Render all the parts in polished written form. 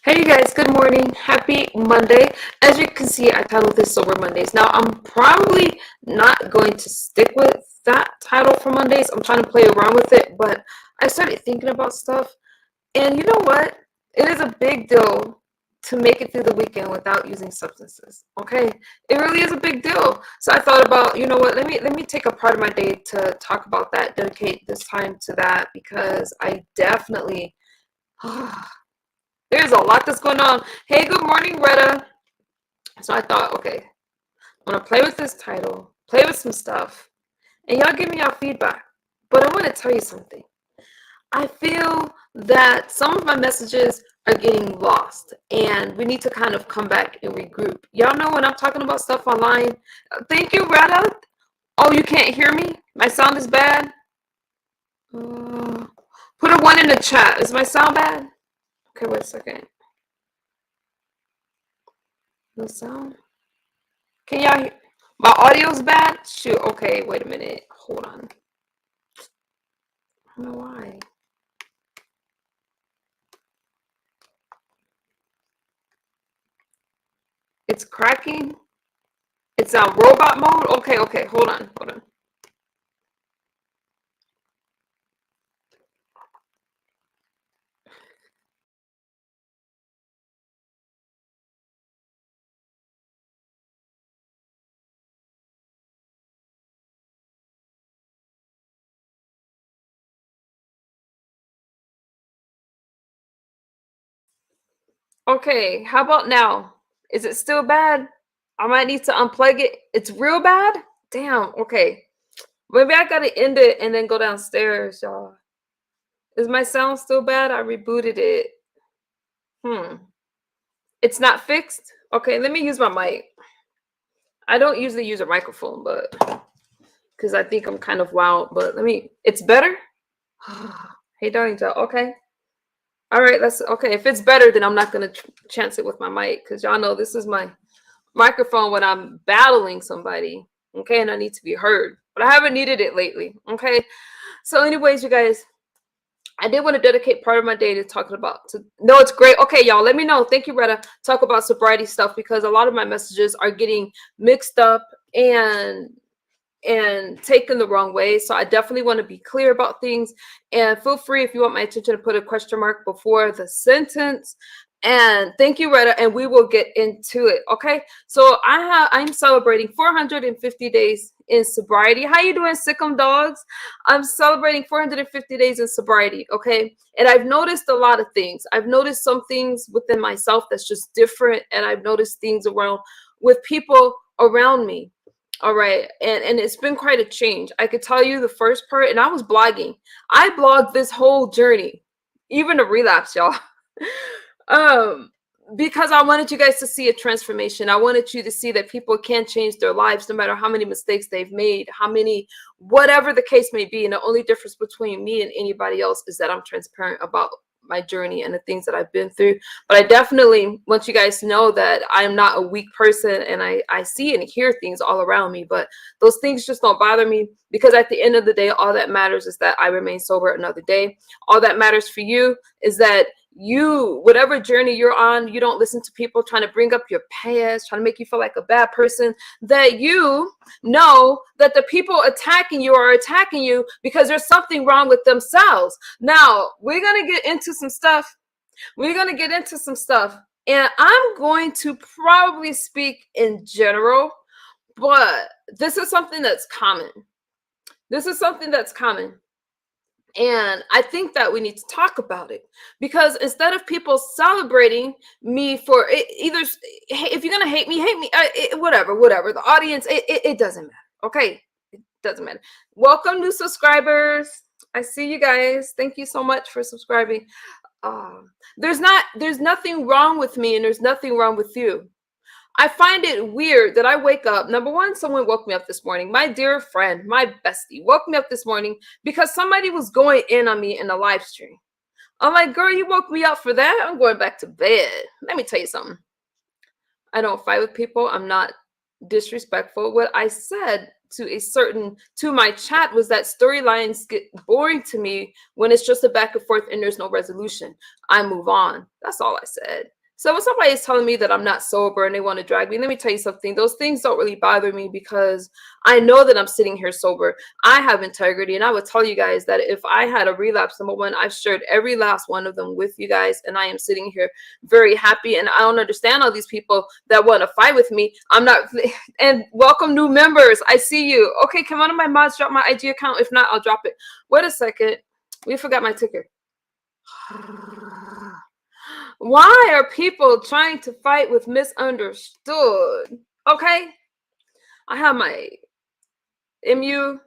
Hey you guys, good morning. Happy Monday. As you can see, I titled this Sober Mondays. Now, I'm probably not going to stick with that title for Mondays. I'm trying to play around with it, but I started thinking about stuff. And you know what? It is a big deal to make it through the weekend without using substances. Okay? It really is a big deal. So I thought about, you know what, let me take a part of my day to talk about that, dedicate this time to that, because I definitely there's a lot that's going on. Hey, good morning, Retta. So I thought, okay, I'm gonna play with this title, play with some stuff, and y'all give me y'all feedback. But I want to tell you something. I feel that some of my messages are getting lost, and we need to kind of come back and regroup. Y'all know when I'm talking about stuff online. Thank you, Retta. Oh, you can't hear me? My sound is bad. Put a 1 in the chat. Is my sound bad? Okay, wait a second. No sound. Can y'all hear? My audio's bad? Shoot, okay, wait a minute. Hold on. I don't know why. It's cracking. It's on robot mode. Okay, hold on. Okay, how about now? Is it still bad? I might need to unplug it. It's real bad? Damn, okay. Maybe I gotta end it and then go downstairs, y'all. Is my sound still bad? I rebooted it. It's not fixed? Okay, let me use my mic. I don't usually use a microphone, but because I think I'm kind of loud, but it's better? Hey, Darlington, okay. All right, that's okay. If it's better, then I'm not going to chance it with my mic, because y'all know this is my microphone when I'm battling somebody, okay, and I need to be heard. But I haven't needed it lately, okay? So anyways, you guys, I did want to dedicate part of my day to talking about, no, it's great. Okay, y'all, let me know. Thank you, Retta. Talk about sobriety stuff, because a lot of my messages are getting mixed up and taken the wrong way. So I definitely want to be clear about things, and feel free, if you want my attention, to put a question mark before the sentence. And thank you, Retta, and we will get into it. Okay, so I'm celebrating 450 days in sobriety. How you doing, Sick'em Dogs? I'm celebrating 450 days in sobriety. Okay, and I've noticed a lot of things. I've noticed some things within myself that's just different, and I've noticed things around with people around me. All right, and it's been quite a change. I could tell you the first part, and I was blogging. I blogged this whole journey, even the relapse, y'all. Because I wanted you guys to see a transformation. I wanted you to see that people can change their lives no matter how many mistakes they've made, whatever the case may be. And the only difference between me and anybody else is that I'm transparent about my journey and the things that I've been through. But I definitely want you guys to know that I'm not a weak person, and I see and hear things all around me, but those things just don't bother me, because at the end of the day, all that matters is that I remain sober another day. All that matters for you is that whatever journey you're on, you don't listen to people trying to bring up your past, trying to make you feel like a bad person, that you know that the people attacking you are attacking you because there's something wrong with themselves. Now, we're going to get into some stuff. And I'm going to probably speak in general, but this is something that's common. And I think that we need to talk about it, because instead of people celebrating me for it, either, hey, if you're going to hate me, whatever, the audience, it doesn't matter. Okay. It doesn't matter. Welcome, new subscribers. I see you guys. Thank you so much for subscribing. There's nothing wrong with me, and there's nothing wrong with you. I find it weird that I wake up. Number one, someone woke me up this morning. My dear friend, my bestie, woke me up this morning because somebody was going in on me in the live stream. I'm like, girl, you woke me up for that? I'm going back to bed. Let me tell you something. I don't fight with people. I'm not disrespectful. What I said to my chat was that storylines get boring to me when it's just a back and forth and there's no resolution. I move on. That's all I said. So when somebody is telling me that I'm not sober and they want to drag me, let me tell you something. Those things don't really bother me because I know that I'm sitting here sober. I have integrity, and I would tell you guys that if I had a relapse, number one, I've shared every last one of them with you guys, and I am sitting here very happy. And I don't understand all these people that want to fight with me. I'm not. And welcome new members. I see you. Okay, can one of my mods drop my IG account? If not, I'll drop it. Wait a second. We forgot my ticker. Why are people trying to fight with misunderstood? Okay. I have my MU,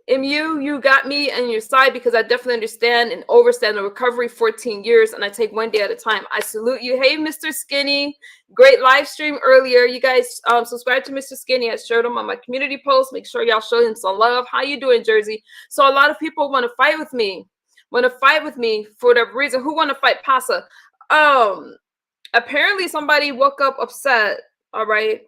you got me on your side because I definitely understand and overstand the recovery 14 years, and I take one day at a time. I salute you. Hey, Mr. Skinny. Great live stream earlier. You guys subscribe to Mr. Skinny. I shared him on my community post. Make sure y'all show him some love. How you doing, Jersey? So a lot of people want to fight with me. For whatever reason. Who want to fight Pasa? Apparently somebody woke up upset, all right,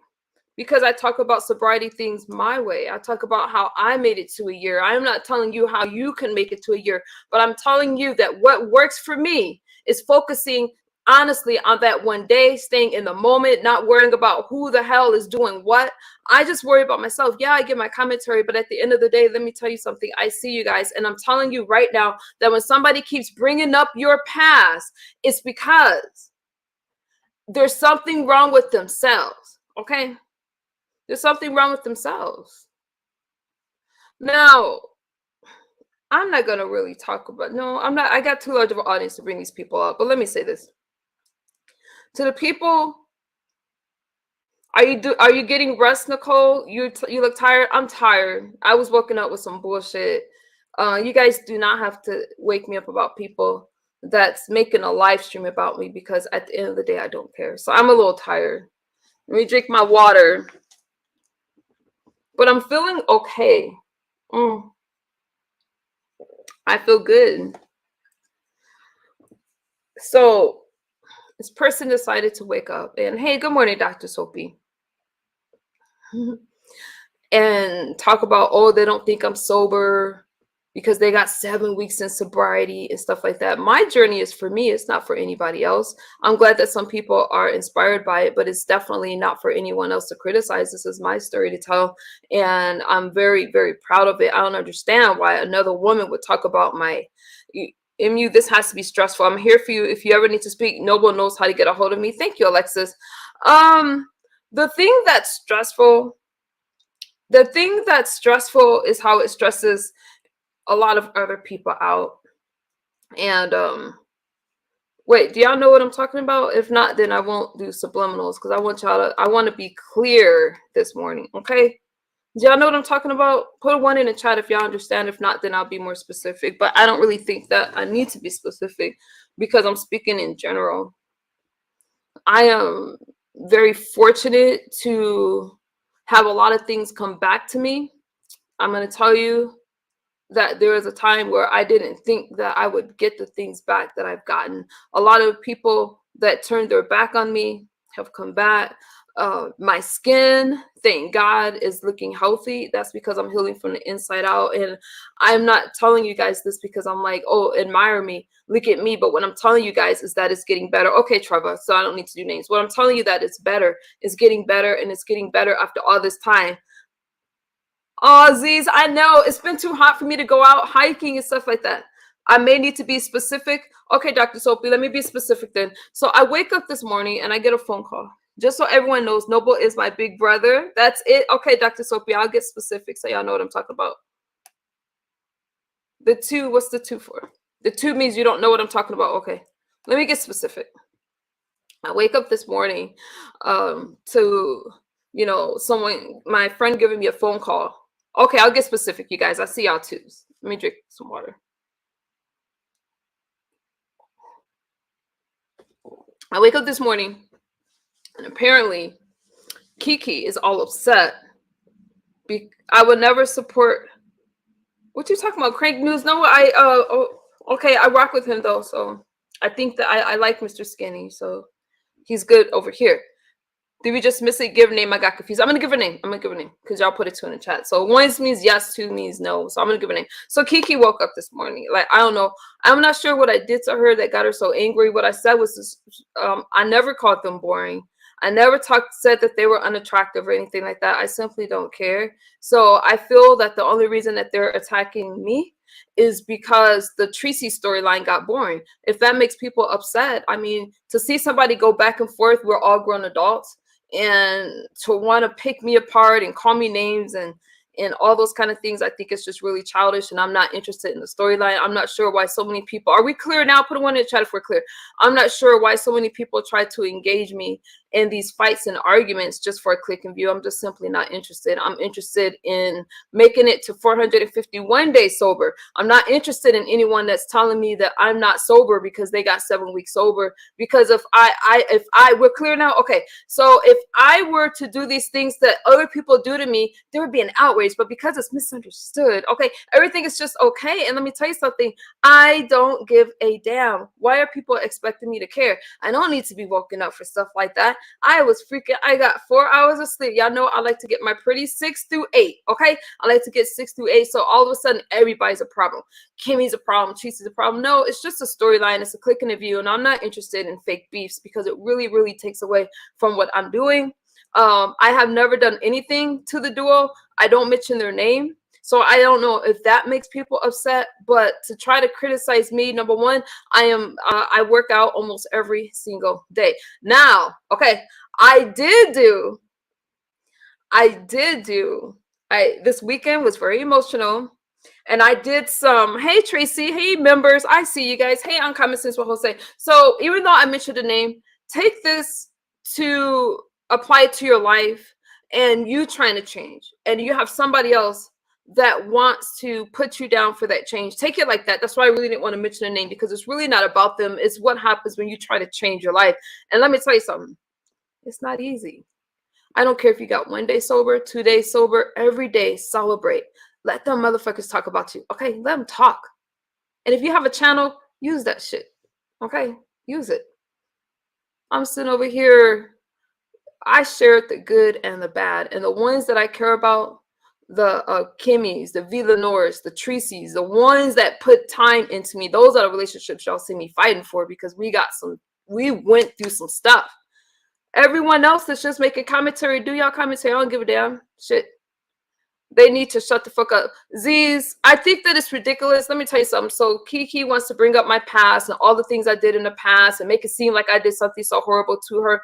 because I talk about sobriety things my way. I talk about how I made it to a year. I'm not telling you how you can make it to a year, but I'm telling you that what works for me is focusing honestly on that one day, staying in the moment, not worrying about who the hell is doing what. I just worry about myself. Yeah, I give my commentary, but at the end of the day, let me tell you something. I see you guys, and I'm telling you right now that when somebody keeps bringing up your past, it's because there's something wrong with themselves, okay? There's something wrong with themselves. Now, I'm not going to really talk about, no, I'm not. I got too large of an audience to bring these people up, but let me say this. To the people, are you getting rest, Nicole? You look tired? I'm tired. I was woken up with some bullshit. You guys do not have to wake me up about people that's making a live stream about me, because at the end of the day, I don't care. So I'm a little tired. Let me drink my water. But I'm feeling okay. I feel good. So this person decided to wake up and, hey, good morning, Dr. Soapy. And talk about, oh, they don't think I'm sober because they got 7 weeks in sobriety and stuff like that. My journey is for me. It's not for anybody else. I'm glad that some people are inspired by it, but it's definitely not for anyone else to criticize. This is my story to tell, and I'm very, very proud of it. I don't understand why another woman would talk about my MU. This has to be stressful. I'm here for you. If you ever need to speak, Noble knows how to get a hold of me. Thank you, Alexis. The thing that's stressful is how it stresses a lot of other people out. And wait, do y'all know what I'm talking about? If not, then I won't do subliminals, because I want to be clear this morning. Okay, do y'all know what I'm talking about? Put a 1 in the chat if y'all understand. If not, then I'll be more specific. But I don't really think that I need to be specific, because I'm speaking in general. I am very fortunate to have a lot of things come back to me. I'm going to tell you that there was a time where I didn't think that I would get the things back that I've gotten. A lot of people that turned their back on me have come back. My skin, thank God, is looking healthy. That's because I'm healing from the inside out. And I'm not telling you guys this because I'm like, oh, admire me, look at me. But what I'm telling you guys is that it's getting better. Okay, Trevor, so I don't need to do names. What I'm telling you that it's better, it's getting better, and it's getting better after all this time. Oh, Ziz, I know it's been too hot for me to go out hiking and stuff like that. I may need to be specific. Okay, Dr. Soapy, let me be specific then. So I wake up this morning and I get a phone call. Just so everyone knows, Noble is my big brother. That's it. Okay, Dr. Soapy, I'll get specific so y'all know what I'm talking about. The 2, what's the 2 for? The 2 means you don't know what I'm talking about. Okay, let me get specific. I wake up this morning to, someone, my friend giving me a phone call. Okay, I'll get specific, you guys. I see y'all 2s. Let me drink some water. I wake up this morning, and apparently Kiki is all upset. I would never support. What you talking about? Crank News? No, okay, I rock with him though, so I think that I like Mr. Skinny, so he's good over here. Did we just miss it? Give a name. I got confused. I'm gonna give a name. I'm gonna give a name because y'all put it 2 in the chat. So 1 means yes, 2 means no. So I'm gonna give a name. So Kiki woke up this morning. Like, I don't know. I'm not sure what I did to her that got her so angry. What I said was this, I never called them boring. I never said that they were unattractive or anything like that. I simply don't care. So I feel that the only reason that they're attacking me is because the Tracie storyline got boring. If that makes people upset, I mean, to see somebody go back and forth, we're all grown adults, and to want to pick me apart and call me names and all those kind of things, I think it's just really childish, and I'm not interested in the storyline. I'm not sure why so many people, are we clear now? Put a 1 in the chat if we're clear. I'm not sure why so many people try to engage me in these fights and arguments just for a click and view. I'm just simply not interested. I'm interested in making it to 451 days sober. I'm not interested in anyone that's telling me that I'm not sober because they got 7 weeks sober. Because if we're clear now, okay. So if I were to do these things that other people do to me, there would be an outrage. But because it's misunderstood, okay, everything is just okay. And let me tell you something, I don't give a damn. Why are people expecting me to care? I don't need to be woken up for stuff like that. I was freaking, I got 4 hours of sleep. Y'all know I like to get my pretty 6 through 8, okay? I like to get 6 through 8. So all of a sudden, everybody's a problem. Kimmie's a problem. Tracie's a problem. No, it's just a storyline. It's a click and a view. And I'm not interested in fake beefs because it really, really takes away from what I'm doing. I have never done anything to the duo. I don't mention their name. So I don't know if that makes people upset, but to try to criticize me, number one, I work out almost every single day. Now, okay, this weekend was very emotional. And I did some, hey, Tracie, hey, members, I see you guys. Hey, Uncommon Sense, what Jose. So even though I mentioned the name, take this to apply it to your life, and you trying to change, and you have somebody else that wants to put you down for that change. Take it like that. That's why I really didn't want to mention a name, because it's really not about them. It's what happens when you try to change your life. And let me tell you something. It's not easy. I don't care if you got 1 day sober, 2 days sober, every day celebrate. Let them motherfuckers talk about you. Okay, let them talk. And if you have a channel, use that shit. Okay, use it. I'm sitting over here. I shared the good and the bad. And the ones that I care about, the Kimmies, the Villanors, the Tracies, the ones that put time into me, those are the relationships y'all see me fighting for, because we went through some stuff. Everyone else that's just making commentary, do y'all commentary. I don't give a damn. Shit. They need to shut the fuck up. Z's, I think that it's ridiculous. Let me tell you something. So Kiki wants to bring up my past and all the things I did in the past and make it seem like I did something so horrible to her.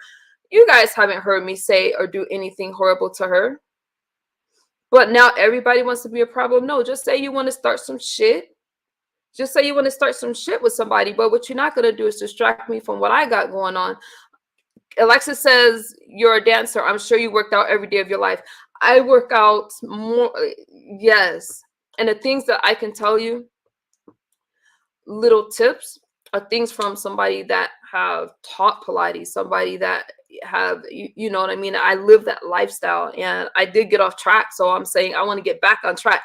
You guys haven't heard me say or do anything horrible to her. But now everybody wants to be a problem. No, just say you want to start some shit. Just say you want to start some shit with somebody. But what you're not going to do is distract me from what I got going on. Alexis says, you're a dancer. I'm sure you worked out every day of your life. I work out more. Yes. And the things that I can tell you, little tips, are things from somebody that have taught Pilates, somebody that have, you know what I mean? I live that lifestyle, and I did get off track. So I'm saying I want to get back on track.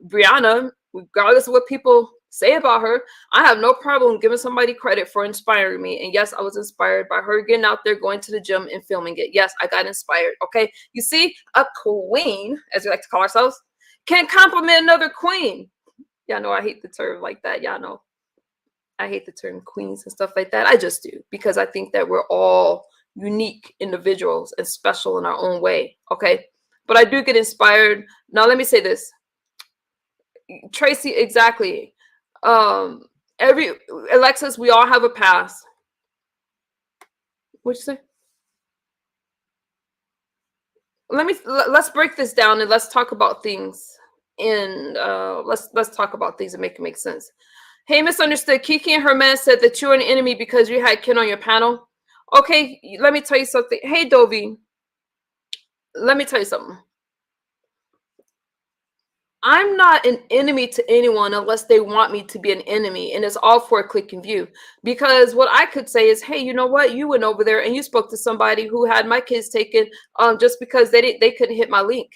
Brianna, regardless of what people say about her, I have no problem giving somebody credit for inspiring me. And yes, I was inspired by her getting out there, going to the gym and filming it. Yes, I got inspired. Okay. You see, a queen, as we like to call ourselves, can compliment another queen. Y'all know I hate the term like that. Y'all know I hate the term queens and stuff like that. I just do, because I think that we're all unique individuals and special in our own way. Okay. But I do get inspired. Now, let me say this. Tracie, exactly. Alexis, we all have a past. What'd you say? Let's break this down and let's talk about things. And let's talk about things and make it make sense. Hey, misunderstood. Kiki and her man said that you're an enemy because you had Ken on your panel. Okay, let me tell you something. Hey, Dovey, let me tell you something. I'm not an enemy to anyone unless they want me to be an enemy, and it's all for a click and view. Because what I could say is, hey, you know what? You went over there and you spoke to somebody who had my kids taken just because they couldn't hit my link.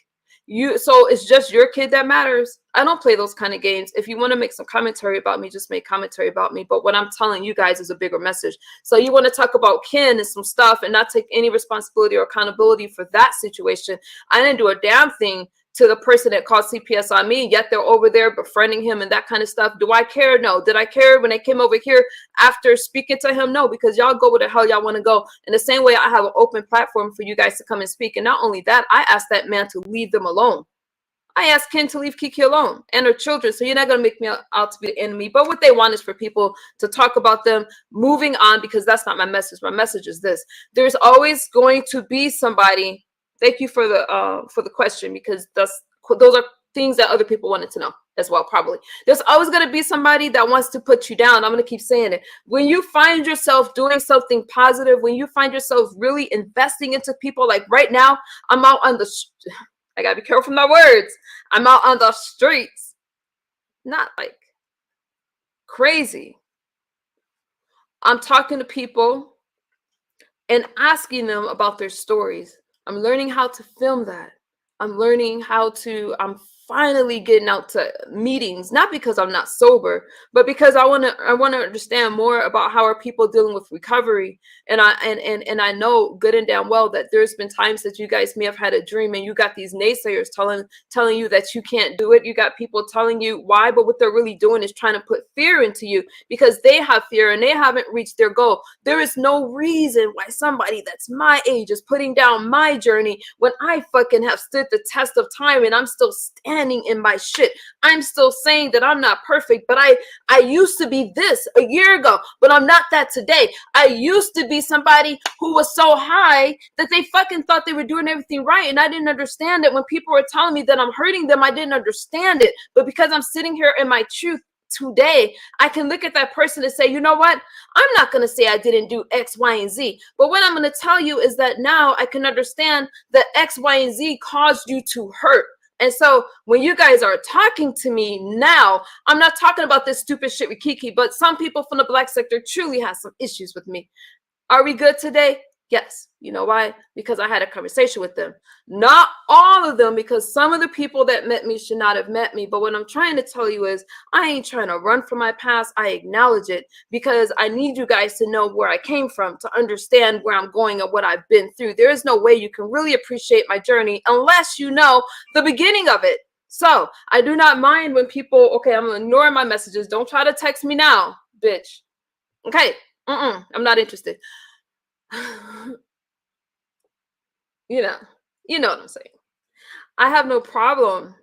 So it's just your kid that matters. I don't play those kind of games. If you want to make some commentary about me, just make commentary about me. But what I'm telling you guys is a bigger message. So you want to talk about Ken and some stuff and not take any responsibility or accountability for that situation. I didn't do a damn thing to the person that called CPS on me, yet they're over there befriending him and that kind of stuff. Do I care? No. Did I care when they came over here after speaking to him? No, because y'all go where the hell y'all want to go. In the same way, I have an open platform for you guys to come and speak. And not only that, I asked that man to leave them alone. I asked Ken to leave Kiki alone and her children. So you're not going to make me out to be the enemy. But what they want is for people to talk about them moving on, because that's not my message. My message is this. There's always going to be somebody. Thank you for the question, because those are things that other people wanted to know as well, probably. There's always going to be somebody that wants to put you down. I'm going to keep saying it. When you find yourself doing something positive, when you find yourself really investing into people, like right now, I'm out on the I gotta be careful with my words. I'm out on the streets, not like crazy. I'm talking to people and asking them about their stories. I'm learning how to film that. I'm learning how to, I'm finally getting out to meetings, not because I'm not sober, but because I want to understand more about how are people dealing with recovery. And I know good and damn well that there's been times that you guys may have had a dream and you got these naysayers telling you that you can't do it. You got people telling you why, but what they're really doing is trying to put fear into you because they have fear and they haven't reached their goal. There is no reason why somebody that's my age is putting down my journey when I fucking have stood the test of time and I'm still standing in my shit. I'm still saying that I'm not perfect, but I used to be this a year ago, but I'm not that today. I used to be somebody who was so high that they fucking thought they were doing everything right, and I didn't understand it. When people were telling me that I'm hurting them, I didn't understand it. But because I'm sitting here in my truth today, I can look at that person and say, you know what? I'm not going to say I didn't do X, Y, and Z. But what I'm going to tell you is that now I can understand that X, Y, and Z caused you to hurt. And so when you guys are talking to me now, I'm not talking about this stupid shit with Kiki, but some people from the Black sector truly have some issues with me. Are we good today? Yes. You know why? Because I had a conversation with them. Not all of them, because some of the people that met me should not have met me. But what I'm trying to tell you is I ain't trying to run from my past. I acknowledge it because I need you guys to know where I came from, to understand where I'm going and what I've been through. There is no way you can really appreciate my journey unless you know the beginning of it. So I do not mind when people, okay, I'm ignoring my messages. Don't try to text me now, bitch. Okay. I'm not interested. You know what I'm saying. I have no problem,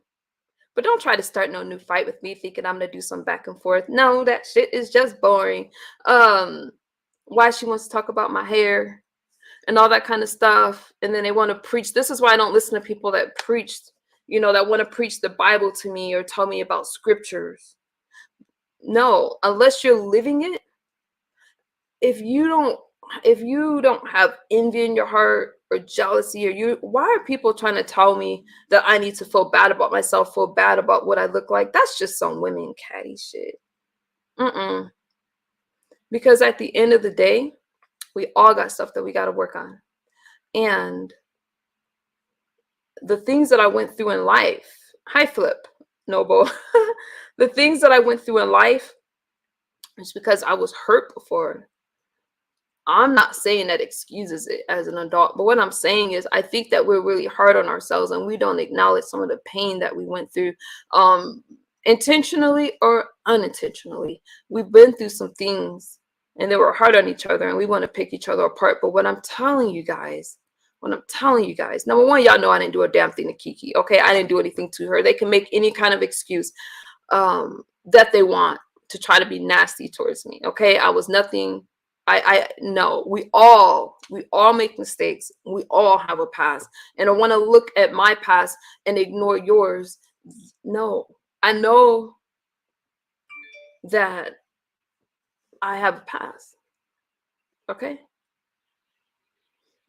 but don't try to start no new fight with me thinking I'm gonna do some back and forth. No, that shit is just boring. Why she wants to talk about my hair and all that kind of stuff, and then they want to preach. This is why I don't listen to people that preached, that want to preach the Bible to me or tell me about scriptures. No, unless you're living it. If you don't have envy in your heart or jealousy, why are people trying to tell me that I need to feel bad about myself, feel bad about what I look like? That's just some women catty shit. Because at the end of the day, we all got stuff that we got to work on. And the things that I went through in life, hi Flip, Noble, the things that I went through in life is because I was hurt before. I'm not saying that excuses it as an adult, but what I'm saying is I think that we're really hard on ourselves and we don't acknowledge some of the pain that we went through, intentionally or unintentionally. We've been through some things and they were hard on each other and we want to pick each other apart. But what I'm telling you guys, number one, y'all know I didn't do a damn thing to Kiki. Okay, I didn't do anything to her. They can make any kind of excuse that they want to try to be nasty towards me. Okay, I was nothing. I know we all make mistakes. We all have a past. And I want to look at my past and ignore yours. No, I know that I have a past. Okay.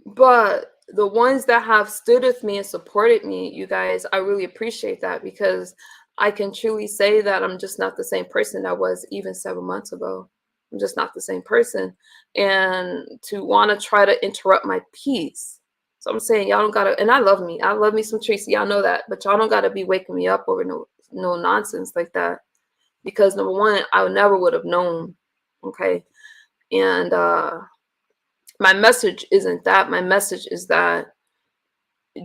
But the ones that have stood with me and supported me, you guys, I really appreciate that because I can truly say that I'm just not the same person I was even 7 months ago. I'm just not the same person. And to want to try to interrupt my peace So I'm saying y'all don't gotta, and I love me some Tracie, y'all know that, but y'all don't gotta be waking me up over no nonsense like that, because number one, I never would have known. Okay. And my message isn't that. My message is that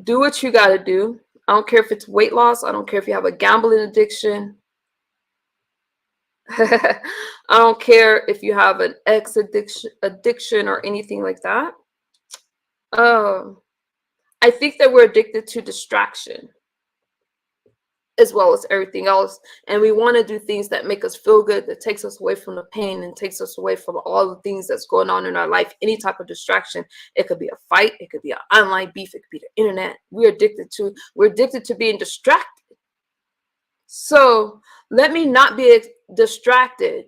do what you got to do. I don't care if it's weight loss. I don't care if you have a gambling addiction. I don't care if you have an ex addiction or anything like that. I think that we're addicted to distraction as well as everything else, and we want to do things that make us feel good, that takes us away from the pain and takes us away from all the things that's going on in our life. Any type of distraction, it could be a fight, it could be an online beef, it could be the internet. We're addicted to being distracted. So let me not be distracted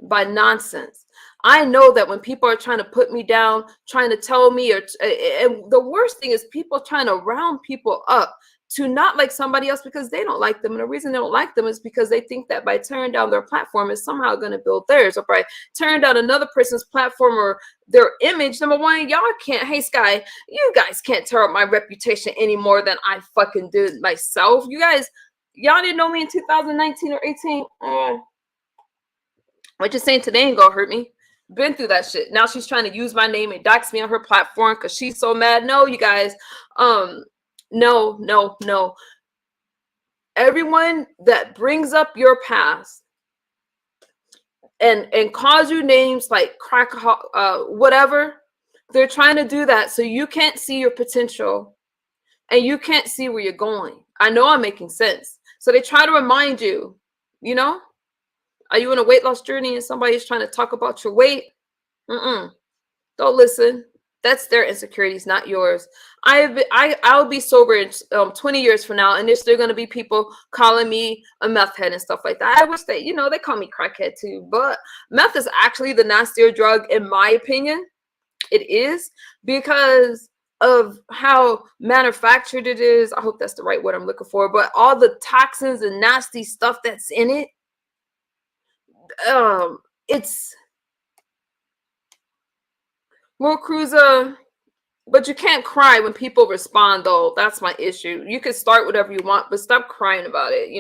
by nonsense. I know that when people are trying to put me down, trying to tell me, and the worst thing is people trying to round people up to not like somebody else because they don't like them. And the reason they don't like them is because they think that by tearing down their platform is somehow going to build theirs, or by tearing down another person's platform or their image. Number one, y'all can't, hey Sky, you guys can't tear up my reputation any more than I fucking did myself. You guys, y'all didn't know me in 2019 or 18. What you're saying today ain't gonna hurt me. Been through that shit. Now she's trying to use my name and dox me on her platform because she's so mad. No, you guys, no. Everyone that brings up your past and calls you names like crack, whatever, they're trying to do that so you can't see your potential and you can't see where you're going. I know I'm making sense. So they try to remind you, you know, are you in a weight loss journey and somebody's trying to talk about your weight? Don't listen. That's their insecurities, not yours. I'll be sober in 20 years from now, and there's still going to be people calling me a meth head and stuff like that. I wish they, they call me crackhead too, but meth is actually the nastier drug, in my opinion. It is, because of how manufactured it is. I hope that's the right word I'm looking for, but all the toxins and nasty stuff that's in it. It's Will Cruiser, but you can't cry when people respond, though. That's my issue. You can start whatever you want, but stop crying about it,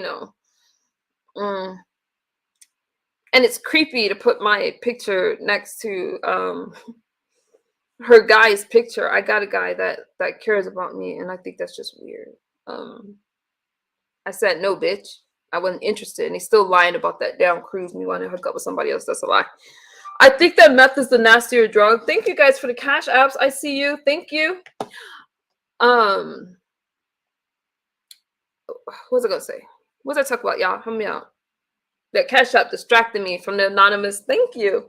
And it's creepy to put my picture next to her guy's picture. I got a guy that cares about me, and I think that's just weird. I said, no, bitch. I wasn't interested, and he's still lying about that damn cruise. Me wanting to hook up with somebody else. That's a lie. I think that meth is the nastier drug. Thank you guys for the cash apps. I see you. Thank you. What was I gonna say? What was I talking about, y'all? Help me out. That cash app distracted me from the anonymous. Thank you.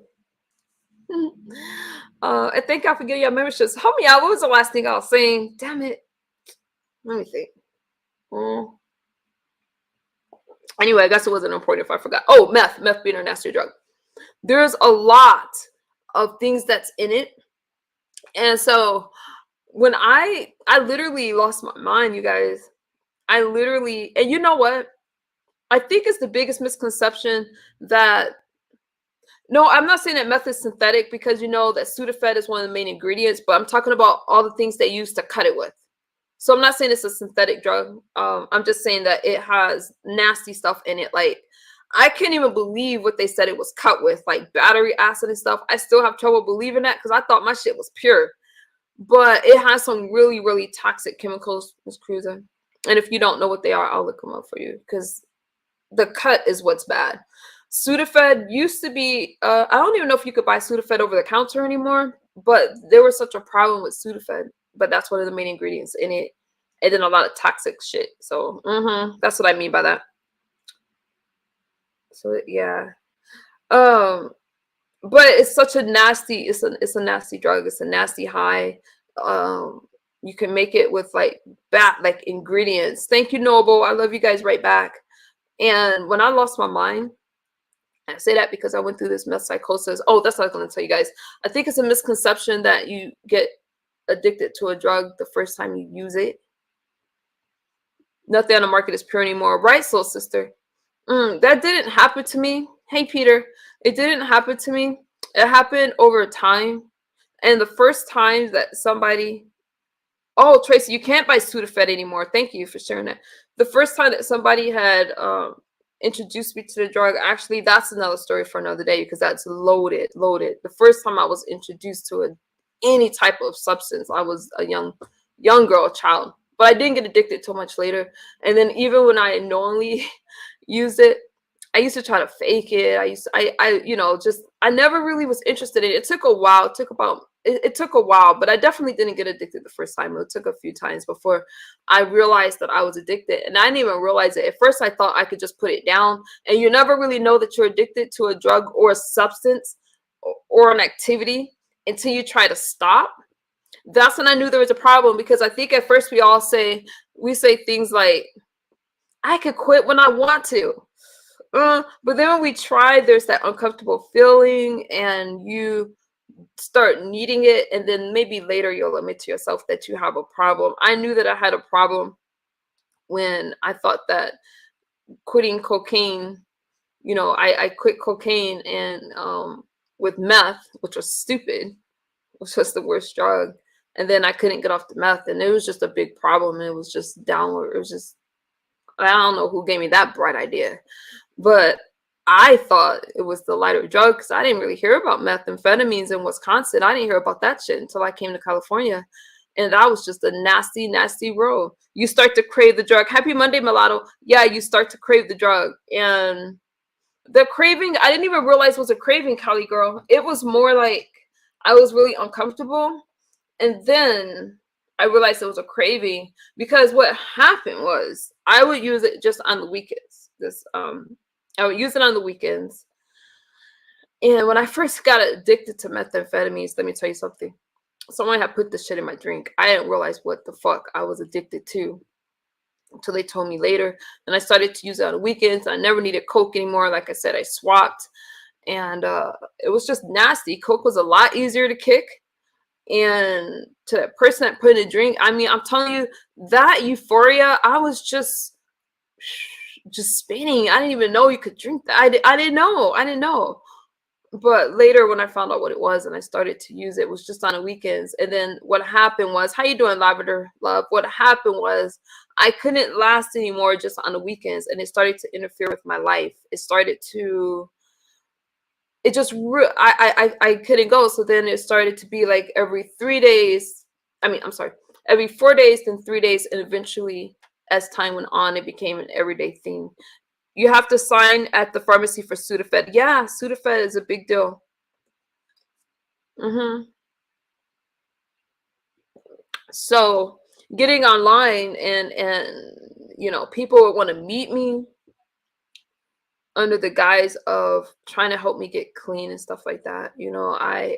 And thank y'all for getting your memberships. Help me out. What was the last thing I was saying? Damn it. Let me think. Anyway, I guess it wasn't important if I forgot. Oh, meth being a nastier drug. There's a lot of things that's in it. And so when I literally lost my mind, you guys. And you know what? I think it's the biggest misconception that, no, I'm not saying that meth is synthetic, because you know that Sudafed is one of the main ingredients, but I'm talking about all the things they use to cut it with. So I'm not saying it's a synthetic drug. I'm just saying that it has nasty stuff in it. Like, I can't even believe what they said it was cut with, like battery acid and stuff. I still have trouble believing that, because I thought my shit was pure. But it has some really, really toxic chemicals, Ms. Cruiser. And if you don't know what they are, I'll look them up for you, because the cut is what's bad. Sudafed used to be, I don't even know if you could buy Sudafed over the counter anymore, but there was such a problem with Sudafed. But that's one of the main ingredients in it. And then a lot of toxic shit. So that's what I mean by that. So yeah. But it's such a nasty, it's a nasty drug. It's a nasty high. You can make it with like ingredients. Thank you, Noble. I love you guys right back. And when I lost my mind, I say that because I went through this meth psychosis. Oh, that's what I was going to tell you guys. I think it's a misconception that you get addicted to a drug the first time you use it. Nothing on the market is pure anymore. Right, soul sister? That didn't happen to me. Hey, Peter. It didn't happen to me. It happened over time. And the first time that somebody... Oh, Tracy, you can't buy Sudafed anymore. Thank you for sharing that. The first time that somebody had introduced me to the drug, actually, that's another story for another day because that's loaded, loaded. The first time I was introduced to any type of substance, I was a young girl, child. But I didn't get addicted till much later. And then even when I knowingly used it, I used to try to fake it. I never really was interested in it. It took a while. It took a while, but I definitely didn't get addicted the first time. It took a few times before I realized that I was addicted. And I didn't even realize it. At first, I thought I could just put it down. And you never really know that you're addicted to a drug or a substance or an activity until you try to stop. That's when I knew there was a problem, because I think at first we say things like, I could quit when I want to. But then when we try, there's that uncomfortable feeling and you start needing it, and then maybe later you'll admit to yourself that you have a problem. I knew that I had a problem when I thought that quitting cocaine, I quit cocaine and with meth, which was stupid, which was the worst drug. And then I couldn't get off the meth, and it was just a big problem. It was just downward. It was just, I don't know who gave me that bright idea, but I thought it was the lighter drug because I didn't really hear about methamphetamines in Wisconsin. I didn't hear about that shit until I came to California. And that was just a nasty, nasty road. You start to crave the drug. Happy Monday, mulatto. Yeah, you start to crave the drug. And the craving, I didn't even realize was a craving, Cali girl. It was more like I was really uncomfortable. And then I realized it was a craving, because what happened was I would use it just on the weekends. I would use it on the weekends. And when I first got addicted to methamphetamines, let me tell you something. Someone had put this shit in my drink. I didn't realize what the fuck I was addicted to until they told me later. And I started to use it on the weekends. I never needed Coke anymore. Like I said, I swapped. And it was just nasty. Coke was a lot easier to kick. And to that person that put in a drink, I mean, I'm telling you, that euphoria, I was just spinning. I didn't even know you could drink that. I didn't know. But later when I found out what it was and I started to use it, it was just on the weekends. And then what happened was, how you doing, Lavender Love? What happened was I couldn't last anymore just on the weekends, and it started to interfere with my life. I couldn't go. So then it started to be like every 3 days. Every 4 days, then 3 days, and eventually, as time went on, it became an everyday thing. You have to sign at the pharmacy for Sudafed. Yeah, Sudafed is a big deal. So getting online and people would want to meet me under the guise of trying to help me get clean and stuff like that. I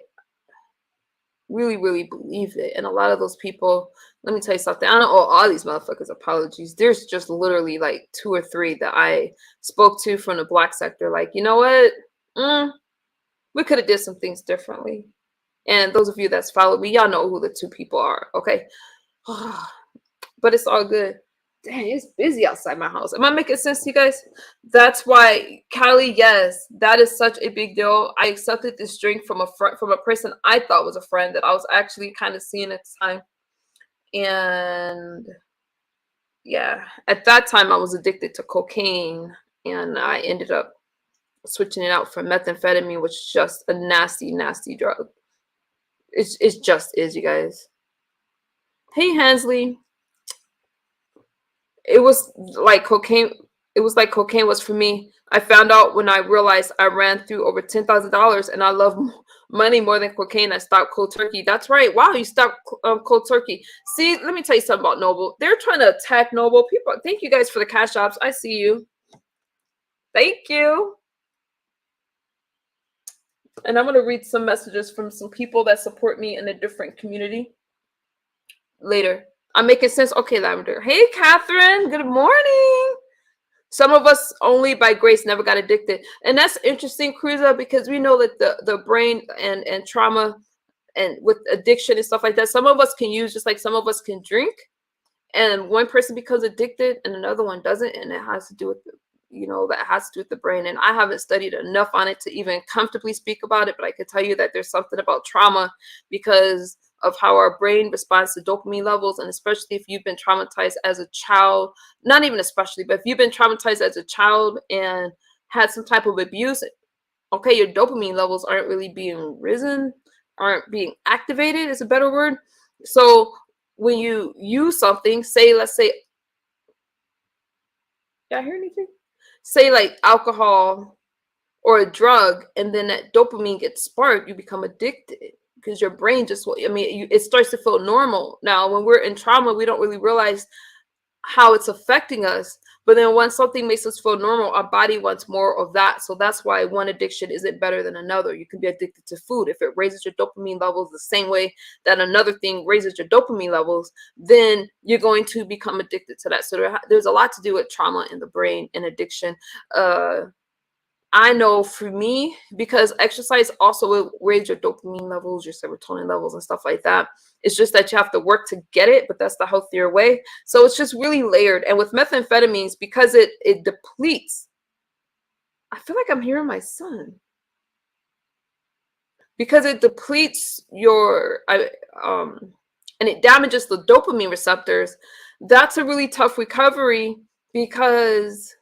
really, really believed it. And a lot of those people, let me tell you something. I don't owe all these motherfuckers apologies. There's just literally like 2 or 3 that I spoke to from the Black sector. Like, you know what? We could have did some things differently. And those of you that's followed me, y'all know who the 2 people are. Okay. But it's all good. Dang, it's busy outside my house. Am I making sense to you guys? That's why, Callie, yes, that is such a big deal. I accepted this drink from a person I thought was a friend that I was actually kind of seeing at the time. And yeah, at that time I was addicted to cocaine, and I ended up switching it out for methamphetamine, which is just a nasty, nasty drug. It just is, you guys. Hey, Hansley. It was like cocaine. It was like cocaine was for me. I found out when I realized I ran through over $10,000, and I love money more than cocaine. I stopped cold turkey. That's right. Wow, you stopped cold turkey. See, let me tell you something about Noble. They're trying to attack Noble. People, thank you guys for the cash apps. I see you. Thank you. And I'm going to read some messages from some people that support me in a different community later. I'm making sense? Okay, Lavender. Hey, Catherine. Good morning. Some of us only by grace never got addicted. And that's interesting, Cruza, because we know that the brain and trauma and with addiction and stuff like that, some of us can use just like some of us can drink. And one person becomes addicted and another one doesn't. And it has to do with that has to do with the brain. And I haven't studied enough on it to even comfortably speak about it. But I could tell you that there's something about trauma, because of how our brain responds to dopamine levels. And especially if you've been traumatized as a child, not even especially, but if you've been traumatized as a child and had some type of abuse, okay, your dopamine levels aren't really being risen, aren't being activated is a better word. So when you use something, say, let's say, y'all hear anything? Say like alcohol or a drug, and then that dopamine gets sparked, you become addicted because your brain just, I mean, it starts to feel normal. Now, when we're in trauma, we don't really realize how it's affecting us. But then once something makes us feel normal, our body wants more of that. So that's why one addiction isn't better than another. You can be addicted to food. If it raises your dopamine levels the same way that another thing raises your dopamine levels, then you're going to become addicted to that. So there's a lot to do with trauma in the brain and addiction. I know for me, because exercise also will raise your dopamine levels, your serotonin levels, and stuff like that. It's just that you have to work to get it, but that's the healthier way. So it's just really layered. And with methamphetamines, because it depletes, I feel like I'm hearing my son. Because it depletes your, and it damages the dopamine receptors, that's a really tough recovery because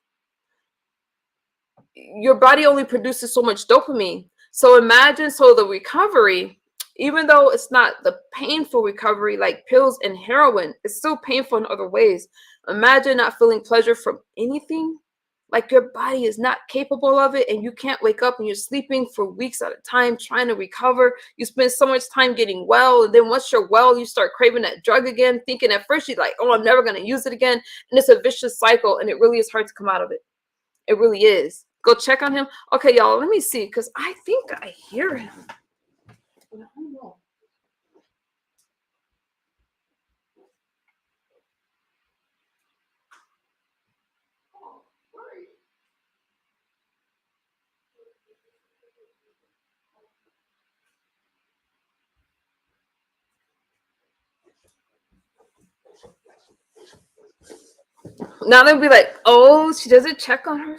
your body only produces so much dopamine. So imagine, so the recovery, even though it's not the painful recovery like pills and heroin, it's still painful in other ways. Imagine not feeling pleasure from anything, like your body is not capable of it, and you can't wake up and you're sleeping for weeks at a time trying to recover. You spend so much time getting well, and then once you're well, you start craving that drug again, thinking at first you're like, oh, I'm never going to use it again. And it's a vicious cycle, and it really is hard to come out of it. It really is. Go check on him. Okay, y'all, let me see, because I think I hear him. I don't know. Now they'll be like, oh, she doesn't check on her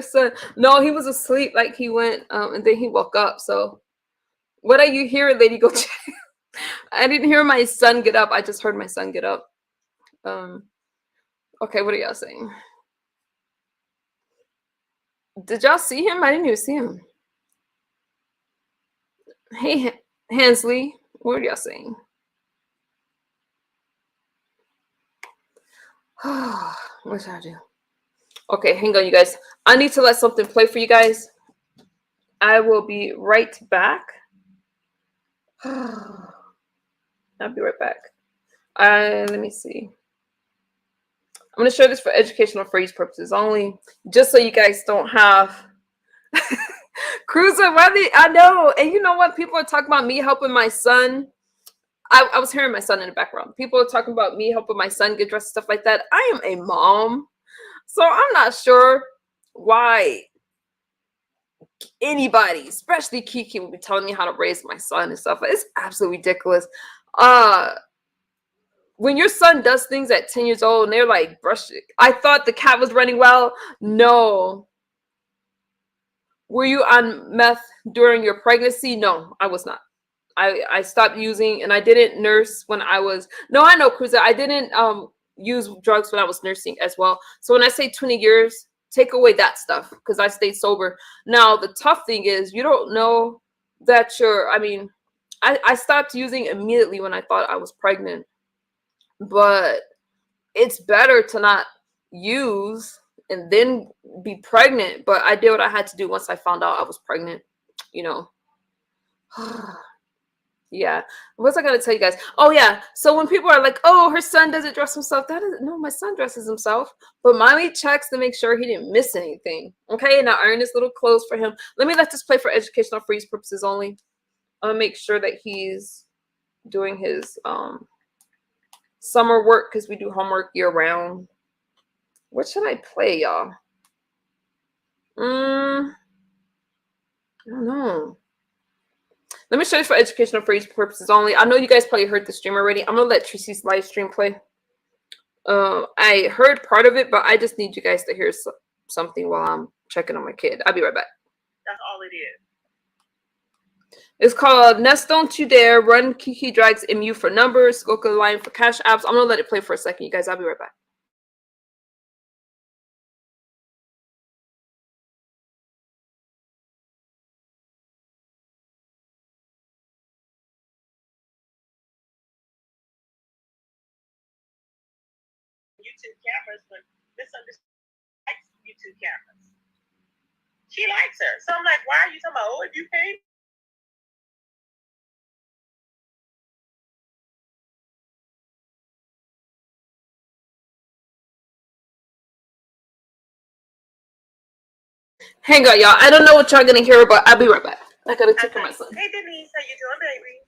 son. No, he was asleep. Like he went, and then he woke up. So what are you hearing, lady? Go check. I didn't hear my son get up. I just heard my son get up. Okay, what are y'all saying? Did y'all see him? I didn't even see him. Hey, Hansley, what are y'all saying? What should I do? Okay, hang on, you guys. I need to let something play for you guys. I will be right back. I'll be right back. Let me see. I'm going to share this for educational phrase purposes only, just so you guys don't have Cruiser. I know. And you know what? People are talking about me helping my son. I was hearing my son in the background. People are talking about me helping my son get dressed and stuff like that. I am a mom, so I'm not sure why anybody, especially Kiki, would be telling me how to raise my son and stuff. It's absolutely ridiculous. When your son does things at 10 years old and they're like, brush it. I thought the cat was running well. No. Were you on meth during your pregnancy? No, I was not. I stopped using, and I didn't nurse when I was, no, I know, Cruiser. I didn't use drugs when I was nursing as well. So when I say 20 years, take away that stuff because I stayed sober. Now, the tough thing is you don't know that I stopped using immediately when I thought I was pregnant. But it's better to not use and then be pregnant. But I did what I had to do once I found out I was pregnant, you know. Yeah. What was I going to tell you guys? Oh, yeah. So when people are like, oh, her son doesn't dress himself. No, my son dresses himself. But mommy checks to make sure he didn't miss anything. Okay. And I iron his little clothes for him. Let me let this play for educational freeze purposes only. I'm going to make sure that he's doing his summer work because we do homework year round. What should I play, y'all? I don't know. Let me show you for educational purposes only. I know you guys probably heard the stream already. I'm gonna let Tracie's live stream play. I heard part of it, but I just need you guys to hear something while I'm checking on my kid. I'll be right back. That's all it is. It's called Nest Don't You Dare. Run Kiki Drags MU for numbers. Goka Line for cash apps. I'm gonna let it play for a second, you guys. I'll be right back. YouTube cameras, but misunderstands YouTube cameras. She likes her. So I'm like, why are you talking about, oh, if you came? Hang on, y'all. I don't know what y'all gonna hear, but I'll be right back. I gotta check for my son. Hey, Denise, how you doing, baby?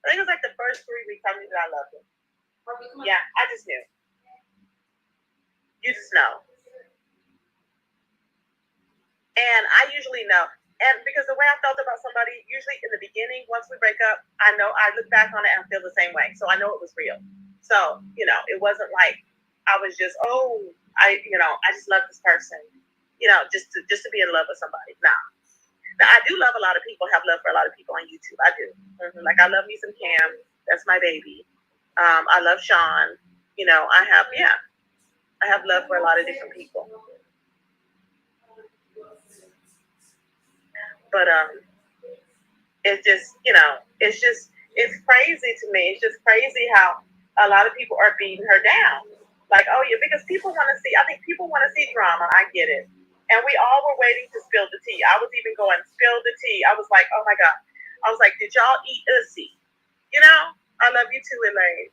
I think it was like the first 3 weeks I knew that I loved him. Yeah, I just knew. You just know. And I usually know. And because the way I felt about somebody, usually in the beginning, once we break up, I know I look back on it and feel the same way. So I know it was real. So, it wasn't like I was just, I just love this person. Just to be in love with somebody. Nah. Now, I do love a lot of people, have love for a lot of people on YouTube. I do. Mm-hmm. Like, I love me some Cam. That's my baby. I love Sean. I have love for a lot of different people. But it's just, it's crazy to me. It's just crazy how a lot of people are beating her down. Like, oh, yeah, because people want to see, I think people want to see drama. I get it. And we all were waiting to spill the tea. I was even going, spill the tea. I was like, oh my God. I was like, did y'all eat Ussy? I love you too, Elaine.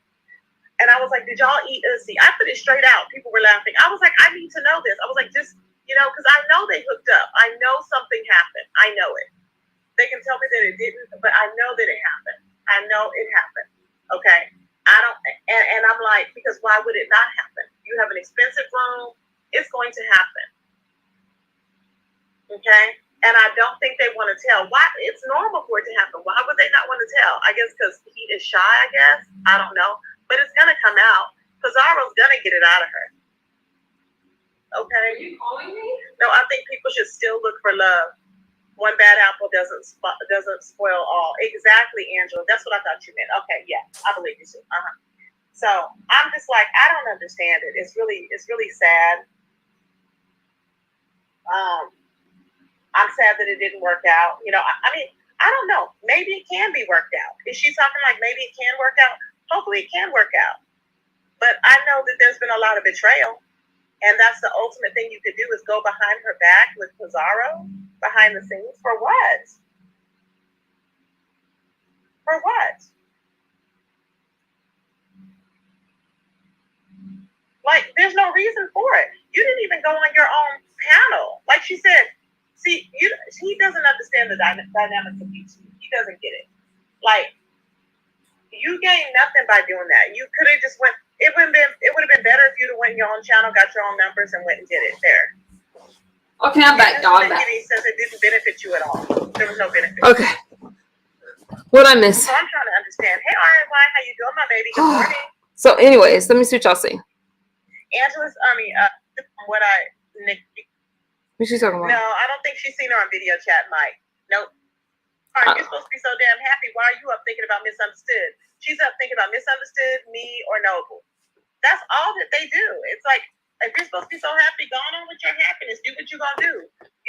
And I was like, did y'all eat Ussy? I put it straight out. People were laughing. I was like, I need to know this. I was like, just, because I know they hooked up. I know something happened. I know it. They can tell me that it didn't, but I know that it happened. I know it happened. Okay? I don't, and I'm like, because why would it not happen? You have an expensive room. It's going to happen. Okay? And I don't think they want to tell. Why? It's normal for it to happen. Why would they not want to tell? I guess because he is shy, I guess. I don't know. But it's going to come out. Pizarro's going to get it out of her. Okay? Are you calling me? No, I think people should still look for love. One bad apple doesn't spoil all. Exactly, Angela. That's what I thought you meant. Okay, yeah. I believe you too. So I'm just like, I don't understand it. It's really sad. I'm sad that it didn't work out. I mean, I don't know. Maybe it can be worked out. Is she talking like maybe it can work out? Hopefully it can work out. But I know that there's been a lot of betrayal. And that's the ultimate thing you could do is go behind her back with Pizarro behind the scenes. For what? For what? Like, there's no reason for it. You didn't even go on your own panel. Like she said, see, he doesn't understand the dynamics of YouTube. He doesn't get it. Like, you gained nothing by doing that. You could have just went. It would have been better if you'd have went your own channel, got your own numbers, and went and did it there. Okay, I'm back, y'all. I'm back. He says it didn't benefit you at all. There was no benefit. Okay. What I missed? So I'm trying to understand. Hey, RNY, how you doing, my baby? Good morning. So, anyways, let me see what y'all see. Angela's, what she talking about? No, I don't think she's seen her on video chat, Mike. Nope. All right, you're supposed to be so damn happy. Why are you up thinking about Misunderstood? She's up thinking about Misunderstood, me, or Noble. That's all that they do. It's like, if you're supposed to be so happy, go on with your happiness. Do what you're going to do.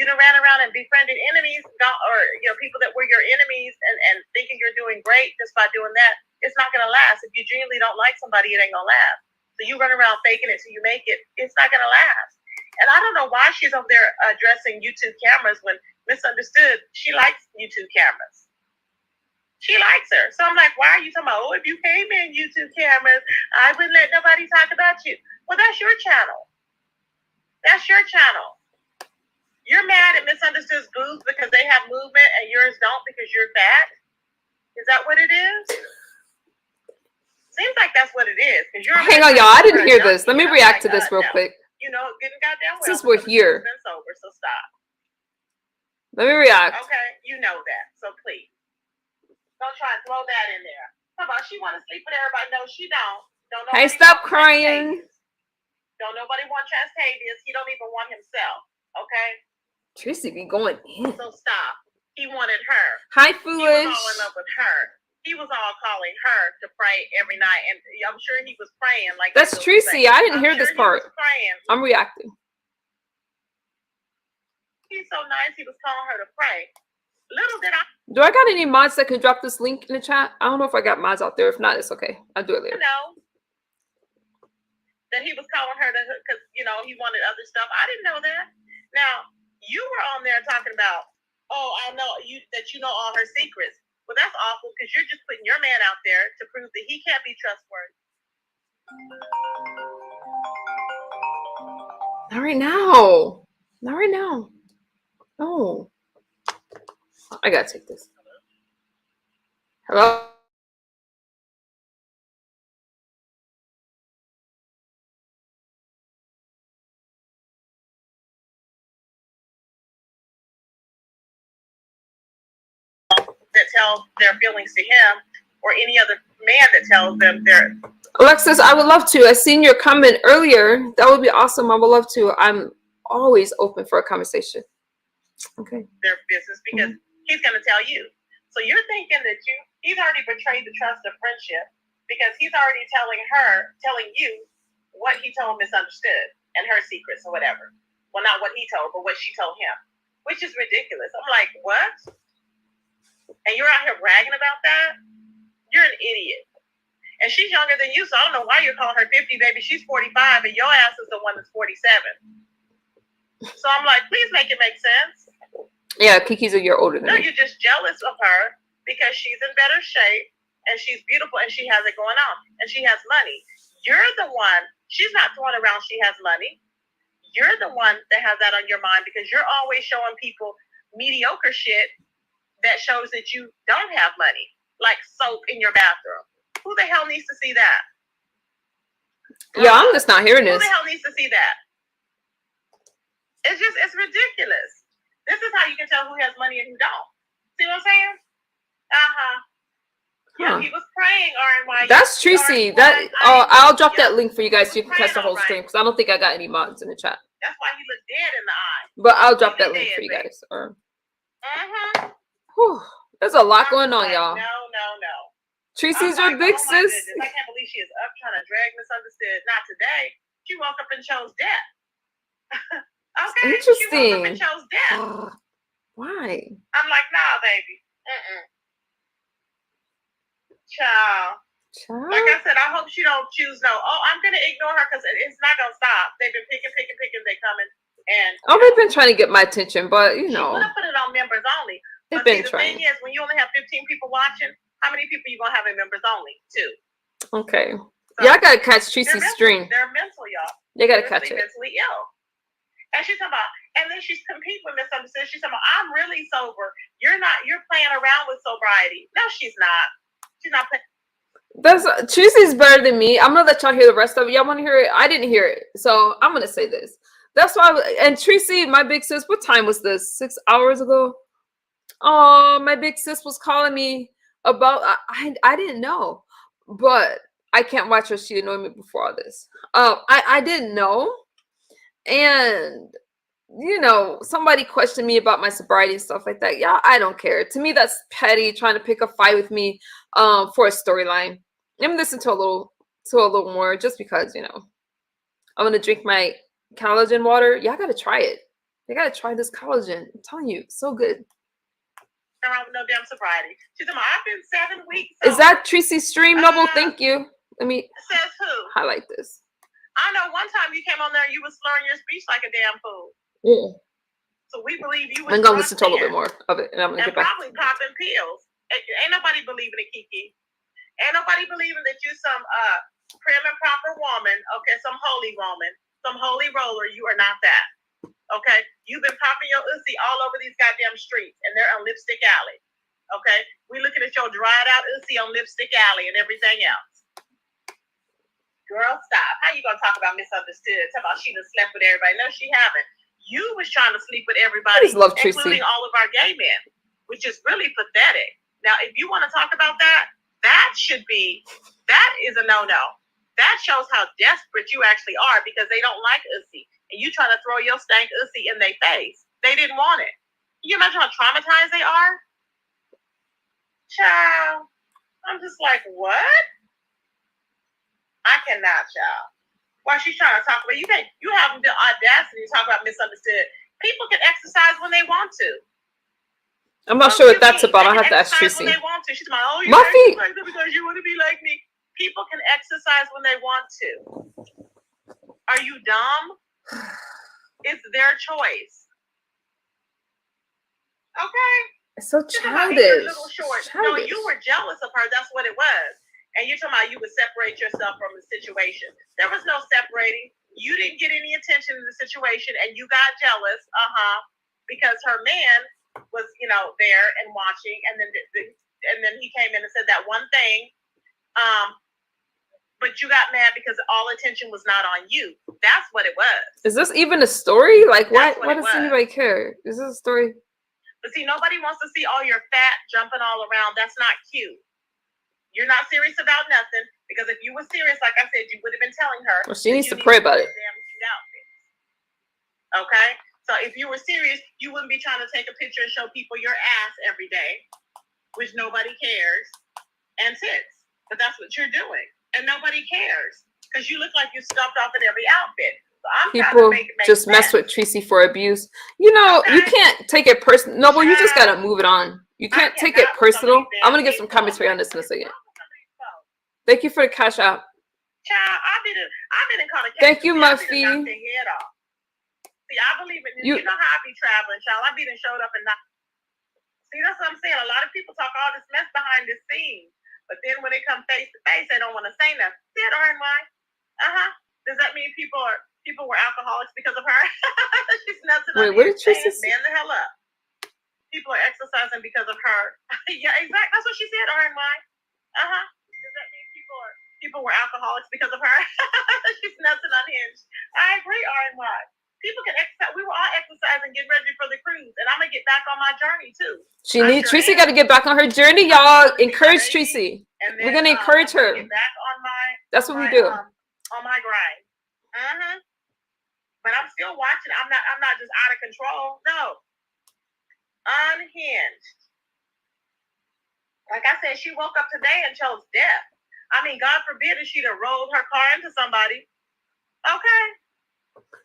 You done ran around and befriended enemies, or people that were your enemies and thinking you're doing great just by doing that. It's not going to last. If you genuinely don't like somebody, it ain't going to last. So you run around faking it till you make it. It's not going to last. And I don't know why she's over there addressing YouTube cameras when Misunderstood, she likes YouTube cameras. She likes her. So I'm like, why are you talking about, oh, if you came in YouTube cameras, I wouldn't let nobody talk about you. Well, that's your channel. That's your channel. You're mad at Misunderstood's boobs because they have movement and yours don't because you're fat? Is that what it is? Seems like that's what it is. Hang on, y'all. I didn't hear this. Let me react to this real quick. Getting goddamn well. Since we're here. Been sober, so stop. Let me react. Okay, you know that. So please. Don't try and throw that in there. How about she want to sleep with everybody? No, she don't. Hey, stop crying. Don't nobody want Trace. He don't even want himself. Okay? Tracy be going in. So stop. He wanted her. Hi, He Foolish. was all in love with her. He was all calling her to pray every night, and I'm sure he was praying like that's Tracie. I didn't hear this part. I'm reacting. He's so nice. He was calling her to pray. Little did I. Do I got any mods that can drop this link in the chat? I don't know if I got mods out there. If not, it's okay. I'll do it later. Know that he was calling her because he wanted other stuff. I didn't know that. Now you were on there talking about, oh, I know that you know all her secrets. Well, that's awful because you're just putting your man out there to prove that he can't be trustworthy. Not right now. Not right now. No. I gotta take this. Hello? That tells their feelings to him, or any other man that tells them their. Alexis, I would love to. I seen your comment earlier. That would be awesome. I would love to. I'm always open for a conversation. Okay. Their business because he's going to tell you. So you're thinking that he's already betrayed the trust of friendship because he's already telling you what he told Misunderstood and her secrets or whatever. Well, not what he told, but what she told him, which is ridiculous. I'm like, what? And you're out here bragging about that? You're an idiot. And she's younger than you, so I don't know why you're calling her 50, baby. She's 45, and your ass is the one that's 47. So I'm like, please make it make sense. Yeah, Kiki's a year older than me. You're just jealous of her because she's in better shape, and she's beautiful, and she has it going on, and she has money. You're the one, she's not throwing around she has money. You're the one that has that on your mind because you're always showing people mediocre shit that shows that you don't have money, like soap in your bathroom. Who the hell needs to see that? Yeah, I'm just not hearing this. Who the hell needs to see that? It's ridiculous. This is how you can tell who has money and who don't. See what I'm saying? Yeah, he was praying RNY. That's Tracie. I'll drop that link for you guys so you can catch the whole stream because I don't think I got any mods in the chat. That's why he looked dead in the eye. But I'll drop that link for you guys. There's a lot going on, y'all. No. Tracie's your big sis. I can't believe she is up trying to drag Misunderstood. Not today. She woke up and chose death. Okay. Interesting. She woke up and chose death. Why? I'm like, nah, baby. Child. Like I said, I hope she don't choose no. Oh, I'm gonna ignore her because it's not gonna stop. They've been picking. They coming and. They've been trying to get my attention, but She would have put it on members only. They've been trying. The thing is, when you only have 15 people watching, how many people you gonna have in members only? 2. Okay. So, yeah, I gotta catch Tracie's stream. They're mental, y'all. They gotta catch it. Mentally ill. And she's talking about, and then she's competing with Misunderstood. She's talking about, I'm really sober. You're not. You're playing around with sobriety. No, she's not. She's not playing. Tracie's better than me. I'm gonna let y'all hear the rest of it. Y'all want to hear it? I didn't hear it, so I'm gonna say this. That's why. And Tracie, my big sis, what time was this? 6 hours ago. Oh, my big sis was calling me about. I didn't know, but I can't watch her. She annoyed me before all this. I didn't know, and somebody questioned me about my sobriety and stuff like that. Yeah, I don't care. To me, that's petty, trying to pick a fight with me for a storyline. I'm gonna listen to a little more just because, I'm gonna drink my collagen water. Yeah, I gotta try it. You gotta try this collagen. I'm telling you, so good. Around with no damn sobriety. She's like, I've been 7 weeks. Is that Tracie's stream, Noble? Thank you. Let me says who? Highlight this. I know one time you came on there and you was slurring your speech like a damn fool. Yeah. So we believe you. I'm gonna listen to a little bit more of it, and I'm gonna get back. Probably popping pills. Ain't nobody believing it, Kiki. Ain't nobody believing that you some prim and proper woman. Okay, some holy woman, some holy roller. You are not that. Okay, you've been popping your ussy all over these goddamn streets, and they're on Lipstick Alley. Okay, we looking at your dried out ussy on Lipstick Alley and everything else. Girl, stop. How you gonna talk about Misunderstood? Talk about she done slept with everybody. No, she haven't. You was trying to sleep with everybody, including all of our gay men, which is really pathetic. Now, if you want to talk about that, that is a no-no. That shows how desperate you actually are because they don't like ussy. And you trying to throw your stank ussy in their face. They didn't want it. you imagine how traumatized they are? Child, I'm just like, what? I cannot, child. While she's trying to talk about, you have the audacity to talk about misunderstood. People can exercise when they want to. I'm not sure what that's about. I have to ask Tracie. When they want to. She's like, oh, you Muffy. like that because you want to be like me. People can exercise when they want to. Are you dumb? It's their choice. Okay. It's so childish. No, you were jealous of her. That's what it was. And you're talking about you would separate yourself from the situation. There was no separating. You didn't get any attention in the situation, and you got jealous. Because her man was, there and watching, and then he came in and said that one thing. But you got mad because all attention was not on you. That's what it was. Is this even a story? Like, why does anybody care? Is this a story? But see, nobody wants to see all your fat jumping all around. That's not cute. You're not serious about nothing, because if you were serious, like I said, you would have been telling her. Well, she needs to pray about it. Damn cute outfit. Okay? So if you were serious, you wouldn't be trying to take a picture and show people your ass every day, which nobody cares, and tits. But that's what you're doing. And nobody cares, because you look like you stuffed off in every outfit. So people just mess with Tracie for abuse. You can't take it personal. No, but you just got to move it on. You can't take it personal. I'm going to get some commentary on this in a second. Thank you for the cash out. Child, I've been in contact. Thank you, Muffy. See, I believe in this. You know how I be traveling, child. I be showed up and not. See, that's what I'm saying. A lot of people talk all this mess behind the scenes, but then when they come face to face, they don't want to say nothing. See it, RNY? Does that mean people were alcoholics because of her? She's nuts. Wait, what did Tracie say? Man the hell up. People are exercising because of her. Yeah, exactly. That's what she said, RNY. Does that mean people were alcoholics because of her? She's nuts and unhinged. I agree, RNY. People can exercise. We were all exercising, getting ready for the cruise, and I'm gonna get back on my journey too. Tracie got to get back on her journey, y'all. Encourage Tracie. We're gonna encourage her. Get back on That's what we do. On my grind. But I'm still watching. I'm not just out of control. No. Unhinged. Like I said, she woke up today and chose death. I mean, God forbid if she'd have rolled her car into somebody. Okay.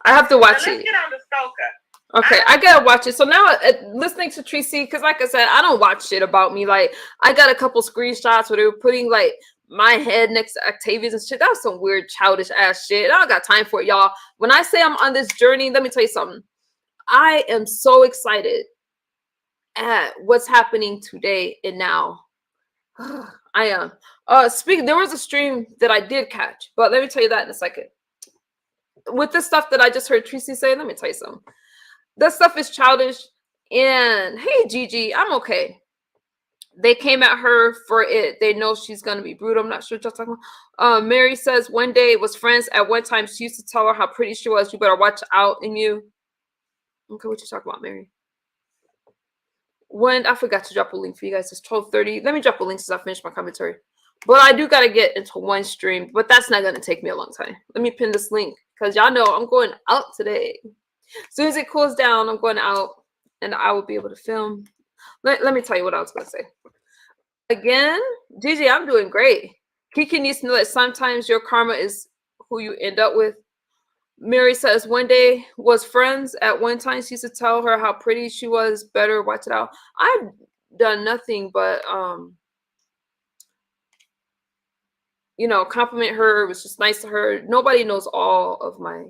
I have to watch it. Let's get on the Stoker. Okay, I gotta watch it. So now, listening to Tracie, because like I said, I don't watch shit about me. Like, I got a couple screenshots where they were putting like my head next to Octavia's and shit. That was some weird childish ass shit. I don't got time for it, y'all. When I say I'm on this journey, let me tell you something. I am so excited at what's happening today and now. I am. Speaking, there was a stream that I did catch, but let me tell you that in a second. With the stuff that I just heard Tracie say, let me tell you something. That stuff is childish. And hey, Gigi, I'm okay. They came at her for it. They know she's gonna be brutal. I'm not sure what y'all talking about. Mary says one day was friends. At one time, she used to tell her how pretty she was. You better watch out in you. Okay, what you talking about, Mary? When I forgot to drop a link for you guys. It's 12:30. Let me drop a link since I finished my commentary. But I do gotta get into one stream. But that's not gonna take me a long time. Let me pin this link because y'all know I'm going out today. As soon as it cools down, I'm going out and I will be able to film. Let me tell you what I was going to say. Again, Gigi, I'm doing great. Kiki needs to know that sometimes your karma is who you end up with. Mary says one day was friends. At one time, she used to tell her how pretty she was. Better watch it out. I've done nothing but, compliment her. It was just nice to her. Nobody knows all of my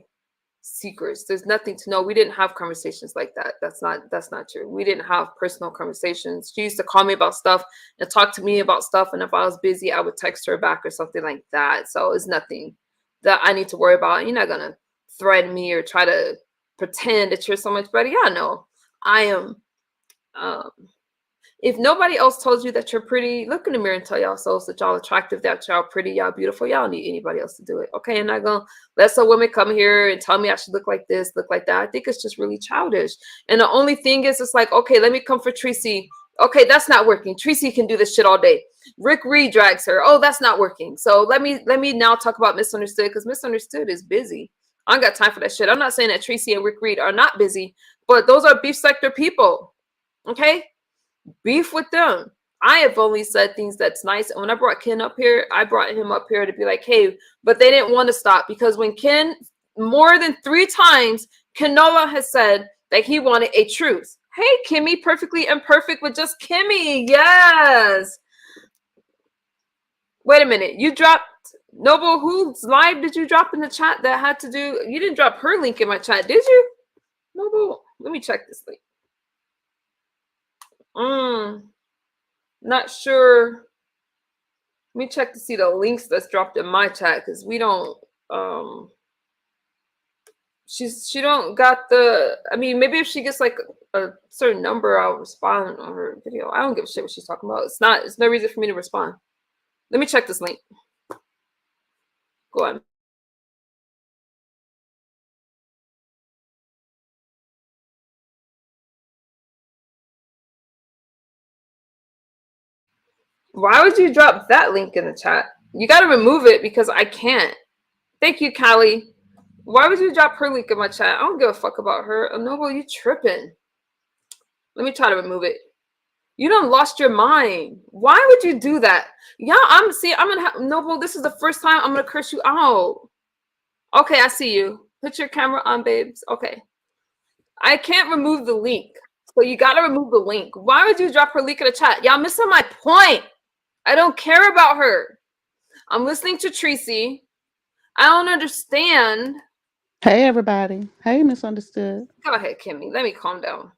secrets. There's nothing to know. We didn't have conversations like that. That's not true. We didn't have personal conversations. She used to call me about stuff and talk to me about stuff, and if I was busy, I would text her back or something like that. So it's nothing that I need to worry about. You're not gonna threaten me or try to pretend that you're so much better. Yeah, no, I am. If nobody else told you that you're pretty, look in the mirror and tell yourselves that y'all attractive, that y'all pretty, y'all beautiful. Y'all don't need anybody else to do it. Okay, I'm not gonna let some women come here and tell me I should look like this, look like that. I think it's just really childish. And the only thing is, it's like, okay, let me come for Tracie. Okay, that's not working. Tracie can do this shit all day. Rick Reed drags her. Oh, that's not working. So let me now talk about Misunderstood, because Misunderstood is busy. I don't got time for that shit. I'm not saying that Tracie and Rick Reed are not busy, but those are beef sector people. Okay? Beef with them. I have only said things that's nice. And when I brought Ken up here, I brought him up here to be like, hey, but they didn't want to stop because when Ken, more than 3 times, KenNola has said that he wanted a truce. Hey, Kimmie, perfectly imperfect with just Kimmie. Yes. Wait a minute. You dropped Noble. Whose live did you drop in the chat that had to do? You didn't drop her link in my chat, did you? Noble. Let me check this link. Not sure. Let me check to see the links that's dropped in my chat because we don't. She don't got the. I mean, maybe if she gets like a certain number, I'll respond on her video. I don't give a shit what she's talking about. It's not. It's no reason for me to respond. Let me check this link. Go on. Why would you drop that link in the chat? You got to remove it because I can't. Thank you, Callie. Why would you drop her link in my chat? I don't give a fuck about her. Noble, you tripping. Let me try to remove it. You done lost your mind. Why would you do that? Yeah, I'm gonna have Noble. This is the first time I'm gonna curse you out. Okay, I see you. Put your camera on, babes. Okay. I can't remove the link. So you gotta remove the link. Why would you drop her link in the chat? Y'all missing my point. I don't care about her. I'm listening to Tracie. I don't understand. Hey, everybody. Hey, Misunderstood. Go ahead, Kimmie. Let me calm down.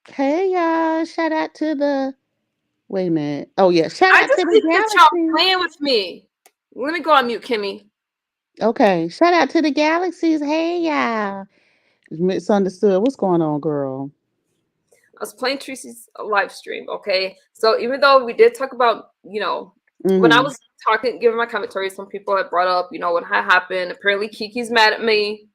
Hey, y'all. Shout out to the... Wait a minute. Oh, yeah. Shout I out just to the think that y'all galaxy. playing with me. Let me go on mute, Kimmie. Okay. Shout out to the galaxies. Hey, y'all. Misunderstood. What's going on, girl? I was playing Tracie's live stream, okay? So even though we did talk about, when I was talking, giving my commentary, some people had brought up, what had happened. Apparently Kiki's mad at me.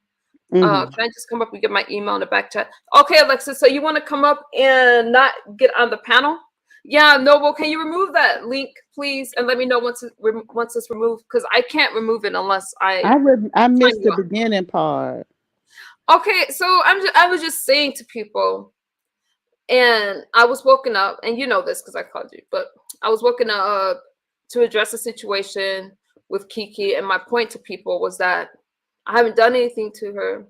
Can I just come up and get my email in the back chat? Okay, Alexa, so you want to come up and not get on the panel? Yeah, Noble, can you remove that link, please? And let me know once it's removed, because I can't remove it unless I missed the beginning part. Okay, so I was just saying to people, and I was woken up, and you know this because I called you, but I was woken up to address a situation with Kiki, and my point to people was that I haven't done anything to her,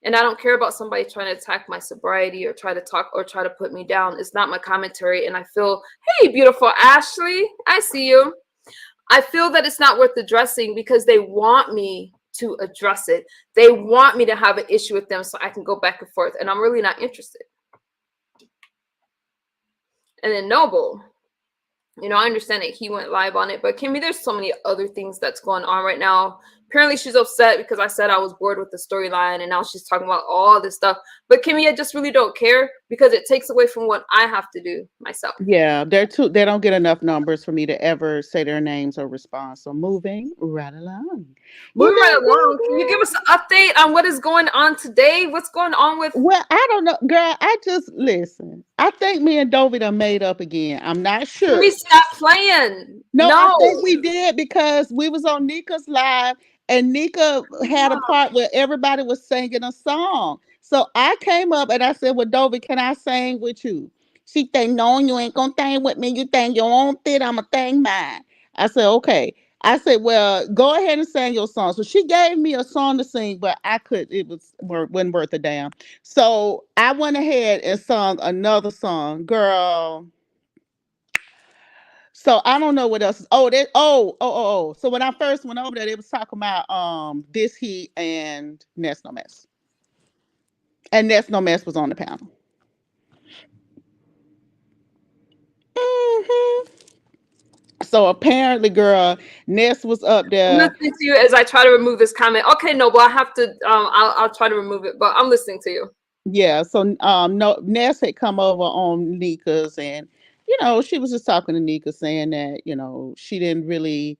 and I don't care about somebody trying to attack my sobriety or try to talk or try to put me down. It's not my commentary, and I feel, hey, beautiful Ashley, I see you. I feel that it's not worth addressing because they want me to address it. They want me to have an issue with them so I can go back and forth, and I'm really not interested. And then Noble, I understand that he went live on it, but Kimmie, there's so many other things that's going on right now. Apparently she's upset because I said I was bored with the storyline, and now she's talking about all this stuff. But Kimmie, I just really don't care because it takes away from what I have to do myself. Yeah, they don't get enough numbers for me to ever say their names or respond. So moving right along. Moving right along. Can you give us an update on what is going on today? What's going on with... Well, I don't know, girl. I just listen. I think me and Dovey done made up again. I'm not sure. We stopped playing. No, I think we did because we was on Nika's live, and Nika had a part where everybody was singing a song. So I came up and I said, well, Dovey, can I sing with you? She think, no, you ain't gonna sing with me. You think your own thing, I'ma sing mine. I said, okay. I said, well, go ahead and sing your song. So she gave me a song to sing, but it wasn't worth a damn. So I went ahead and sung another song, girl. So I don't know what else. So when I first went over there, they was talking about This Heat and Nest No Mess. And Nest No Mess was on the panel. So apparently, girl, Ness was up there. I'm listening to you as I try to remove this comment. Okay, Noble, I have to. I'll try to remove it, but I'm listening to you. Yeah. So no, Ness had come over on Nika's, and she was just talking to Nika, saying that she didn't really.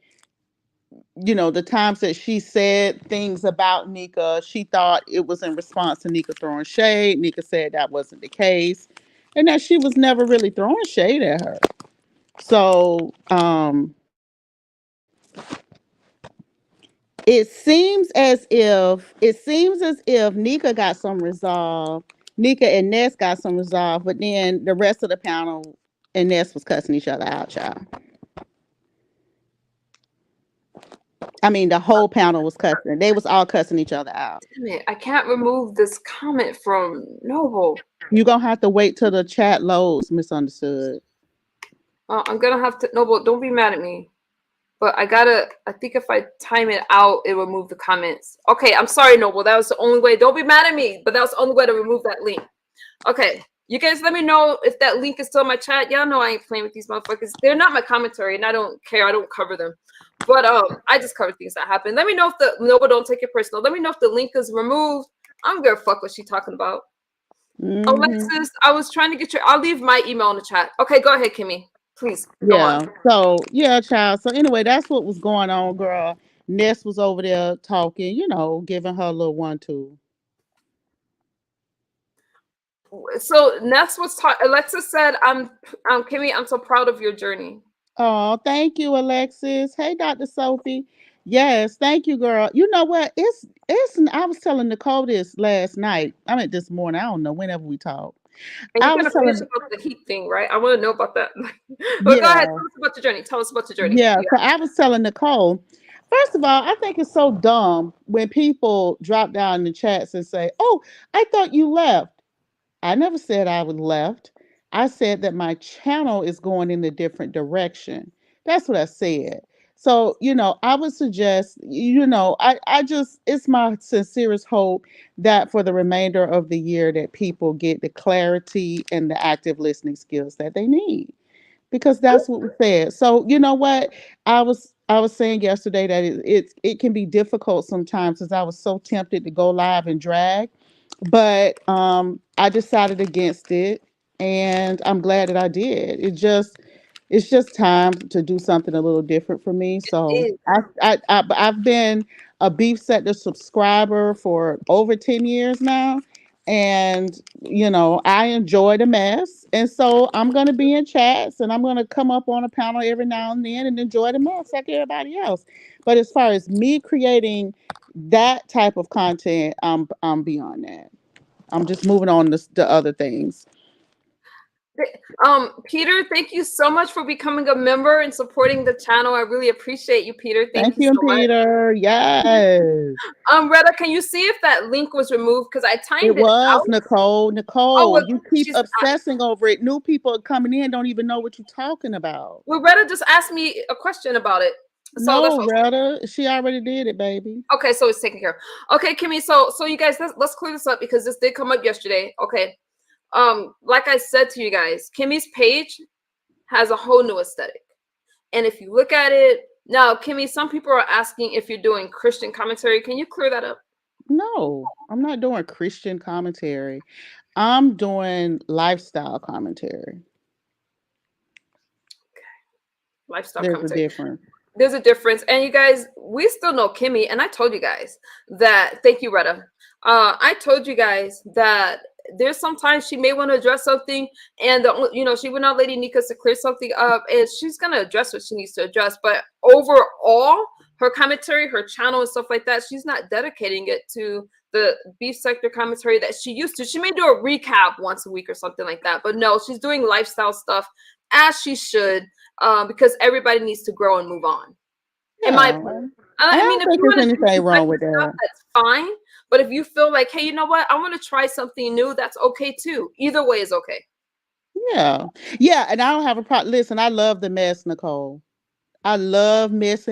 The times that she said things about Nika, she thought it was in response to Nika throwing shade. Nika said that wasn't the case, and that she was never really throwing shade at her. So, it seems as if Nika got some resolve Nika and Ness got some resolve, but then the rest of the panel and Ness was cussing each other out, y'all. I mean, the whole panel was cussing. They was all cussing each other out. Damn it, I can't remove this comment from Noble. You're going to have to wait till the chat loads, misunderstood. I'm going to have to, Noble, don't be mad at me. But I think if I time it out, it will remove the comments. Okay, I'm sorry, Noble. That was the only way. Don't be mad at me, but that was the only way to remove that link. Okay, you guys let me know if that link is still in my chat. Y'all know I ain't playing with these motherfuckers. They're not my commentary, and I don't care. I don't cover them. But I just cover things that happen. Let me know if the Noble, don't take it personal. Let me know if the link is removed. I'm gonna fuck what she's talking about. Alexis, I was trying to get your. I'll leave my email in the chat. Okay, go ahead, Kimmie. Please. Yeah. So yeah, child. So anyway, that's what was going on, girl. Ness was over there talking, giving her a little 1-2. So Ness was talking. Alexis said, "I'm Kimmie. I'm so proud of your journey." Oh, thank you, Alexis. Hey, Dr. Sophie. Yes, thank you, girl. You know what? It's. I was telling Nicole this last night. I mean, this morning. I don't know. Whenever we talk. And you're gonna finish about the heat thing, right? I want to know about that. But go ahead, tell us about your journey. Tell us about your journey. Yeah, so I was telling Nicole, first of all, I think it's so dumb when people drop down in the chats and say, "Oh, I thought you left." I never said I was left. I said that my channel is going in a different direction. That's what I said. So, I would suggest, I just, it's my sincerest hope that for the remainder of the year that people get the clarity and the active listening skills that they need, because that's what we said. So you know what, I was saying yesterday that it can be difficult sometimes, since I was so tempted to go live and drag, but I decided against it, and I'm glad that I did. It's just time to do something a little different for me. So I've been a Beef Sector subscriber for over 10 years now. And, I enjoy the mess. And so I'm going to be in chats, and I'm going to come up on a panel every now and then and enjoy the mess like everybody else. But as far as me creating that type of content, I'm beyond that. I'm just moving on to other things. Peter, thank you so much for becoming a member and supporting the channel. I really appreciate you, Peter. Thank you so Peter. much. Yes. Retta, can you see if that link was removed? Because I timed it was out. Nicole. well, you keep obsessing over it. New people coming in don't even know what you're talking about. Well, Retta just asked me a question about it. So no, Retta, she already did it, baby. Okay, so it's taken care of. Okay, Kimmie, so you guys, let's clear this up, because this did come up yesterday. Okay. Like I said to you guys, Kimmie's page has a whole new aesthetic. And if you look at it now, Kimmie, some people are asking if you're doing Christian commentary. Can you clear that up? No, I'm not doing Christian commentary. I'm doing lifestyle commentary. Okay. Lifestyle There's commentary. a difference. There's a difference. And you guys, we still know Kimmie. And I told you guys that, thank you, Retta. I told you guys that there's sometimes she may want to address something, and she went out Lady Nika to clear something up, and she's gonna address what she needs to address. But overall, her commentary, her channel, and stuff like that, she's not dedicating it to the Beef Sector commentary that she used to. She may do a recap once a week or something like that, but no, she's doing lifestyle stuff as she should, because everybody needs to grow and move on. Yeah. In my opinion. I mean, if you want to do anything wrong with that, that's fine. But if you feel like, hey, you know what, I want to try something new, that's okay too. Either way is okay. Yeah. Yeah. And I don't have a problem. Listen, I love the mess, Nicole. I love mess.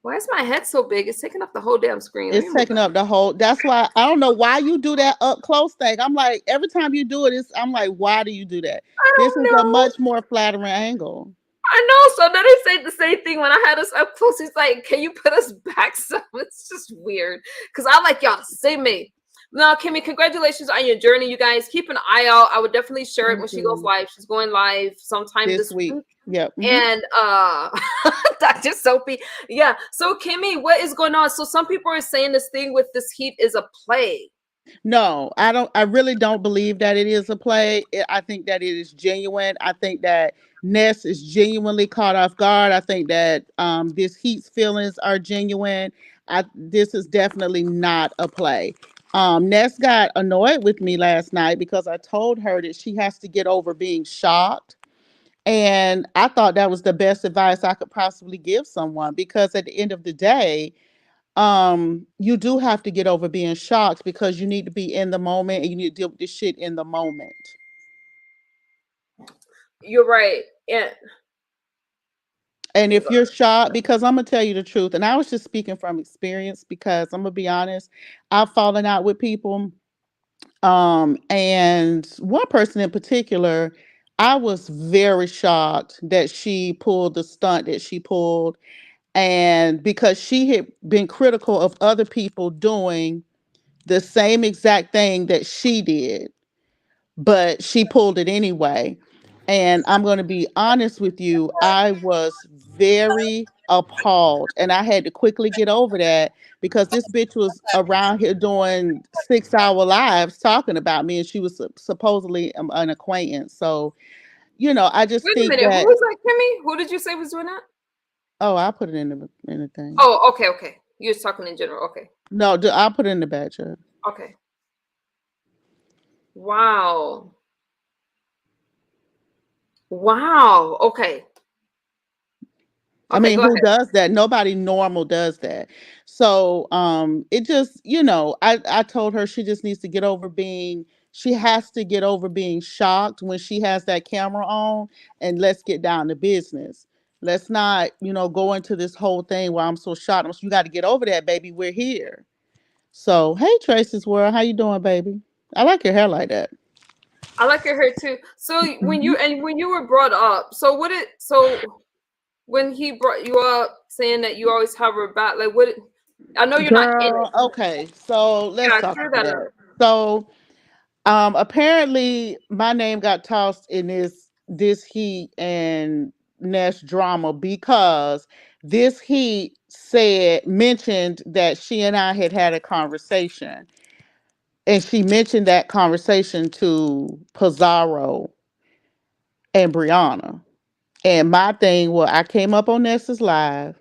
Why is my head so big? It's taking up the whole damn screen. It's taking up the whole. That's why I don't know why you do that up close thing. I'm like, every time you do it, I'm like, why do you do that? This is a much more flattering angle. I know. So then they say the same thing when I had us up close. He's like, can you put us back some? It's just weird. Because I like y'all to see me. Now, Kimmie, congratulations on your journey, you guys. Keep an eye out. I would definitely share it when she goes live. She's going live sometime this week. Yep. And Dr. Sophie. Yeah. So, Kimmie, what is going on? So some people are saying this thing with this heat is a play. No, I don't. I really don't believe that it is a play. I think that it is genuine. I think that Ness is genuinely caught off guard. I think that this heat's feelings are genuine. This is definitely not a play. Ness got annoyed with me last night because I told her that she has to get over being shocked. And I thought that was the best advice I could possibly give someone, because at the end of the day, you do have to get over being shocked, because you need to be in the moment and you need to deal with this shit in the moment. You're right. And And if you're shocked, because I'm gonna tell you the truth, and I was just speaking from experience, because I'm gonna be honest, I've fallen out with people. And one person in particular, I was very shocked that she pulled the stunt that she pulled. And because she had been critical of other people doing the same exact thing that she did, but she pulled it anyway. And I'm going to be honest with you, I was very appalled. And I had to quickly get over that, because this bitch was around here doing 6-hour lives talking about me, and she was supposedly an acquaintance. So, I just wait a think minute. Who that, was that, Kimmie? Who did you say was doing that? oh, I'll put it in the thing. Oh, okay, okay. You're just talking in general. Okay, No, I'll put it in the badger. okay. Wow. Wow. Okay. I Okay, mean, go who ahead. does that? Nobody normal does that. So, it just, I told her she just needs to get over being, she has to get over being shocked when she has that camera on, and let's get down to business. Let's not, go into this whole thing where I'm so shocked. You got to get over that, baby. We're here. So, hey, Tracy's World, how you doing, baby? I like your hair like that. I like your hair too. So Mhm. when you were brought up, so when he brought you up saying that you always have her back, like what? I know you're not in Girl, it. okay. So let's Yeah, talk clear about that it. up. So, apparently my name got tossed in this heat and Ness drama, because this heat mentioned that she and I had a conversation, and she mentioned that conversation to Pizarro and Brianna. And my thing was, I came up on Ness's live,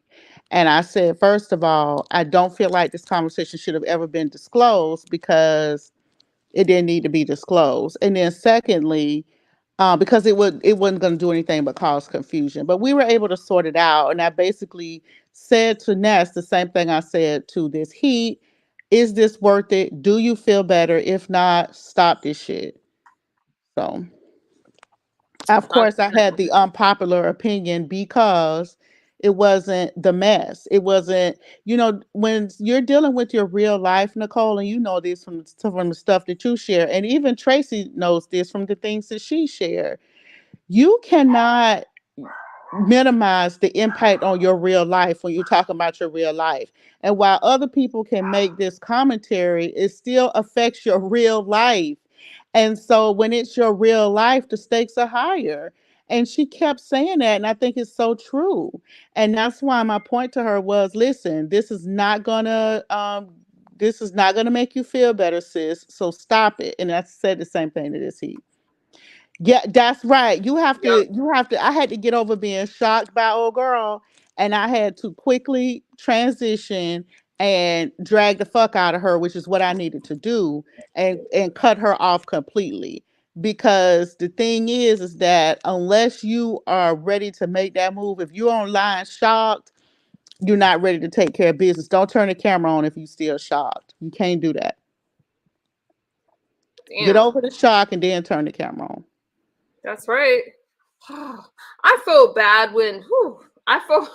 and I said, first of all, I don't feel like this conversation should have ever been disclosed, because it didn't need to be disclosed. And then secondly, because it wasn't going to do anything but cause confusion. But we were able to sort it out, and I basically said to Ness the same thing I said to this heat: is this worth it? Do you feel better? If not, stop this shit. So, of course, I had the unpopular opinion, because it wasn't the mess. It wasn't, when you're dealing with your real life, Nicole, and you know this from the stuff that you share, and even Tracy knows this from the things that she shared. You cannot minimize the impact on your real life when you're talking about your real life. And while other people can make this commentary, it still affects your real life. And so when it's your real life, the stakes are higher. And she kept saying that, and I think it's so true. And that's why my point to her was, listen, this is not gonna make you feel better, sis. So stop it. And I said the same thing to this heat. Yeah, that's right. Yep. You have to, I had to get over being shocked by old girl, and I had to quickly transition and drag the fuck out of her, which is what I needed to do, and cut her off completely. Because the thing is that unless you are ready to make that move, if you're online shocked, you're not ready to take care of business. Don't turn the camera on if you're still shocked. You can't do that. Get Damn. over the shock and then turn the camera on. That's right. I feel bad when I feel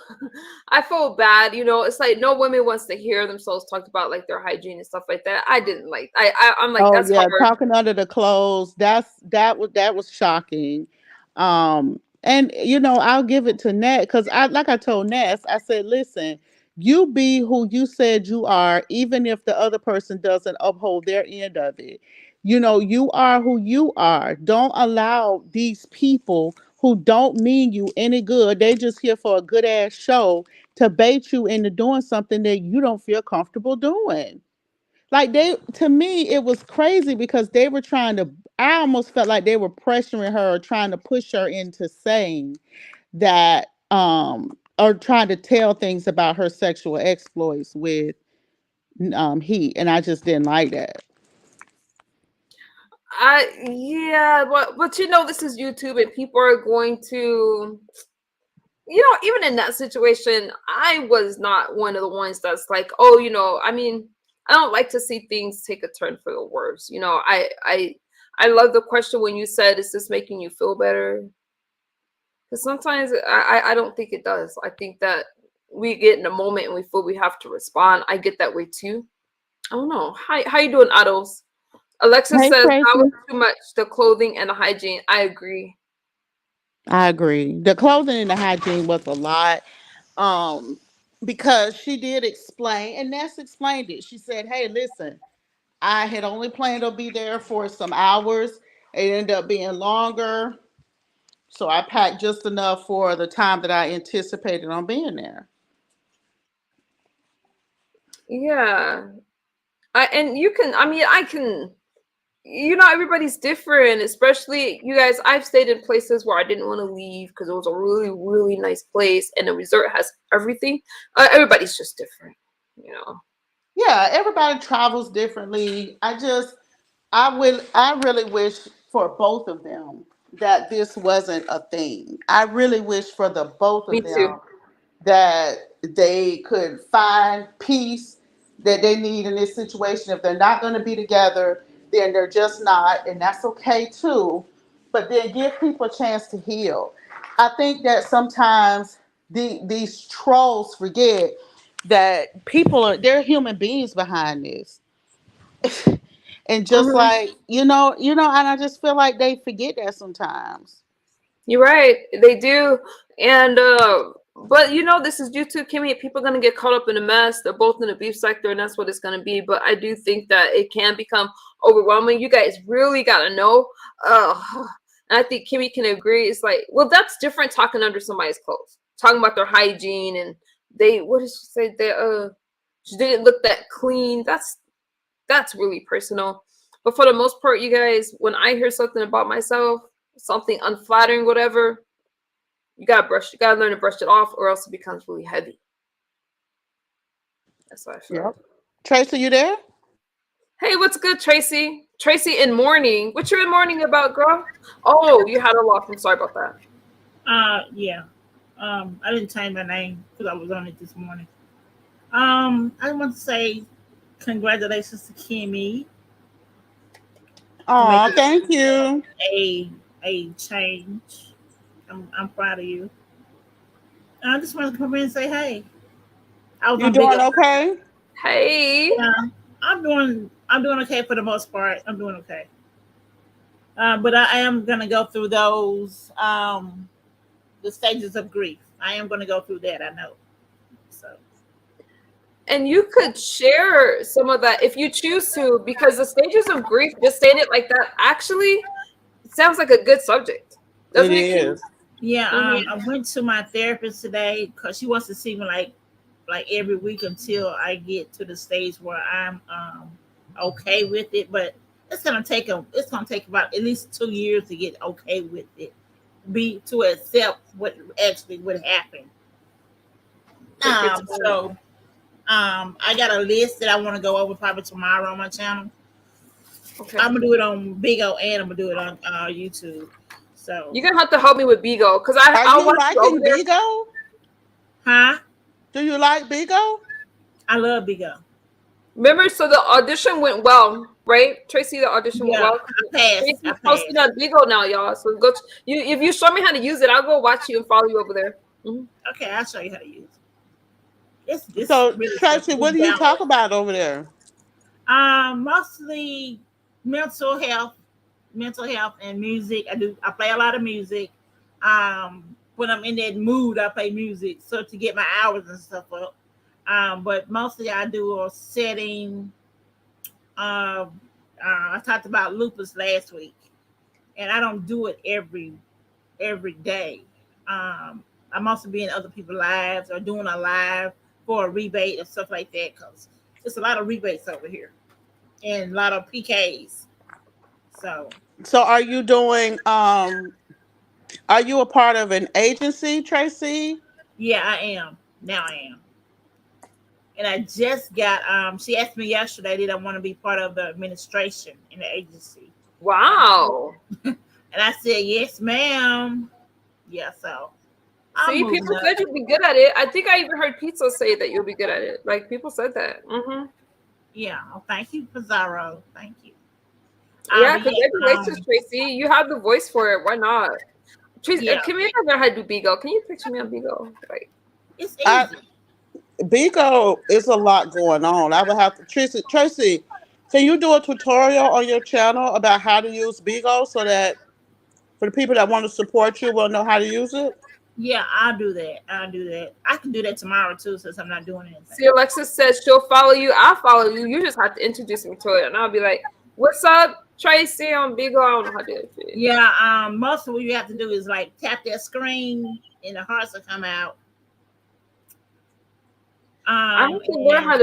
I feel bad, it's like no woman wants to hear themselves talked about like their hygiene and stuff like that. I didn't like I'm like, Oh that's yeah, hard. talking under the clothes. That was shocking. And I'll give it to Nat, because I told Ness, I said, listen, you be who you said you are, even if the other person doesn't uphold their end of it. You are who you are. Don't allow these people who don't mean you any good. They just here for a good ass show to bait you into doing something that you don't feel comfortable doing. Like, to me, it was crazy, because they were trying to, I almost felt like they were pressuring her, trying to push her into saying that, or trying to tell things about her sexual exploits with heat, and I just didn't like that. Yeah, but you know, this is YouTube, and people are going to, you know, even in that situation, I was not one of the ones that's like, oh, you know, I mean, I don't like to see things take a turn for the worse. You know, I love the question when you said, "Is this making you feel better?" Because sometimes I don't think it does. I think that we get in a moment and we feel we have to respond. I get that way too. I don't know. How you doing, Adults? Alexis Hey, says that was Tracy. too much. The clothing and the hygiene. I agree. I agree. The clothing and the hygiene was a lot. Um, because she did explain, and Ness explained it. She said, "Hey, listen, I had only planned to be there for some hours. It ended up being longer, so I packed just enough for the time that I anticipated on being there." Yeah. And you can. I mean, I can. You know, everybody's different, especially you guys. I've stayed in places where I didn't want to leave because it was a really, really nice place and the resort has everything. Everybody's just different, you know. Yeah, everybody travels differently. I really wish for both of them that this wasn't a thing. I really wish for the both Me of too. them that they could find peace that they need in this situation. If they're not going to be together, then they're just not, and that's okay too. But then give people a chance to heal. I think that sometimes these trolls forget that people are they're human beings behind this. And just Mhm. like and I just feel like they forget that sometimes. You're right. They do. And but you know, this is YouTube, Kimmie. People are gonna get caught up in a mess. They're both in the beef sector, and that's what it's gonna be. But I do think that it can become overwhelming. You guys really gotta know. Uh, and I think Kimmie can agree. It's like, well, that's different talking under somebody's clothes, talking about their hygiene and they. What did she say? They she didn't look that clean. That's really personal. But for the most part, you guys, when I hear something about myself, something unflattering, whatever, you gotta learn to brush it off, or else it becomes really heavy. That's what I feel. Yep. Tracy, you there? Hey, what's good, Tracie? Tracie in mourning. What you in mourning about, girl? Oh, you had a loss. I'm sorry about that. Yeah. I didn't change my name because I was on it this morning. I want to say congratulations to Kimmie for Oh, making thank you. a a change. I'm proud of you. I just wanted to come in and say, hey, I was You on Big doing O. okay? Hey. Yeah, I'm doing okay for the most part. I'm doing okay. But I am gonna go through those the stages of grief. I am gonna go through that. I know. So And you could share some of that if you choose to, because the stages of grief, just saying it like that, actually sounds like a good subject, It doesn't it, Kim? is. yeah, Mm-hmm. I went to my therapist today because she wants to see me like every week until I get to the stage where I'm okay with it. But it's gonna take about at least 2 years to get okay with it, be to accept what actually would happen. Take your time. So I got a list that I want to go over probably tomorrow on my channel. Okay. I'm gonna do it on Big O and I'm gonna do it on YouTube. So, You're gonna have to help me with Bigo, because Are I'll you watch you over liking there. Bigo? huh? Do you like Bigo? I love Big O. Remember, so the audition went well, right? Tracie, the audition went Yeah, well. I passed. I Tracie's posting passed. on Bigo now, y'all. So go you if you show me how to use it, I'll go watch you and follow you over there. Mhm. Okay, I'll show you how to use it. It's So, really Tracy, simple. what Just do you download talk it. about over there? Mostly mental health, and music. I play a lot of music. When I'm in that mood, I play music so to get my hours and stuff up. But mostly I do a setting. Um, I talked about lupus last week, and I don't do it every day. I'm also being other people's lives or doing a live for a rebate and stuff like that because there's a lot of rebates over here and a lot of PKs. So So, are you a part of an agency, Tracy? yeah, I am. Now I am. And I just got she asked me yesterday, did I want to be part of the administration in the agency? Wow. And I said, yes, ma'am. Yeah, so I'm See, moving people up. said you'd be good at it. I think I even heard Pizza say that you'll be good at it. Like people said that. Yeah, well, thank you, Pizarro. Thank you. Yeah, But congratulations, Tracy. You have the voice for it. Why not? Tracy, yeah, Kimmie, I don't know how to do Bigo. Can you picture me on Bigo? Like, it's I easy. Bigo is a lot going on. I would have to Tracy, can you do a tutorial on your channel about how to use Bigo so that for the people that want to support you will know how to use it? Yeah, I'll do that. I can do that tomorrow too, since I'm not doing anything. see, Alexis says she'll follow you. I'll follow you. You just have to introduce me to it, and I'll be like, "What's up, Tracy on Bigo?" I don't know how to do it. Yeah, most of what you have to do is like tap that screen and the hearts will come out. I have to learn how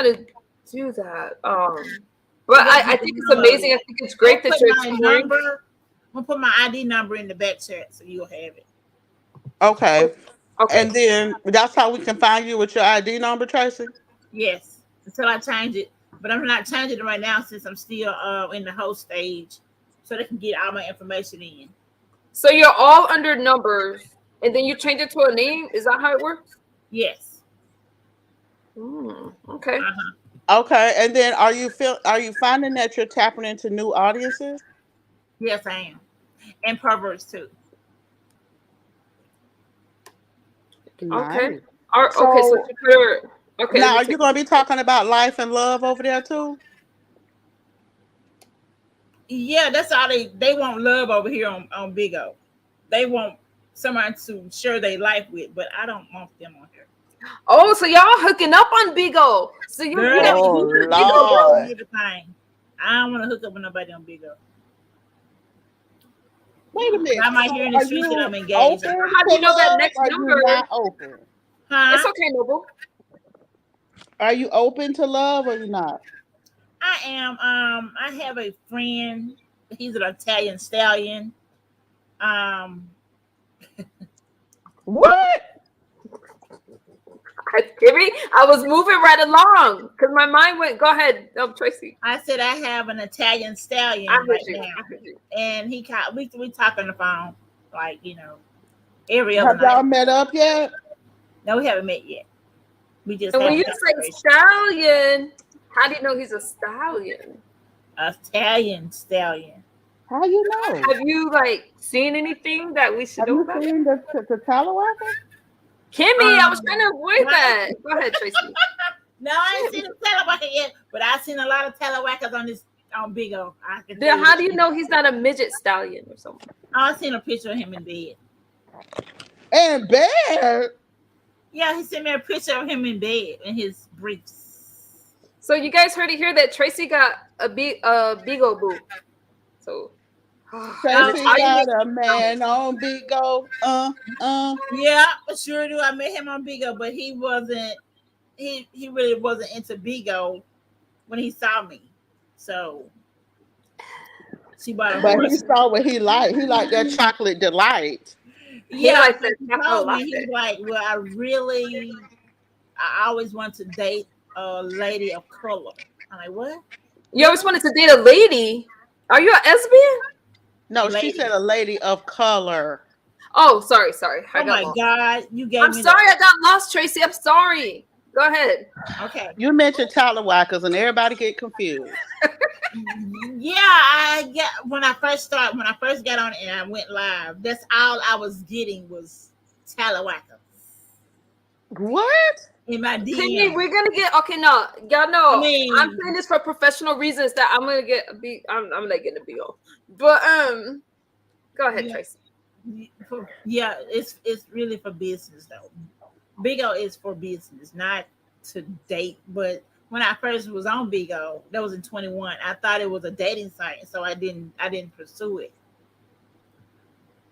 to do that. But I think it's amazing. I think it's great that you're exploring. I'm gonna put my ID number in the back chat so you'll have it. Okay. Okay. And then that's how we can find you with your ID number, Tracy? Yes, until I change it. But I'm not changing it right now since I'm still in the host stage, so they can get all my information in. So you're all under numbers, and then you change it to a name. Is that how it works? Yes. Okay. Okay. And then are you finding that you're tapping into new audiences? Yes, I am, and perverts too. Okay. Nice. Okay. Now, are you going to be talking about life and love over there too? Yeah, that's all they want love over here on Big O. They want someone to share their life with, but I don't want them on here. Oh, so y'all hooking up on Bigo. So you Girl, got Lord. everything. I don't want to hook up with nobody on Big O. Wait a minute. I might hear in the streets that I'm engaged. How do you know that next number? Not open? Huh? It's okay, Noble. Are you open to love or you not? I am. I have a friend. He's an Italian stallion. What? Kimmie, I was moving right along because my mind went. Go ahead, Tracy. I said I have an Italian stallion I heard right you. now, I heard you. and we talk on the phone like every other Have y'all night. met up yet? No, we haven't met yet. We just And have when you say stallion, how do you know he's a stallion? Italian stallion. How you know? Have you seen anything that we should Have know you about? seen the Talawaka? Kimmie, I was trying to avoid that. Go ahead, Tracy. No, I ain't seen a Talawaka yet, but I've seen a lot of Talawakas on Big O. Then how do you know he's not a midget stallion or something? I've seen a picture of him in bed. And bed? Yeah, he sent me a picture of him in bed in his briefs. So you guys heard it here that Tracy got a Bigo boo. So Tracy got a man on Bigo. Yeah, sure do. I met him on Bigo, but he wasn't. He really wasn't into Bigo when he saw me. So she bought a But horse. he saw what he liked. He liked that chocolate delight. Yeah, like he told me, he was like, well, I always want to date a lady of color. I'm like, what? You always wanted to date a lady? Are you a lesbian? No, Lady. she said a lady of color. Oh, sorry. Oh my God, you gave I'm me sorry, I got lost, Tracy. I'm sorry. Go ahead. Okay. You mentioned Talawakas and everybody get confused. Yeah, when I first got on and I went live, that's all I was getting was Talawaka. What? In my DM. Kimmie, we're gonna get no, y'all know. I mean, I'm saying this for professional reasons that I'm gonna get I'm not getting a Bigo. But go ahead, Yeah. Tracy. Yeah, it's really for business though. Bigo is for business, not to date. But when I first was on Bigo, that was in 21. I thought it was a dating site, so I didn't pursue it.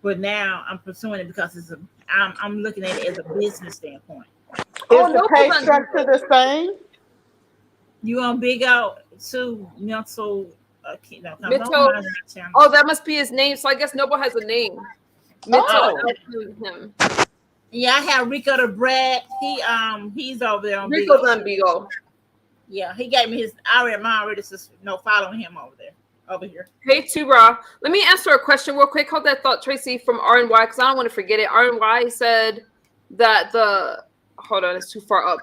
But now I'm pursuing it because I'm looking at it as a business standpoint. Is the pay structure the same? You on Bigo too? Mental. Oh, that must be his name. So I guess Noble has a name. Oh. Him. Yeah, I have Rico the Brat. He's over there on Rico's video. on Bigo. Yeah, he gave me his. I already following him over here. Hey, Raw. Let me answer a question real quick. Hold that thought, Tracy, from RNY, because I don't want to forget it. RNY said that hold on, it's too far up.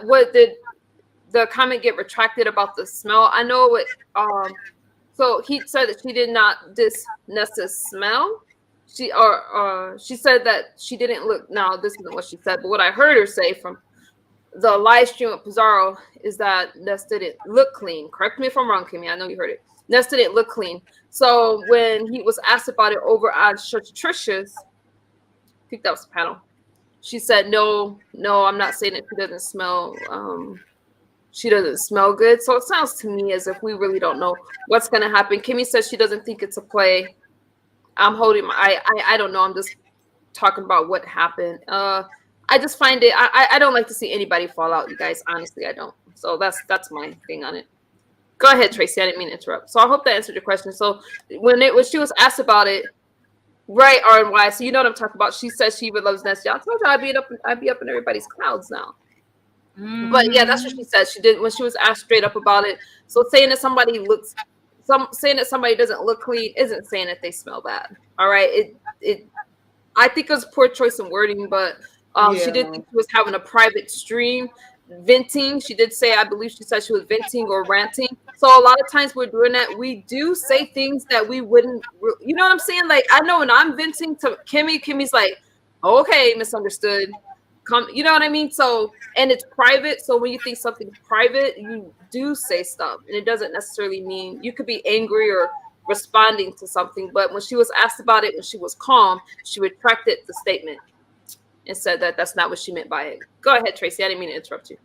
What did the comment get retracted about the smell? I know it. So he said that she did not diss Nessa's smell. She said that she didn't look. Now this isn't what she said, but what I heard her say from the live stream with Pizarro is that Nesta didn't look clean. Correct me if I'm wrong, Kimmie. I know you heard it. Nesta didn't look clean. So when he was asked about it over on Tricia's, I think that was the panel, she said, no, I'm not saying that she doesn't smell. She doesn't smell good. So it sounds to me as if we really don't know what's going to happen. Kimmie says she doesn't think it's a play. I'm holding my, I don't know. I'm just talking about what happened. I just find it, I don't like to see anybody fall out, you guys. Honestly, I don't. So that's my thing on it. Go ahead, Tracy. I didn't mean to interrupt. So I hope that answered your question. So when she was asked about it, right, RNY, so you know what I'm talking about. She says she would love Nesta. I told you I'd be up in everybody's clouds now. But yeah, that's what she said. She did when she was asked straight up about it. So saying that somebody doesn't look clean isn't saying that they smell bad. All right. I think it was poor choice in wording, but she did think she was having a private stream venting. She did say, I believe she said she was venting or ranting. So a lot of times we're doing that. We do say things that we wouldn't, you know what I'm saying? Like, I know when I'm venting to Kimmie's like, okay, misunderstood. You know what I mean? So, and it's private. So when you think something's private, you do say stuff, and it doesn't necessarily mean you could be angry or responding to something. But when she was asked about it, when she was calm, she retracted the statement and said that that's not what she meant by it. Go ahead, Tracy. I didn't mean to interrupt you.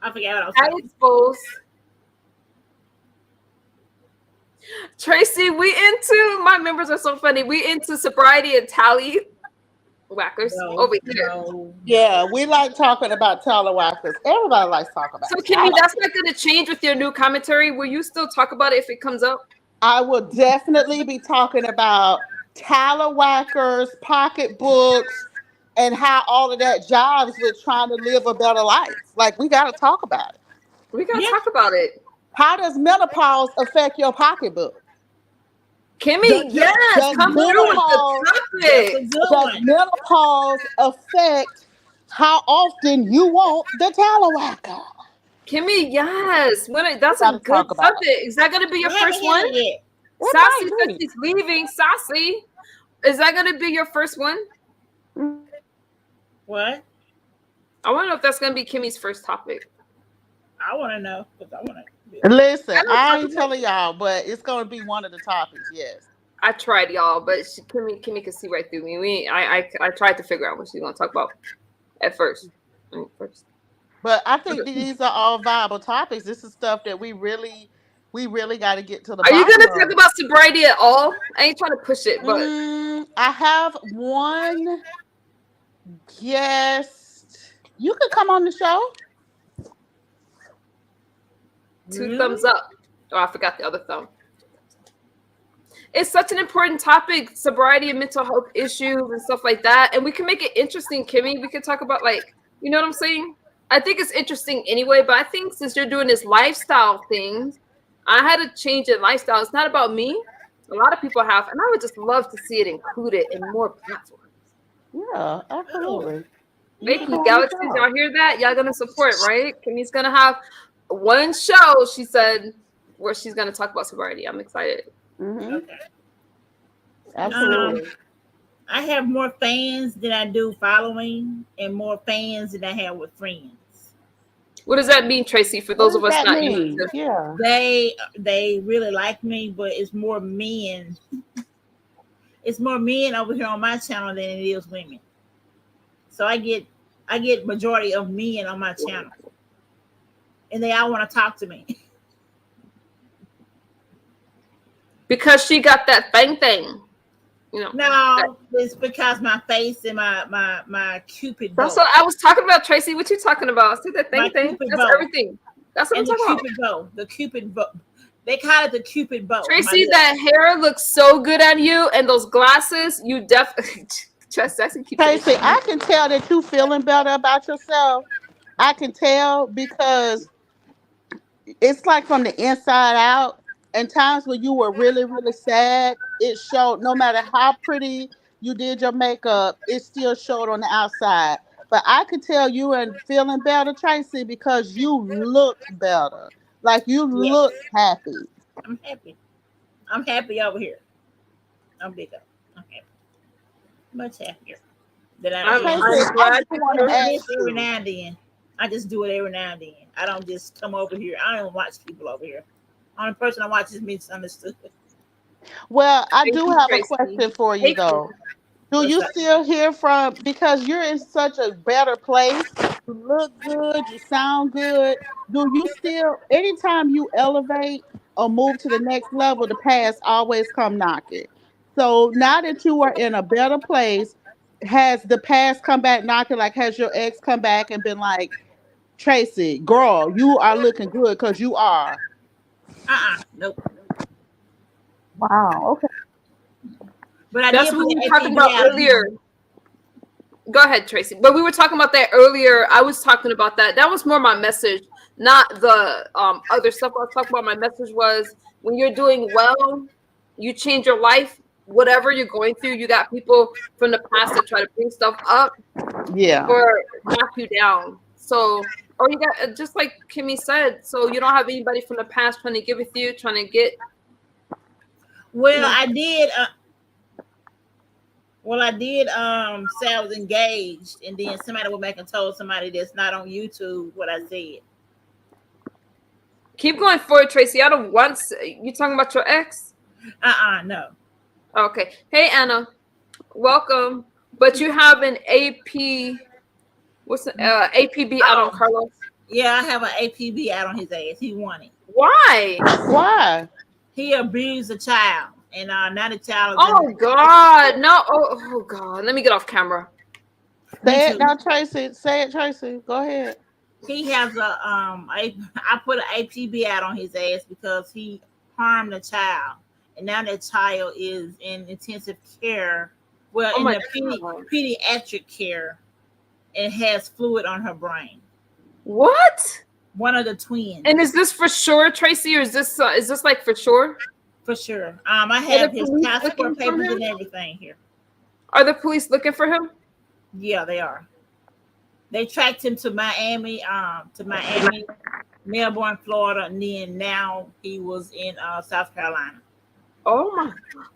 I forgot what I was I saying. expose. Tracy, my members are so funny. We into sobriety and tally whackers over here. No. Yeah, we like talking about tallywackers. Everybody likes talking about. So, Kimmie, that's not going to change with your new commentary. Will you still talk about it if it comes up? I will definitely be talking about tallywackers, pocketbooks, and how all of that jives with trying to live a better life. Like, we got to talk about it. We got to talk about it. How does menopause affect your pocketbook? Kimmie, yes, come through with the topic. Does menopause affect how often you want the tallywacker? Kimmie, yes. That's a good subject. Is that going to be your first one? Sassy said she's leaving. Sassy, is that going to be your first one? What? I want to know if that's going to be Kimmie's first topic. I want to know because I want to. Listen, I ain't telling y'all, but it's going to be one of the topics. Yes. I tried, y'all, but Kimmie can see right through me. I tried to figure out what she's going to talk about at first. But I think these are all viable topics. This is stuff that we really got to get to the bottom. Are you going to talk of. about sobriety at all? I ain't trying to push it, but I have one guest. You could come on the show. 2 thumbs up. Oh, I forgot the other thumb. It's such an important topic, sobriety and mental health issues and stuff like that. And we can make it interesting, Kimmie. We could talk about, like, you know what I'm saying? I think it's interesting anyway, but I think since you're doing this lifestyle thing, I had to change in lifestyle. It's not about me. A lot of people have, and I would just love to see it included in more platforms. Yeah, absolutely. Thank you, Galaxies. Y'all hear that? Y'all gonna support, right? Kimmie's gonna have one show, she said, where she's gonna talk about sobriety. I'm excited. Mm-hmm. Okay. Absolutely. I have more fans than I do following, and more fans than I have with friends. What does that mean, Tracy? For those of us not used to, yeah, they really like me, but it's more men. It's more men over here on my channel than it is women. So I get majority of men on my channel, and they all want to talk to me. Because she got that thing, you know. No, it's because my face and my Cupid bow. That's what I was talking about, Tracy. What you talking about? See that thing? That's bow. everything. That's what and I'm talking Cupid bow. The Cupid bow. They call it the Cupid bow. Tracy, that hair looks so good on you, and those glasses, you definitely. Just asking, keep Tracy, saying. I can tell that you feeling better about yourself. I can tell because it's like from the inside out. And times when you were really, really sad, it showed. No matter how pretty you did your makeup, it still showed on the outside. But I could tell you were feeling better, Tracy, because you looked better. Like you Yes, look happy. I'm happy. I'm happy over here. I'm big up. I'm happy. Much happier. That I I'm am. Tracy, I'm I glad just to want I to hear. do ask this every you. now and then. I just do it every now and then. I don't just come over here. I don't watch people over here. Only person I watch is misunderstood. Well, I Thank do you, have a Tracy. question for you Hey, Kim. though. Do What's you up? still hear from, because you're in such a better place? You look good, you sound good. Do you still, anytime you elevate or move to the next level, the past always come knocking? So now that you are in a better place, has the past come back knocking? Like, has your ex come back and been like, Tracy, girl, you are looking good, because you are? Nope. Wow. Okay. But I That's did what put we the were talking APB about out. earlier. Go ahead, Tracy. But we were talking about that earlier. I was talking about that. That was more my message, not the other stuff I was talking about. My message was when you're doing well, you change your life. Whatever you're going through, you got people from the past that try to bring stuff up Yeah. or knock you down. So, or you got just like Kimmie said. So you don't have anybody from the past trying to get with you, trying to get. Well, You know, I did. I did. Say I was engaged, and then somebody went back and told somebody that's not on YouTube what I said. keep going forward, Tracy. I don't want you talking about your ex. No. Okay. Hey, Anna. Welcome. But you have an AP. What's the APB out on Oh, Carlos? yeah, I have an APB out on his ass. He won it. Why? Why? He abused a child, and now the child is in. Oh God, no! Oh God, let me get off camera. Me Say it too. now, Tracy. Say it, Tracy. Go ahead. He has I put an APB out on his ass because he harmed a child, and now that child is in intensive care. Well, Oh in my the God. pediatric care, and has fluid on her brain. What? One of the twins, And is this for sure, Tracy, or is this like for sure? for sure. I Are the have his police looking passport for papers him? and everything here. Are the police looking for him? Yeah, they are. They tracked him to Miami, Melbourne, Florida, and then now he was in South Carolina. Oh my!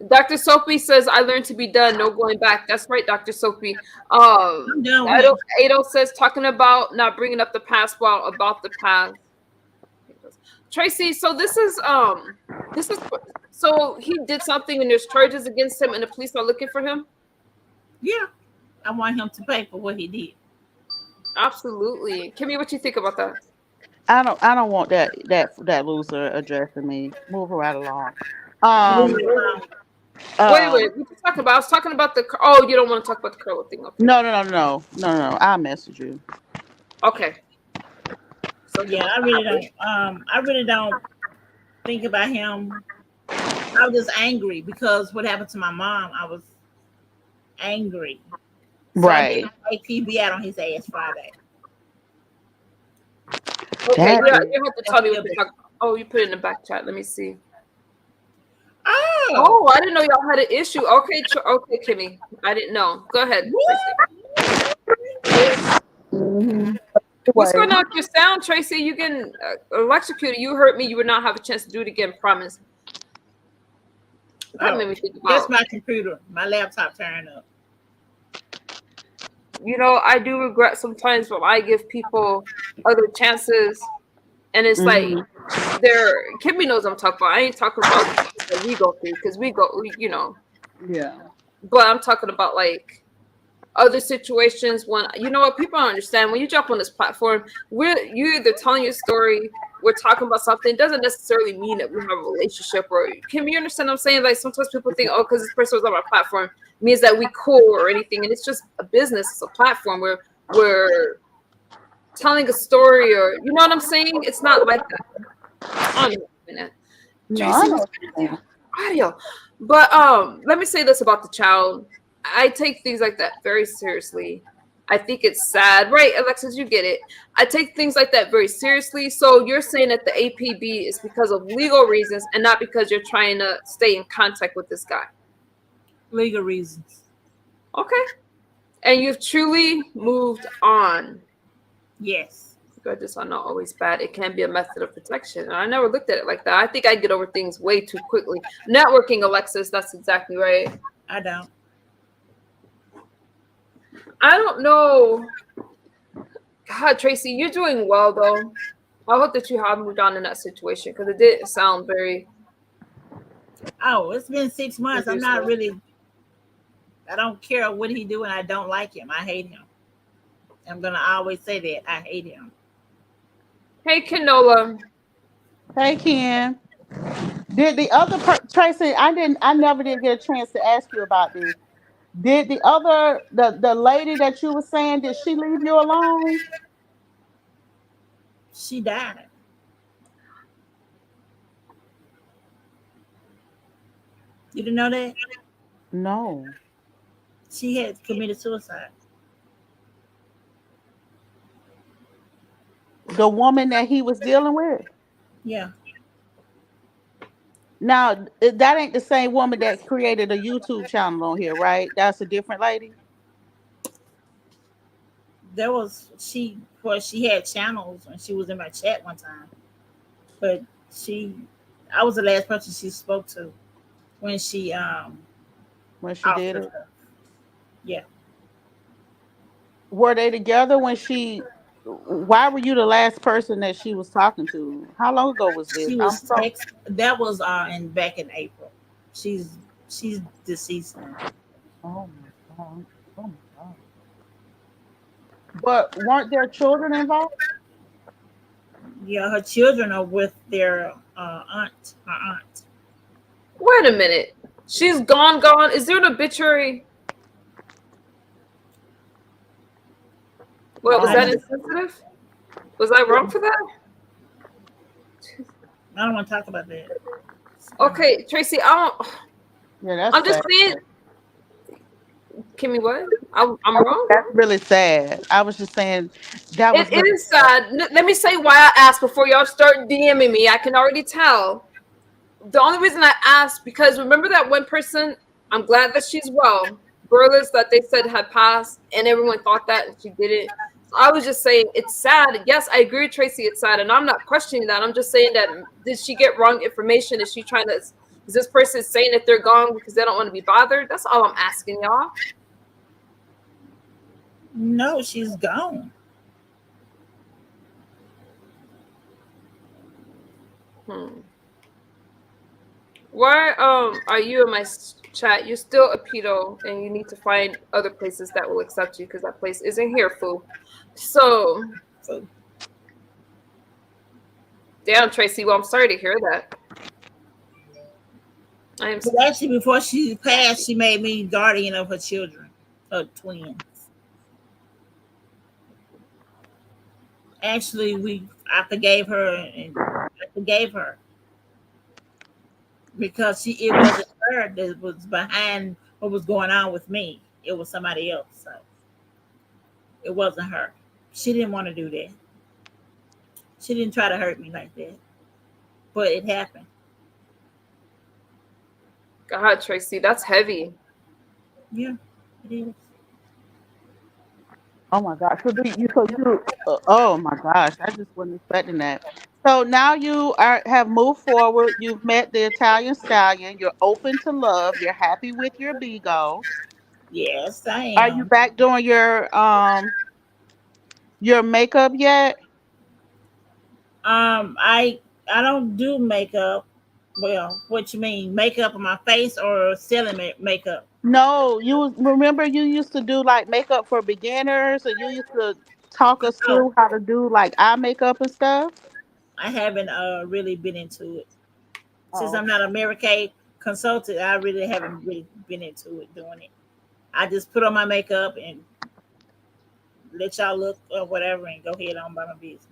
Dr. Soapy says, "I learned to be done. No going back." That's right, Dr. Soapy. I'm done with him. Ado says, talking about not bringing up the past while about the past. Tracy, so this is so he did something and there's charges against him and the police are looking for him. Yeah, I want him to pay for what he did. Absolutely, Kimmie, what you think about that? I don't want that loser addressing me. Move her right along. Move Um it along. Wait, um what you talking about? I was talking about the. Oh, you don't want to talk about the curl thing. Okay, no. I'll message you. okay. Something Yeah, must I have really happened. don't. I really don't think about him. I was just angry because what happened to my mom. I was angry, so I did Right. an APB out on his ass Friday. Okay, That yeah, is, you have to tell me what to talk about. Oh, you put it in the back chat. Let me see. Oh, Oh, I didn't know y'all had an issue. Okay, okay, Kimmie. I didn't know. Go ahead, Tracy. mhm. What's Anyway, going on with your sound, Tracy? You getting electrocuted. You hurt me. You would not have a chance to do it again. Promise. That oh, made me think that's about, my computer. My laptop turned up. I do regret sometimes when I give people other chances, and it's like mhm. Kimmie knows what I'm talking about. I ain't talking about the things that we go through because Yeah. but I'm talking about like other situations when what people don't understand when you jump on this platform, you either telling your story, we're talking about something. It doesn't necessarily mean that we have a relationship, or can you understand what I'm saying? Like sometimes people think, oh, because this person was on my platform means that we cool or anything, and it's just a business. It's a platform where we're telling a story, or you know what I'm saying. It's not like that. I don't know. No, I Tracy, know what's what you're saying. audio? But let me say this about the child. I take things like that very seriously. I think it's sad, right, Alexis? You get it. I take things like that very seriously. So you're saying that the APB is because of legal reasons and not because you're trying to stay in contact with this guy. Legal reasons. Okay. And you've truly moved on. Yes. Grudges are not always bad. It can be a method of protection. And I never looked at it like that. I think I get over things way too quickly. Networking, Alexis, that's exactly right. I don't. I don't know. God, Tracie, you're doing well, though. I hope that you have moved on in that situation because it did sound very... Oh, it's been 6 months. I'm not really... I don't care what he do, and I don't like him. I hate him. I'm going to always say that. I hate him. Hey, KenNola. Hey, Ken. Did the other Tracie? I never did get a chance to ask you about this. Did the lady that you were saying, did she leave you alone? She died. You didn't know that? No. She had committed suicide. The woman that he was dealing with? Yeah. Now, that ain't the same woman that created a YouTube channel on here, right? That's a different lady? She had channels and she was in my chat one time. But I was the last person she spoke to when she did it. Her. Yeah. Were they together when why were you the last person that she was talking to? How long ago was this? That was back in April. She's deceased now. Oh my God. Oh my God. But weren't there children involved? Yeah, her children are with their aunt. Her aunt. Wait a minute. She's gone. Is there an obituary? What, was that insensitive? Was I wrong for that? I don't want to talk about that. Okay, Tracie, I'm just saying. Kimmie, what? I'm wrong? That's really sad. I was just saying that was... It is sad. Let me say why I asked before y'all start DMing me. I can already tell. The only reason I asked, because remember that one person, I'm glad that she's well, Burles, that they said had passed, and everyone thought that, and she didn't. So I was just saying, it's sad. Yes, I agree with Tracie, it's sad, and I'm not questioning that. I'm just saying that, did she get wrong information? Is this person saying that they're gone because they don't want to be bothered? That's all I'm asking y'all. No, she's gone. Why are you in my chat? You're still a pedo, and you need to find other places that will accept you because that place isn't here, fool. So, damn, Tracie. Well, I'm sorry to hear that. Actually, before she passed, she made me guardian of her children, her twins. Actually, I forgave her, because it wasn't her that was behind what was going on with me. It was somebody else. So it wasn't her. She didn't want to do that. She didn't try to hurt me like that. But it happened. God, Tracie, that's heavy. Yeah, it is. Oh my gosh. Oh my gosh. I just wasn't expecting that. So now you have moved forward. You've met the Italian stallion. You're open to love. You're happy with your Bigo. Yes, I am. Are you back doing your makeup yet? I don't do makeup. Well, what you mean? Makeup on my face or selling makeup? No, remember you used to do like makeup for beginners, and you used to talk us through how to do like eye makeup and stuff. I haven't really been into it. Since I'm not a Mary Kay consultant, I really haven't really been into it doing it. I just put on my makeup and let y'all look or whatever and go ahead on by my business.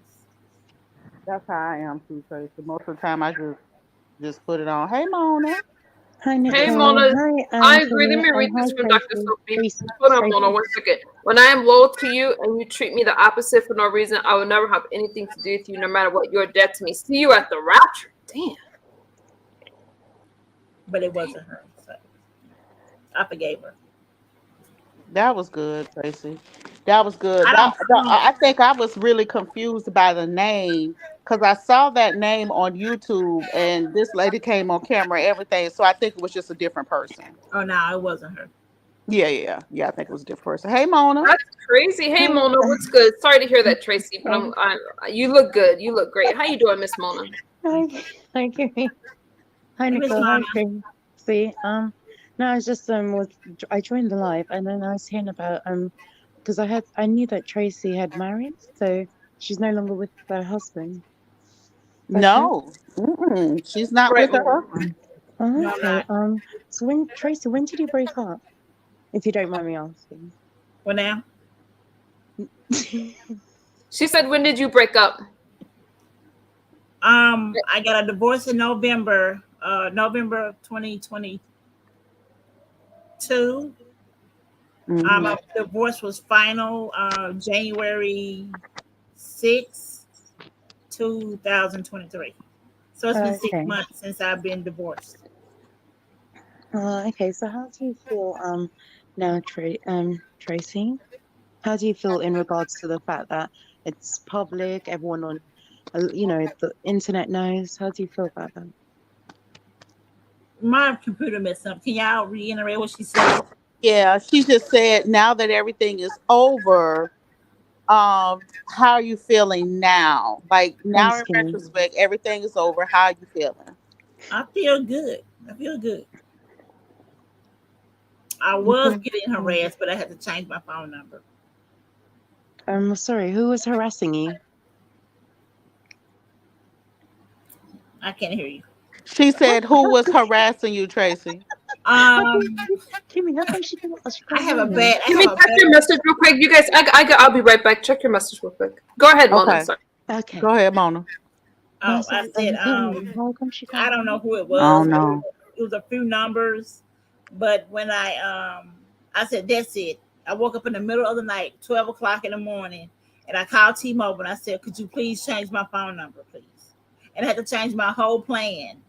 That's how I am too, Tracy. Most of the time I just put it on. Hey, Mona. Hi, Hey, Nicole. Mona. Hi, I agree. Let Kimmy. me read Hi, this from Dr. Tracy. Sophie. Tracy. Hold on, Tracy. Mona, 1 second. When I am loyal to you and you treat me the opposite for no reason, I will never have anything to do with you, no matter what. You're dead to me. See you at the rapture. Damn. But it wasn't her. So I forgave her. That was good, Tracy. That was good. I don't. I think I was really confused by the name because I saw that name on YouTube and this lady came on camera and everything. So I think it was just a different person. Oh no, it wasn't her. Yeah. I think it was a different person. Hey, Mona. That's crazy. Hey, Hi. Mona, what's good? Sorry to hear that, Tracy, but you look good. You look great. How you doing, Miss Mona? Hi. Hi, Kimmy. Hi, Hey, Miss Nicole. Hi, Mama. Tracy. No, I was just I joined the live and then I was hearing about because I knew that Tracy had married, so she's no longer with her husband. Is that correct? No, she's not with Correct, her Mona. husband. Oh, No, I'm okay. not. So when did you break up? If you don't mind me asking. Well, now She said, when did you break up? I got a divorce in November. November of 2022. Mhm. My divorce was final January 6th, 2023. So it's been six Okay. months since I've been divorced. Okay. So how do you feel now, Tracy? How do you feel in regards to the fact that it's public, everyone on, the internet knows? How do you feel about that? My computer messed up. Can y'all reiterate what she said? Yeah, she just said now that everything is over, how are you feeling now? Like now Thanks, in Kimmy. retrospect, everything is over. How are you feeling? I feel good. I feel good. I You was feel- getting harassed, but I had to change my phone number. Sorry, who was harassing you? I can't hear you. She What? said, "Who was harassing you, Tracy?" Um, Kimmy, how come she can't hear me? I Give have me a check your bad. message real quick. You guys, I'll be right back. Check your message real quick. Go ahead, Mona. Okay, Sorry. Okay. go ahead, Mona. No, Oh, I said, Kimmy, how come she I can't hear don't know me? who it Oh was. no. It was a few numbers, but when I said that's it. I woke up in the middle of the night, 12 o'clock in the morning, and I called T-Mobile and I said, "Could you please change my phone number, please?" And I had to change my whole plan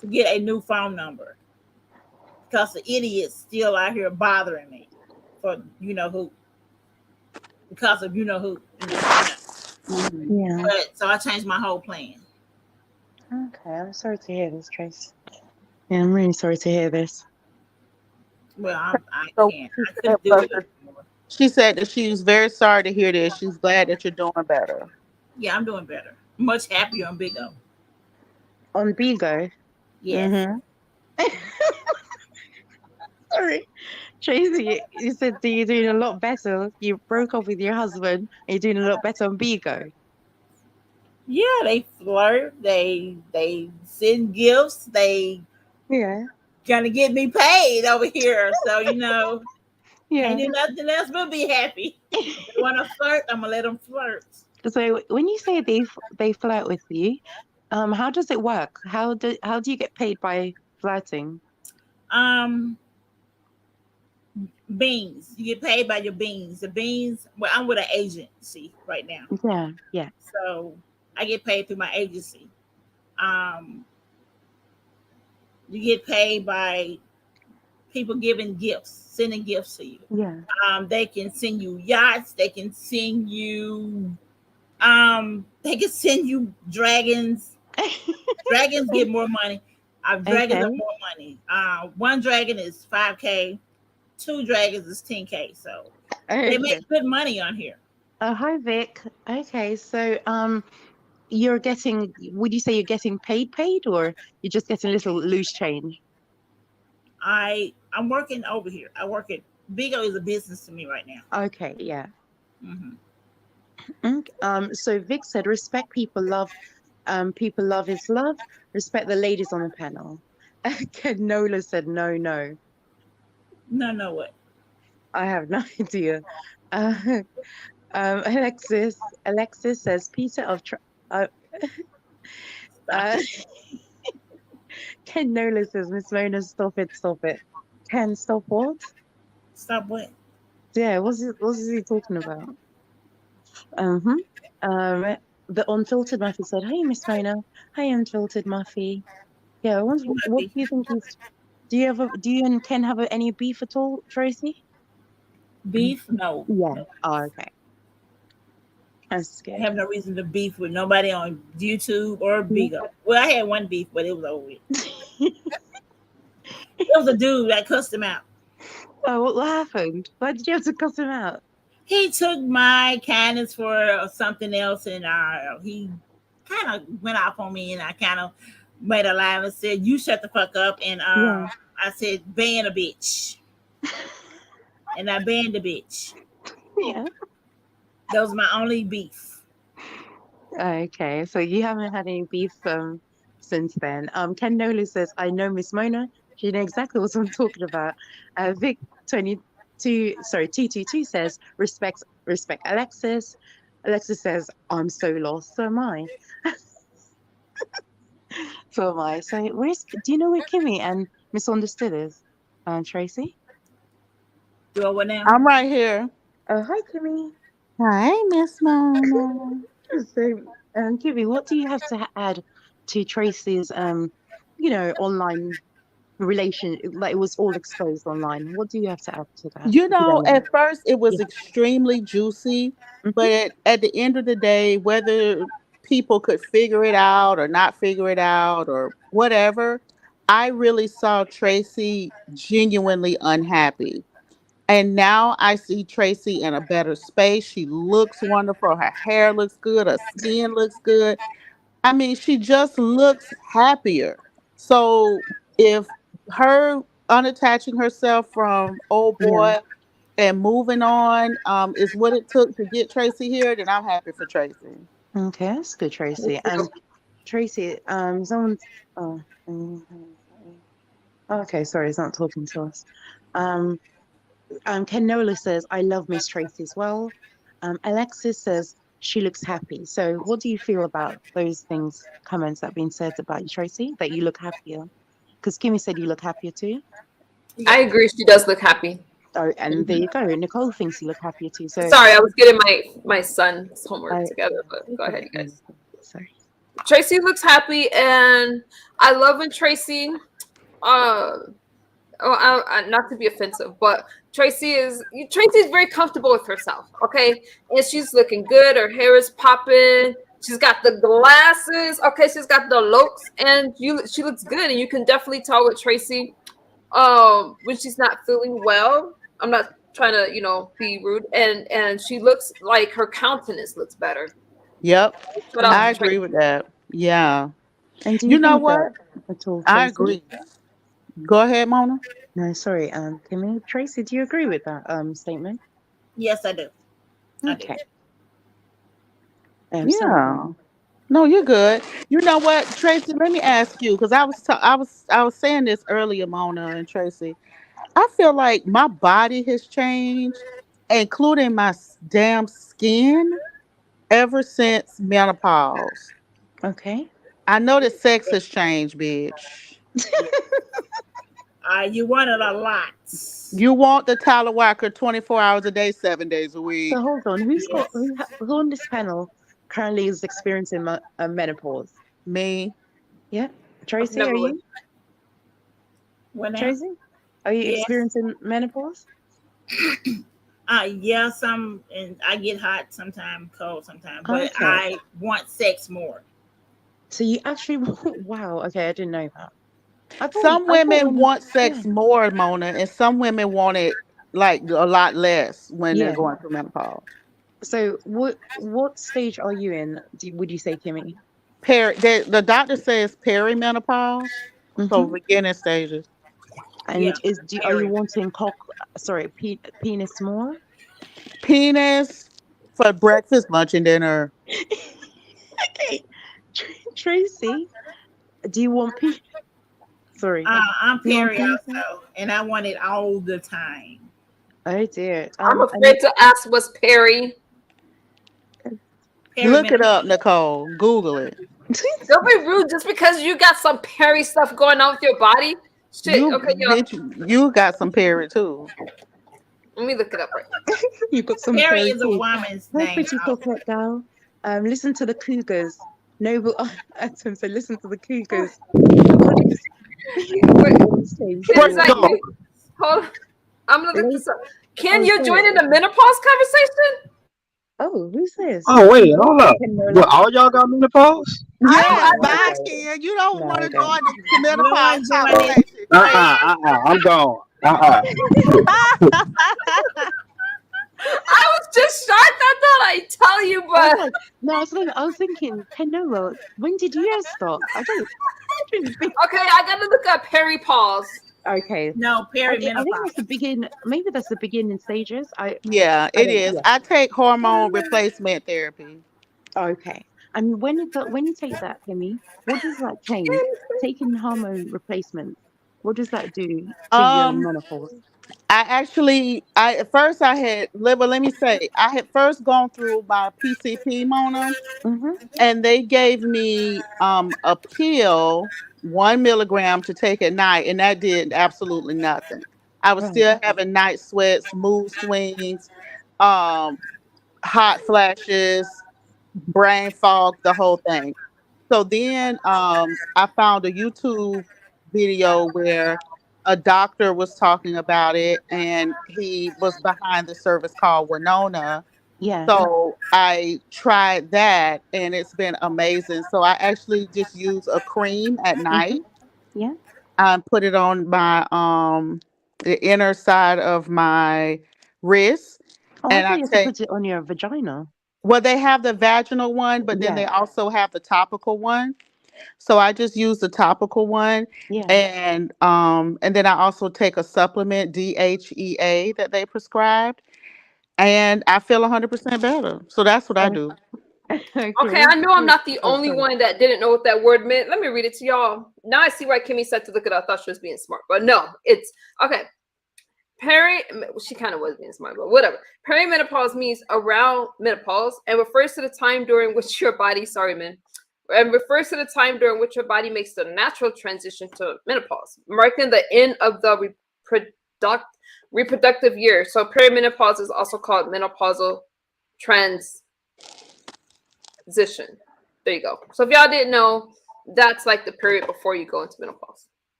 to get a new phone number because the idiot's still out here bothering me for you know who because of you know who. Mhm. Yeah. But so I changed my whole plan. Okay, I'm sorry to hear this, Trace. Yeah, I'm really sorry to hear this. Well, I So can't. she I said, couldn't do it anymore. she said that she was very sorry to hear this. She's glad that you're doing better. Yeah, I'm doing better. Much happier on Big O. On Bigo. Yes. Mm-hmm. Sorry. Tracy, you said that you're doing a lot better. You broke up with your husband and you're doing a lot better on Bigo. Yeah, they flirt. They send gifts. They Yeah. gonna get me paid over here. So can't Yeah. do nothing else but be happy. If they want to flirt, I'm gonna let them flirt. So when you say they flirt with you, how does it work? How do you get paid by flirting? Um, beans. You get paid by your beans. The beans. Well, I'm with an agency right now, Yeah, yeah. so I get paid through my agency. Um, you get paid by people giving gifts, sending gifts to you. Yeah. They can send you yachts. They can send you. They can send you dragons. Dragons get more money. Dragons are Okay. more money. One dragon is 5K. Two dragons is 10K. So they Okay. make good money on here. Hi Vic. Okay, so you're getting, would you say you're getting paid or you're just getting a little loose change? I'm working over here. I work at Big O is a business to me right now. Okay, yeah. Hmm. So Vic said respect people love is love. Respect the ladies on the panel. KenNola said no, no. No, what? I have no idea. Uh, Alexis says Peter of uh, Stop uh, it. KenNola says, Miss Mona, stop it, stop it. Ken, stop what? Stop what? Yeah, what's he talking about? Mm-hmm. The unfiltered Muffy said, "Hey, Miss Mona. Hey, unfiltered Muffy. Yeah, what Muffy. do you think is? Do you and Ken have any beef at all, Tracy? Beef? No. Yeah. No. Oh, okay. That's I good. have no reason to beef with nobody on YouTube or Yeah. Bigo. Well, I had one beef, but it was over with. It was a dude that cussed him out. Oh, what happened? Why did you have to cuss him out? He took my kindness for something else, and he kind of went off on me, and I kind of made a lie and said, "You shut the fuck up," and Yeah. I said, "Ban a bitch," and I banned the bitch. Yeah. That was my only beef. Okay, so you haven't had any beef since then. KenNola says, "I know Miss Mona. She knows exactly what I'm talking about." Vic 22, sorry, 222 says, "Respect Alexis." Alexis says, "I'm so lost." So am I. So am I. So do you know where Kimmie and Misunderstood is? Tracy? Do I what now? I'm right here. Oh, hi, Kimmie. Hi, Miss Mona. So, Kimmie, what do you have to add to Tracy's, online relation? Like it was all exposed online. What do you have to add to that? You If you know, don't know. at first it was Yeah. extremely juicy, Hmm. but at the end of the day, whether people could figure it out or not figure it out or whatever, I really saw Tracy genuinely unhappy. And now I see Tracy in a better space. She looks wonderful. Her hair looks good. Her skin looks good. I mean, she just looks happier. So if her unattaching herself from old Yeah. boy and moving on is what it took to get Tracy here, then I'm happy for Tracy. Okay, that's good, Me Tracy. too. Tracy, someone's. Oh, okay, sorry, it's not talking to us. Um, KenNola says, "I love Miss Tracy as well." Alexis says she looks happy. So, what do you feel about those things, comments that have been said about you, Tracy? That you look happier? Because Kimmie said you look happier too. I Yeah. agree. She does look happy. Oh, and there Mhm. you go. Nicole thinks you look happier too. So, Sorry, I was getting my son's homework I together, but go ahead, you okay. guys. Sorry. Tracy looks happy, and I love when Tracy. Uh, not to be offensive, but Tracy's very comfortable with herself. Okay, and she's looking good. Her hair is popping. She's got the glasses. Okay, she's got the looks, and she looks good. And you can definitely tell with Tracy when she's not feeling well. I'm not trying to be rude, and she looks like her countenance looks better. Yep, Shout out I to Mm. Tracy. agree with that. Yeah. And do you You know think that what? at all, I Tracy? agree. Go ahead, Mona. No, sorry. Kimmie, Tracy, do you agree with that statement? Yes, I do. I do. Okay. Sorry. Yeah. No, you're good. You know what, Tracy? Let me ask you because I was saying this earlier, Mona and Tracy. I feel like my body has changed, including my damn skin, ever since menopause. Okay. I know that sex has changed, bitch. You wanted a lot. You want the Tyler Walker 24 hours a day, 7 days a So week. hold on. Yes. Who on this panel currently is experiencing menopause? Me. Yeah. I've Tracy, are never lived. you? What now? Tracy, are you Yes. experiencing menopause? Yeah, and I get hot sometimes, cold sometimes, but Okay. I want sex more. So you actually wow. Okay, I didn't know that. Some I thought women when want yeah sex more, Mona, and some women want it like a lot less when they're yeah. going through menopause. So what stage are you in? Would you say, Kimmie? The doctor says perimenopause, so Mm-hmm. beginning stages. Yeah, And are you very. wanting penis more? Penis for breakfast, lunch, and dinner. Okay. Tracy, do you want sorry? I'm Do you want Perry penis more? also, and I want it all the time. Oh dear. I'm And afraid to ask what's Perry. Look it Perimenopause. up, Nicole. Google it. Don't be rude just because you got some Perry stuff going on with your body. Shit. You, Okay, y'all. bitch, you got some period too. Let me look it up right now. You've got some Perry very is a cool. woman's Hi, name. pretty coquette girl. Listen to the Cougars. Noble. Atom said, listen to the Cougars. Ken's like, hold on. I'm gonna look this up. Ken, you're joining the menopause conversation? Oh, who's this? Oh wait, hold up. KenNola? What, all y'all got menopause? Yeah, No, bye, I don't. Ken. You don't No, want I to don't. join the You don't menopause want to join it. conversation. I'm gone. I was just shocked. I thought I'd tell you, I was but like, no, I was thinking, KenNola, when did you stop? I didn't think. okay, I gotta look up Perry pause. Okay. No, I think perimenopause. that's the begin. Maybe that's the beginning stages. Yeah, I it don't. is. Yeah. I take hormone replacement therapy. Okay. And when you take that, Kimmie, what does that change? Taking hormone replacement, what does that do to your Um, menopause? I at first I had well, let me say, I had first gone through my PCP, Mona, Mm-hmm. and they gave me a pill, 1 milligram to take at night, and that did absolutely nothing. I was Right. still having night sweats, mood swings, um, hot flashes, brain fog, the whole thing. So then I found a YouTube video where a doctor was talking about it, and he was behind the service called Winona. Yeah. So I tried that, and it's been amazing. So I actually just use a cream at Mm-hmm. night. Yeah. I put it on my the inner side of my wrist, Oh, I and thought I you had to take put it on your vagina. well, they have the vaginal one, but then Yeah. they also have the topical one. So I just use the topical one, Yeah. and then I also take a supplement, DHEA, that they prescribed, and I feel 100% better. So that's what I Oh, do. okay. Okay, I know I'm not the Oh, only sorry. one that didn't know what that word meant. Let me read it to y'all. Now I see why Kimmie said to look it up. I thought she was being smart, but no, it's okay. She kind of was being smart, but whatever. Perimenopause means around menopause and refers to the time during which your body, and refers to the time during which your body makes the natural transition to menopause, marking the end of the reproductive year. So perimenopause is also called menopausal transition. There you go. So if y'all didn't know, that's like the period before you go into menopause.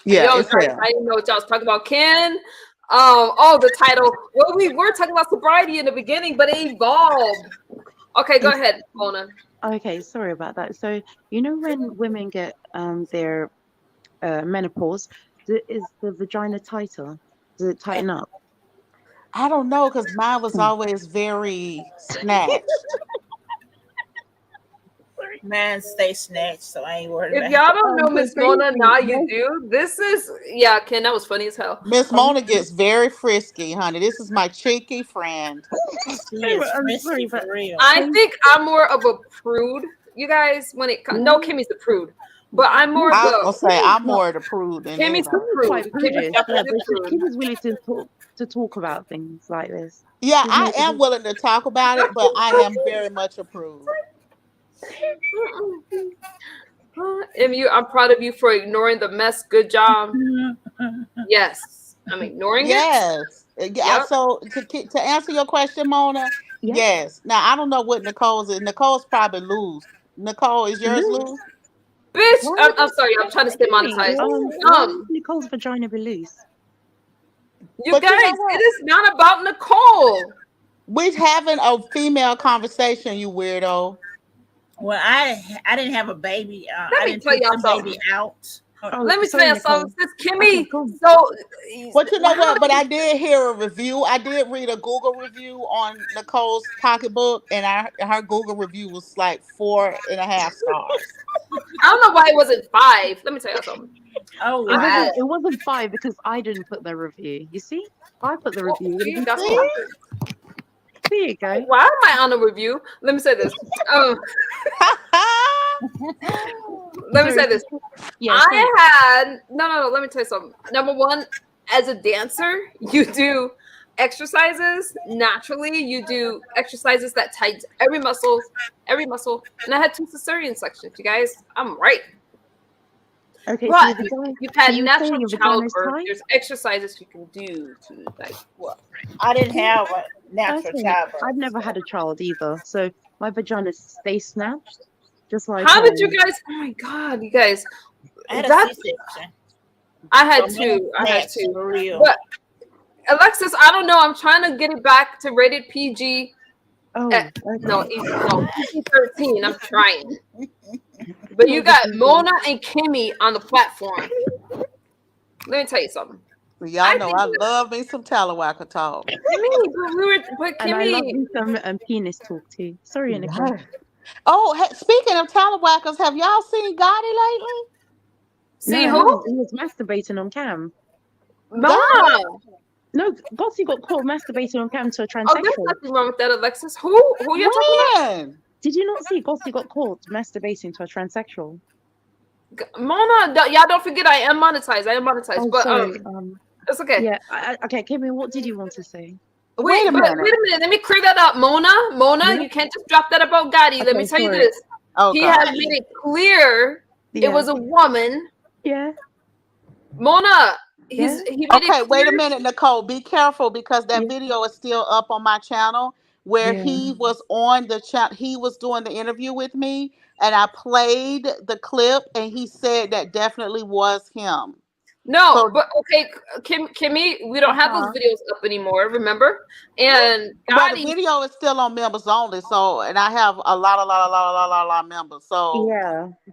Yeah, Yo, it's I hell. didn't know what y'all was talking about. Ken, oh, the title. Well, we were talking about sobriety in the beginning, but it evolved. Okay, go ahead, Mona. Okay, sorry about that. So, you know when women get their menopause, is the vagina tighter? Does it tighten up? I don't know because mine was Hmm. always very snatched. Man, stay snatched, so I ain't worried If about y'all it. don't know So Miss Mona, basically, now you do. This is Ken, that was funny as hell. Miss Mona gets very frisky, honey. This is my cheeky friend. She is I'm frisky sorry, but for real. I think I'm more of a prude, you guys, when it comes. No, yeah, Kimmie's the prude, but I'm more of I was the gonna say I'm well, more the prude than Kimmie's the anybody. Kimmie's prude. quite Kimmie's prudish, yeah, definitely but the prude. Kimmie's willing to talk about things like this. Yeah, She's I not am willing to talk about it, but I am very much a prude. I'm proud of you for ignoring the mess. Good job. Yes, I'm ignoring it. Yes. Yeah. Yep. So to answer your question, Mona, Yeah, yes. Now I don't know what Nicole's is. Nicole's probably loose. Nicole, is yours loose. loose? Bitch, Why I'm would sorry. I'm trying to stay Kimmie, monetized. why would Nicole's vagina be loose? You But guys, you know it what? is not about Nicole. We're having a female conversation, you weirdo. Well, I didn't have a baby. Let I me didn't tell take y'all the something. baby out. Oh, Let me tell sorry, you something. Nicole. Since Okay, Kimmie, go on. so But you know how what? But many? I did hear a review. I did read a Google review on Nicole's pocketbook, and her Google review was like 4.5 stars. I don't know why it wasn't 5. Let me tell you something. Oh I wow! did. It wasn't 5 because I didn't put the review. You see? If I put the Well, review, it'd see, be that's what 4. happened. There you go. Why am I on a review? Let me say this. Let me Sorry. say this. Yeah, sorry. I had no. Let me tell you something. Number one, as a dancer, you do exercises, naturally you do exercises that tightens every muscle. And I had 2 cesarean sections, you guys. I'm right. Okay, so But your vagina, you've so had you were saying natural your vagina is childbirth. tight? There's exercises you can do to like what? I didn't have a natural Okay, childbirth. I've never had a child either, so my vagina stays snatched, just like How did you guys? Oh my god, you guys! I had a That C-section. I had So mine 2. I had snatched 2. for real. But Alexis, I don't know. I'm trying to get it back to rated PG. oh, No, okay. no, PG-13. I'm trying. But you got Mona and Kimmie on the platform. Let me tell you something. Y'all know I love me some Talawaka talk. But And I love Kimmie. me some penis talk too. Sorry, Nicole. Oh, hey, speaking of Talawakas, have y'all seen Gotti lately? See No, who? he was masturbating on cam. Mona. No, Gotti got caught masturbating on cam to a Oh, there's transsexual. nothing wrong with that, Alexis. Who you talking about? When? Did you not see Gotti got caught masturbating to a transsexual? Mona, y'all don't forget I am monetized. Oh, But sorry. it's okay. Yeah. Okay, Kimmie, what did you want to say? Wait a minute. Let me clear that up, Mona. Yeah. You can't just drop that about Gotti. Let me tell you this. Oh, He God. has made it clear it was a woman. Yeah. Mona, he made it clear. Wait a minute, Nicole. Be careful because that video is still up on my channel where he was on the chat. He was doing the interview with me, and I played the clip, and he said that definitely was him. No, but okay, Kimmie, we don't have those videos up anymore, remember? And Gotti, the video is still on members only, so and I have a lot of members. So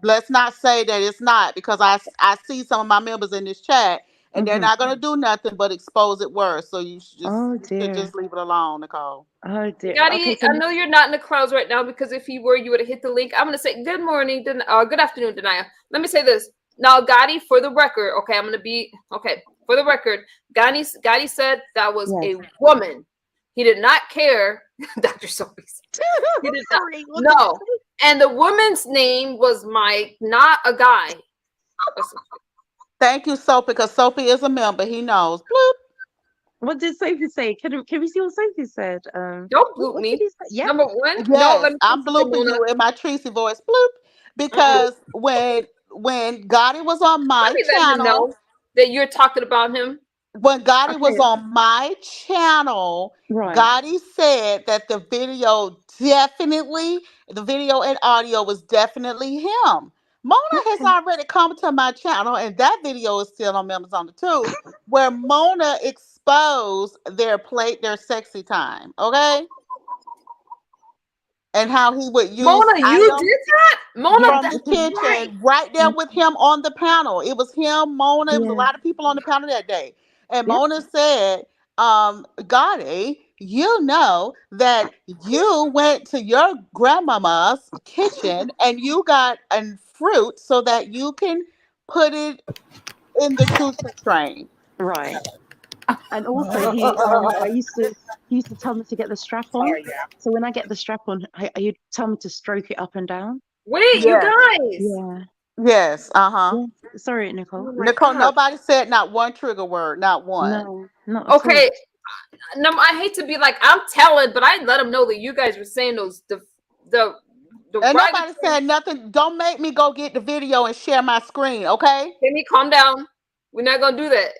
let's not say that it's not because I see some of my members in this chat and they're not gonna do nothing but expose it worse. So you should just leave it alone, Nicole. Oh dear. Gotti, I know you're not in the clouds right now because if you were, you would have hit the link. I'm gonna say good morning, good afternoon, Denia. Let me say this. Now, Gotti, for the record, okay, for the record, Gotti said that was a woman. He did not care, Dr. Sophie. He did not. No, and the woman's name was Mike, not a guy. Thank you, Sophie, because Sophie is a member. He knows. Bloop. What did Sophie say? Can we see what Sophie said? Don't bloop me. Yeah. Number one, yes, no, I'm blooping you in my Tracie voice. Bloop. Because when Gotti was on my channel, that you're talking about him. When Gotti was on my channel, Gotti said that the video and audio was definitely him. Mona has already come to my channel, and that video is still on members on the too, where Mona exposed their sexy time. Okay. And how he would use Mona, you did that? Mona, from the kitchen right there with him on the panel. It was him, Mona. It was a lot of people on the panel that day. And Mona said, Gotti, you know that you went to your grandmama's kitchen and you got a fruit so that you can put it in the juicer train. Right. And also, he used to tell me to get the strap on. So when I get the strap on, he'd tell me to stroke it up and down. Wait, you guys. Yeah. Yes. Yeah. Sorry, Nicole. Nicole, nobody said not one trigger word, not one. No, not okay. No, I hate to be like I'm telling, but I let them know that you guys were saying those the and nobody said nothing. Don't make me go get the video and share my screen, okay? Kimmie, calm down. We're not gonna do that.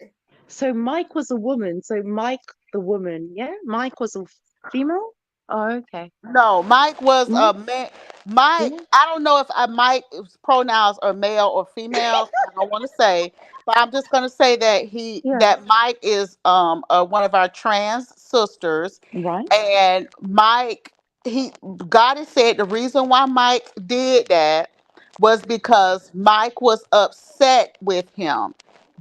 So Mike was a woman. So Mike, the woman, Mike was a female. Oh, okay. No, Mike was a man. Mike, I don't know if Mike's pronouns are male or female. I don't want to say, but I'm just gonna say that that Mike is one of our trans sisters, right? And Mike, Gotti said the reason why Mike did that was because Mike was upset with him.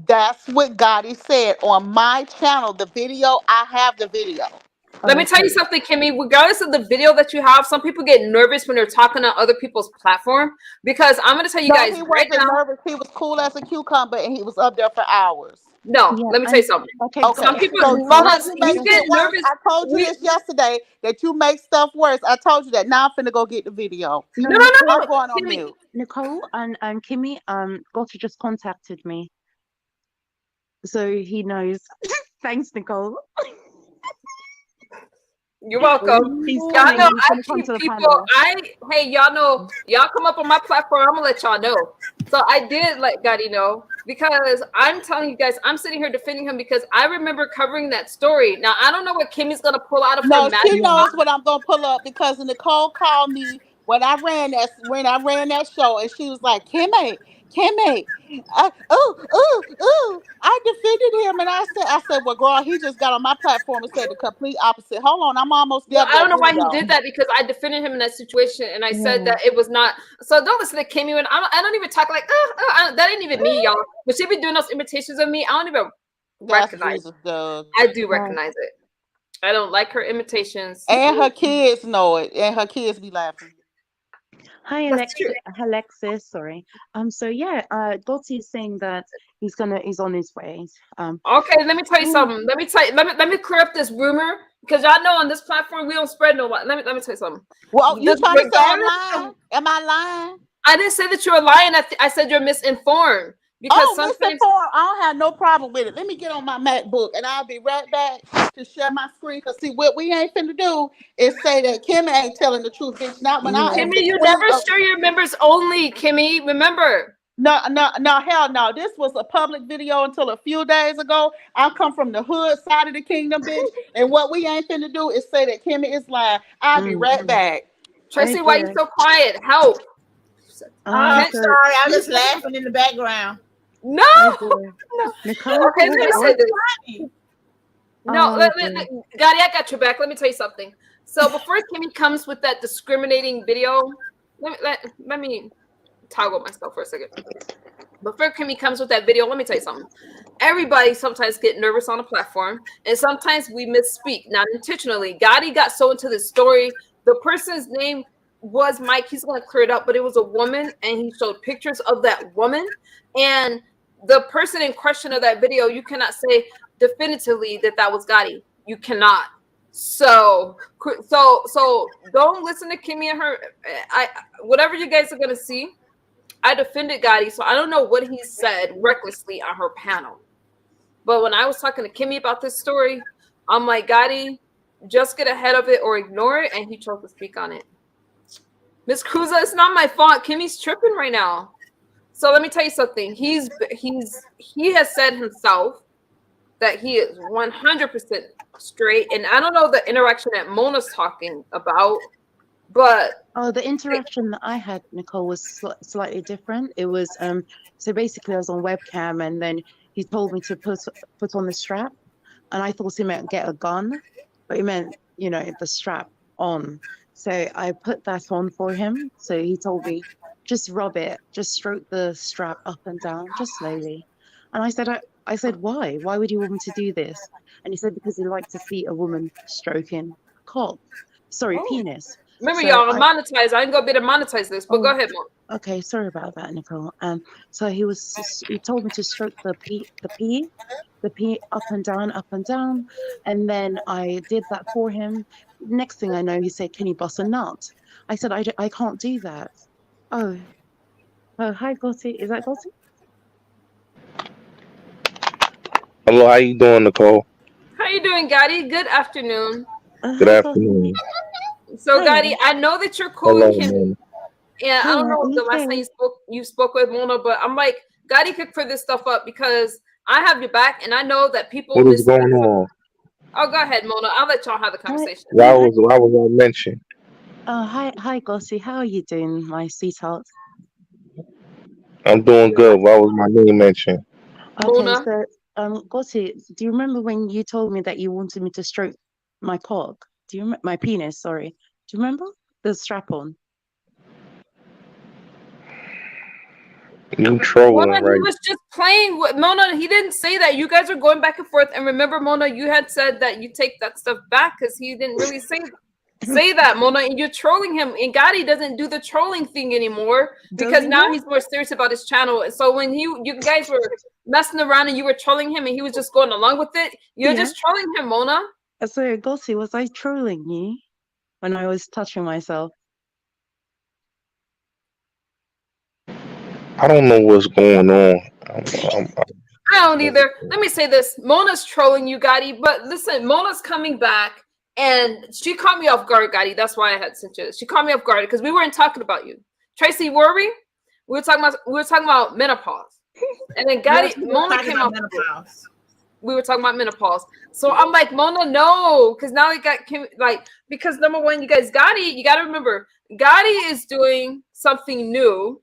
That's what Gotti said on my channel. The video, I have the video. Let me tell you something, Kimmie. Regardless of the video that you have, some people get nervous when they're talking on other people's platform. Because I'm going to tell you guys he wasn't nervous. He was cool as a cucumber, and he was up there for hours. No, let me tell you something. Okay. Some people, you get nervous. I told you this yesterday that you make stuff worse. I told you that. Now I'm finna go get the video. No. I'm going on mute. Nicole and Kimmie, Gotti just contacted me, so he knows. Thanks, Nicole. You're welcome. He's Y'all coming. know He's I gonna come keep to the people. panel. Hey, y'all know. Y'all come up on my platform. I'm gonna let y'all know. So I did let Gotti know because I'm telling you guys, I'm sitting here defending him because I remember covering that story. Now I don't know what Kimmie's gonna pull out of her No, magic she Yeah. knows box. what I'm gonna pull up because Nicole called me when I ran that show, and she was like, Kimmie, I defended him, and I said, well, girl, he just got on my platform and said the complete opposite. Hold on, I'm almost Well, there with I don't that know why he video. did that because I defended him in that situation and I said Yeah. that it was not. So don't listen to Kimmie. When I don't even talk like, that ain't even me, y'all. But she be doing those imitations of me. I don't even That's recognize. Jesus, Doug. I do Well, recognize it. I don't like her imitations. And her kids know it, and her kids be laughing. hi, That's true. Alexis. Sorry. So yeah, Gotti is saying that he's on his way. Okay, let me tell you Oh, something. Let me clear up this rumor because y'all know on this platform we don't spread no. Let me tell you something. Well, you trying to say I'm Regardless lying? of, Am I lying? I didn't say that you're lying. I said you're misinformed because Oh, sometimes. misinformed. I don't have no problem with it. Let me get on my MacBook, and I'll be right back to share my screen. Cause see, what we ain't finna do is say that Kimmie ain't telling the truth, bitch. Not when I am yeah. Kimmie, the you queen never of. share your members only, Kimmie. Remember. No, hell no. This was a public video until a few days ago. I come from the hood side of the kingdom, bitch. And what we ain't finna do is say that Kimmie is lying. I'll be right back. Tracie, why you Okay. so quiet? Help. I'm So sorry, I'm just laughing in the background. No. dear. No. Nicole, Okay, let me say what? this. No, Oh dear. Gotti, I got your back. Let me tell you something. So before Kimmie comes with that discriminating video, let me toggle myself for a second. Before Kimmie comes with that video, let me tell you something. Everybody sometimes get nervous on a platform, and sometimes we misspeak, not intentionally. Gotti got so into this story. The person's name was Mike. He's going to clear it up, but it was a woman, and he showed pictures of that woman. And the person in question of that video, you cannot say definitively that that was Gotti. You cannot. So don't listen to Kimmie and her. Whatever you guys are going to see. I defended Gotti, so I don't know what he said recklessly on her panel. But when I was talking to Kimmie about this story, I'm like, Gotti, just get ahead of it or ignore it, and he chose to speak on it. Miss Cruza, it's not my fault. Kimmie's tripping right now. So let me tell you something. He has said himself that he is 100% straight, and I don't know the interaction that Mona's talking about, but Oh, the interaction that I had, Nicole, was slightly different. It was so basically I was on webcam and then he told me to put on the strap, and I thought he meant get a gun, but he meant, the strap on. So I put that on for him. So he told me just rub it, just stroke the strap up and down, just slowly. And I said, why? Why would you want me to do this? And he said because he liked to see a woman stroking cock. Sorry, penis. remember, So y'all, I'm monetized. I ain't gonna be able to monetize this, but go oh, ahead, Mona. okay, sorry about that, Nicole. So he told me to stroke the P up and down, and then I did that for him. Next thing I know, he said, "Can you bust a nut?" I said, I can't do that." Oh, hi, Gotti. Is that Gotti? Hello, how you doing, Nicole? How you doing, Gotti? Good afternoon. Good Hi, Gotti. afternoon. So, Hi. Gotti, I know that you're cool Hello, with Kimmie. man. Yeah, I Hi, don't know are the you last time okay? you spoke with Mona, but I'm like, Gotti could clear this stuff up because I have your back, and I know that people What is miss. going on? Oh, go ahead, Mona. I'll let y'all have the Hi. conversation. Why was I mentioned? Hi, Gotti. How are you doing, my sweetheart? I'm doing good. Why was my name mentioned? Okay, Mona, so Gotti, do you remember when you told me that you wanted me to stroke my cock? Do you my penis? Sorry. Do you remember the strap on? You trolling, Mona, he right? was just playing with Mona. He didn't say that. You guys are going back and forth. And remember, Mona, you had said that you take that stuff back because he didn't really say that, Mona, and you're trolling him. And Gotti doesn't do the trolling thing anymore Does because he now not? he's more serious about his channel. And so when you guys were messing around and you were trolling him and he was just going along with it, you're Yeah. just trolling him, Mona. So, Gotti, was I trolling you when I was touching myself? I don't know what's going on. I don't either. Let me say this. Mona's trolling you, Gotti. But listen, Mona's coming back And she caught me off guard, Gotti. That's why I had sent you. She caught me off guard because we weren't talking about you, Tracie. Were we? We were talking about menopause, and then Gotti, Mona came off. We were talking about menopause. So I'm like, Mona, no, because now we got Kim, like, because number one, you guys, Gotti, you got to remember, Gotti is doing something new,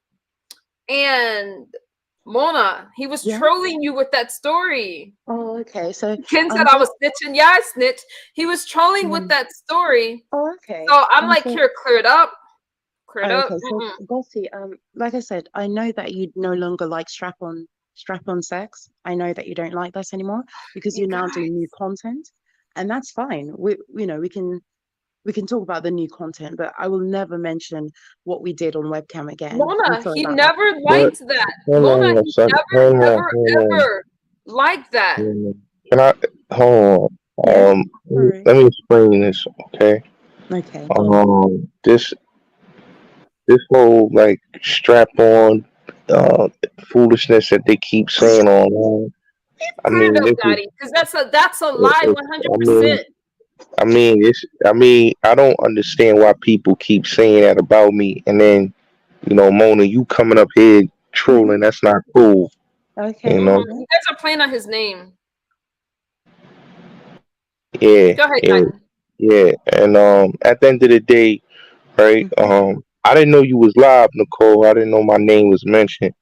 and Mona, he was trolling you with that story. Oh, okay. So Ken said I was snitching. Yeah, I snitched. He was trolling with that story. Oh, okay. So I'm like, here, clear it up. Clear it up. Okay, so Gotti, like I said, I know that you no longer like strap-on sex. I know that you don't like that anymore because you're now doing new content, and that's fine. We can talk about the new content, but I will never mention what we did on webcam again. Mona, he never liked that. Mona, he never, ever liked that. Can I hold on? Let me explain this, okay? Okay. This whole like strap on foolishness that they keep saying online. I mean, because that's a lie, 100%. I mean, I don't understand why people keep saying that about me, and then, you know, Mona, you coming up here trolling. That's not cool. Okay. You know, you guys are playing on his name. Yeah. Go ahead, Yeah. And at the end of the day, right? I didn't know you was live, Nicole. I didn't know my name was mentioned.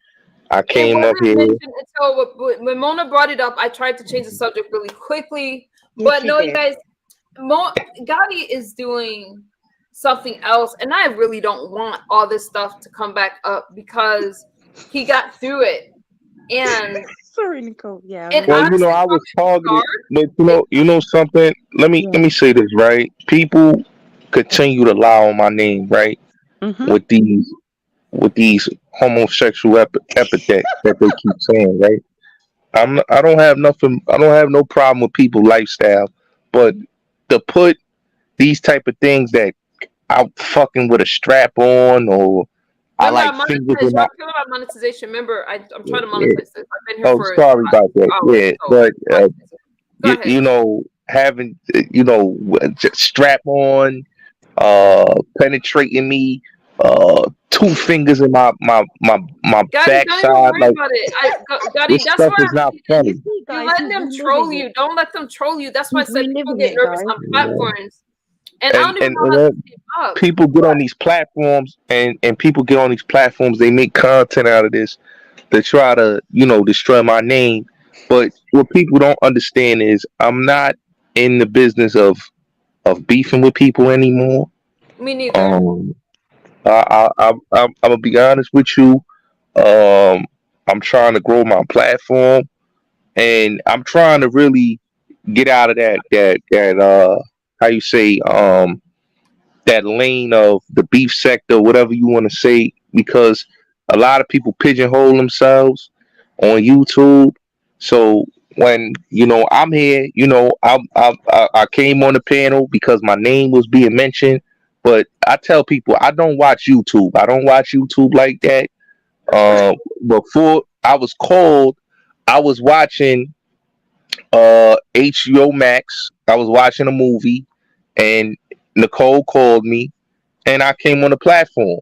I came up here. Until when Mona brought it up, I tried to change the subject really quickly. But no, you guys, Gotti is doing something else, and I really don't want all this stuff to come back up because he got through it. And sorry, Nicole. Yeah. And well, honestly, I was targeted, but you know something. Let me say this, right? People continue to lie on my name, right? With these homosexual epithets that they keep saying, right? I don't have no problem with people's lifestyle, but to put these type of things that I'm fucking with a strap on, or I like fingers in my monetization. Remember, I'm trying to monetize this. I've been here for sorry about that. But you know, having just strap on, penetrating me, 2 fingers in my backside. Like, this stuff is not funny. You're letting them troll you. Don't let them troll you. That's why I said people get nervous on platforms. And I don't even know how to keep up. People get on these platforms, and people get on these platforms. They make content out of this to try to, destroy my name. But what people don't understand is I'm not in the business of beefing with people anymore. Me neither. I'm gonna be honest with you. I'm trying to grow my platform, and I'm trying to really get out of that how you say that lane of the beef sector, whatever you want to say, because a lot of people pigeonhole themselves on YouTube. So when I'm here, I came on the panel because my name was being mentioned. But I tell people I don't watch YouTube. I don't watch YouTube like that. Before I was called, I was watching HBO Max. I was watching a movie, and Nicole called me, and I came on the platform.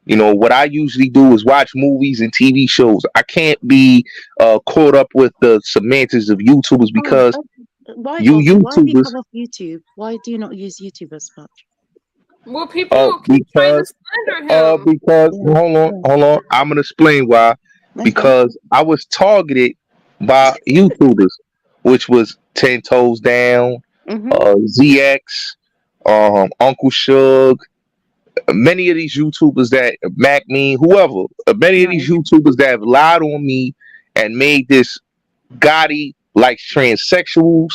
What I usually do is watch movies and TV shows. I can't be caught up with the semantics of YouTubers because why have you come off YouTube? Why do you not use YouTube as much? Well, people keep trying to slander him. Because hold on. I'm gonna explain why. Okay. Because I was targeted by YouTubers, which was 10 Toes Down, ZX, Uncle Shug, many of these YouTubers that Mac Me, whoever, many of these YouTubers that have lied on me and made this Gotti likes transsexuals.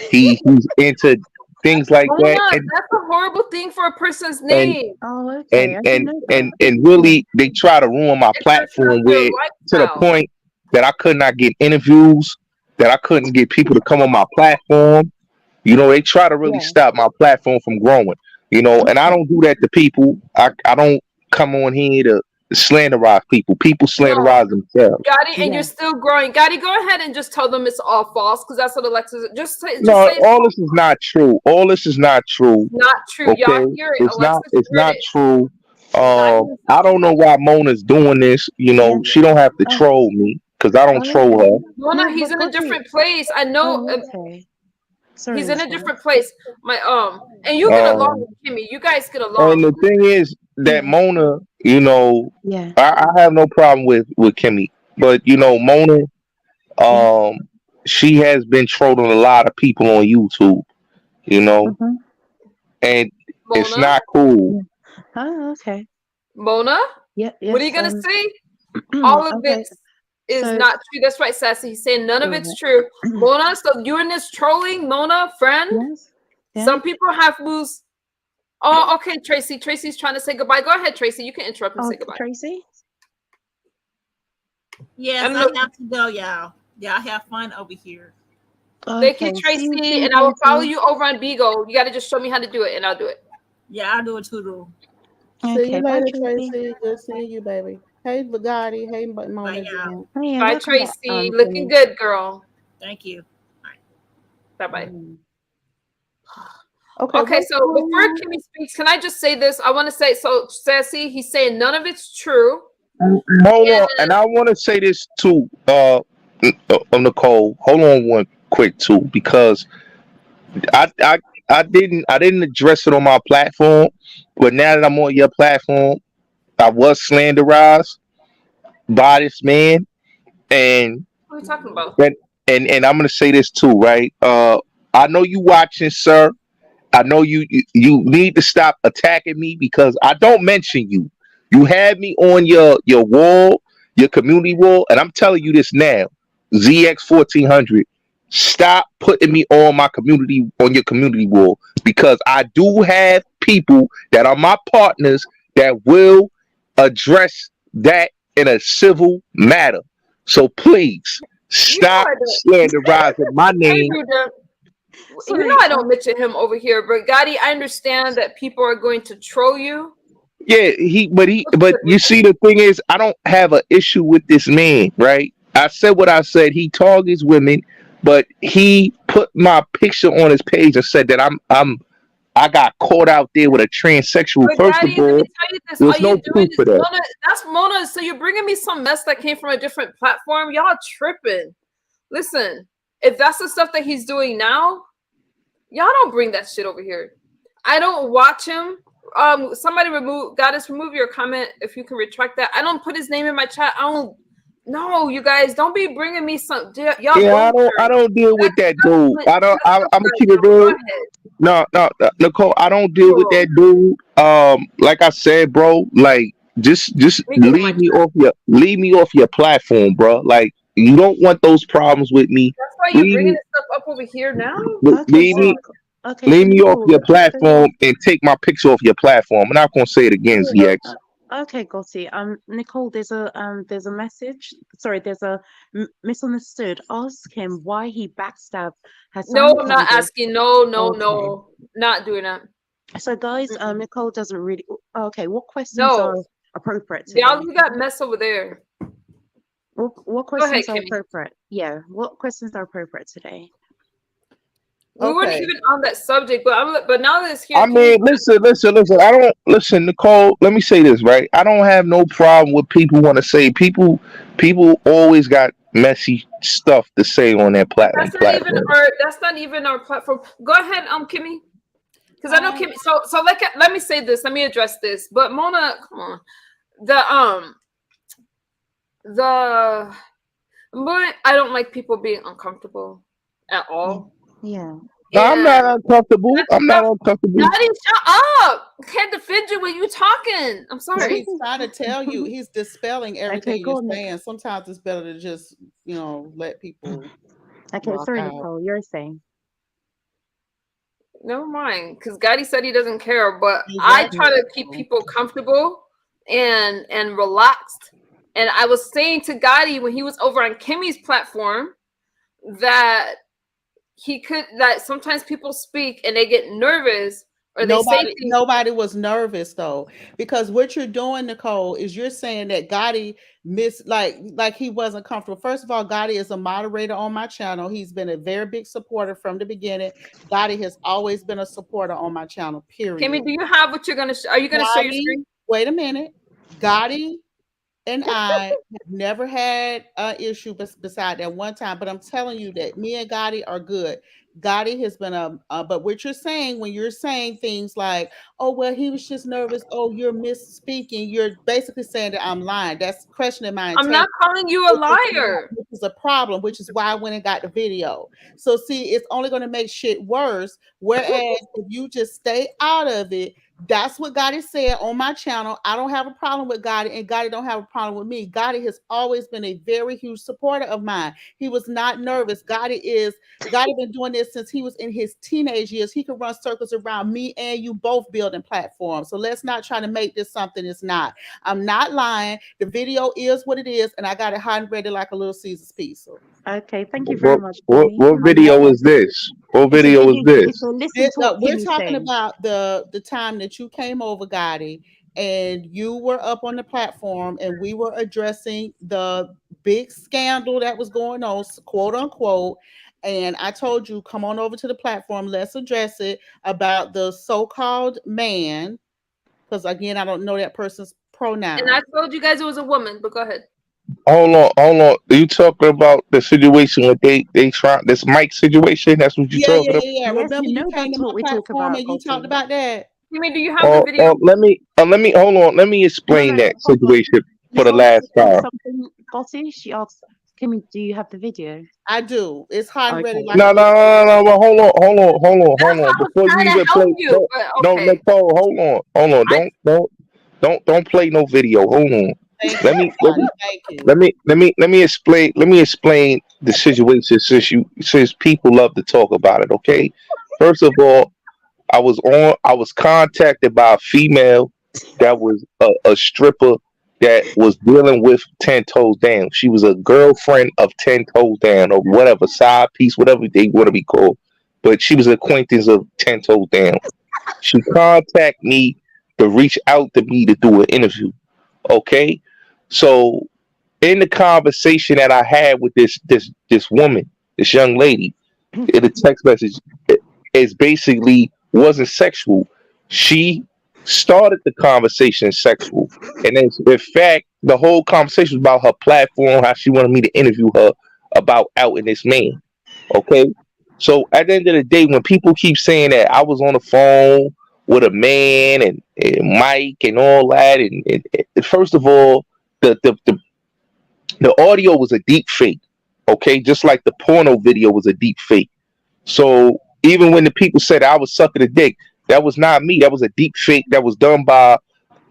He's into things like that. And that's a horrible thing for a person's name. And really, they try to ruin my platform to the point that I could not get interviews, that I couldn't get people to come on my platform. They try to really stop my platform from growing. And I don't do that to people. I don't come on here to slanderize people. People No, slanderize themselves. Gotti, and Yeah. you're still growing. Gotti, go ahead and just tell them it's all false, because that's what Alexis. Just say No, it's all this is not true. All this is not true. not true. Okay, Y'all hear it. it's not. Alexis It's heard not it. true. Not even I don't know why Mona's doing this. You Yeah. know, she don't have to Oh, troll me because I don't oh, troll her. okay. Mona, No, he's but in a Gotti. different place. I know. Oh, okay. Sorry, He's in a sorry. different place. And you get along Um, with Kimmie. You guys get and along. the thing is that Yeah. Mona, you know, Yeah. I have no problem with Kimmie, but you know, Mona, Yeah. she has been trolling a lot of people on YouTube. You know, Mm-hmm. and it's Mona, not cool. Oh, okay. Mona, Yeah. what are you Yes. gonna say? All of Okay. it is So, not true. That's right, Sassy. He's saying none of yeah. it's true. Mona, so you in this trolling, Mona, friend? Yes. Yeah. Some people have moves. Oh, okay, Tracie. Tracie's trying to say goodbye. Go ahead, Tracie. You can interrupt and Oh, say goodbye. Tracie. Yes, I don't I know. have to go, y'all. Y'all have fun over here. Thank you, Okay. See you Tracie, soon, and I will follow Tracie. you over on Bigo. You got to just show me how to do it, and I'll do it. Yeah, I'll do it too. See Okay. you Bye, later, Tracie. Tracy. Good seeing you, baby. Hey, Bugatti. Hey, Mona Bye, y'all. Jen. Oh, yeah. Bye, Welcome back, Tracie. Looking Kimmie. good, girl. Thank you. Bye bye. Okay, Okay, what's so going before on? Kimmie speaks, can I just say this? I want to say, so Sassy, he's saying none of it's true. Hold And on, and I want to say this too, Nicole. Hold on one quick too, because I I I didn't address it on my platform, but now that I'm on your platform, I was slanderized by this man, and what are we talking about? and and I'm gonna say this too, right? I know you watching, sir. I know you need to stop attacking me because I don't mention you. You had me on your wall, your community wall, and I'm telling you this now, ZX1400. Stop putting me on your community wall because I do have people that are my partners that will address that in a civil matter. So please You know stop I don't. slanderizing my Hey, name. dude, you Sorry. know I don't mention him over here, but Gotti, I understand that people are going to troll you. Yeah, but you see, the thing is, I don't have an issue with this man, right? I said what I said. He targets women, but he put my picture on his page and said that I got caught out there with a transsexual. But First of Gotti, let me all, tell you this. All there's no you doing proof is for that. Mona. That's Mona. So you're bringing me some mess that came from a different platform. Y'all tripping. Listen, if that's the stuff that he's doing now, y'all don't bring that shit over here. I don't watch him. Somebody remove your comment if you can retract that. I don't put his name in my chat. I don't. No, you guys don't be bringing me some. Y'all Yeah, go I don't deal with that dude. I'm gonna keep it Go real. ahead. No, Nicole, I don't deal with that dude. Like I said, bro, like just Let me get in my chat. leave me off your platform, bro. Like you don't want those problems with me. That's why you're Leave bringing me, this stuff up over here now. Okay. So, okay. leave So me off Nicole, your let's go. platform and take my picture off your platform. I'm not gonna say it again, ZX. Okay, Gotti. Nicole, there's a message. Sorry, there's a misunderstood. Ask him why he backstabbed No, Hassan I'm not Khalidi. asking. No, Okay. not doing that. So, guys, Nicole doesn't really. Okay, what questions No, are appropriate y'all today? do that mess over there. What Go ahead, questions are Kimmie. appropriate? Yeah, what questions are appropriate today? We weren't Okay. even on that subject, but now that it's here, I mean, listen. I don't listen, Nicole. Let me say this, right? I don't have no problem with people want to say. People always got messy stuff to say on their that's platform. not even our platform. Go ahead, Kimmie, because I know Kimmie. So let me say this. Let me address this. But Mona, come on, I don't like people being uncomfortable at all. Yeah. No, I'm not uncomfortable. I'm not uncomfortable. Daddy, shut up! Can't defend you when you talking. I'm But sorry. he's trying to tell you, he's dispelling everything Okay, go you're on, Nick. saying. Sometimes it's better to just, let people Okay, rock sorry, out. Nicole, you're saying. Never mind, because Gotti said he doesn't care, but I try to keep people comfortable and relaxed. And I was saying to Gotti when he was over on Kimmie's platform that sometimes people speak and they get nervous Or they say things. Nobody was nervous though, because what you're doing, Nicole, is you're saying that Gotti like he wasn't comfortable. First of all, Gotti is a moderator on my channel. He's been a very big supporter from the beginning. Gotti has always been a supporter on my channel. Period. Kimmie, do you have what you're gonna? Are you gonna show your Gotti, screen? wait a minute. Gotti and I have never had an issue beside that one time, but I'm telling you that me and Gotti are good. Gotti has been but what you're saying when you're saying things like, oh, well, he was just nervous. Oh, you're misspeaking. You're basically saying that I'm lying. That's questioning my I'm integrity. not calling you a liar. Which is a problem, which is why I went and got the video. So see, it's only going to make shit worse. Whereas if you just stay out of it, that's what Gotti said on my channel. I don't have a problem with Gotti, and Gotti don't have a problem with me. Gotti has always been a very huge supporter of mine. He was not nervous. Gotti been doing this since he was in his teenage years. He could run circles around me and you both building platforms. So let's not try to make this something it's not. I'm not lying. The video is what it is, and I got it hot and ready like a little Caesar's pizza. Okay, thank you very much. What video is this? What video is this? We're talking about the time that you came over, Gotti, and you were up on the platform, and we were addressing the big scandal that was going on, quote unquote. And I told you, come on over to the platform. Let's address it about the so-called man, because again, I don't know that person's pronoun. And I told you guys it was a woman, but go ahead. Hold on. Are you talking about the situation with they try this mic situation? That's what you talking about? Yeah. Yes, Remember you know you came that's to what my we talk platform about, and you Gotti. talked about that. Kimmie, do you have the video? Let me hold on. Let me explain that situation for the last time. Something, Gotti, she asked, Kimmie, do you have the video? I do. It's hot and ready. Okay. Like No. Well, hold on. That's why I was Before you trying to even help play, you, but no, okay. Nicole, hold on. Don't play no video. Hold on. Thank Let me you. let me explain the situation since people love to talk about it. Okay. First of all, I was contacted by a female that was a stripper that was dealing with 10 Toes Down. She was a girlfriend of 10 Toes Down or whatever, side piece, whatever they want to be called. But she was an acquaintance of 10 Toes Down. She contacted me to reach out to me to do an interview. Okay. So in the conversation that I had with this woman, this young lady, in the text message, is basically wasn't sexual. She started the conversation sexual, and then in fact, the whole conversation was about her platform, how she wanted me to interview her about outing this man. Okay, so at the end of the day, when people keep saying that I was on the phone with a man and Mike and all that, and first of all, the audio was a deep fake. Okay, just like the porno video was a deep fake. So even when the people said I was sucking a dick, that was not me. That was a deep fake that was done by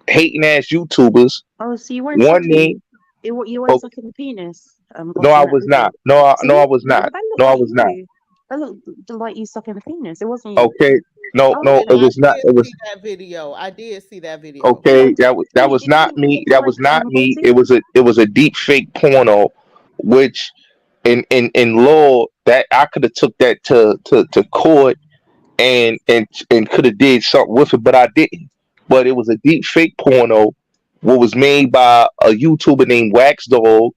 hating ass YouTubers. Oh, so you weren't One sucking, name. you weren't sucking the penis? No, Gotti, I in that was video. not. No, I See? was not. That looked No, I like was not. you. That looked like you sucking the penis. It wasn't you. Okay. No, Oh, it okay. was not. It was See that video. I did see that video. okay. That See, was it not didn't me. look That was like not me. Gotti. It was a deep fake porno, which in law that I could have took that to court and could have did something with it, but I didn't. But it was a deep fake porno, what was made by a YouTuber named Wax Dog,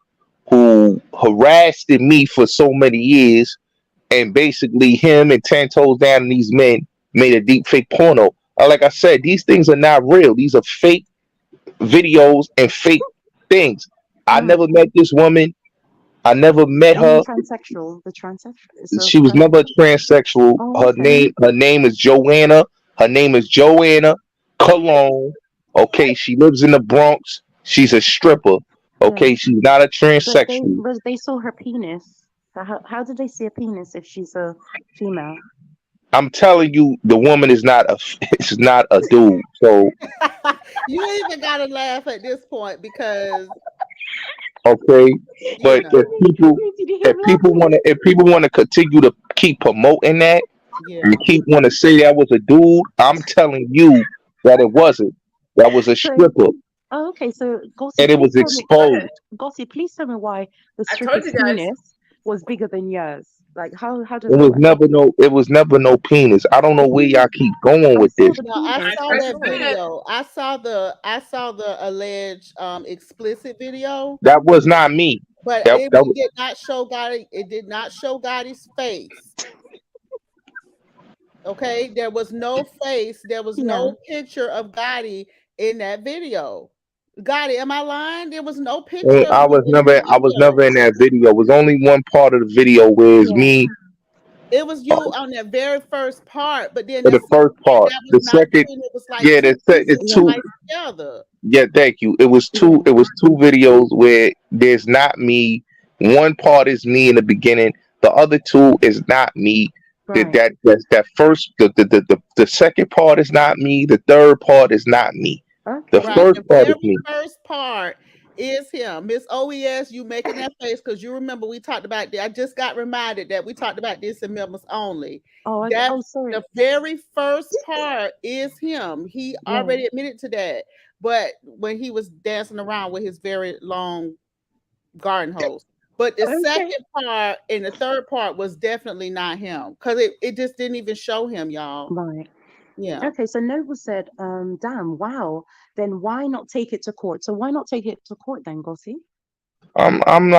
who harassed me for so many years, and basically him and 10 Toes Down and these men made a deep fake porno. Like I said, these things are not real. These are fake videos and fake things. I never met this woman. I never met You mean her. transsexual? The transsexual? It's a She was never a transsexual. transsexual. Oh, Her name is Joanna. Her name is Joanna Cologne. Okay, she lives in the Bronx. She's a stripper. Okay, she's not a transsexual. But they saw her penis. So how did they see a penis if she's a female? I'm telling you, the woman is not is not a dude. So You even gotta laugh at this point because okay, but know. if people want to continue to keep promoting that and keep want to say that was a dude, I'm telling you that it wasn't. That was a stripper. Oh, okay. So Gotti, And it was exposed. Gotti, please tell me why the stripper's penis was bigger than yours. Like how does It that was work? never no. It was never no penis. I don't know where y'all keep going I with saw this. the No, I penis. saw I that saw it. video. I saw the alleged explicit video, That was not me. but That that was, did not show Gotti. It did not show Gotti's face. Okay, there was no face. There was Yeah. no picture of Gotti in that video. Gotti, am I lying? There was no picture of you in that I was video. never in that video. It was only one part of the video where it's Yeah. me It was you on that very first part, but then for that the second first part part. that was The not second, you. And it was like yeah, two pieces it's Yeah. two. spliced together. Yeah, thank you. It was two. Yeah. It was two videos where there's not me. One part is me in the beginning. The other two is not me. Right. That first the second part is not me. The third part is not me. The Okay. Right. The first part is very me. first part is him. Miss OES, you making that face because you remember we talked about that. I just got reminded that we talked about this in members only. Oh, That sorry. the very first part is him. He Yeah. already admitted to that. But when he was dancing around with his very long garden hose. But the Okay. second part and the third part was definitely not him. Because it just didn't even show him, y'all. Right. Yeah. Okay. So Noble said, damn, wow. Then why not take it to court? So why not take it to court then, Gotti? I'm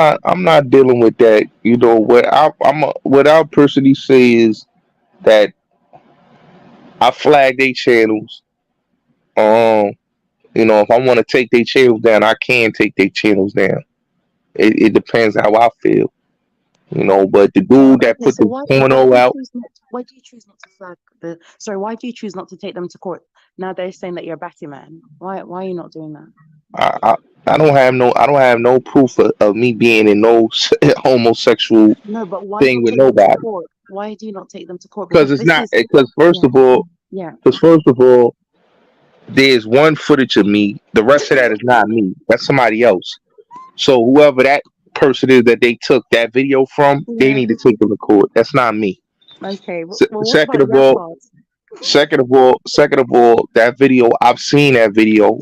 not dealing with that. You know what I'll personally say is that I flag their channels. Um, if I want to take their channels down, I can take their channels down. It depends how I feel. But the dude that Okay. put So the why porno do you out, choose not why do you choose not to flag the sorry, why do you choose not to take them to court? Now they're saying that you're a batty man. Why are you not doing that? I, I I don't have no proof of me being in no homosexual No, but why thing not with take them to nobody. court? Why do you not take them to court? Because Because it's this not. is Because yeah, yeah. first of all, there's one footage of me. The rest of that is not me. That's somebody else. So whoever that person is that they took that video from, they Yeah. need to take them to court. That's not me. Okay. Well, Se- what second about of your all, part? second of all, that video I've seen that video,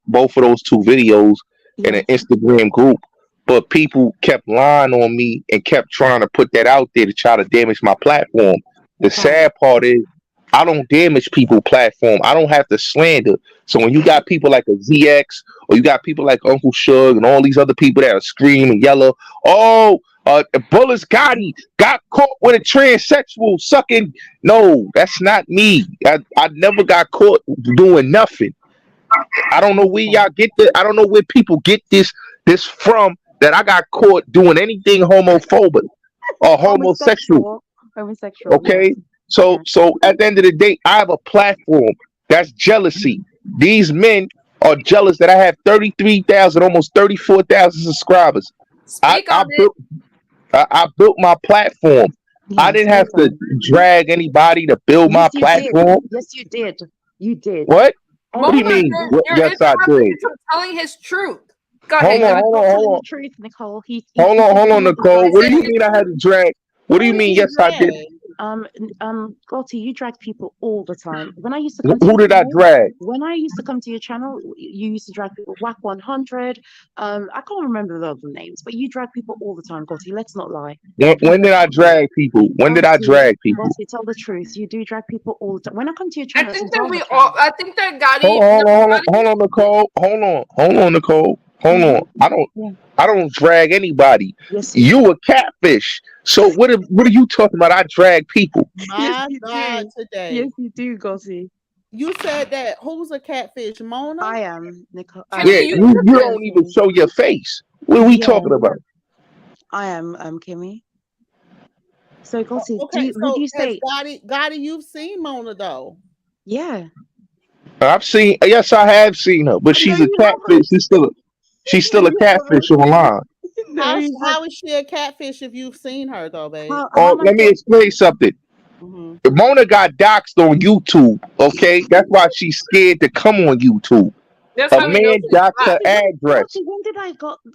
both of those two videos in Yeah. an Instagram group, but people kept lying on me and kept trying to put that out there to try to damage my platform. The Right. sad part is I don't damage people platform. I don't have to slander. So when you got people like a ZX or you got people like Uncle Shug and all these other people that are screaming and yellow, oh, Bullets Gotti got caught with a transsexual sucking. No, that's not me. I never got caught doing nothing. I don't know where Okay. y'all get this. I don't know where people get this from that I got caught doing anything homophobic or homosexual. Homosexual. Homosexual. Yes. Okay, Yeah. so at the end of the day, I have a platform. That's jealousy. These men are jealous that I have 33,000, almost 34,000 subscribers. I, Speak I on it. built I built my platform. I Yeah. didn't Speak have to on. drag anybody to build my Yes, you did. platform. Yes, you did. You did. What? What do you Mona, Everybody mean? did. you're Yes, I interrupting did. him from telling his truth. Go Hold ahead, on, give He's it. hold not on, telling hold the on, truth, Nicole. He hold said on, one of the Nicole. guys What do He you said said, his mean I had to truth. drag? What do you Who did mean? he Yes, I did. drag? Gotti, you drag people all the time. When I used to come to Who your did I channel, drag? you used to drag people Whack 100. I can't remember the other names, but you drag people all the time, Gotti. Let's not lie. When did I drag people? When did I Gotti, drag people? Gotti, tell the truth. You do drag people all the time. When I come to your I channel, it's a think that drama we all. channel. I think that Hold Gotti. on, No, Gotti. hold on, Nicole. Hold on, Nicole. Hold Mm-hmm. on. Yeah. I don't drag anybody. Yes, you You do. a catfish. So what are you talking about? I drag people. Yes, My you God, do. Yes, today. you do, Gotti. You said that. Who's a catfish? Mona? I am Nicole. Yeah, Kimmie, you you tripping. don't even show your face. What are we Yeah, talking about? I am Kimmie. So Gotti, Okay, would so you has say Gotti, you've seen Mona though. yeah? Yes, I have seen her, but No, she's a you catfish. haven't. She's No, still a you catfish haven't. online. No, you How haven't. is she a catfish if you've seen her though, babe? How Oh, am I let me get? explain something. Hmm. Mona got doxxed on YouTube. Okay, that's why she's scared to come on YouTube. That's A how we know man she's doxed her black. address. Gotti,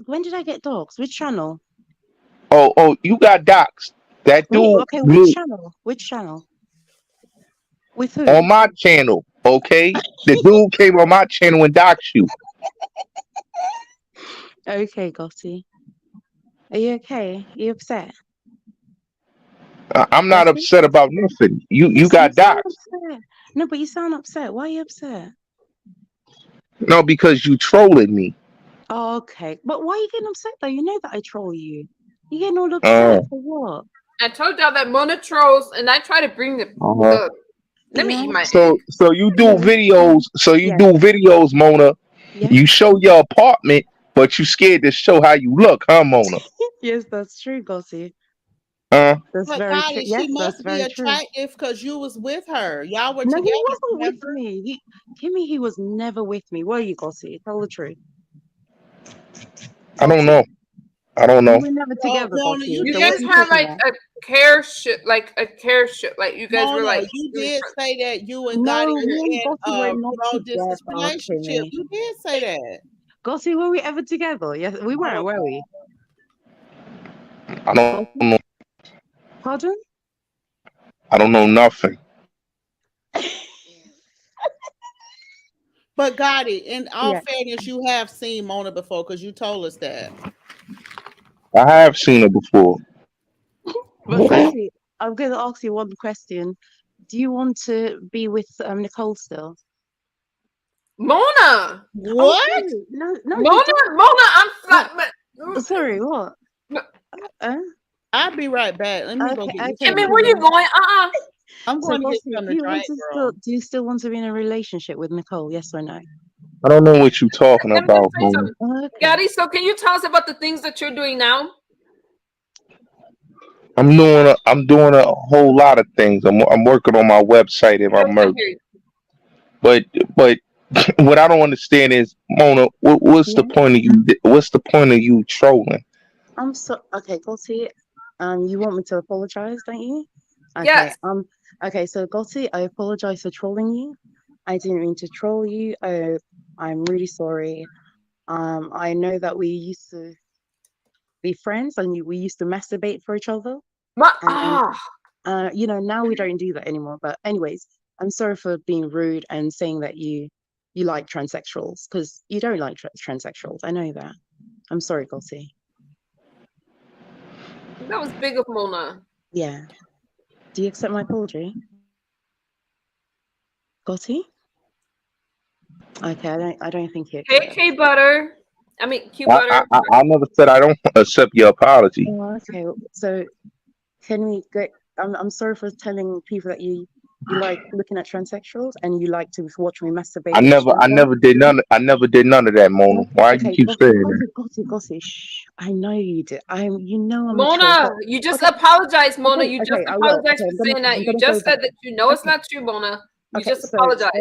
when did I get dogs? Which channel? Oh, you got doxxed. That dude Okay, which me channel? Which channel? With who? on my channel. Okay, the dude came on my channel and doxed you. Okay, Gotti. Are you okay? Are you upset? I'm not Gotti? upset about nothing. You Yes, you got sound docs. upset. No, but you sound upset. Why are you upset? No, because you trolling me. Oh, okay. But why are you getting upset though? You know that I troll you. You getting all Uh, upset for what? I told y'all that Mona trolls, and I try to bring uh-huh. the. Let me Yeah. eat my egg. So you do Yes. videos. So you Yes. do videos, Mona. Yeah. You show your apartment, but you scared to show how you look, huh, Mona? Yes, that's true, Gotti. Uh, That's But very true. Gotti, she Yes, that's must be very true. attractive because you was with her. Y'all were No, he together, wasn't with remember? me. Kimmie, he was never with me. Were you, Gotti? Tell the truth. I don't Gotti. know. I don't We know. were never Oh, together, Mona, Gotti. you You So did what guys are you had talking like about? a care shit. Like you guys were Mona, like you really did say that you and Gotti No, were me and in Gotti were a not long distance together, relationship. Kimmie. You did say that. Gotti, were we ever together? Yes, we weren't, Oh, were we? I don't Gotti? know. Pardon? I don't know nothing. but Gotti, in all Yeah. fairness, you have seen Mona before because you told us that. I have seen it before. But Gotti, I'm going to ask you one question. Do you want to be with Nicole still? Mona. What? Okay. No, no, you Mona, don't. Mona, I'm No. flat. Sorry, what? No. I'll be right back. Let me go Okay, get you I okay, mean, something. where you Kimmie. going? I'm So, going to get Gotti, something to drink, girl. do you still want to be in a relationship with Nicole? Yes or no? I don't know what you talking Let me just about, say Mona. something. Okay. Gotti, so can you tell us about the things that you're doing now? I'm doing a whole lot of things. I'm working on my website and my Still can't merch. hear you. But what I don't understand is, Mona, what's the Yeah. point of you? What's the point of you trolling? I'm so okay, Gotti. You want me to apologize, don't you? Okay. Yes. Okay. So, Gotti, I apologize for trolling you. I didn't mean to troll you. I'm really sorry. I know that we used to be friends and we used to masturbate for each other, and now we don't do that anymore. But anyways, I'm sorry for being rude and saying that you like transsexuals because you don't like transsexuals. I know that. I'm sorry, Gotti. That was big of Mona. Yeah. Do you accept my apology? Gotti? Okay, I don't think you Hey, accept. K Butter. I mean, Q I, I, Butter. I I never said I don't accept your apology. Oh, okay. So can we get I'm sorry for telling people that you like looking at transsexuals and you like to watch me masturbate I with never strap I on. never did none. I never did none of that, Mona. Why you Okay, keep Gotti, saying that? Gotti. Shh. I know you did. I'm a troll, Mona, but you just okay, apologized, Mona. You just okay, I will. apologized Okay, for saying that. I'm You gonna go just back. said that you know it's Okay, not true, Mona. You okay, just apologized.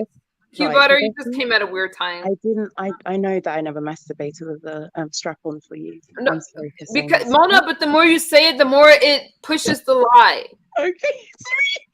Q right, so Butter, you just Gotti, came at a weird time. I didn't I know that I never masturbated with a strap on for you. No, I'm sorry for saying because this, Mona, okay? but the more you say it, the more it pushes the lie. Okay, sorry.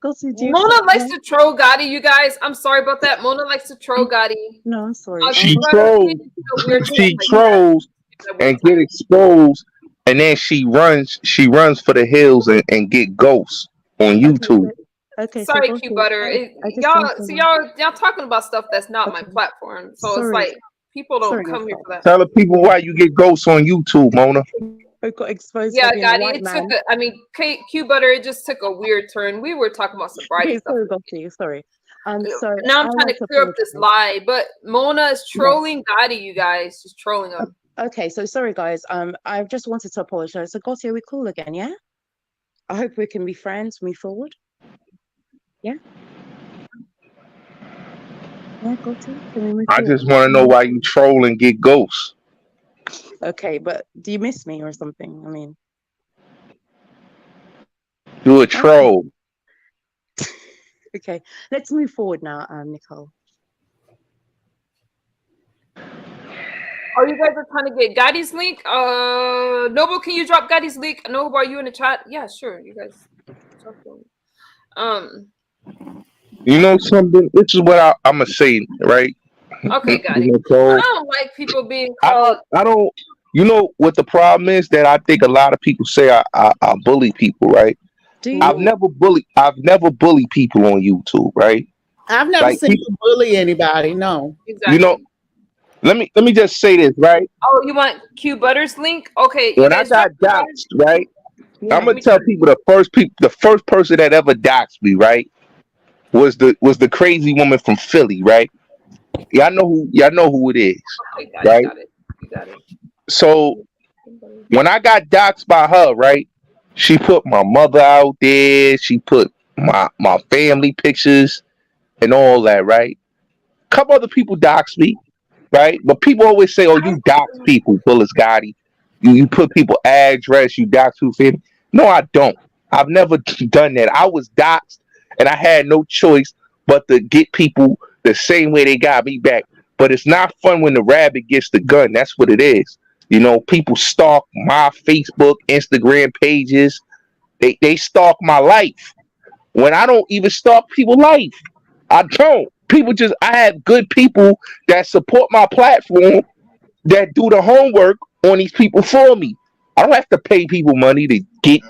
Gotti, do you Mona accept likes my to troll Gotti, you guys. I'm sorry about that. Mona likes to troll Gotti. No, I'm sorry. Q She Butter, you trolls. need to do weird stuff She like that. trolls At weird and get time. exposed, and then she runs. She runs for the hills and get ghosts on Okay, YouTube. so Sorry, Q Gotti, Butter. I just Y'all, want to see know. y'all talking about stuff that's not my Okay, platform. So it's sorry, like people don't sorry, come here for that. Tell the people why you get ghosts on YouTube, Mona. I got exposed for Yeah, being a Gotti, white it took man. Q Butter, it just took a weird turn. We were talking about sobriety Okay, stuff. sorry, Gotti, sorry. So Now I I'm trying like to to clear up this apologize. lie, but Mona is Yes. trolling Gotti, you guys. She's trolling him. Okay, so sorry, guys. I just wanted to apologize. So Gotti, are we cool again? Yeah. I hope we can be friends, move forward. Yeah. Yeah, Gotti, can we move I forward? just want to know why you troll and get ghosts. Okay, but do you miss me or something? I mean, You a okay, troll. okay. Let's move forward now, Nicole. Oh, you guys are trying to get Gotti's link? Noble, can you drop Gotti's link? Noble, are you in the chat? Yeah, sure. You guys. You know something? This is what I'm gonna say, right? Okay, Gotti. I Nicole, don't like people being I called. don't. You know what the problem is that I think a lot of people say I bully people, right? Do Who? you? I've never bullied people on YouTube, right? I've never Like seen you bully anybody. No. you know, Exactly. let me just say this, right? Oh, you want Q Butter's link? Okay, you When I guys drop got the Gotti's. doxxed, right? I'm Yeah. gonna tell people the first person that ever doxed me, right, was the crazy woman from Philly, right? Y'all know who it is, Okay, got it, right? got it. You got it. So when I got doxxed by her, right, she put my mother out there. She put my family pictures and all that, right? Couple other people doxed me, right? But people always say, "Oh, you dox people, Willis Gotti. You put people address, you dox who family." No, I don't. I've never done that. I was doxed, and I had no choice but to get people the same way they got me back. But it's not fun when the rabbit gets the gun. That's what it is. You know, people stalk my Facebook, Instagram pages. They stalk my life when I don't even stalk people's life. I don't. People just I have good people that support my platform that do the homework on these people for me. I don't have to pay people money to get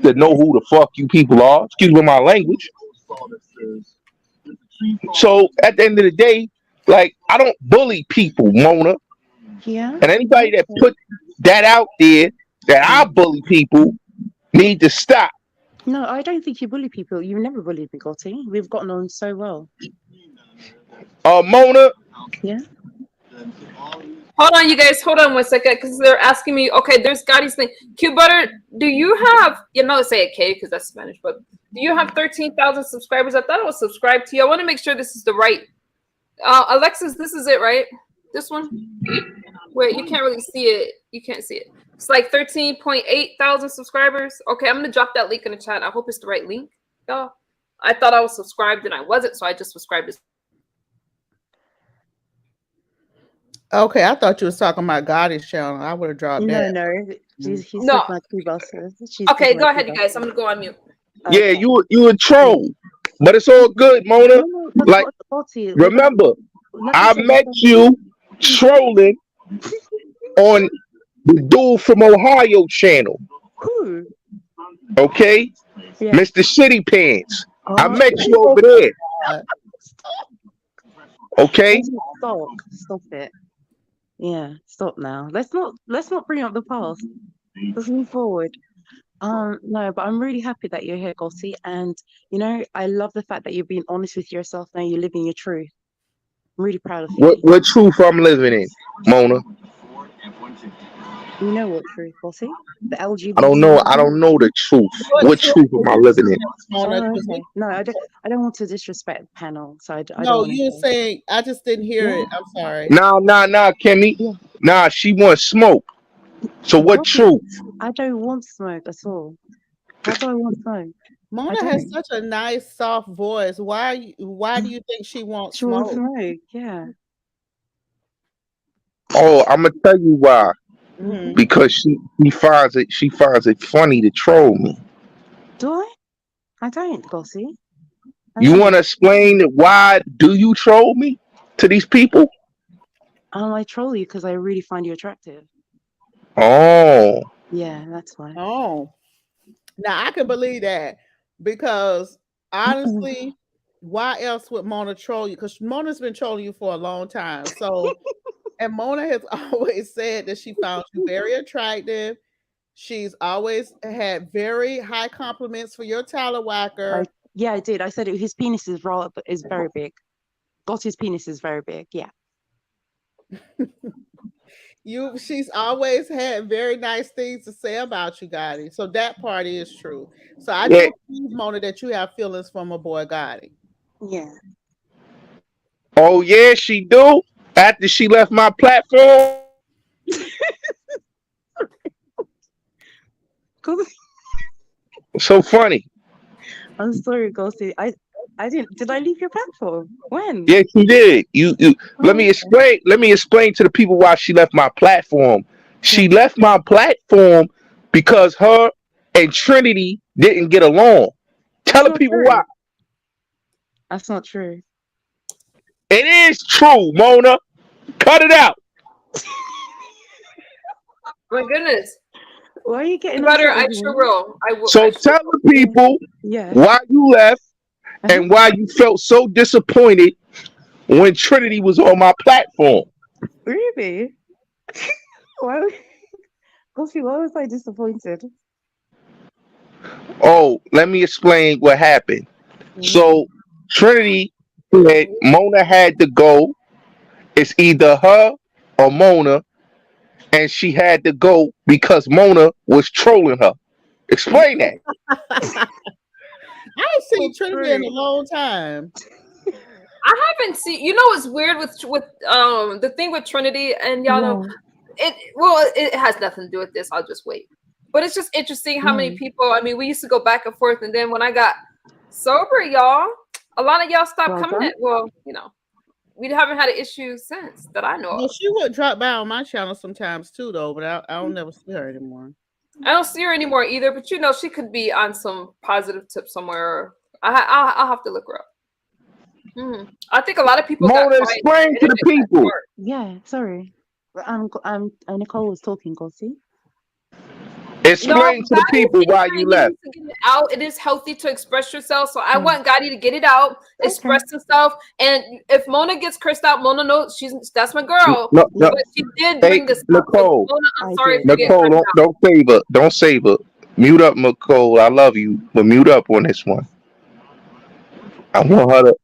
to know who the fuck you people are. Excuse me my language. So at the end of the day, like I don't bully people, Mona. Yeah. And anybody that Okay. put that out there that I bully people need to stop. No, I don't think you bully people. You never bullied me, Gotti. We've gotten on so well. Mona, Yeah. Hold on, you guys. Hold on 1 second, because they're asking me. Okay, there's Gotti's thing. Q Butter, do you have? You know, say a K because that's Spanish. But do you have 13,000 subscribers? I thought I was subscribed to you. I want to make sure this is the right. Alexis, this is it, right? This one. Wait, you can't really see it. You can't see it. It's like 13.8 thousand subscribers. Okay, I'm gonna drop that link in the chat. I hope it's the right link, y'all. I thought I was subscribed and I wasn't, so I just subscribed to. Okay, I thought you was talking about Gotti's channel. I would have dropped No, that. no. He's No. my two bosses. She's Okay, my go two ahead, you guys. I'm bosses. gonna go on mute. yeah, Okay. you a troll, but it's all good, Mona. No, but Like Gotti, remember, like I I said, met you trolling on the dude from Ohio channel. who? Okay, Yeah. Mr. Shitty Pants. I Oh, met you over there. Okay. Stop it. Yeah, stop now. Let's not bring up the past. Let's move forward. No, but I'm really happy that you're here, Gotti, and you know, I love the fact that you're being honest with yourself now. You're living your truth. I'm really proud of you. What truth I'm living in, Mona? You know what truth, Gotti? The I don't know. I LGBT. don't know the truth. What What truth truth am I is living in? Mona? Oh, 'Cause okay. No, I don't want to disrespect the panel, so I don't no, want to you're hear. saying I just didn't hear Yeah, it. I'm sorry. Nah, Kimmie. yeah. Nah, she wants smoke. So what Gotti, truth? I don't want smoke at all. How do I want smoke? I Mona has don't. such a nice, soft voice. Why do you think she wants She wants smoke? smoke, yeah. Oh, I'm gonna tell you why. Hmm. Because she finds it funny to troll me. Do I? I don't, Gotti. I You want don't. to explain why do you troll me to these people? I troll you because I really find you attractive. Oh, Yeah, that's why. Oh, now I can believe that because honestly, why else would Mona troll you? Because Mona's been trolling you for a long time. So, and Mona has always said that she found you very attractive. She's always had very high compliments for your talawhacker. Yeah, I did. I said his penis is very big. Gotti's penis is very big. Yeah. She's always had very nice things to say about you, Gotti. So that part is true. So I yeah. do believe, Mona, that you have feelings for my boy Gotti. Yeah. Oh yeah, she do. After she left my platform. So funny. I'm sorry, Gotti. I didn't. Did I leave your platform? When? Yes, you did. You let Oh, me explain. Let me explain to the people why she left my platform. She yeah. left my platform because her and Trinity didn't get along. Tell That's the not people true. why. That's not true. It is true, Mona. Cut it out. My goodness. Why are you getting Butter, upset I with sure me? will. I will. So tell the people Yeah. why you left Uh-huh. and why you felt so disappointed when Trinity was on my platform. Really? Why? Gotti, why was I disappointed? Oh, let me explain what happened. Mhm. So Trinity said Mona had to go. It's either her or Mona, and she had to go because Mona was trolling her. Explain that. I ain't seen So Trinity in a true. long time. I haven't seen. You know, what's weird with the thing with Trinity, and y'all know Yeah. it. Well, it has nothing to do with this. I'll just wait. But it's just interesting how many Mm. people. I mean, we used to go back and forth, and then when I got sober, y'all, a lot of y'all stopped Well coming. done. Well, we haven't had an issue since that I know No, of. she would drop by on my channel sometimes too, though. But I don't never see her anymore. I don't see her anymore either. But she could be on some positive tip somewhere. I'll have to look her up. I think a lot of people got Mona, quiet. explain to the people. Yeah, sorry. Nicole was talking, Gotti. No, Explain to the Gotti people is why saying you he left. needs to get it out. It is healthy to express yourself. So I Mm. want Gotti to get it out, Okay. express himself. And if Mona gets cursed out, Mona knows that's my girl. No, no. But she did Hey, bring this up. So Nicole. Mona, I'm I sorry if did, you get yeah. Nicole, cursed out. don't save her. Don't save her. Mute up, Nicole. I love you, but mute up on this one. I want her to.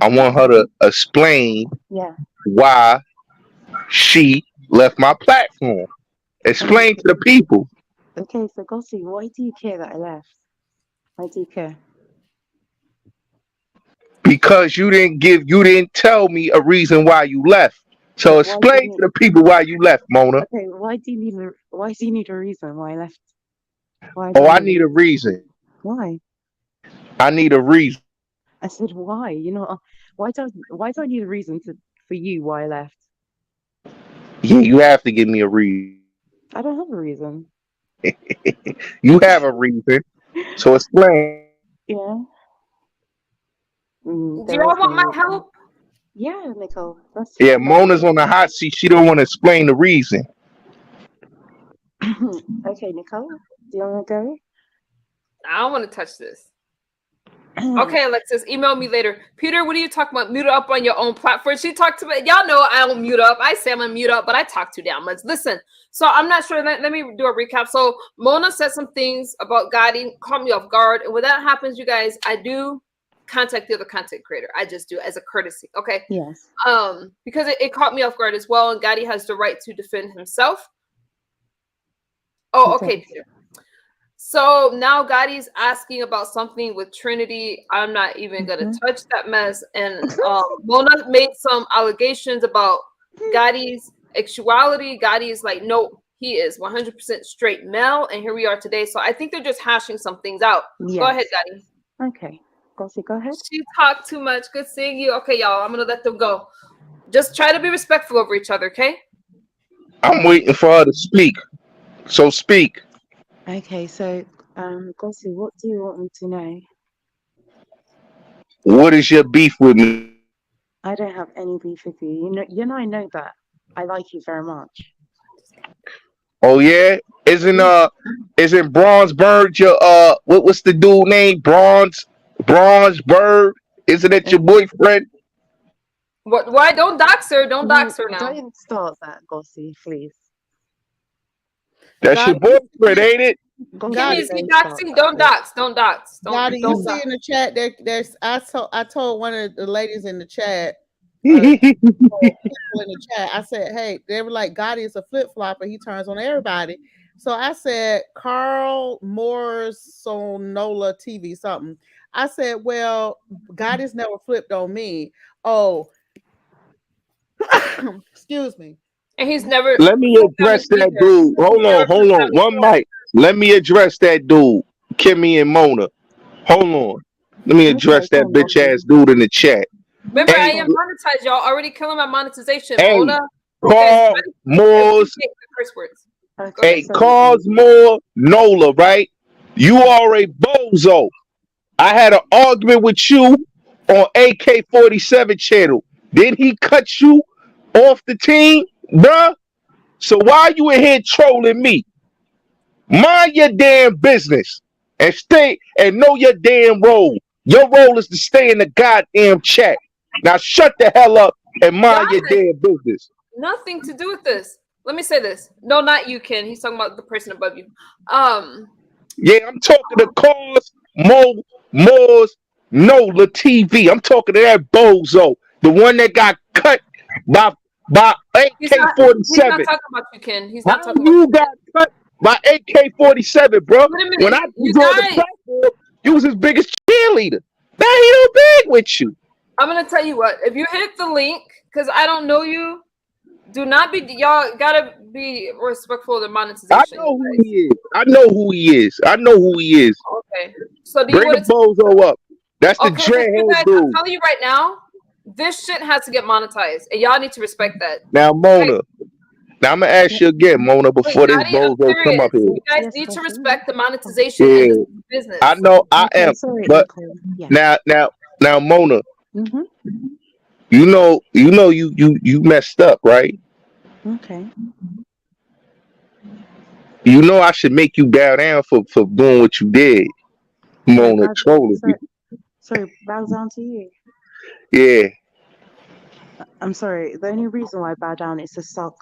I Mhm. want her to explain Yeah. why she left my platform. Explain to the people. Okay, so Gotti, why do you care that I left? Why do you care? Because you didn't tell me a reason why you left. So But why do you explain to need? the people why you left, Mona. Okay, why do you need a reason why I left? Why do Oh, I I need a need a reason? reason. Why? I need a reason. I said why? Why do I need a reason for you why I left? Yeah, you have to give me a reason. I don't have a reason. You have a reason. So explain. Yeah. Do There y'all is no want my reason. help? Yeah, Nicole, Yeah, that's Mona's on the hot seat. She don't want to explain the reason. okay, Nicole. Do you want to I don't want to touch this. go? Okay, Alexis, email me later. Peter, what are you talking about? Mute up on your own platform. She talked to me. Y'all know I don't mute up. I say I'm gonna mute up, but I talk too damn much. Listen, so I'm not sure. Let me do a recap. So Mona said some things about Gotti, caught me off guard. And when that happens, you guys, I do contact the other content creator. I just do as a courtesy. Okay. Yes. Because it caught me off guard as well, and Gotti has the right to defend himself. Oh, He okay, does. Peter. So now Gotti's asking about something with Trinity. I'm not even gonna Mhm. touch that mess. And Mona made some allegations about Gotti's sexuality. Gotti is like, no, he is 100% straight male. And here we are today. So I think they're just hashing some things out. Go ahead, Yes. Gotti. Okay. Gossip, go ahead. She talked too much. Good seeing you. Okay, y'all. I'm gonna let them go. Just try to be respectful over each other, okay? I'm waiting for her to speak. So speak. Okay, so Gossip, what do you want me to know? What is your beef with me? I don't have any beef with you. I know that. I like you very much. Oh yeah? Isn't Bronzeberg your what's the dude name? Bronzeberg? Isn't it your And boyfriend? What? Why? Don't dox her. Don't no, dox her now. don't start that, Gossip, please. That's your Gotti, you boyfriend, see, ain't it? Gossip, Kimmy, Gotti, is he don't start doxing? that, Don't please. dox. Don't dox. Gotti, you Don't see dox. in the chat there's I told one of the ladies in the chat, people in the chat, I said, hey, they were like, Gotti is a flip flopper. He turns on everybody. So I said, KARELMORESONOLA TV something. I said, well, Gotti's never flipped on me. Oh, excuse me. And he's never Let me flipped on me address that either. dude. He's never Hold flipped on. on me. One mic. Let me address that dude. Kimmie and Mona. Hold on. Let me Okay, address go that on, bitch Gossip. ass dude in the chat. Remember, I Hey, am monetized, y'all. Already killing my monetization. hey, Mona, you guys Call Moore's appreciate the curse words. Go Okay, ahead. hey, so cause more Nola, right? You are a bozo. I had an argument with you on AK-47 channel. Did he cut you off the team, bruh? So why you in here trolling me? Mind your damn business and stay and know your damn role. Your role is to stay in the goddamn chat. Now shut the hell up and mind your Guys, damn business. nothing to do with this. Let me say this. No, not you, Ken. He's talking about the person above you. Um, Yeah, I'm talking to Moore's Nola TV. I'm talking to that bozo, the one that got cut by He's not AK-47. talking about you, Ken. He's How not talking about you you. got cut by AK-47, bro? Wait a minute. When I You was on the guys, platform, you was his biggest cheerleader. Now he don't big with you. I'm gonna tell you what. If you hit the link, because I don't know you, do not be. Y'all gotta be respectful of the monetization. I know who he is. I know who he is. I know who he is. Okay. So do you Bring want the bozo up. That's the Okay, listen, dreadhead guys, I'm dude. telling you right now, this shit has to get monetized, and y'all need to respect that. Now, Mona. Now I'm gonna ask you again, Mona, before this Gotti, I'm bozo come up serious. here. You guys Yes, need to Gotti. respect the monetization Yeah. and this business. I know I Okay, am, sorry, but Nicole. Yeah. now, Mona, Mm-hmm. you messed up, right? Okay. You know I should make you bow down for doing what you did, Sorry, Mona, bow, trolling you. sorry, bow down to you. Yeah, I'm sorry. The only reason why I bow down is to suck,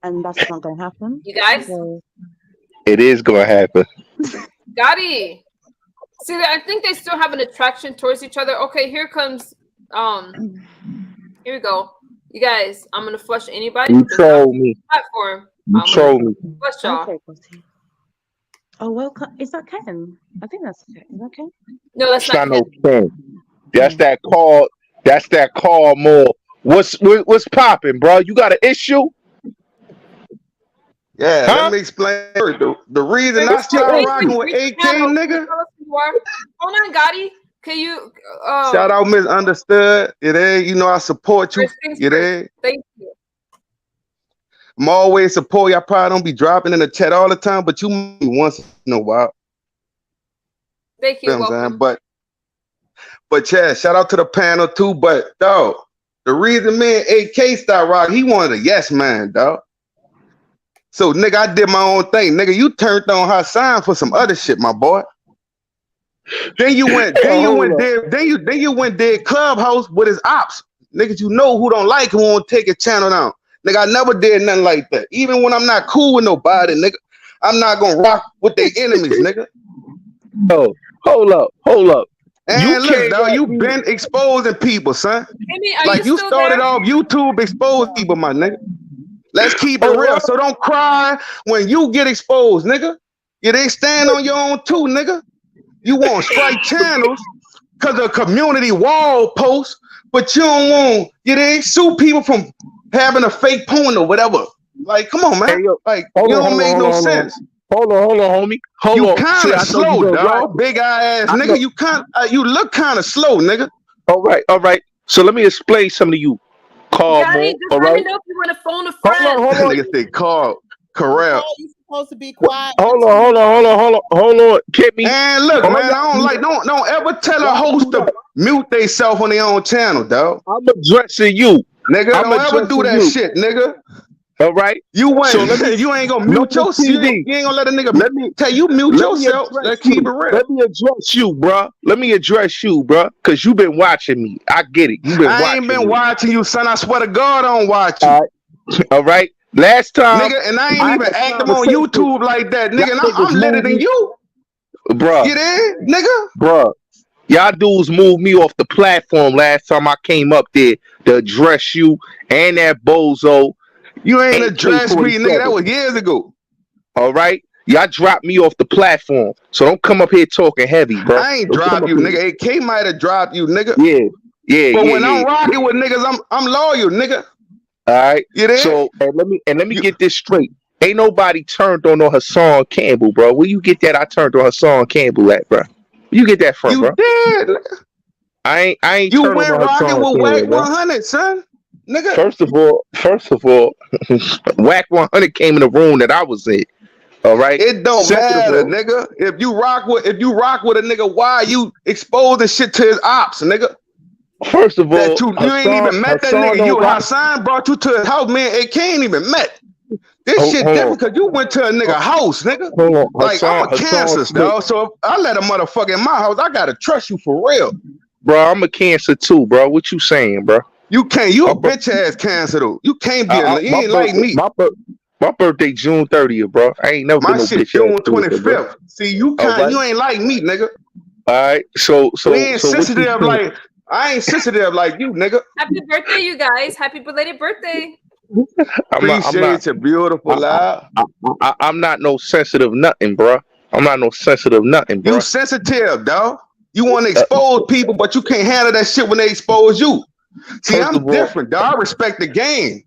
and that's not going to happen. You guys, So, it is gonna happen. Gotti. See, I think they still have an attraction towards each other. Okay, here comes. Here we go. You guys, I'm gonna flush anybody You who does not troll me. platform. You I'm troll gonna me. flush y'all. okay, Gotti. Oh, welcome. Is that Ken? I think that's Ken. Is that Ken? No, that's It's not not no Ken. king. That's Oh. that call. That's that call more. What's popping, bro? You got an issue? Yeah, Huh? let me explain. The reason I What's your started issue? rocking with AK, nigga. Hold on, Gotti. Can you Shout out Misunderstood. You there? You know I support you. first things You first. there? Thank you. I'm always support you. I probably don't be dropping in the chat all the time, but you me once in a while. Thank You you. know what I'm saying? Welcome. But yeah, shout out to the panel too. But dog, the reason me and AK started rocking, he wanted a yes man, dog. So nigga, I did my own thing. Nigga, you turned on Hassan for some other shit, my boy. Then you went did Clubhouse with his ops. Niggas, you know who don't like him won't take his channel down. Nigga, I never did nothing like that. Even when I'm not cool with nobody, nigga, I'm not gonna rock with their enemies, nigga. Oh, hold up. And look, came dog, at you me. been exposing people, son. Kimmie, are Like you you still started there? off YouTube exposing people, my nigga. Let's keep it Oh, real. what? So don't cry when you get exposed, nigga. You didn't stand on your own too, nigga. You want strike channels because of community wall posts, but you don't want you didn't sue people from having a fake porn or whatever. Like, come on, man. Hey, yo, Like, hold you on, don't make no sense. Hold on, homie. Hold You on. kind See, of I know slow, you been dog. Big eye ass I know. nigga. You look kind of slow, nigga. All right. So let me explain something to you, Carl Gotti, Moore. just All let me right. know if you want to phone a Hold friend. on. Nigga said Carl Carell. Nicole, you supposed to be quiet. Hold on. Kimmie. And look, All man, y'all don't ever tell a y'all host do to that. mute themselves on their own channel, dog. I'm addressing you. Nigga, I'm don't ever do addressing that you. shit, nigga. All right. You went, So let me you ain't gonna know mute the yourself. You TV. ain't gonna let a nigga Let me tell you mute let me yourself. address Let's keep you. it real. Let me address you, bruh. Cause you been watching me. I get it. You been I watching ain't been me. watching you, son. I swear to God, I don't watch you. All right. All right. Last time Nigga, and I ain't I even had a active on conversation, YouTube like that, y'all nigga. And niggas I'm litter moved than me, you. bruh. You there, nigga? Bruh. Y'all dudes moved me off the platform last time I came up there to address you and that bozo You ain't addressed me, nigga. That AK-47. was years ago. All right? Y'all dropped me off the platform. So don't come up here talking heavy, bro. I ain't Don't come dropped up you, here. nigga. AK might have dropped you, nigga. Yeah. But when I'm rocking with niggas, I'm loyal, nigga. All right. You there? So and let me You, get this straight. Ain't nobody turned on Hassan Campbell, bro. Where you get that I turned on Hassan Campbell at, bro? Where you get that from, you bro? did, nigga. I ain't You turned went on rocking Hassan with Whack Campbell, bro. 100, son. Nigga. First of all, Whack 100 came in the room that I was in. All right. It don't Second of matter, all, nigga. If you rock with a nigga, why you exposing shit to his ops, nigga? first of all, That you ain't even met that Hassan nigga. don't rock. Hassan brought you to his house, man. AK ain't even met. This Hold shit on. different because you went to a nigga house, nigga. Hold on. Like I'm a Hassan cancer, Smith. dog. So if I let a motherfucker in my house, I gotta trust you for real. Bro, I'm a cancer too, bro. What you saying, bro? You can't. You a My bro- bitch ass cancer though. You can't be. You my ain't bro- like me. my bro- My birthday June 30th, bro. I ain't never My been no shit bitch ass June nigga, bro. 25th. See, you All right, you ain't like me, nigga. all right. So We ain't what you sensitive saying? like I ain't sensitive like you, nigga. Happy birthday, you guys. Happy belated birthday. I'm not. Appreciate you, beautiful love. I'm not no sensitive nothing, bro. I'm not no sensitive nothing, You bro. sensitive, dog. You want to Uh, expose people, but you can't handle that shit when they expose you. See, first I'm of all, different, dog. I respect the game.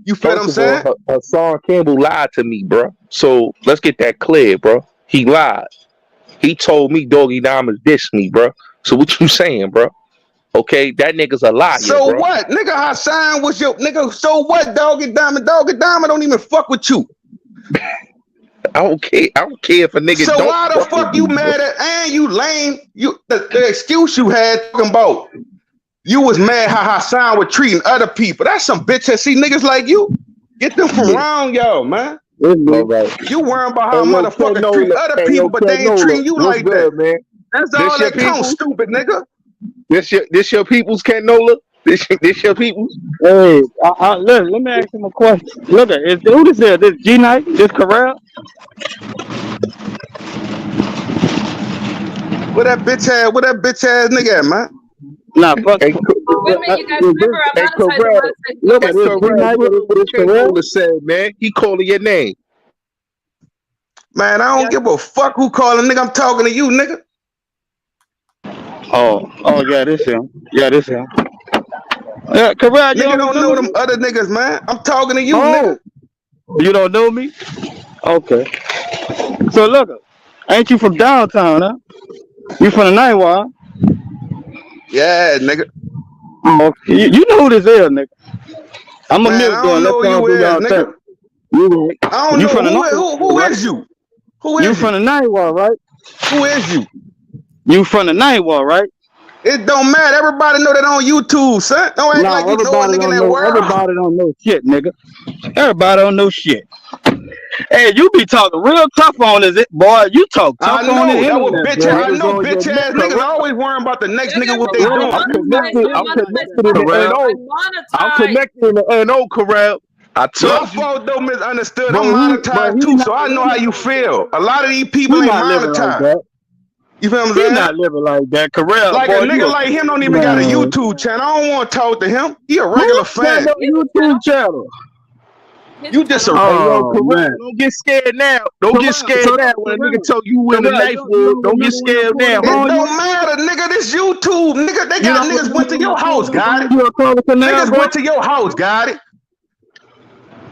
You feel what first I'm of all, saying? Hassan Campbell lied to me, bro. So let's get that clear, bro. He lied. He told me Doggy Diamonds dissed me, bro. So what you saying, bro? Okay, that nigga's a liar, So bro. what? Nigga, Hassan was your nigga. So what, doggy diamond? Doggy diamond don't even fuck with you. I don't care. I don't care if a nigga So don't why the fuck with fuck you me, bro. mad at and you lame? You the excuse you had talking about you was mad how Hassan was treating other people. That's some bitch ass. See niggas like you. Get them from Yeah. around y'all, man. All right. You worrying about Hey how yo, motherfuckers treat KenNola. other Hey people, yo, but they ain't KenNola. treating you What's like that. good, man? That's This all your that counts, peoples? stupid nigga. This your peoples, KenNola? This your peoples? Hey, look, let me ask him a question. Look, who this is? This G Night? This Karel? Where that bitch ass nigga at, man? Nah, fuck. Hey, Wait a minute, you guys. Is this, Remember, I'm hey, monetized. I'm Corral. monetized. look Go at Hey, guys. this G Corral. Night? You heard what This Karel? KenNola said, man. He calling your name. Man, I don't Yeah. give a fuck who calling nigga. I'm talking to you, nigga. Oh, yeah, this him. Yeah, this him. Yeah, Karel, you Nigga don't don't know remember them me? other niggas, man. I'm talking to you, Oh, nigga. you don't know me? Okay. So look, ain't you from downtown, huh? You from the Nightwire? Yeah, nigga. Oh, you know who this is, nigga. I'm a Man, milk I gun. don't Let know who y'all you do is, y'all thing. nigga. You I don't you know from the Nightwire, who right? is you? Who You is from you? the Nightwire, right? Who is you? You from the Nightwire, right? It don't matter. Everybody know that on YouTube, son. Don't act Nah, like you know a nigga in that world. everybody don't know shit, nigga. Everybody don't know shit. Hey, you be talking real tough on this, boy. You talk I tough on the know that was internet, bitch boy. ass. I I was know on your bitch ass neck, niggas Corral. always worrying about the next Yeah, nigga guys, what remember, they Corral, I'm doing. I'm monetized. connected. I'm I'm monetized. connected in the Corral. Corral. NO. I'm I'm monetized. connected in the NO, Corral. I My told you. fault though, misunderstood. But I'm monetized he too, not so I know how living you like that. feel. A lot of these He people ain't not living like monetized. that. You feel what I'm He saying? not living like that. Corral, Like a boy, you nigga a like him don't even got a man. YouTube channel. I don't want to talk to him. He a Who regular got fan. no His YouTube channel. channel? His You just channel. a Hey yo, Oh Corral, man. don't get scared now. Don't get Corral, scared so now look, when a nigga Corral. tell you who in the Corral, knife you wood. don't Don't get remember when I scared pulled now, up It on homie. you? don't matter, nigga. This YouTube, nigga. They You got don't niggas went remember to when I your house, pulled up got on it. you across the canal, Niggas boy? went to your house, got it.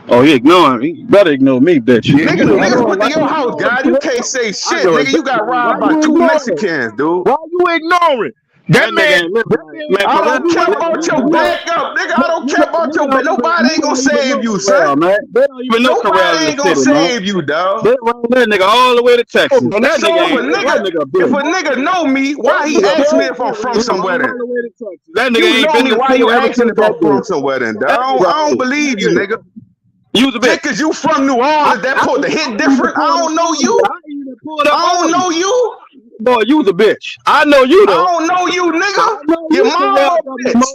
Oh, he ignoring me. You better ignore me, bitch. Yeah, you know Niggas what? went Why to your you house, ignoring, got it. You Corral? can't say I shit, know nigga. You exactly. got Why robbed by you two ignoring? Mexicans, dude. Why you ignoring? That nigga ain't living like man, I Corral. don't care about your backup, nigga. I don't care about your back. Nobody ain't gonna save you, son. Corral, man. They don't even know Corral Nobody in the ain't gonna city, man. save you, dog. They run that nigga all the way to Texas. Oh, That So nigga if a ain't that nigga, nigga a if bitch. a nigga know me, That why he nigga ask me bitch. if I'm from He somewhere run then? all the way to Texas. That nigga You ain't know been me, to the why city you ever asking since if that I'm day. from somewhere then, dog? That I nigga don't old. believe you, nigga. You was a bitch. Just cause you from New Orleans, that I put the hit different. I don't know you. even pulled up I don't on you. know you. Boy, you was a bitch. I know you I though. don't know you, I nigga. know Your you, mama Corral a W. bitch. Mo.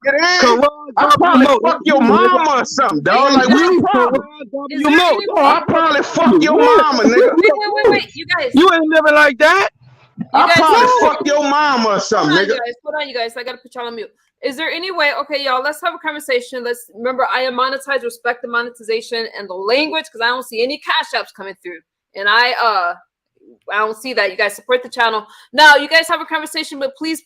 Get in? Corral I W. probably Mo. fuck That's your you, nigga. mama or something, Hey, dog. you Like, That's what the guys. you, problem? Corral Is W. there Mo. any No, Oh, way? I I'm probably talking fuck to your you. mama, nigga. Wait. You guys. You ain't living like that. I probably Is No. fuck your mama or hold something, on, nigga. you guys. Hold on, you guys. I gotta put y'all on mute. Is there any way? Okay, y'all. Let's have a conversation. Let's remember. I am monetized. Respect the monetization and the language because I don't see any cash apps coming through, and I don't see that. You guys support the channel. Now, you guys have a conversation, but please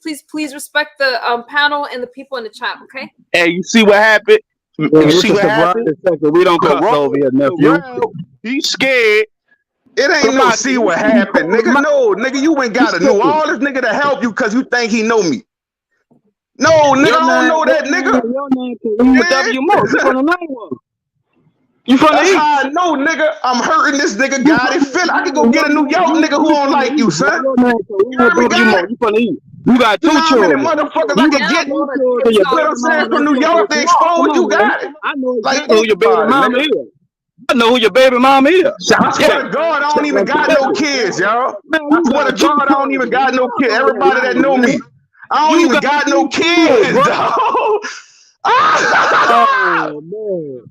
respect the panel and the people in the chat. Okay. hey, you see what happened? Yeah, You this see is what the bride happened? sector. We don't cuss Corral, over here, nephew. he's scared. It ain't Come no out see here. what happened, nigga. No, nigga, you ain't got to know all this nigga to help you because you think he know me. No, nigga, I don't know that nigga. Your name is Yeah. W. Mo. You from the night one. You from the That's how east. I know, nigga. I'm hurting this nigga. You Got from it. Feel I could go your get a New name, York nigga who you don't from the like you, east. son. Your name You heard me, W. Mo. got it? You from the east. You got You two know how many children. motherfuckers I You could got get? Damn, two all the children. tips Your You know off. what baby I'm saying? mama From don't New fuck York, with they you. expose Come on, you. man. Got it. I know Like, exactly think who your baby about it, mama nigga. is. I know who your baby mama is. I swear to God, I don't even got no kids, y'all. Man, I you swear to got two God, I don't even children. got no kids. All that Everybody that lying, know man. me, I don't You even got got no two kids, kids, bro. dog. Ah! Oh man.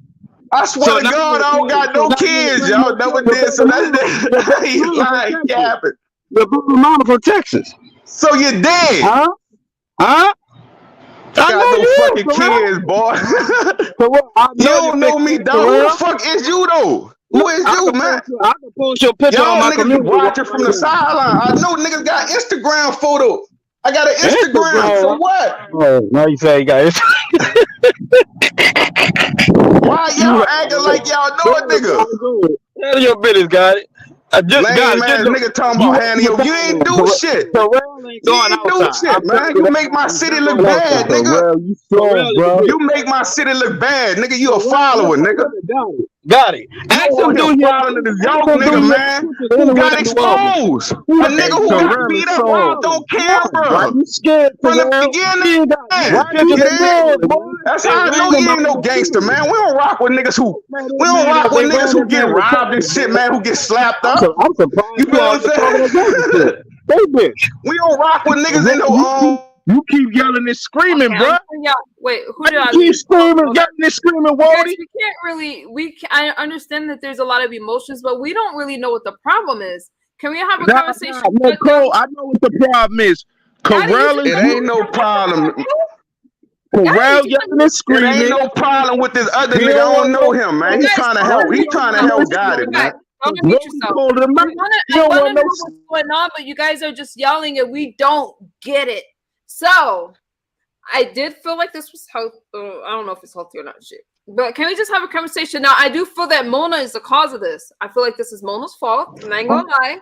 I swear to God, I don't got no kids, y'all. Never did. So that's he's lying, capping. Your baby mama from Texas. So you're dead. Huh? Huh? I Got know no you, fucking Terrell. kids, boy. Terrell, I You know don't know me, dog. Who the fuck is you, though? Who is you, man? I can post your picture on Y'all my niggas community. watching from the sideline. I know niggas got Instagram photos. I got an Instagram. So what? Oh, now you say you got it. Why y'all acting like y'all know a nigga? Tell your business, got it. I just got Lame it. ass nigga talking about handing you ain't do shit. Terrell ain't You going ain't do outside. shit, man. You make my city look bad, nigga. Terrell, you strong, bro. You make my city look bad, nigga. You a follower, nigga. Got it. You on here following the New York nigga, man, who got exposed. A nigga who got beat up on camera. You scared, From the Terrell? beginning. Why you scared, boy? That's how I know you ain't no gangster, man. We don't rock with niggas who get robbed and shit, man, who get slapped up. I'm surprised You feel what I'm saying? We don't rock with niggas in no You keep yelling and screaming, bro. Wait, who did I keep screaming, yelling and screaming, Guys, Wody? we can't really. I understand that there's a lot of emotions, but we don't really know what the problem is. Can we have a conversation? No, Cole, I know what the problem is. Corral, It ain't no problem. Corral yelling and screaming. It ain't no problem with this other nigga. I don't know him, man. He's trying to help. He's trying to help Gotti, man. Don't unmute yourself. I want to know what's going on, but you guys are just yelling and we don't get it. So I did feel like this was healthy. I don't know if it's healthy or not, shit. But can we just have a conversation? Now, I do feel that Mona is the cause of this. I feel like this is Mona's fault. And I ain't gonna lie.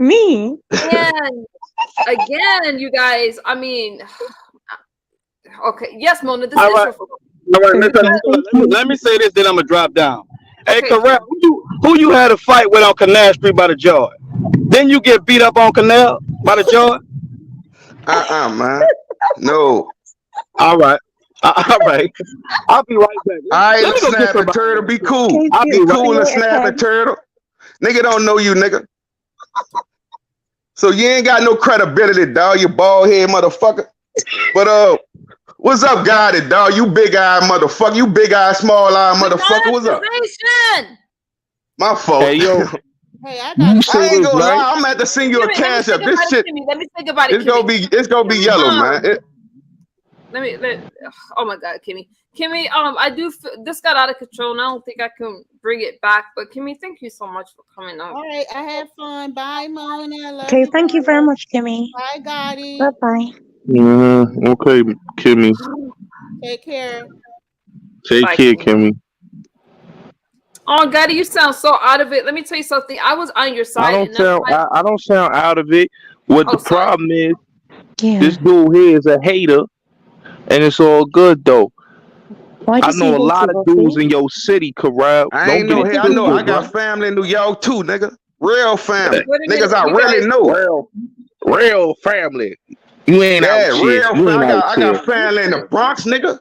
Me? And again, you guys, I mean, okay. Yes, Mona, this is your fault. All right, let me say this, then I'm going to drop down. Hey, Okay. Corral, who you had a fight with on Canal Street by the Joy? Then you get beat up on Canal by the Joy? Man. No. All right. All right. I'll be right back. I ain't snap a turtle. Be cool. I'll be cool and snap a turtle. Nigga don't know you, nigga. So you ain't got no credibility, dog. You bald head motherfucker. But what's up, Gotti, dog? You big eye motherfucker. You big eye, small eye motherfucker. What's up? My fault. Hey, Hey, I I ain't gonna lie. I'm gonna have to send you a cash up. This shit. Let me think about it. It's gonna be yellow, man. Oh my God, Kimmie. Kimmie, this got out of control and I don't think I can bring it back. But Kimmie, thank you so much for coming up. All right, I had fun. Bye, Mona. Love Okay, you, thank you very much, Kimmie. Bye, Gotti. Bye-bye. Okay, Kimmie. Take care. Take Bye, care, Kimmie. Kimmie. Oh, Gotti, you sound so out of it. Let me tell you something. I was on your side. I don't sound out of it. What the problem is, Yeah. this dude here is a hater, and it's all good though. Why I does know he a hate lot you, of dudes Gotti? in your city, Corral. I ain't know. I know. I got family in New York too, nigga. Real family. Niggas I really know. Real family. You ain't out shit. Real family. I got family in the Bronx, nigga.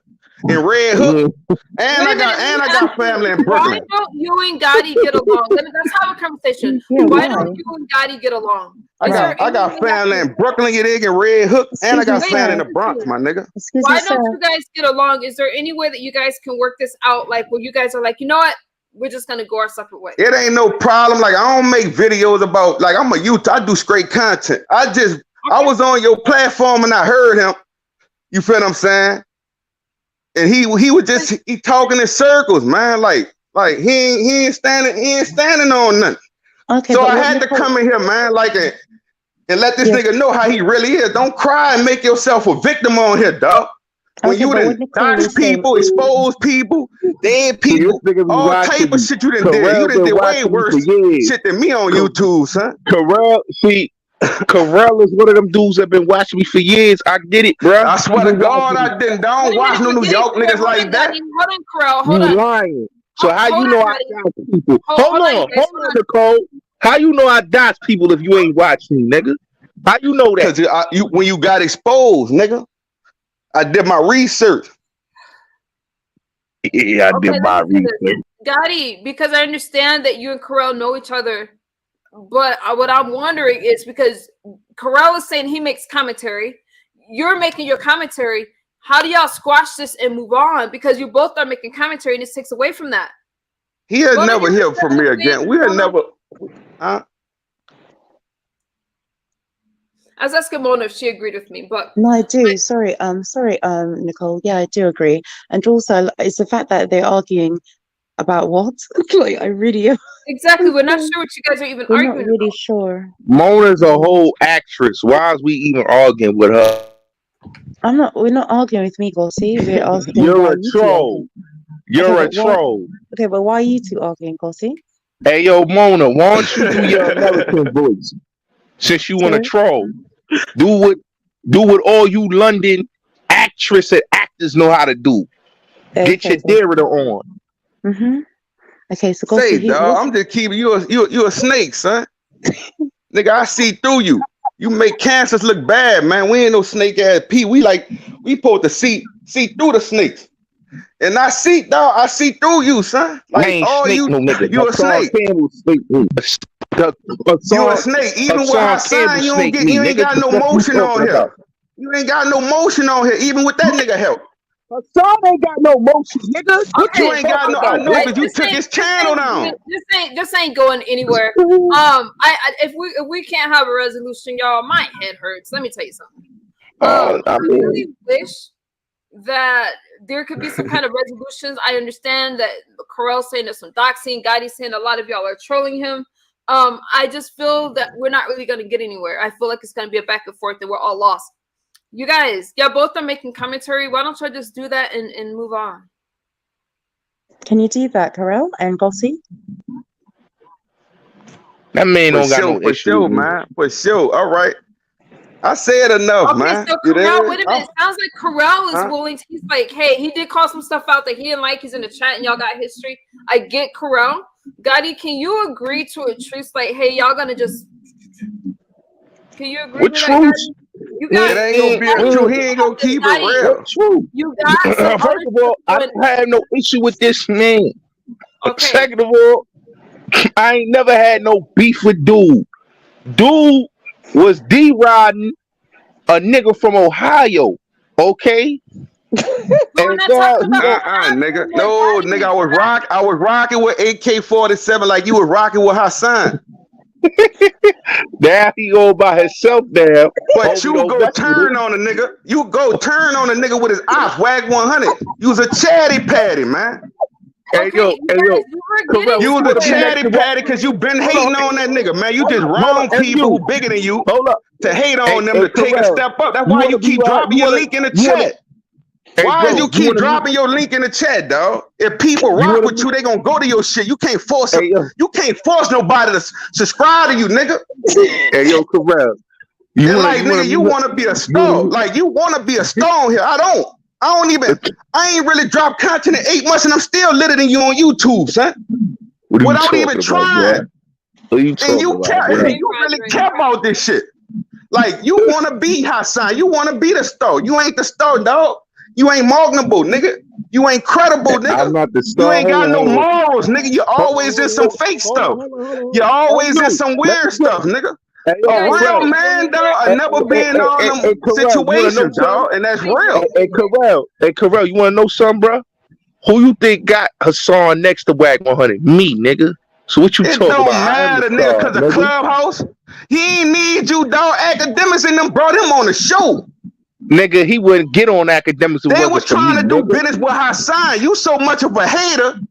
In Red Hook. And I got family in Brooklyn. Why don't you and Gotti get along? Let's have a conversation. Yeah, why don't you and Gotti get along? I got family in Brooklyn, you dig, in Red Hook, and I got family in the Bronx, my nigga. Why don't you guys get along? Is there any way that you guys can work this out? Like, where you guys are like, you know what? We're just gonna go our separate ways. It ain't no problem. Like, I don't make videos about, like, I'm a youth. I do straight content. I was on your platform and I heard him. You feel what I'm saying? And he was just talking in circles, man. Like he ain't standing on nothing. Okay, so I had to come in here, man, and let this nigga know how he really is. Don't cry and make yourself a victim on here, dog. When you done dodge people, expose people, dead people, all type of shit you done did. You done did way worse shit than me on YouTube, son. Corral is one of them dudes that been watching me for years. I get it, bro. I swear to God, I don't watch no New York niggas like that. Hold on, Corral. Hold on. You lying. So how you know I dodge people? Hold on, Nicole. How you know I dodge people if you ain't watching, nigga? How you know that? Because when you got exposed, nigga, I did my research. Yeah, I did my research. Gotti, because I understand that you and Corral know each other. But what I'm wondering is, because Corral is saying he makes commentary, you're making your commentary. how do y'all squash this and move on? Because you both are making commentary and this takes away from that. He'll Mona, never you hear understand from what me I'm saying, again. We'll Mona? never. Huh? I was asking Mona if she agreed with me, but No, I do. Sorry, Nicole. Yeah, I do agree. And also, it's the fact that they're arguing about what? Like, I really am. exactly, we're not sure what you guys are even We're not arguing really about. sure. Mona's a whole actress. Why is we even arguing with her? We're not arguing with me, Gotti. We're asking You're why a you two troll. arguing. You're Okay, a but why? troll. Okay, but why are you two arguing, Gotti? Hey, yo, Mona, why don't you do your American voice? Since you want to Sorry. troll, do what all you London actress and actors know how to do. Get Okay, your theater on. Mm-hmm. Okay, so Say, Gotti, dog, I'm just keeping you a snake, son. Nigga, I see through you. You make cancers look bad, man. We ain't no snake ass P. We supposed to see through the snakes. And I see through you, son. I Like ain't all snake you, no nigga. you a Hassan snake. Campbell snake me. You a snake. Even with Hassan Hassan, Campbell you don't snake get. me, You ain't nigga. got no What you motion on talking here. about? You ain't got no motion on here. Even with that nigga help. Hassan ain't got no motion, nigga. What Okay, You ain't got no. I know guys, because you took his channel down. this ain't going anywhere. If we can't have a resolution, y'all, my head hurts. Let me tell you something. I I mean, really wish that there could be some kind of resolutions. I understand that Karel's saying there's some doxing, Gotti's saying a lot of y'all are trolling him. I just feel that we're not really going to get anywhere. I feel like it's going to be a back and forth and we're all lost. You guys, y'all both are making commentary. Why don't y'all just do that and move on? can you do that, Karel and Gotti? that man For don't got sure, no for issue sure, with me. man. For sure. All right. I said enough, Okay, man. so You Karel, there? wait a minute. Sounds like Karel is Huh? willing to, he's like, hey, he did call some stuff out that he didn't like. He's in the chat and y'all got history. I get Karel. Gotti, can you agree to a truce? Like, hey, y'all gonna just, can you agree What to that, truth? Gotti? You got It ain't gonna be a truth. He ain't gonna keep it Gotti, real. What truth? you got some other First of all, stuff I going. don't have no issue with this man. Okay. Second of all, I ain't never had no beef with dude. Dude was D-riding a nigga from Ohio, okay? We're And not now talking he about don't. Nigga. No, nigga, I was rocking with AK-47 like you was rocking with Hassan. Now he all by himself now. But Hope he you don't go mess with turn it. on a nigga. You go turn on a nigga with his ops, wag 100. You was a chatty patty, man. Hey yo, you guys, we were getting Correct. You was a Wanna be somewhere. next chatty to what? patty because you been Hold hating on. on that nigga, man. You Hold just up, run on people you. who bigger than you Hold up. to hate on them Hey, to take a Corral. step up. That's You why wanna you be keep right? dropping your link in the chat. Hey, Why bro, you keep wanna dropping your link in the chat, dog? If people You rock wanna with be- you, they gonna go to your shit. You can't force Hey, yo. you can't force nobody to subscribe to you, nigga. Hey, yo, Corral. And like, nigga, you wanna be a star. Like, you wanna be a star on here. I ain't really dropped content in 8 months and I'm still litter than you on YouTube, son. What are you Without talking even about, trying. bro? What are you And talking you about, care, bro? you really care about this shit. Like, you wanna be Hassan. You wanna be the star. You ain't the star, dog. You ain't marketable, nigga. You ain't credible, nigga. I'm not the You star. ain't got no Hold on. morals, nigga. You always in some fake stuff. You always in some weird stuff, nigga. Hey, yo, A real Corral. man, dog, I never been in all them Corral, you wanna know situations, dog, and that's real. Hey, Corral, you wanna know something, bro? Who you think got Hassan next to Wag 100? Me, nigga. So what you It talking don't about? I am matter, the nigga, star, because the nigga. Clubhouse, he ain't need you, dog. Academics and them brought him on the show. Nigga, he wouldn't get on academics if it They wasn't was for trying me, to do nigga. business with Hassan. You so much of a hater,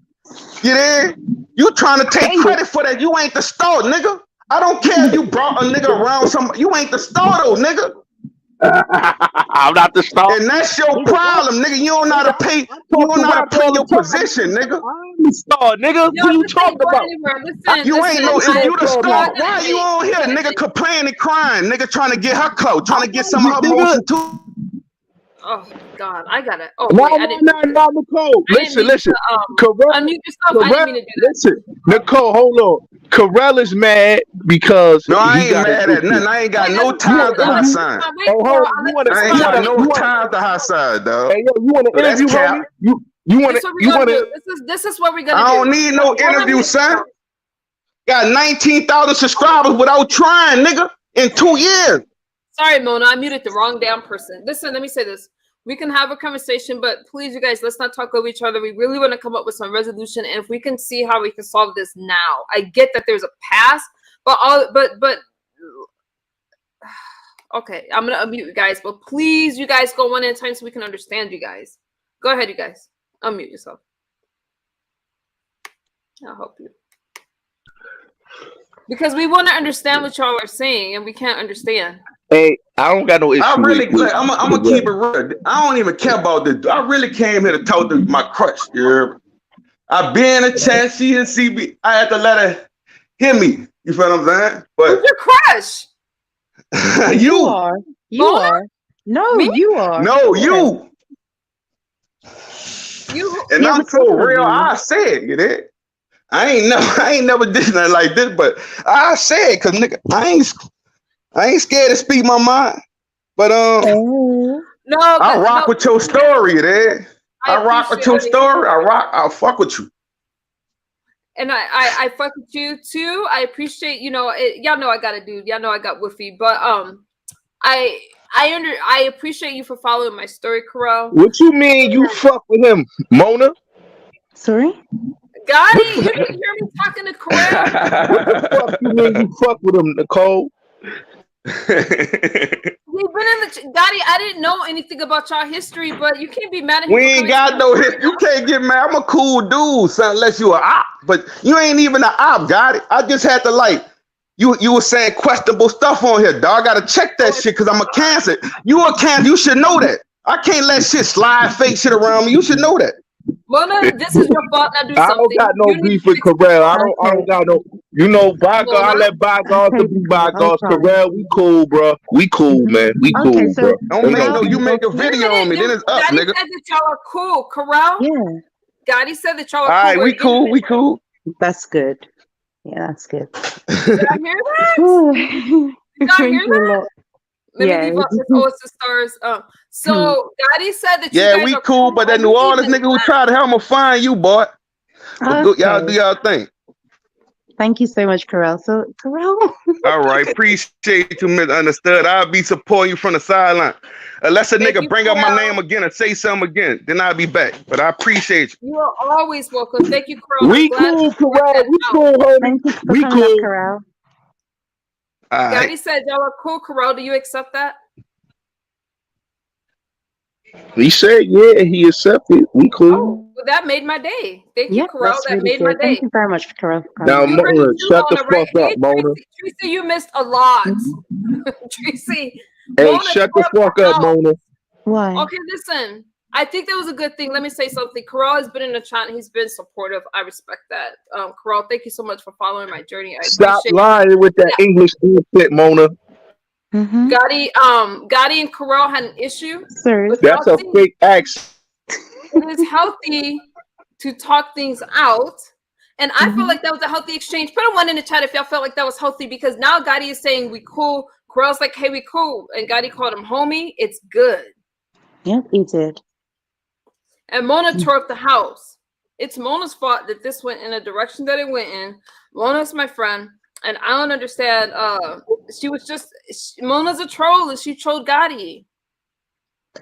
you there? You trying to take credit for that. You ain't the star, nigga. I don't care if you brought a nigga around some. You ain't the star, though, nigga. I'm not the star. And that's your problem, nigga. You don't know how to pay. You don't know how to play your position, nigga. I'm the star, nigga. Yo, Who you this talking ain't going about? anywhere. Listen, You ain't no. listen, If you the I- star, why you on here, nigga, complaining, crying, nigga, trying to get her clout, trying to get some of her motion too. Oh God, I got it. Oh No, wait, I didn't. no, Nicole. I didn't mean Listen. to, Corral, unmute yourself. I didn't mean to do that. listen. Nicole, hold on. Corral is mad because No, I he ain't got mad an at issue. nothing. I ain't got Wait, no that's ties to fine. Hassan. Wait, Oh, girl, hold on. I'll You let want I to? ain't got no You want? ties to Hassan, dog. Hey, yo, you want So an that's interview, cap. homie? You want This to? what we You gonna want do. to? This is what we're gonna I do. don't need no interview, son. No. Got 19,000 subscribers without trying, nigga, in 2 years. Sorry, Mona, I muted the wrong damn person. Listen, let me say this. We can have a conversation, but please, you guys, let's not talk over each other. We really want to come up with some resolution, and if we can see how we can solve this now. I get that there's a past, but okay, I'm gonna unmute you guys, but please, you guys, go one at a time so we can understand you guys. Go ahead, you guys. Unmute yourself. I'll help you. Because we want to understand what y'all are saying, and we can't understand. Hey, I don't got no issue. I'm with gonna keep it real. I don't even care about this. I really came here to talk to my crush. I've been a chat. She and CB. I had to let her hear me. You feel what I'm saying? But who's your crush? You are. You Mona? are. No, Me? you are. no, you. You. And Yeah, I'm but so talk about real. me. I said, you know. I ain't never did nothing like this, but I said, cause nigga, I ain't scared to speak my mind. But Oh. No, I rock with your story, man. I rock with your appreciate it. story. I'll fuck with you. And I fuck with you too. I appreciate, y'all know I got a dude. Y'all know I got Woofy. But I appreciate you for following my story, Karel. What you mean you fuck with him, Mona? Sorry? Gotti, you didn't hear me talking to Karel. What the fuck you mean you fuck with him, Nicole? We've been in the Gotti. I didn't know anything about y'all history, but you can't be mad at him. We ain't got no hit. You can't get mad. I'm a cool dude, son, unless you a op. But you ain't even an op, got it. I just had to you were saying questionable stuff on here, dog. I gotta check that shit because I'm a cancer. You a cancer. You should know that. I can't let shit slide, fake shit around me. You should know that. Mona, this is your fault. Now do something. I don't got no beef with Karel. I don't got no bygones. I let bygones to be bygones. Karel, we cool, bro. We cool, man. We cool, so bro. Don't make no. You make a video on me, then it's up, Gotti nigga. said that y'all are cool. Karel? Yeah, Gotti said that y'all All are cool. right, we cool. We cool. that's good. Yeah, that's good. Did I hear that? Did I hear that? Let Yeah. me leave up this Oasis Stars. So Gotti said that you Yeah, guys we are cool, but that New Orleans nigga who tried to help me find you, boy. Y'all do y'all thing. Thank you so much, Karel. So, Karel. All right, appreciate you, misunderstood. I'll be supporting you from the sideline. Unless a nigga bring up my name again and say something again, then I'll be back. But I appreciate you. You are always welcome. Thank you, Karel. We cool, Karel. We cool, homie. Thank you for We coming cool. up, Karel. All right. Gotti said y'all are cool. Karel, do you accept that? He said, yeah, he accepted. We cool. Oh, well, that made my day. Thank you, Yeah, Karel. that's That really made good. my day. Thank you very much, Karel. Now, You heard Mona, it too, shut the Mona, right? fuck up, Hey, Mona. Tracie, you missed a lot. Tracie. Hey, Mona shut the tore fuck up, out. Mona. Why? Okay, listen. I think that was a good thing. Let me say something. Karel has been in the chat. He's been supportive. I respect that. Karel, thank you so much for following my journey. I Stop appreciate lying with that English bullshit, Mona. Mm-hmm. Gotti and Karel had an issue. Sorry. But That's a fake accent. it is healthy to talk things out. And I feel like that was a healthy exchange. Put a one in the chat if y'all felt like that was healthy, because now Gotti is saying we cool. Karel's like, hey, we cool. And Gotti called him homie. It's good. Yep, he did. And Mona tore up the house. It's Mona's fault that this went in a direction that it went in. Mona's my friend. And I don't understand. Mona's a troll and she trolled Gotti.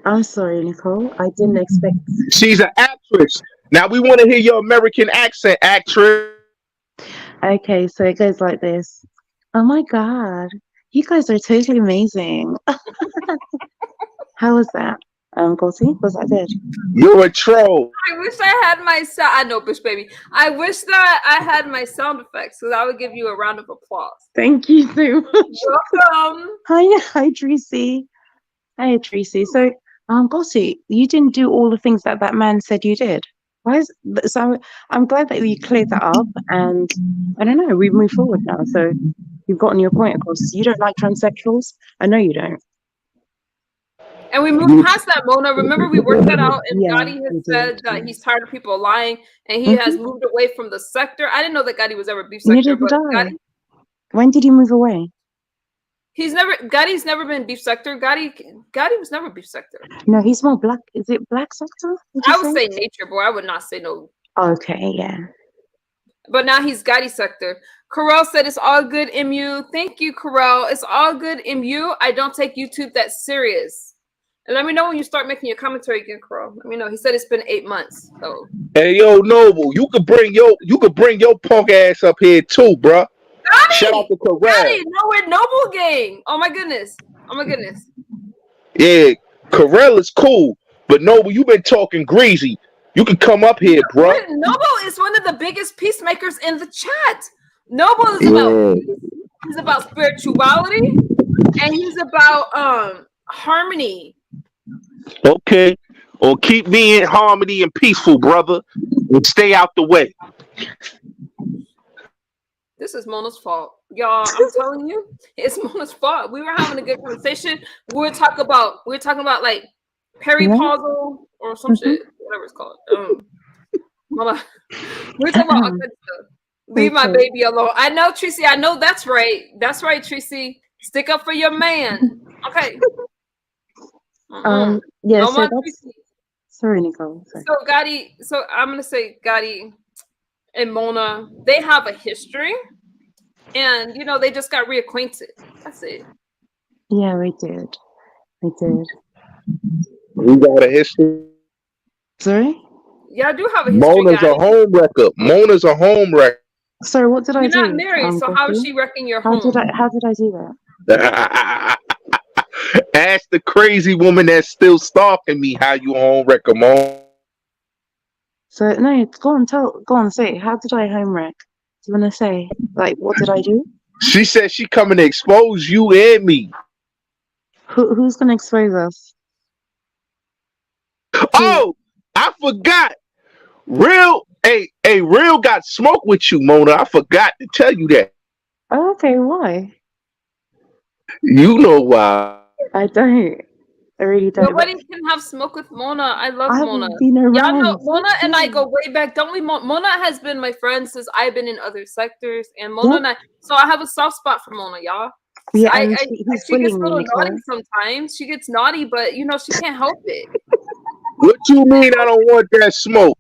I'm sorry, Nicole. I didn't expect. She's an actress. Now we want to hear your American accent, actress. Okay, so it goes like this. Oh my God. You guys are totally amazing. How was that? Gotti, was that good? You're a troll. I wish I had my sound. I know, bitch, baby. I wish that I had my sound effects, because I would give you a round of applause. Thank you so much. Welcome. Hi, Tracie. Hi, Tracie. So, Gotti, you didn't do all the things that man said you did. So I'm glad that you cleared that up, and I don't know, we've moved forward now. So you've gotten your point across. You don't like transsexuals? I know you don't. And we moved past that, Mona. Remember, we worked that out, and Yeah, Gotti has said that he's tired of people lying, and he has moved away from the sector. I didn't know that Gotti was ever beef sector, Neither but did I. Gotti, When did he move away? Gotti's never been beef sector. Gotti was never beef sector. No, he's more black. Is it black sector? I would say nature, boy. I would not say no. Okay, yeah. But now he's Gotti sector. Karel said it's all good, MU. Thank you, Karel. It's all good, MU. I don't take YouTube that serious. And let me know when you start making your commentary again, Carl. Let me know. He said it's been 8 months. So Hey, yo, Noble, you could bring your punk ass up here too, bruh. Shout out to Karel. No, we're Noble Gang. Oh my goodness. Oh my goodness. Yeah, Karel is cool, but Noble, you been talking greasy. You can come up here, bruh. Noble is one of the biggest peacemakers in the chat. Noble is about peace. He's about spirituality, and he's about harmony. Okay. Or keep me in harmony and peaceful, brother, and stay out the way. This is Mona's fault. Y'all, I'm telling you, it's Mona's fault. We were having a good conversation. We were talking about like peripausal or some shit, whatever it's called. Mama, we're talking about all good stuff. Leave my baby alone. I know, Tracie. I know that's right. That's right, Tracie. Stick up for your man. Okay. Yeah. No So more that's. Tracie. Sorry, Nicole. Sorry. So Gotti. So I'm gonna say Gotti and Mona. They have a history, and you know they just got reacquainted. That's it. Yeah, we did. We did. We got a history. Sorry. Yeah, I do have a history. Mona's a home wrecker. Mona's a home wrecker. Sorry, what did I do? You're not married, so how is she wrecking your home? How did I do that? Ask the crazy woman that's still stalking me how you home wrecker, Mona. So no, go on, say. How did I home wreck? Do you want to say, like, what did I do? She said she coming to expose you and me. Who's gonna expose us? Oh, I forgot. Real got smoke with you, Mona. I forgot to tell you that. Oh, okay, why? You know why. I don't. I really don't. Nobody can have smoke with Mona. I love Mona. Been around. Y'all know Mona and I go way back. Don't we? Mona has been my friend since I've been in other sectors, and Mona and I. So I have a soft spot for Mona, y'all. Yeah, she gets a little naughty sometimes. She gets naughty, but you know she can't help it. What you mean? I don't want that smoke.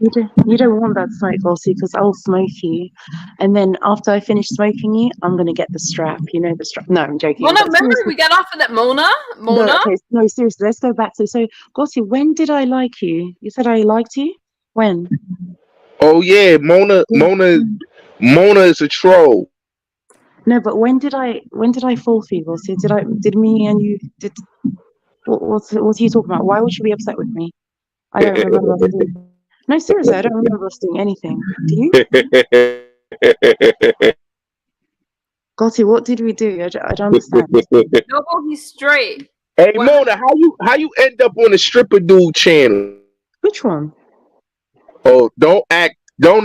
You don't want that smoke, Gotti, because I'll smoke you, and then after I finish smoking you, I'm gonna get the strap. You know the strap. No, I'm joking. Mona, remember we got off of that. Mona. No, seriously, let's go back to. So, Gotti, when did I like you? You said I liked you. When? Oh yeah, Mona is a troll. No, but when did I fall for you, Gotti? Did me and you did? What are you talking about? Why would you be upset with me? I don't remember us doing. No, seriously, I don't remember us doing anything. Do you? Gotti, what did we do? I don't understand. No, he's straight. Hey, Mona, how you end up on the stripper dude channel? Which one? Oh, don't act dumb.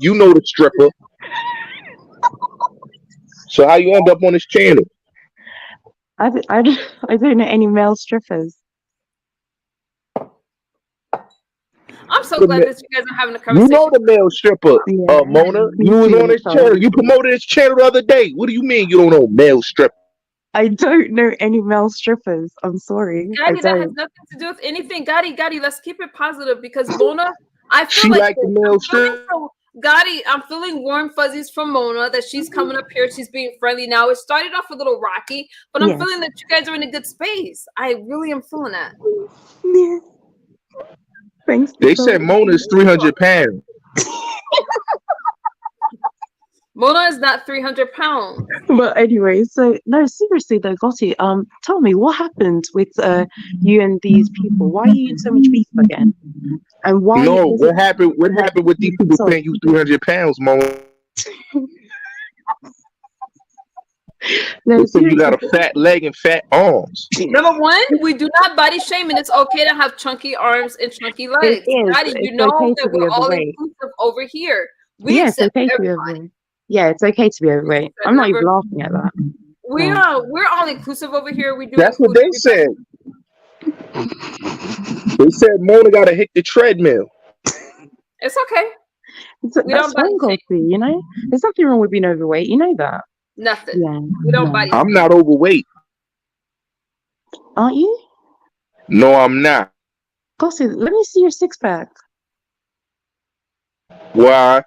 You know the stripper. So how you end up on this channel? I don't know any male strippers. I'm so glad that you guys are having a conversation. You know the male stripper, Mona. You was on his channel. You promoted his channel the other day. What do you mean you don't know male stripper? I don't know any male strippers. I'm sorry. Gotti, that has nothing to do with anything. Gotti, let's keep it positive because Mona, I feel like the male stripper. Gotti, I'm feeling warm fuzzies from Mona that she's coming up here. She's being friendly now. It started off a little rocky, but I'm feeling that you guys are in a good space. I really am feeling that. Yeah. Thanks. They said Mona is 300 pounds. Mona is not 300 pounds. But anyway, so no, seriously though, Gotti, tell me what happened with you and these people. Why are you in so much beef again? And why? No, what happened with these people saying you 300 pounds, Mona? No, you got a fat leg and fat arms. Number one, we do not body shame, and it's okay to have chunky arms and chunky legs. Gotti, you know that we're all inclusive over here. It's okay to be overweight. Yeah, it's okay to be overweight. I'm not even laughing at that. We're all inclusive over here. We do. That's what they said. They said Mona got to hit the treadmill. It's okay. That's fine, Gotti, you know? There's nothing wrong with being overweight. You know that. Nothing. Yeah, we don't body. I'm not overweight. Aren't you? No, I'm not. Gotti, let me see your six-pack. Why?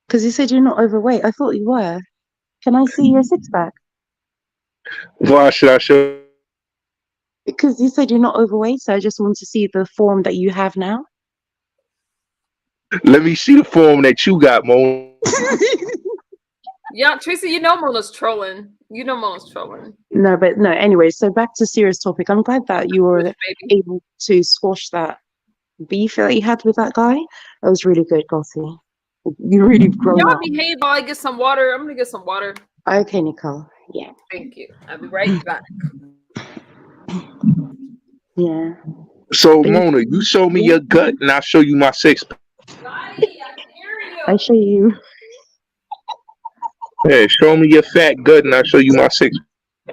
Because you said you're not overweight. I thought you were. Can I see your six-pack? Why should I show? Because you said you're not overweight, so I just want to see the form that you have now. Let me see the form that you got, Mo. Yeah, Tracy, you know Mona's trolling. You know Mona's trolling. No, but no. Anyway, so back to serious topic. I'm glad that you were able to squash that beef that you had with that guy. That was really good, Gotti. You really grown Y'all up. behave while I get some water. I'm gonna get some water. Okay, Nicole. Yeah. Thank you. I'll be right back. Yeah. So Mona, you show me your gut, and I'll show you my six. I show you. Hey, show me your fat gut, and I'll show you my six.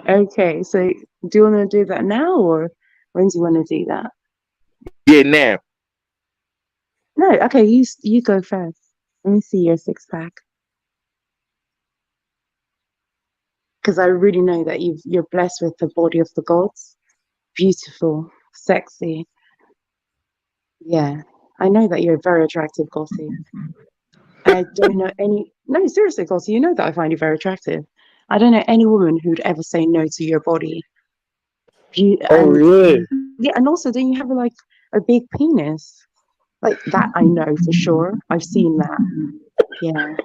Okay, so do you want to do that now, or when do you want to do that? Yeah, now. No, okay, you go first. Let me see your six pack. Because I really know that you're blessed with the body of the gods. Beautiful, sexy. Yeah, I know that you're very attractive, Gotti. I don't know any. No, seriously, Gotti, you know that I find you very attractive. I don't know any woman who'd ever say no to your body. Yeah, and also, don't you have like a big penis? Like that, I know for sure. I've seen that. Yeah.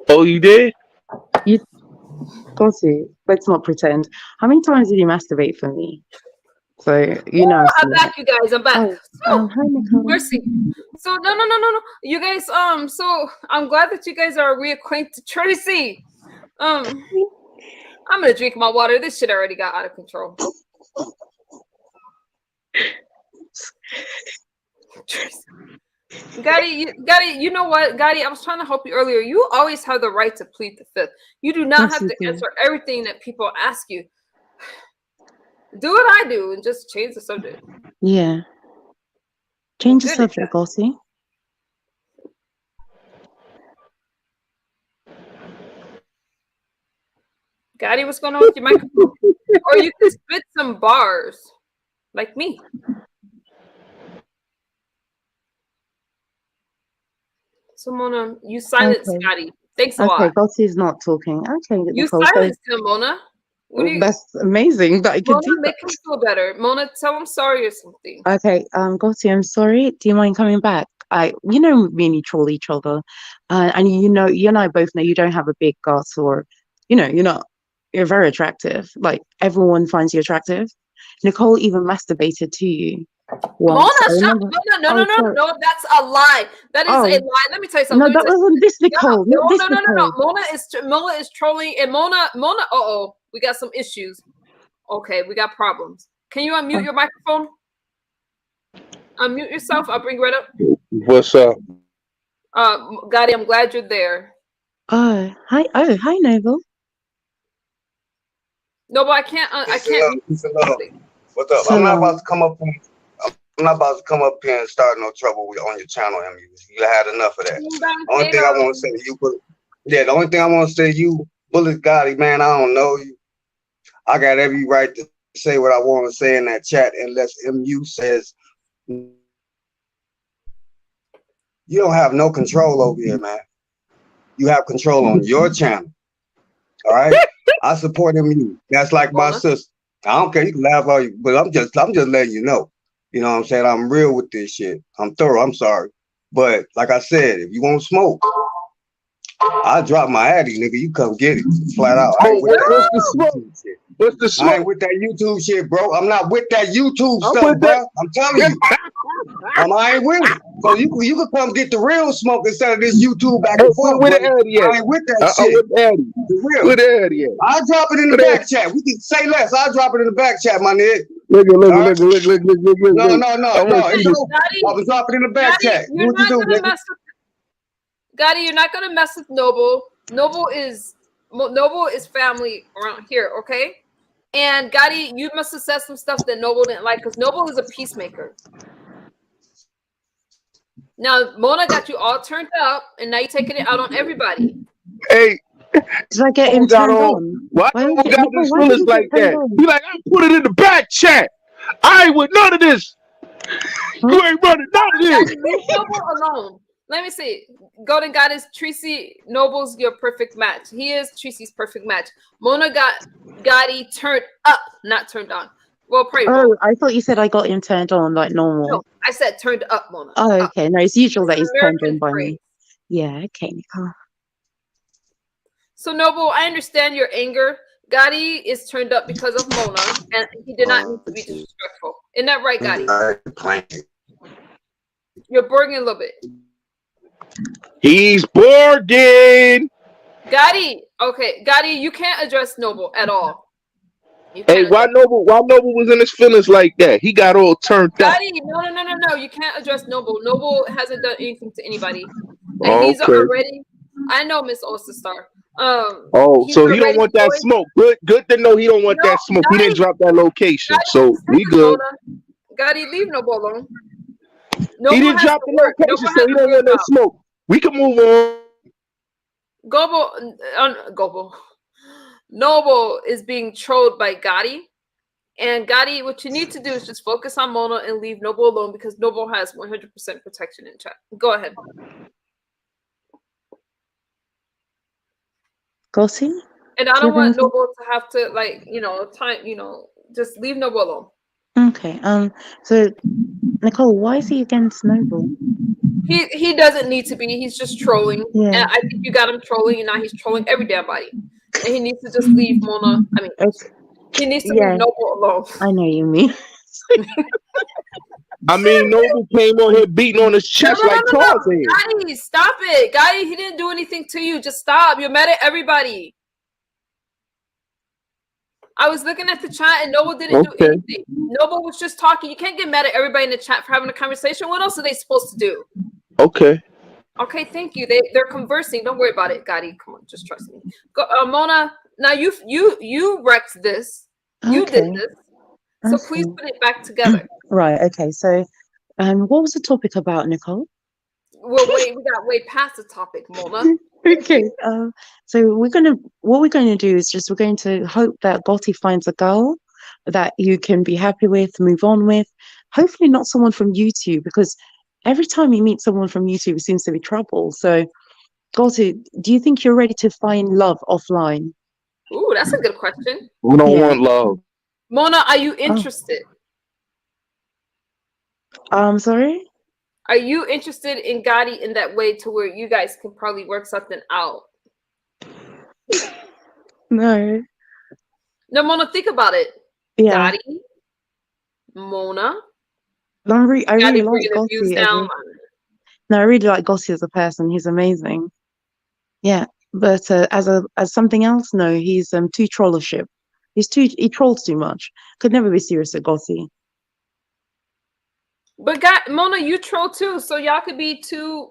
Oh, you did? You got it. Let's not pretend. How many times did you masturbate for me? So you know. I'm back, you guys. I'm back. Hi, Nicole. Mercy. So no. You guys, so I'm glad that you guys are reacquainted. Tracy. I'm gonna drink my water. This shit already got out of control. Gotti, you know what? Gotti, I was trying to help you earlier. You always have the right to plead the fifth. You do not have to answer everything that people ask you. Do what I do and just change the subject. Yeah. Change the subject, Gotti. Gotti, what's going on with your microphone? Or you can spit some bars, like me. So Mona, you silenced Gotti. Thanks a lot. Okay, Gotti's not talking. Okay, you Nicole, silenced him, Mona. That's amazing that I can Mona, do that. make him feel better. Mona, tell him sorry or something. Okay, Gotti, I'm sorry. Do you mind coming back? You know, me and you troll each other, and you and I both know you don't have a big gut, or you're very attractive. Like everyone finds you attractive. Nicole even masturbated to you once. Mona, no, that's a lie. That is a lie. Let me tell you something. No, that wasn't this Nicole. No. Mona is trolling, and Mona. We got some issues. Okay, we got problems. Can you unmute your microphone? Unmute yourself. I'll bring you right up. What's up? Gotti, I'm glad you're there. Hi. Oh, hi, Noble. No, but I can't. What's up? I'm not about to come up. I'm not about to come up here and start no trouble on your channel, Emmy. You had enough of that. The only thing I want to say to you, the only thing I want to say to you, Bullet Gotti, man, I don't know you. I got every right to say what I want to say in that chat, unless MU says you don't have no control over here, man. You have control on your channel. All right. I support MU. That's like my sister. I don't care. You can laugh all you, but I'm just letting you know. You know what I'm saying? I'm real with this shit. I'm thorough. I'm sorry. But like I said, if you want to smoke, I drop my addy, nigga. You come get it. Flat out. I ain't with that. What's the smoke? I ain't with that YouTube shit, bro. I'm not with that YouTube stuff, bro. I'm telling you. I ain't with it. So you can come get the real smoke instead of this YouTube back and forth. I ain't with that shit. With the Addy. I'll drop it in the back chat. We can say less. I'll drop it in the back chat, my nigga. Look. No. I'll drop it in the back chat. What you do, nigga? Gotti, you're not gonna mess with Noble. Noble is family around here, okay? And Gotti, you must have said some stuff that Noble didn't like, because Noble is a peacemaker. Now Mona got you all turned up, and now you're taking it out on everybody. Hey, did I get him turned on? Why you got this feelings like that? Be like, I put it in the back chat. I ain't with none of this. You ain't running none of this. Leave Noble alone. Let me see. Golden Goddess, Tracie, Noble's your perfect match. He is Tracie's perfect match. Mona got Gotti turned up, not turned on. Well, probably Oh, both. I thought you said I got him turned on like No, normal. I said turned up, Mona. Oh, Up. okay. No, it's usual It's that an he's turned on American by phrase. me. Yeah, okay, Nicole. So Noble, I understand your anger. Gotti is turned up because of Mona, and he did not need to be disrespectful. Isn't that right, Gotti? You're borging a little bit. He's borging. Gotti, okay, Gotti, you can't address Noble at all. You Hey, can't why address Noble was in his feelings like that? He got all turned up. Gotti. No. You can't address Noble. Noble hasn't done anything to anybody, and he's Okay. already. I know, Miss Star. Oh, he's so he don't already want that going- smoke. Good to know he don't want No, that smoke. He didn't Gotti, drop that location, Gotti, so we good. Gotti, leave Noble alone. He Noble didn't has drop to the work. location, Noble so has he a don't real want that job. smoke. We can move on. Noble is being trolled by Gotti. And Gotti, what you need to do is just focus on Mona and leave Noble alone because Noble has 100% protection in chat. Go ahead. Gotti? And I Do you don't have want anything? Noble to have to, just leave Noble alone. Okay. So Nicole, why is he against Noble? He doesn't need to be. He's just trolling. Yeah. And I think you got him trolling, and now he's trolling every damn body. And he needs to just leave Mona. He needs to leave Noble alone. I know you mean. I mean, Noble came on here beating on his chest like Tarzan. Gotti, stop it. Gotti, he didn't do anything to you. Just stop. You're mad at everybody. I was looking at the chat and Noble didn't do anything. Noble was just talking. You can't get mad at everybody in the chat for having a conversation. What else are they supposed to do? Okay. Okay, thank you. They're conversing. Don't worry about it, Gotti. Come on, just trust me. Go, Mona. Now you wrecked this. You did this. So please put it back together. Right. Okay. So, what was the topic about, Nicole? Well, we got way past the topic, Mona. Okay. So what we're gonna do is we're going to hope that Gotti finds a girl that you can be happy with, move on with. Hopefully not someone from YouTube, because every time you meet someone from YouTube, it seems to be trouble. So, Gotti, do you think you're ready to find love offline? Ooh, that's a good question. We don't want love. Mona, are you interested? Sorry? Are you interested in Gotti in that way to where you guys can probably work something out? No. No, Mona, think about it. Yeah. Gotti, Mona. I really like Gotti. I really like Gotti as a person. He's amazing. Yeah, but as something else, no, he's too trollership. He trolls too much. Could never be serious at Gotti. But Mona, you troll too, so y'all could be two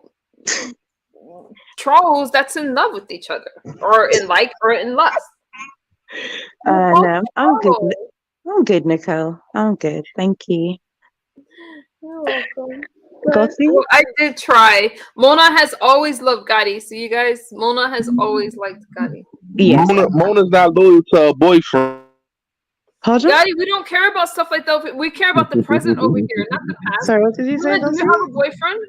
trolls that's in love with each other, or in lust. No, I'm good. I'm good, Nicole. I'm good. Thank you. You're welcome. Gotti? Well, I did try. Mona has always loved Gotti. So you guys, Mona has always liked Gotti. Yes. Mona's not loyal to her boyfriend. Pardon? Gotti, we don't care about stuff like that. We care about the present over here, not the past. Sorry, what did you say? Mona, do you have a boyfriend?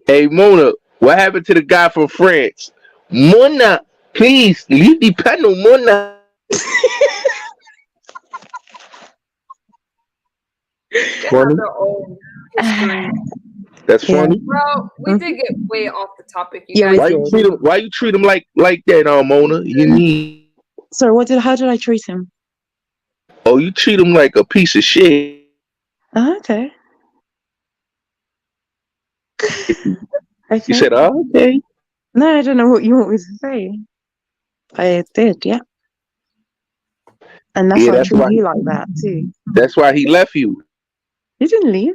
Hey, Mona, what happened to the guy from France? Mona, please leave the panel, Mona. Funny. That's funny. Well, we did get way off the topic. You guys. Why you treat him like that, Mona? You need. So how did I treat him? Oh, you treat him like a piece of shit. Oh, okay. Okay. You said, "Oh, okay." No, I don't know what you want me to say. I did, yeah. And that's why I treat you like that too. That's why he left you. He didn't leave.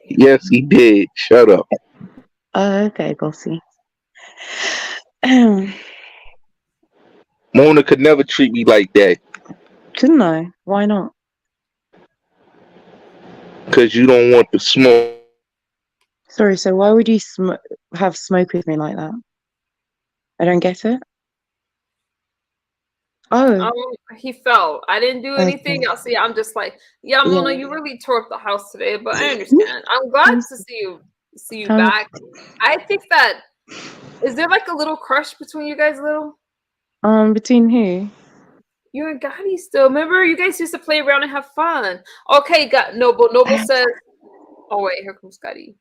Yes, he did. Shut up. Okay, Gotti. Mona could never treat me like that. Couldn't I? Why not? Because you don't want the smoke. Sorry, so why would you have smoke with me like that? I don't get it. Oh. He fell. I didn't do anything. Y'all see, I'm just like, yeah, Mona, you really tore up the house today, but I understand. I'm glad to see you back. I think that is there like a little crush between you guys, little? Between who? You and Gotti still. Remember, you guys used to play around and have fun. Okay, got Noble. Noble says, oh wait, here comes Gotti.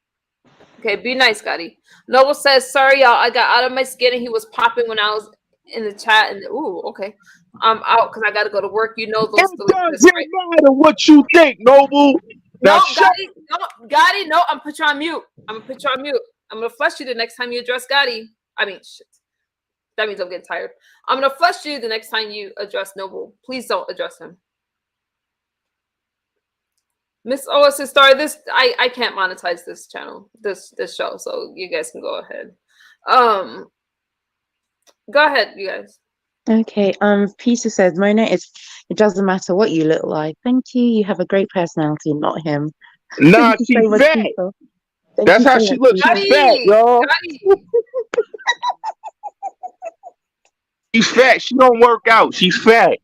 Okay, be nice, Gotti. Noble says, sorry, y'all. I got out of my skin and he was popping when I was in the chat. And ooh, okay. I'm out because I got to go to work. You know those. It doesn't matter what you think, Noble. No, Now shut Gotti. No, Gotti. No, I'm gonna put you on mute. I'm gonna put you on mute. I'm gonna flush you the next time you address Gotti. I mean, shit. That means I'm getting tired. I'm gonna flush you the next time you address Noble. Please don't address him. Miss OS Star, this I can't monetize this channel, this show, so you guys can go ahead. Go ahead, you guys. Okay. Peter says, Mona, it doesn't matter what you look like. Thank you. You have a great personality, not him. Nah, Thank you she so much, fat. Peter. Thank That's you how so she much, looks. Peter. She's fat, y'all. She's fat. She don't work out. She's fat.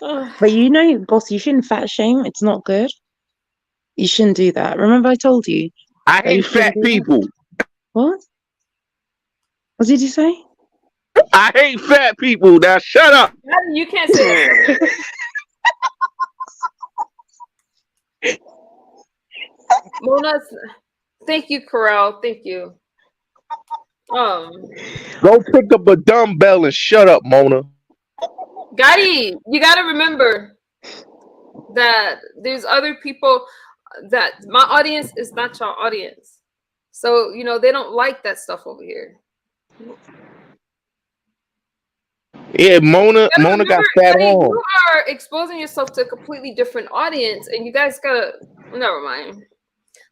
But you know, boss, you shouldn't fat shame. It's not good. You shouldn't do that. Remember I told you I that you hate fat shouldn't do that? people. What? What did you say? I hate fat people. Now shut up. You can't say that. Mona, thank you, Corral. Thank you. Go pick up a dumbbell and shut up, Mona. Gotti, you got to remember that there's other people that my audience is not your audience. So, you know, they don't like that stuff over here. Yeah, Mona got Remember, fat Gotti, arms. you are exposing yourself to a completely different audience, and you guys gotta. Never mind.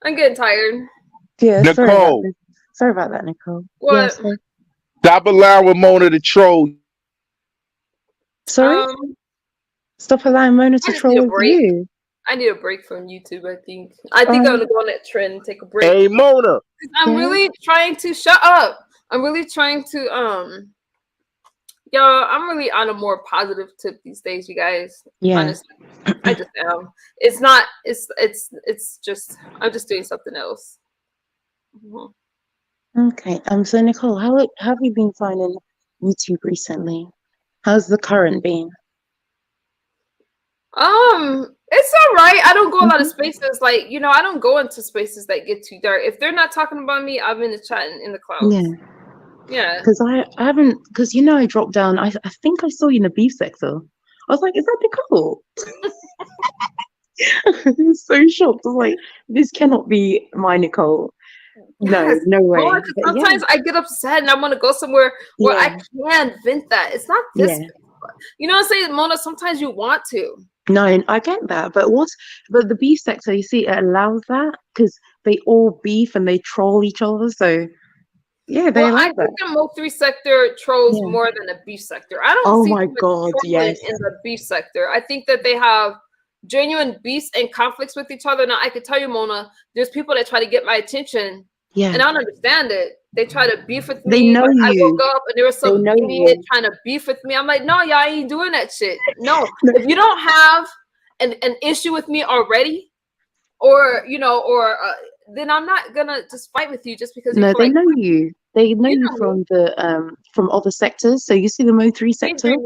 I'm getting tired. Yeah, Nicole. sorry about that, Nicole. What? Yes. Stop allowing with Mona to troll. Sorry? Stop allowing Mona to troll over you. I need a break from YouTube, I think. I'm gonna go on that trend and take a break. Hey, Mona. I'm really trying to shut up. I'm really trying to y'all, I'm really on a more positive tip these days, you guys. Yeah. Honestly. I just am. It's not, it's just, I'm just doing something else. Okay. So Nicole, how have you been finding YouTube recently? How's the current been? It's all right. I don't go a lot of spaces, like, you know, I don't go into spaces that get too dark. If they're not talking about me, I'm in the chat in the clouds. Yeah. Yeah. Because I haven't, because you know I dropped down. I think I saw you in the beef sector. I was like, is that Nicole? I was so shocked. I was like, this cannot be my Nicole. Yes. No way. Well, sometimes I get upset and I want to go somewhere where I can vent that. It's not this. You know what I'm saying, Mona? Sometimes you want to. No, I get that, but the beef sector, you see, it allows that because they all beef and they troll each other. So yeah, they I like think that. the Mo3 sector trolls more than the beef sector. I don't see my much God, trolling in the beef sector. I think that they have genuine beefs and conflicts with each other. Now, I could tell you, Mona, there's people that try to get my attention, and I don't understand it. They try to beef with me. They know I you. woke up and there was some idiot trying to beef with me. I'm like, no, y'all ain't doing that shit. No, if you don't have an issue with me already, or you know, or then I'm not gonna just fight with you just because you feel they like know you. They know you from the from other sectors. So you see the Mo3 sector,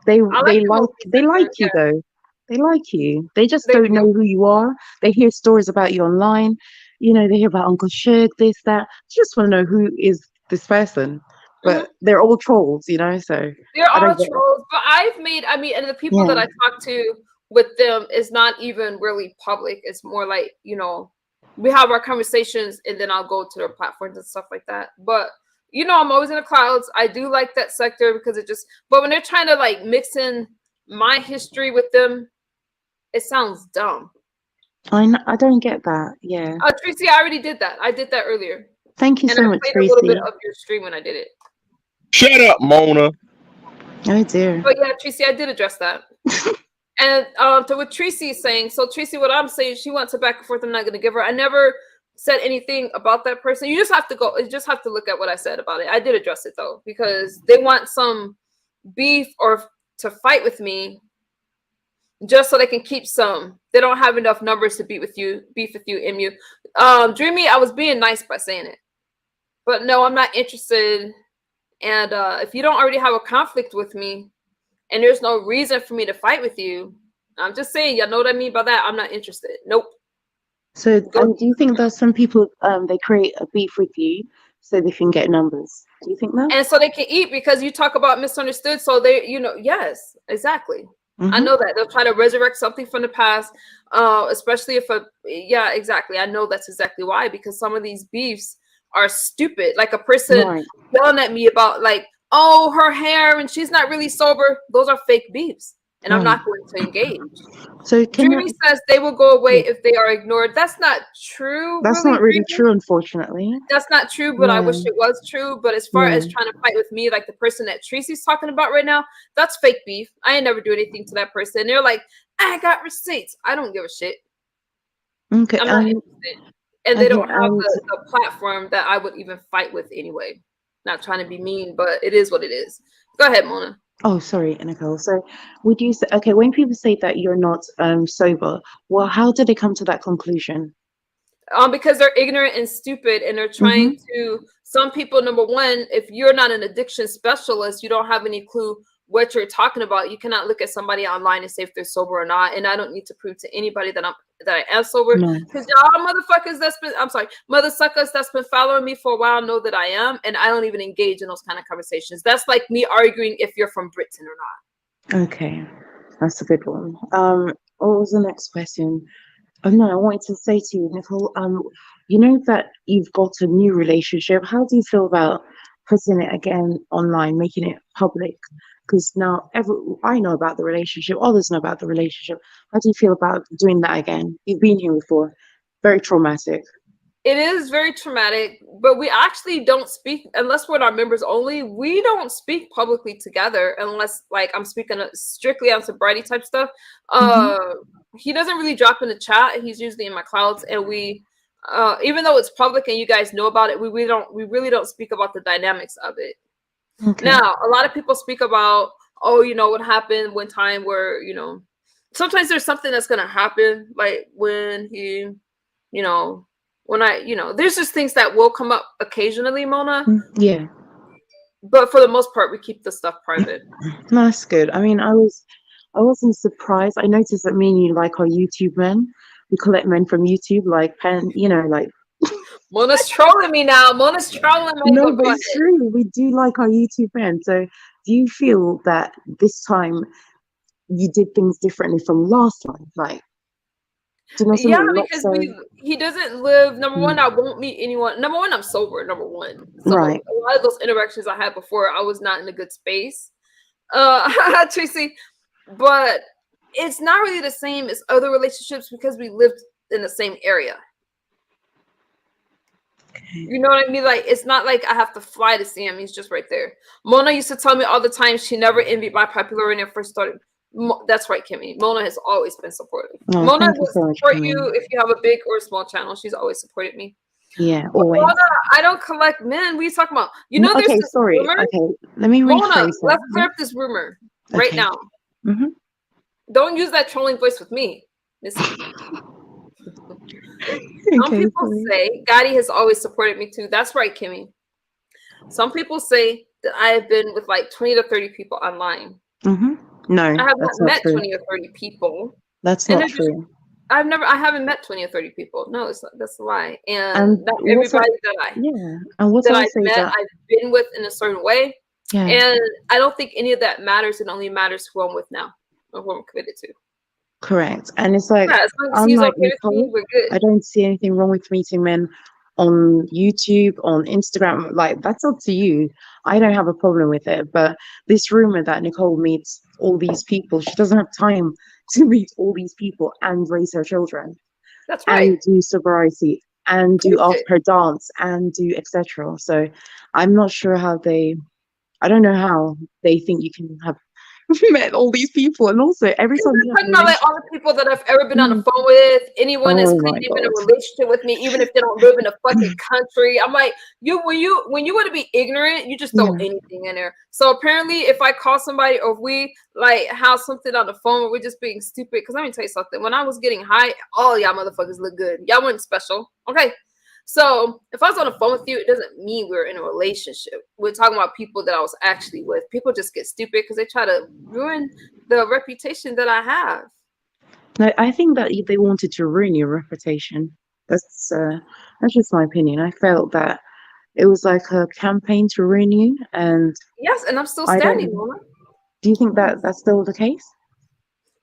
they like you though. They like you. They just don't know who you are. They hear stories about you online. You know, they hear about Uncle Shug, this, that. Just want to know who is this person. But they're all trolls, you know. So they're all trolls. But I've made, I mean, and the people that I talk to with them is not even really public. It's more like, you know, we have our conversations and then I'll go to their platforms and stuff like that. But you know, I'm always in the clouds. I do like that sector because it just, but when they're trying to like mix in my history with them, it sounds dumb. I don't get that. Yeah. Oh, Tracie, I already did that. I did that earlier. Thank you so much, Tracie. A little bit of your stream when I did it. Shut up, Mona. Oh dear. But yeah, Tracie, I did address that. And to what Tracie saying, so Tracie, what I'm saying, she wants a back and forth. I'm not going to give her. I never said anything about that person. You just have to go. You just have to look at what I said about it. I did address it though, because they want some beef or to fight with me, just so they can keep some. They don't have enough numbers to beef with you, MU. Dreamy, I was being nice by saying it, but no, I'm not interested And if you don't already have a conflict with me, and there's no reason for me to fight with you, I'm just saying, y'all know what I mean by that. I'm not interested. Nope. So, Go. and do you think that some people they create a beef with you so they can get numbers? Do you think that? And so they can eat because you talk about misunderstood. So they, you know, yes, exactly. I Mhm. know that they'll try to resurrect something from the past, especially if yeah, exactly. I know that's exactly why, because some of these beefs are stupid. Like a person Right. yelling at me about like, oh, her hair and she's not really sober. Those are fake beefs, and I'm Right. not going to engage. So can Dreamy says they will go away if they are ignored. That's not true, that's really, not really Dreamy. true, unfortunately. That's not true, but I wish No. it was true. But as far as No. trying to fight with me, like the person that Tracie's talking about right now, that's fake beef. I ain't never do anything to that person. They're like, I got receipts. I don't give a shit. Okay. I'm not interested. And they Okay. don't have the platform that I would even fight with anyway. Not trying to be mean, but it is what it is. Go ahead, Mona. Oh, sorry, Nicole. So, would you say, okay, when people say that you're not sober, well, how did they come to that conclusion? Because they're ignorant and stupid, and they're trying to. Some people, number one, if you're not an addiction specialist, you don't have any clue what you're talking about. You cannot look at somebody online and say if they're sober or not. And I don't need to prove to anybody that I am sober, No. because y'all motherfuckers mother suckers that's been following me for a while know that I am, and I don't even engage in those kind of conversations. That's like me arguing if you're from Britain or not. Okay, that's a good one. What was the next question? Oh no, I wanted to say to you, Nicole, you know that you've got a new relationship. How do you feel about putting it again online, making it public? Because now I know about the relationship, others know about the relationship. How do you feel about doing that again? You've been here before. Very traumatic. It is very traumatic, but we actually don't speak unless we're our members only. We don't speak publicly together unless, like, I'm speaking strictly on sobriety type stuff. He doesn't really drop in the chat. He's usually in my clouds, and we, even though it's public and you guys know about it, we really don't speak about the dynamics of it. Okay. Now, a lot of people speak about, oh, you know, what happened one time where, you know, sometimes there's something that's gonna happen, like when he, you know. When there's just things that will come up occasionally, Mona. Yeah. But for the most part, we keep the stuff private. No, that's good. I mean, I wasn't surprised. I noticed that me and you like our YouTube men. We collect men from YouTube, like like. Mona's trolling me now. Mona's trolling me. No, but it's true. We do like our YouTube men. So, do you feel that this time you did things differently from last time? Like, do you know yeah, something? because he doesn't live. Number one, I won't meet anyone. Number one, I'm sober. Number one, so Right. a lot of those interactions I had before, I was not in a good space. Tracie, but it's not really the same as other relationships because we lived in the same area. You know what I mean? Like, it's not like I have to fly to see him. He's just right there. Mona used to tell me all the time she never envied my popularity when I first started. That's right, Kimmie. Mona has always been supportive. Oh, Mona thank you will so much, support Kimmie. you if you have a big or small channel. She's always supported me. Yeah, But always. Mona, I don't collect men. What are you talking about? You know, there's Okay, this sorry. rumor. Okay, let me Mona, rephrase that. let's clear up this rumor right Okay. now. Don't use that trolling voice with me, Missy. Some people say Gotti has always supported me too. That's right, Kimmie. Some people say that I have been with like 20 to 30 people online. No, I have not that's not met true. 20 or 30 people. That's not true. I haven't met 20 or 30 people. No, that's a lie. And not And everybody that I've met, I've been with in a certain way. Yeah. And I don't think any of that matters. It only matters who I'm with now or who I'm committed to. Correct. And it's like, as long as I'm he's like okay with me, Nicole, we're good. I don't see anything wrong with meeting men on YouTube, on Instagram. Like, that's up to you. I don't have a problem with it. But this rumor that Nicole meets all these people, she doesn't have time to meet all these people and raise her children. That's right. And do sobriety and do after her dance and do etc. So I'm not sure I don't know how they think you can have met all these people. And also every time you talking about like all the people that I've ever been on the phone with, anyone that's claiming in a relationship with me, even if they don't live in a fucking country. I'm like, when you want to be ignorant, you just throw anything in there. So apparently if I call somebody or if we like have something on the phone, we're just being stupid. Because let me tell you something. When I was getting high, all y'all motherfuckers look good. Y'all weren't special. Okay. So if I was on the phone with you, it doesn't mean we're in a relationship. We're talking about people that I was actually with. People just get stupid because they try to ruin the reputation that I have. No, I think that they wanted to ruin your reputation. That's just my opinion. I felt that it was like a campaign to ruin you, and Yes, and I'm still I standing, don't. Mona. Do you think that that's still the case?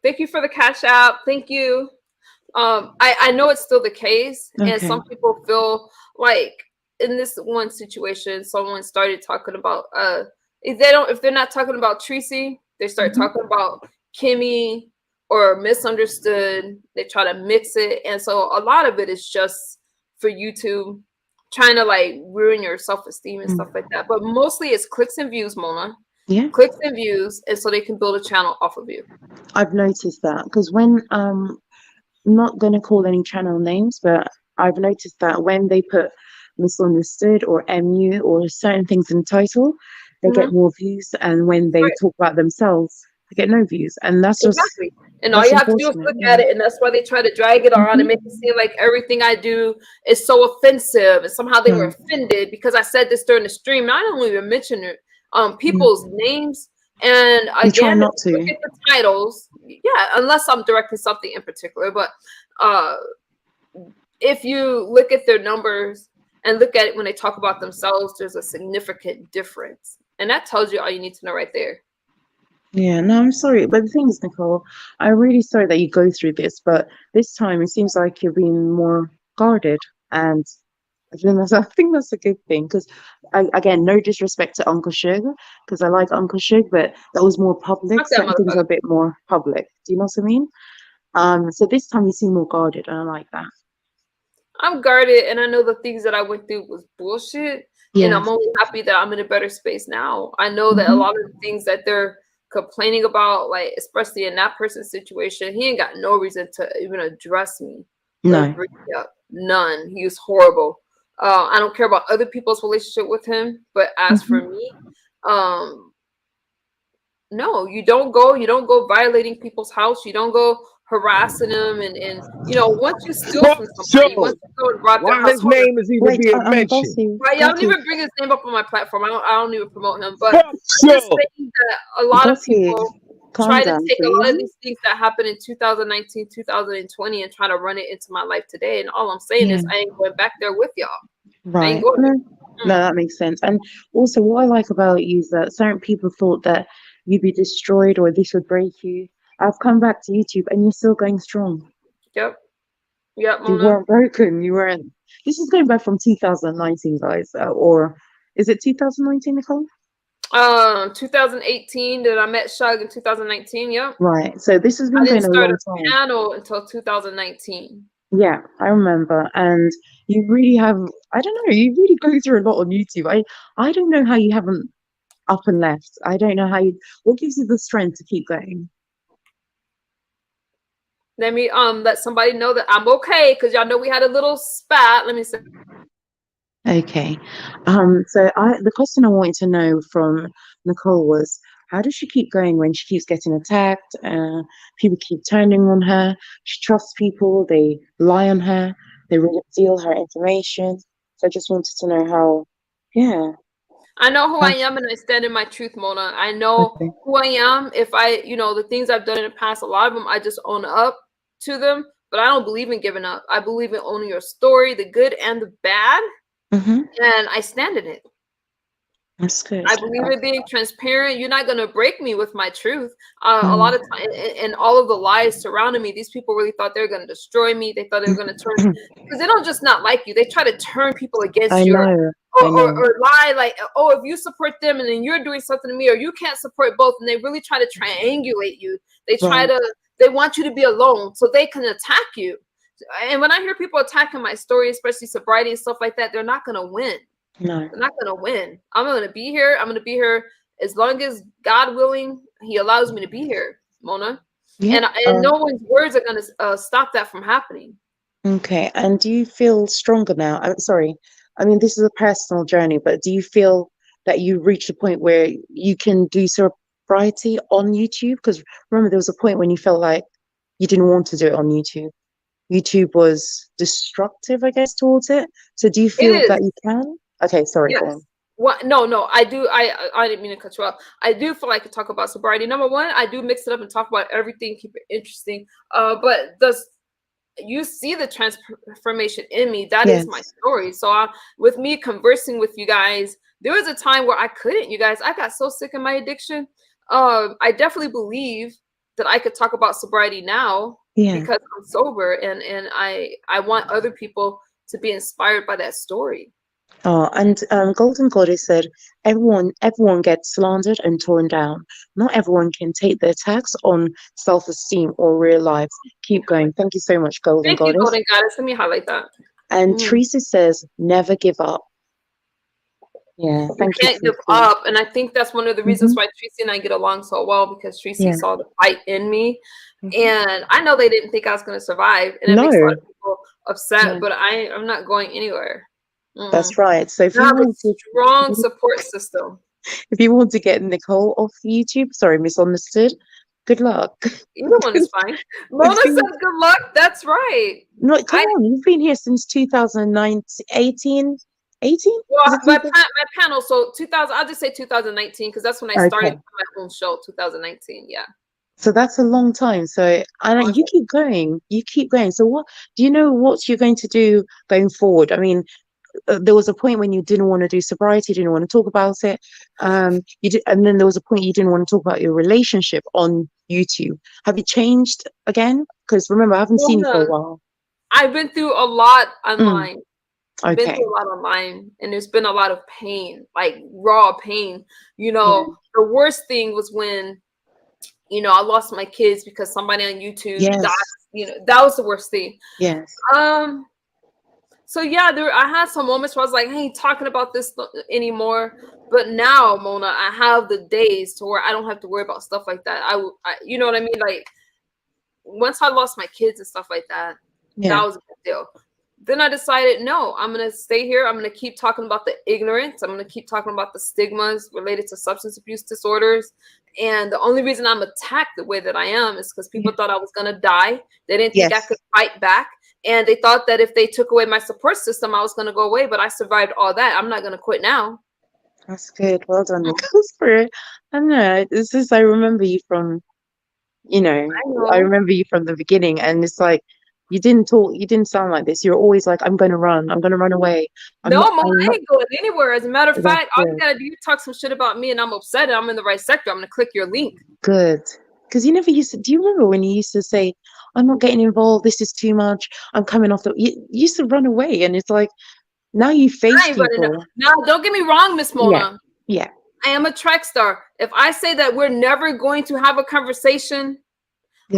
Thank you for the cash app. Thank you. I know it's still the case, and Okay. some people feel like in this one situation, someone started talking about if they're not talking about Tracie, they start talking about Kimmie or misunderstood. They try to mix it, and so a lot of it is just for YouTube trying to like ruin your self-esteem and stuff like that. But mostly it's clicks and views, Mona. Yeah. Clicks and views, and so they can build a channel off of you. I've noticed that because when I'm not going to call any channel names, but I've noticed that when they put misunderstood or MU or certain things in the title, they get more views, and when they talk about themselves, they get no views, and that's just Exactly. And all you have to do is look at it, and that's why they try to drag it around and make it seem like everything I do is so offensive, and somehow they were offended because I said this during the stream. And I don't even mention it, people's names. And You try again, not to. look at the titles. Yeah, unless I'm directing something in particular. But if you look at their numbers and look at it when they talk about themselves, there's a significant difference. And that tells you all you need to know right there. Yeah, no, I'm sorry. But the thing is, Nicole, I'm really sorry that you go through this, but this time it seems like you're being more guarded. And I think that's a good thing. Because, again, no disrespect to Uncle Suge, because I like Uncle Suge, but that was more public. Fuck that Certain things are a motherfucker. bit more public. Do you know what I mean? So this time you seem more guarded, and I like that. I'm guarded, and I know the things that I went through was bullshit. And I'm Yes. only happy that I'm in a better space now. I know that a lot of the things that they're complaining about, like especially in that person's situation, he ain't got no reason to even address me. No. None. He was horrible. I don't care about other people's relationship with him, but as for me, no, you don't go violating people's house. You don't go harassing them, and you know, once you steal Fuck from somebody, Joe. once you go and rob their Why house, his name is even Wait, being mentioned? Gotti, right? Y'all don't Gotti, even bring his name up on my platform. I don't even promote him, but Fuck I'm just Joe. saying that a lot of Gotti, people calm try to down, take a lot of please. these things that happened in 2019, 2020 and try to run it into my life today. And all I'm saying is I ain't going back there with y'all. I Right. ain't going there. No, that makes sense. And also, what I like about you is that certain people thought that you'd be destroyed or this would break you. I've come back to YouTube and you're still going strong. Yep, You Mona. weren't broken. You weren't. This is going back from 2019, guys. Or is it 2019, Nicole? 2018 that I met Shug in 2019. Yep. Right. So this has I been didn't going a start long a time. channel until 2019. Yeah, I remember. And you really have, I don't know, you really go through a lot on YouTube. I don't know how you haven't up and left. I don't know how you, what gives you the strength to keep going? Let me let somebody know that I'm okay, because y'all know we had a little spat. Let me say. Okay. So the question I wanted to know from Nicole was, how does she keep going when she keeps getting attacked? People keep turning on her. She trusts people. They lie on her. They steal her information. So I just wanted to know how, yeah. I know who I am, and I stand in my truth, Mona. I know who I am. If I, you know, the things I've done in the past, a lot of them, I just own up to them. But I don't believe in giving up. I believe in owning your story, the good and the bad. And I stand in it. That's good. I believe in being transparent. You're not going to break me with my truth. A lot of time, and all of the lies surrounding me, these people really thought they were going to destroy me. They thought they were going to turn, because they don't just not like you. They try to turn people against you. Or lie like, oh, if you support them and then you're doing something to me, or you can't support both. And they really try to triangulate you. They try to, they want you to be alone so they can attack you. And when I hear people attacking my story, especially sobriety and stuff like that, they're not going to win. No. They're not going to win. I'm going to be here. I'm going to be here as long as God willing, he allows me to be here, Mona. Yeah. And no one's words are going to stop that from happening. Okay. And do you feel stronger now? I'm sorry. I mean, this is a personal journey, but do you feel that you reached a point where you can do sobriety on YouTube? Because remember, there was a point when you felt like you didn't want to do it on YouTube. YouTube was destructive, I guess, towards it. So do you It feel that is. you can? Okay, sorry, go Yes. on. What? No. I do. I didn't mean to cut you off. I do feel like I talk about sobriety. Number one, I do mix it up and talk about everything, keep it interesting. But you see the transformation in me. That is my Yes. story. So with me conversing with you guys, there was a time where I couldn't. You guys, I got so sick of my addiction. I definitely believe that I could talk about sobriety now Yeah. because I'm sober, and I want other people to be inspired by that story. Oh, and Golden Goddess said, everyone gets slandered and torn down. Not everyone can take the attacks on self-esteem or real lives. Keep going. Thank you so much, Golden Thank you, Goddess. Golden Goddess. Let me highlight that. And Tracy says, never give up. Yeah, You thank you. can't give Tracy. up, and I think that's one of the reasons why Tracy and I get along so well, because Tracy Yeah. saw the fight in me, and I know they didn't think I was going to survive, and it No. makes a lot of people upset. Yeah. But I'm not going anywhere. That's right. So if I you have a want to, strong support system. if you want to get Nicole off YouTube, sorry, misunderstood. Good luck. Either one is fine. Mona said good luck. That's right. No, come on, you've been here since 2019, 18? Well, my panel, so 2000, I'll just say 2019, because that's when I started my own show, 2019, yeah. So that's a long time. So you keep going. You keep going. So what do you know what you're going to do going forward? I mean, there was a point when you didn't want to do sobriety, you didn't want to talk about it. You did, and then there was a point you didn't want to talk about your relationship on YouTube. Have you changed again? Because remember, I haven't seen you for a while. I've been through a lot online. I've been Okay. through a lot online, and there's been a lot of pain, like raw pain. You know, the worst thing was when, you know, I lost my kids because somebody on YouTube died. You know, that was the worst thing. Yes. So yeah, I had some moments where I was like, I ain't talking about this anymore. But now, Mona, I have the days to where I don't have to worry about stuff like that. I you know what I mean? Like, once I lost my kids and stuff like that, that was a big deal. Then I decided, no, I'm going to stay here. I'm going to keep talking about the ignorance. I'm going to keep talking about the stigmas related to substance abuse disorders. And the only reason I'm attacked the way that I am is because people thought I was going to die. They didn't think I could fight back. And they thought that if they took away my support system, I was going to go away. But I survived all that. I'm not going to quit now. That's good. Well done, Nicole Spirit. I don't know. This is, I remember you from, you know, I remember you from the beginning. And it's like, you didn't talk, you didn't sound like this. You're always like, I'm going to run away. I ain't going anywhere. As a matter of fact, all you got to do is talk some shit about me and I'm upset and I'm in the right sector. I'm going to click your link. Good. Because you never used to, do you remember when you used to say, I'm not getting involved, this is too much, I'm coming off you used to run away, and it's like, now you face people. Now, don't get me wrong, Miss Mona. Yeah. I am a track star. If I say that we're never going to have a conversation,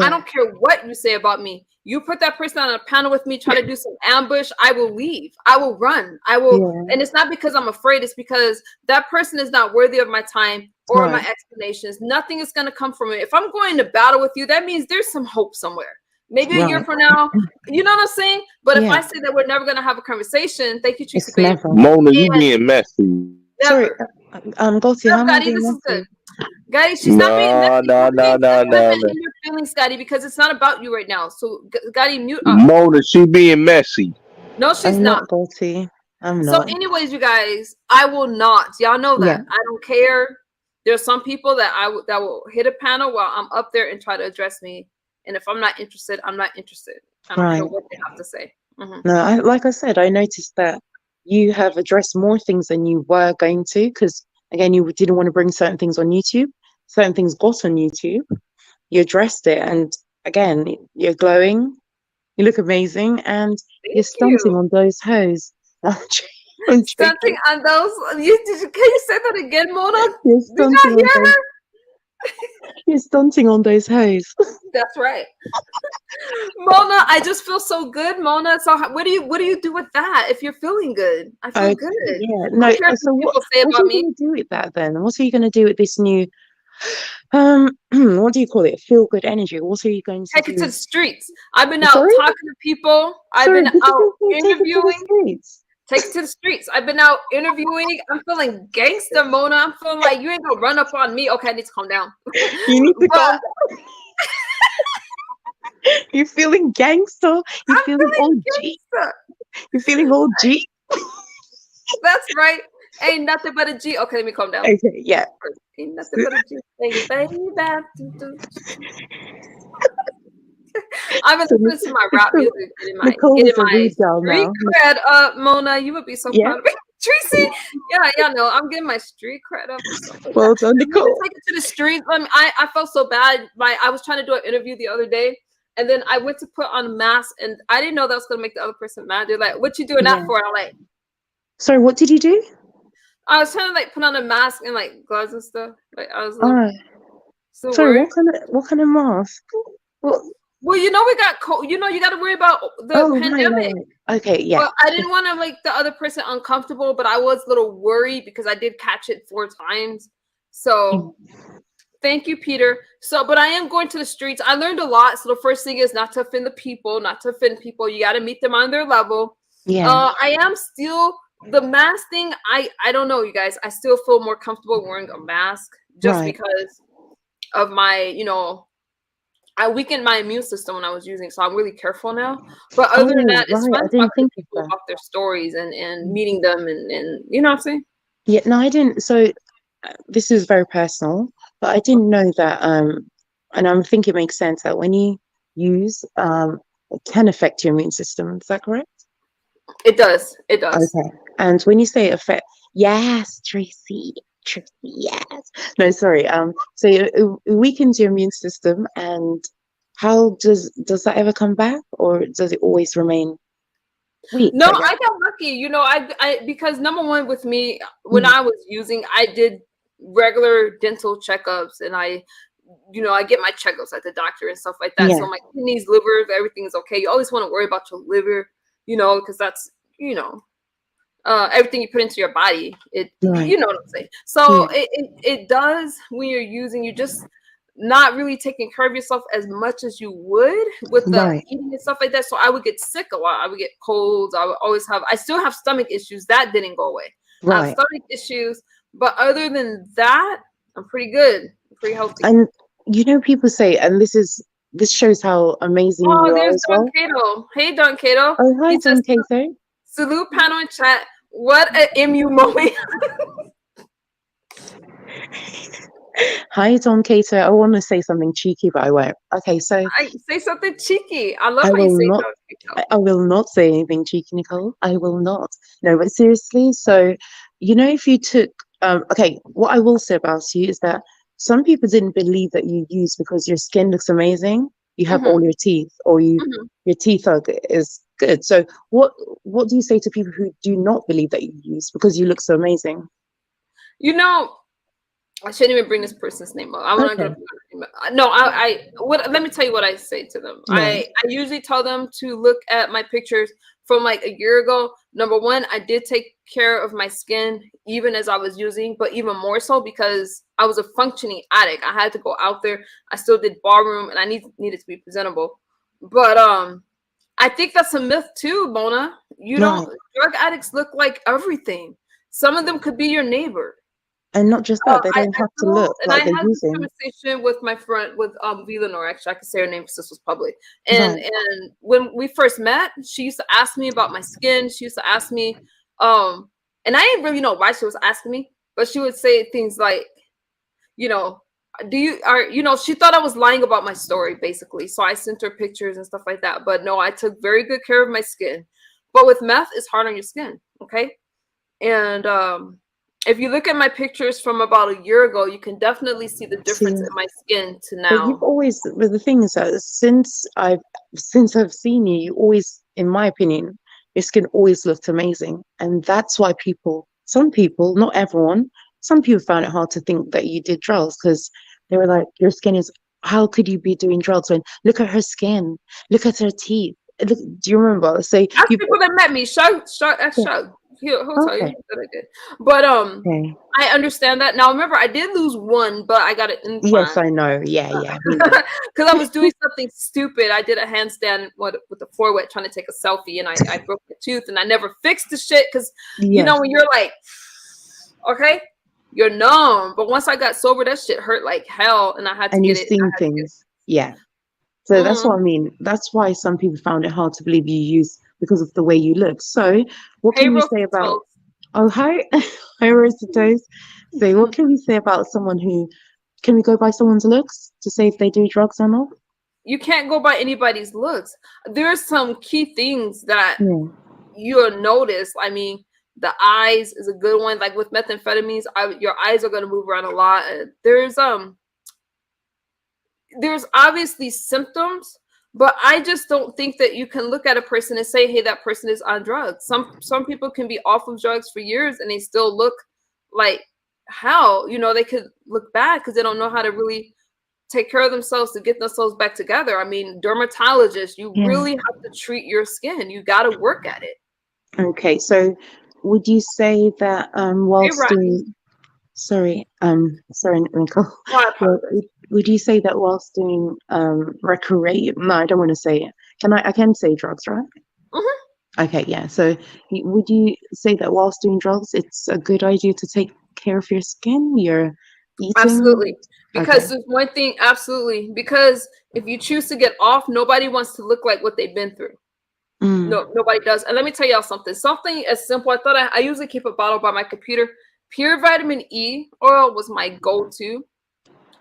I don't care what you say about me. You put that person on a panel with me, try to do some ambush, I will leave. I will run. I will. And it's not because I'm afraid. It's because that person is not worthy of my time or my explanations. Nothing is going to come from it. If I'm going to battle with you, that means there's some hope somewhere. Maybe a year from now, you know what I'm saying? But if I say that we're never going to have a conversation, thank you, Tracy. Mona, you being messy. Sorry, Gotti, how am I being messy? Gotti, she's not being messy. No. Your feelings, Gotti, because it's not about you right now. So, Gotti, mute up. Mona, she being messy. No, she's not. Gotti. I'm so not. Anyways, you guys, I will not. Y'all know that. I don't care. There's some people that that will hit a panel while I'm up there and try to address me. And if I'm not interested, I'm not interested. I don't care what they have to say. No, like I said, I noticed that you have addressed more things than you were going to, because again, you didn't want to bring certain things on YouTube. Certain things got on YouTube. You addressed it, and again, you're glowing. You look amazing, and you're stunting on those hoes. Stunting on those? Can you say that again, Mona? You're stunting Did you hear her? You're stunting on those hoes. That's right. Mona, I just feel so good, Mona. So what do you do with that if you're feeling good? I feel good. Yeah. No, so what are you going to do with that then? What are you going to do with this new what do you call it? Feel good energy. What are you going to take do? It to the streets? I've been out talking to people. I've been out interviewing. Take it to the streets. I've been out interviewing. I'm feeling gangster, Mona. I'm feeling like you ain't gonna run up on me. Okay, I need to calm down. You need to calm down. You're feeling gangster. You're I'm feeling all feeling G. gangsta. You're feeling all G. That's right. Ain't nothing but a G. Okay, let me calm down. Okay, yeah. Ain't nothing but a G. Baby, baby. I've been So listening to my rap music, Nicole getting is a my rude girl street now. cred up. Mona, you would be so Yeah. proud of me. Tracy, yeah, y'all know I'm getting my street cred up and stuff like Well that. done, We need to Nicole. take it to the streets. I felt so bad. I was trying to do an interview the other day, and then I went to put on a mask, and I didn't know that was gonna make the other person mad. They're like, "What you doing Yeah. that for?" I'm like, Sorry, what did you do? I was trying to like put on a mask and like gloves and stuff. Like I was like, Oh, so sorry, worried. what kind of mask? What? Well, you know we got you know you got to worry about the Oh, pandemic. right. Okay, yeah. But I didn't want to make the other person uncomfortable, but I was a little worried because I did catch it 4 times. So thank you, Peter. So, but I am going to the streets. I learned a lot. So the first thing is not to offend the people, not to offend people. You got to meet them on their level. Yeah. I am still the mask thing. I don't know, you guys. I still feel more comfortable wearing a mask just Right. because of my, I weakened my immune system when I was using, so I'm really careful now. But other than that, it's right. fun I didn't talking to think of people that. about their stories and meeting them and you know what I'm saying? Yeah, no, I didn't. So this is very personal, but I didn't know that. And I think it makes sense that when you use, it can affect your immune system. Is that correct? It does. It does. Okay. And when you say affect, yes, Tracy, yes. No, sorry. So it weakens your immune system, and how does that ever come back, or does it always remain weak? No, I guess. I got lucky. I because number one with me, when Mhm. I was using, I did regular dental checkups and I get my checkups at the doctor and stuff like that. Yeah. So my kidneys, liver, everything's okay. You always want to worry about your liver, because that's, everything you put into your body, Right. you know what I'm saying. So Yeah. it does when you're using, you just not really taking care of yourself as much as you would with the Right. eating and stuff like that. So I would get sick a lot. I would get colds. I still have stomach issues. That didn't go away. I have Right. stomach issues, but other than that, I'm pretty good. I'm pretty healthy. And people say, and this shows how amazing Oh, you are there's as Don well. Cato. Hey, Don Cato. Oh, hi, He says, Don Cato. salute panel in chat. What a MU moment. Hi, Don Cato. I want to say something cheeky, but I won't. Okay, so I say something cheeky. I love I how you will say not. Don Cato. I will not say anything cheeky, Nicole. I will not. No, but seriously. So, if you took, okay, what I will say about you is that some people didn't believe that you use because your skin looks amazing. You have all your teeth, or your teeth is good. So, what do you say to people who do not believe that you use because you look so amazing? I shouldn't even bring this person's name up. I want to go. No, let me tell you what I say to them. Right. I usually tell them to look at my pictures from like a year ago. Number one, I did take care of my skin even as I was using, but even more so because I was a functioning addict. I had to go out there. I still did ballroom, and I needed to be presentable. But I think that's a myth too, Mona. Drug addicts look like everything. Some of them could be your neighbor. And not just that, they don't have to look like they're I had this using. conversation with my friend, with Vilanor. Actually, I could say her name because this was public. And when we first met, she used to ask me about my skin. She used to ask me, and I didn't really know why she was asking me, but she would say things like, she thought I was lying about my story, basically. So I sent her pictures and stuff like that. But no, I took very good care of my skin. But with meth, it's hard on your skin, okay? And if you look at my pictures from about a year ago, you can definitely see the difference in my skin to now. But you've always, but the thing is that since I've seen you, you always, in my opinion, your skin always looked amazing. And that's why some people, not everyone, some people found it hard to think that you did drugs because they were like, your skin is, how could you be doing drugs when, look at her skin, look at her teeth. Look, do you remember? So that's people that met me. Show. He'll tell you that I did. But I understand that. Now remember, I did lose one, but I got an implant. Yes, I know. Yeah. Because I was doing something stupid. I did a handstand with the forward trying to take a selfie, and I broke the tooth, and I never fixed the shit because when you're like, okay, you're numb. But once I got sober, that shit hurt like hell, and I had to and get you've it. seen things. Yeah. So that's Mm. what I mean. That's why some people found it hard to believe you use because of the way you look. So what Hey, can you say roasted about, toast. oh, hi, hi, roasted toast. So what can we say about someone who, can we go by someone's looks to say if they do drugs or not? You can't go by anybody's looks. There's some key things that Yeah. you'll notice. I mean, the eyes is a good one. Like with methamphetamines, your eyes are going to move around a lot. There's obviously symptoms, but I just don't think that you can look at a person and say, hey, that person is on drugs. Some people can be off of drugs for years and they still look like hell. You know, they could look bad because they don't know how to really take care of themselves to get themselves back together. I mean, dermatologists, you Yeah. really have to treat your skin. You got to work at it. Okay. So would you say that Hey, whilst Rodney. doing, sorry, Nicole. Oh, I Well, apologize. would you say that whilst doing recreate? No, I don't want to say it. I can say drugs, right? Mhm. Okay, yeah. So would you say that whilst doing drugs, it's a good idea to take care of your skin, your eating? Absolutely. Because Okay. there's one thing, absolutely. Because if you choose to get off, nobody wants to look like what they've been through. Mm. No, nobody does. And let me tell y'all something. Something as simple. I usually keep a bottle by my computer. Pure vitamin E oil was my go-to.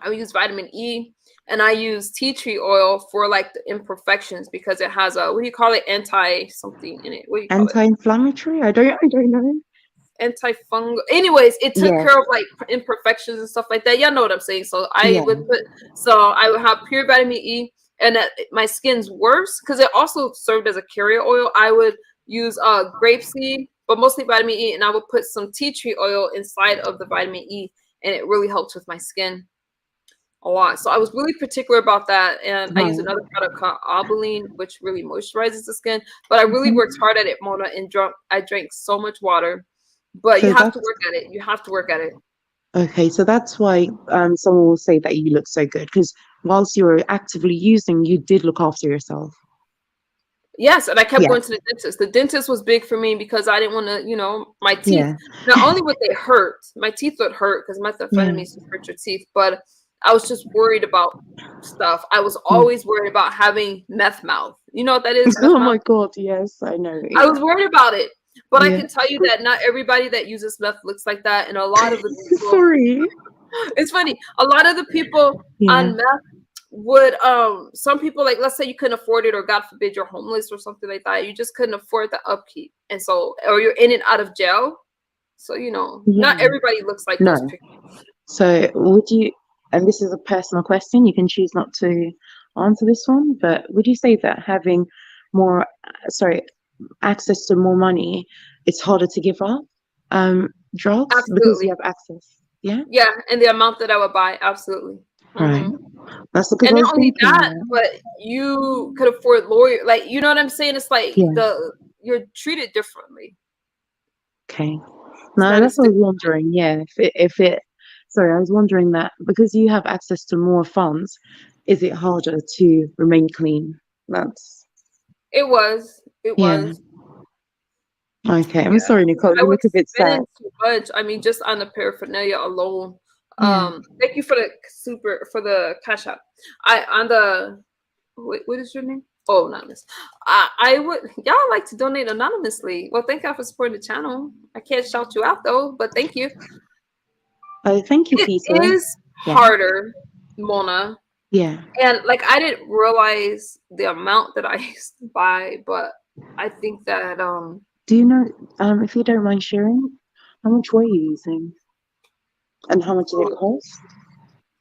I would use vitamin E, and I use tea tree oil for like the imperfections because it has a, what do you call it? Anti something in it. What do you call it? Anti-inflammatory? I don't know. Antifungal. Anyways, it took Yeah. care of like imperfections and stuff like that. Y'all know what I'm saying. So Yeah. I would have pure vitamin E, and my skin's worse because it also served as a carrier oil. I would use grapeseed, but mostly vitamin E, and I would put some tea tree oil inside of the vitamin E, and it really helped with my skin a lot. So I was really particular about that, and I use Right. another product called Albaline, which really moisturizes the skin. But I really worked hard at it, Mona, and I drank so much water. But So you have to that's work at it. You have to work at it. okay. So that's why someone will say that you look so good because whilst you were actively using, you did look after yourself. Yes, and I kept Yeah. going to the dentist. The dentist was big for me because I didn't want to, my teeth. Yeah. Not only would they hurt, my teeth would hurt because Yeah. methamphetamines would hurt your teeth, but I was just worried about stuff. I was Yeah. always worried about having meth mouth. You know what that is? Meth Oh mouth? my God. Yes, I know. I Yeah. was worried about it. But I Yeah. can tell you that not everybody that uses meth looks like that. And a lot of the people, Sorry. it's funny, a lot of the people Yeah. on meth would some people, like, let's say you couldn't afford it, or God forbid you're homeless or something like that, you just couldn't afford the upkeep, and so, or you're in and out of jail, so not Yeah. everybody looks like No. those pictures. So would you, and this is a personal question, you can choose not to answer this one, but would you say that having more, access to more money, it's harder to give up drugs because you Absolutely. have access? Yeah. Yeah, and the amount that I would buy, absolutely. Right. Mhm. That's because And I not was only thinking that, that. but you could afford lawyer, like, you know what I'm saying, it's like Yeah. you're treated differently. Okay. It's No, not that's as what I was stigmatized. wondering. Yeah. Sorry, I was wondering that because you have access to more funds, is it harder to remain clean? That's, It was. yeah. Okay. I'm Yeah. sorry, Nicole. I You was look a bit sad. spending too much. I mean, just on the paraphernalia alone. Yeah. Thank you for the cash app. What is your name? Oh, anonymous. I would, y'all like to donate anonymously. Well, thank y'all for supporting the channel. I can't shout you out though, but thank you. Oh, thank you, It Peter. is Yeah. harder, Mona. Yeah. And like, I didn't realize the amount that I used to buy, but I think that Do you know, if you don't mind sharing, how much were you using and how much did it cost?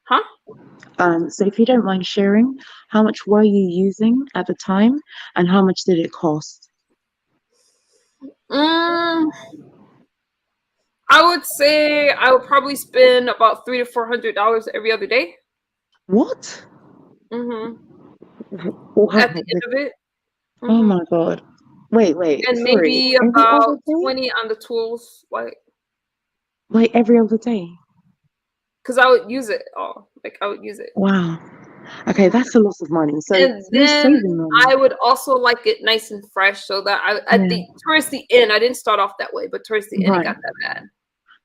huh? So if you don't mind sharing, how much were you using at the time and how much did it cost? Mm, I would say I would probably spend about $300 to $400 every other day. What? Mm-hmm. Wow. At the end of it. Oh Mm-hmm. my God. Wait, And sorry. maybe Every other about day? 20 on the tools, like, Wait, every other day? because I would use it all. Like, I would use it. Wow. Okay, that's a lot of money. So And you're then saving money. I would also like it nice and fresh, so that Yeah. towards the end, I didn't start off that way, but towards the end, it Right. got that bad.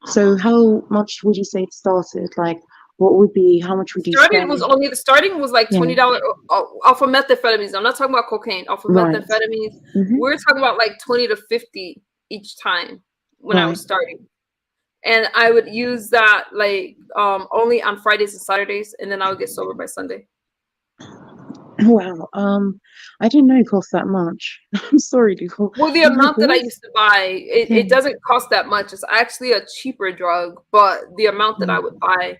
So how much would you say it started? Like what would be, how much would you Starting spend? was only the starting was like $20 off of methamphetamines. I'm not talking about cocaine. Off of Right. methamphetamines, Mhm. we're talking about like 20 to 50 each time when I was Right. starting, and I would use that like only on Fridays and Saturdays, and then I would get sober by Sunday. Wow. I didn't know it cost that much. I'm sorry, Nicole. Well, the Oh my amount that I God. used to buy, it doesn't cost that much. It's actually a cheaper drug, but the amount that I would buy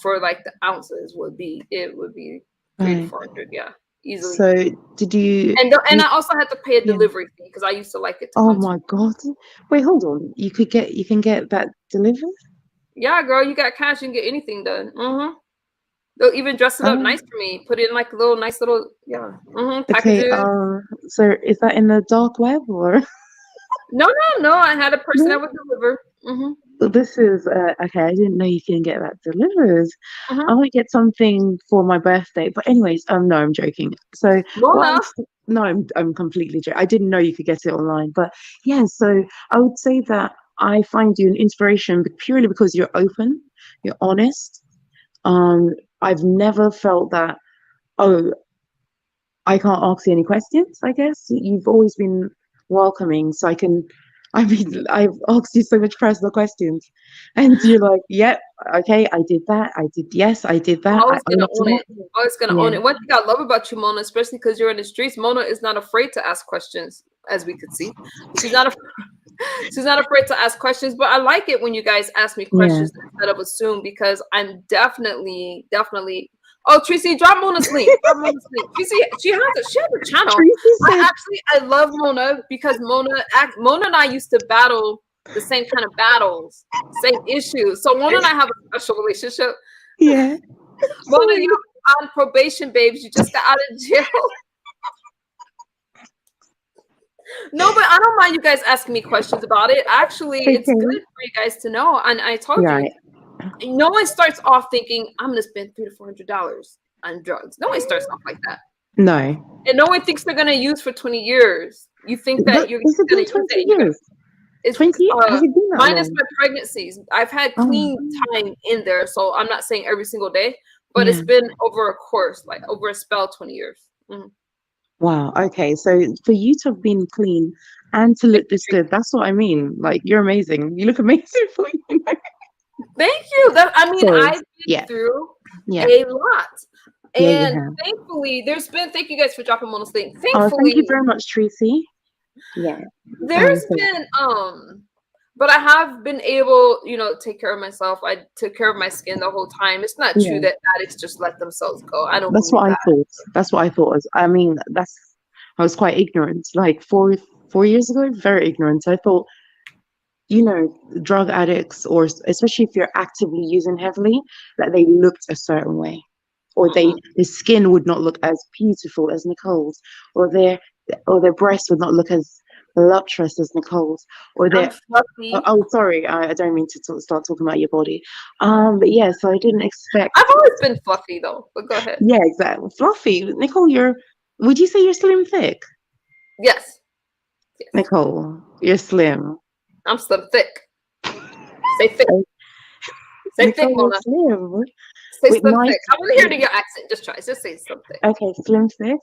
for like the ounces would be 300 to Right. 400, yeah, easily. So did you? And I also had to pay a Yeah. delivery fee because I used to like it to Oh come to my me. God. Wait, hold on. You can get that delivered? Yeah, girl, you got cash, you can get anything done. They'll even dress it up Oh, nice for me. Put it in like a little nice little okay. packages. So is that in the dark web or? No. I had a person No? that would deliver. This is okay. I didn't know you can get that delivered. Mhm. I might get something for my birthday, but anyways, no, I'm joking. So Mona. no, I'm completely joking. I didn't know you could get it online, but yeah. So I would say that I find you an inspiration purely because you're open, you're honest. I've never felt that. Oh, I can't ask you any questions, I guess. You've always been welcoming, so I've asked you so much personal questions, and you're like, yep, okay, I did that, yes, I did I'm that, I always gonna owned own it. it. Always gonna own Yeah, it. One thing I love about you, Mona, especially because you're in the streets, Mona is not afraid to ask questions, as we could see. She's not she's not afraid to ask questions, but I like it when you guys ask me yeah. questions instead of assume, because I'm definitely. Oh, Tracie, drop Mona's link. Drop Mona's link. Tracie, she has a channel. Tracy said, I love Mona because Mona and I used to battle the same kind of battles, same issues. So Mona and I have a special relationship. yeah. Mona, Sorry. you're on probation, babes. You just got out of jail. No, but I don't mind you guys asking me questions about it. Actually, it's Okay. good for you guys to know. And I told Right. you, no one starts off thinking I'm gonna spend $300 to $400 on drugs. No one starts off like that. No. And no one thinks they're gonna use for 20 years. You think that you're Has it gonna been use 20 it. years? It's 20 years? Has it been that minus long? my pregnancies. I've had Oh, clean time in there, so I'm not saying every single day, but it's yeah. been over a course, like over a spell, 20 years. Wow. Okay. So for you to have been clean and to look this good, that's what I mean. Like, you're amazing. You look amazing for you. Thank you. Sorry. I've been Yeah. through Yeah. a lot. Yeah, you And have. thankfully, thank you guys for dropping Mona's thing. Oh, thank you Thankfully, very much, Tracy. Yeah. there's So, been but I have been able, take care of myself. I took care of my skin the whole time. It's not true yeah, that addicts just let themselves go. I don't that's believe what I that. thought. That's what I thought. I mean, I was quite ignorant. Like 4 years ago, very ignorant. I thought, drug addicts, or especially if you're actively using heavily, that they looked a certain way, or their skin would not look as beautiful as Nicole's, or their breasts would not look as voluptuous as Nicole's, or I'm their fluffy. oh, sorry, I don't mean to start talking about your body. But yeah, so I didn't expect. I've always been fluffy though, but go ahead. Yeah, exactly. Fluffy. Nicole, would you say you're slim thick? Yes. Nicole, you're slim. I'm slim thick. Say thick. Say Nicole, thick, Mona. you're slim. Say With slim nice. thick. I want to hear it in your accent. Just try. Just say slim thick. Okay, slim thick.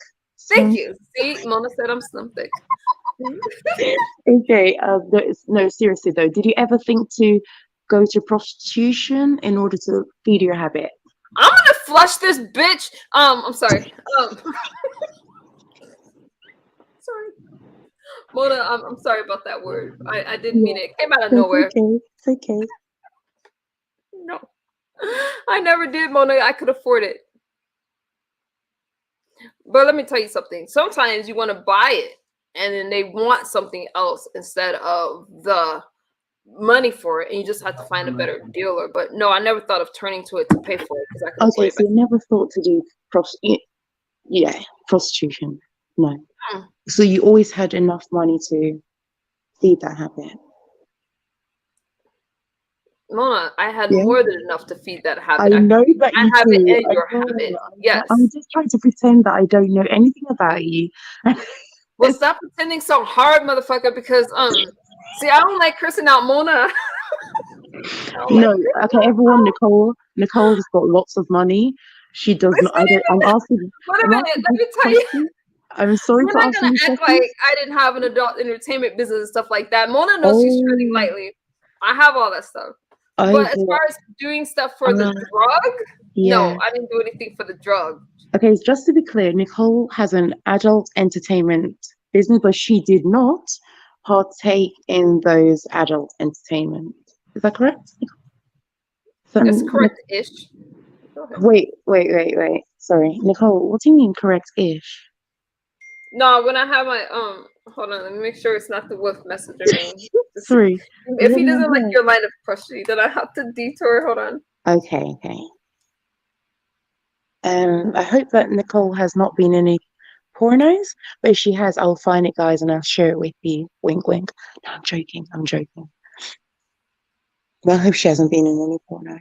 Thank you. See, Mona said I'm slim thick. Okay. No, seriously though, did you ever think to go to prostitution in order to feed your habit? I'm gonna flush this bitch. I'm sorry. Sorry, Mona. I'm sorry about that word. I didn't mean it. It came out of nowhere. It's okay. No, I never did, Mona. I could afford it. But let me tell you something. Sometimes you want to buy it, and then they want something else instead of the money for it, and you just have to find a better dealer. But no, I never thought of turning to it to pay for it because I could afford Okay, it. so you never thought to do prostitution? No. So you always had enough money to feed that habit? Mona, I had Yeah. more than enough to feed that I habit. know that I you have it do. in your I know. habit. Yes. I'm just trying to pretend that I don't know anything about you. Well, stop pretending so hard, motherfucker, because see, I don't like cursing out Mona. Oh my No, okay, goodness. everyone, Nicole has got lots of money. She does not. I Listen, don't. I'm asking. wait a I'm minute. asking Let you me tell you. questions. I'm sorry We're for not asking gonna you act questions. like I didn't have an adult entertainment business and stuff like that. Mona knows she's treading Oh, lightly. I have all that stuff. But as okay. far as doing stuff for the drug, Yeah. no, I didn't do anything for the drug. Okay, just to be clear, Nicole has an adult entertainment business, but she did not partake in those adult entertainment. Is that correct? So, It's correct-ish. Go ahead. wait. Sorry, Nicole, what do you mean correct-ish? No, when I have my hold on, let me make sure it's not the Wolf Messenger name. Sorry. If he doesn't like your line of questioning, then I have to detour. Hold on. Okay. I hope that Nicole has not been in any pornos, but if she has, I'll find it, guys, and I'll share it with you. Wink, wink. No, I'm joking. But I hope she hasn't been in any porno.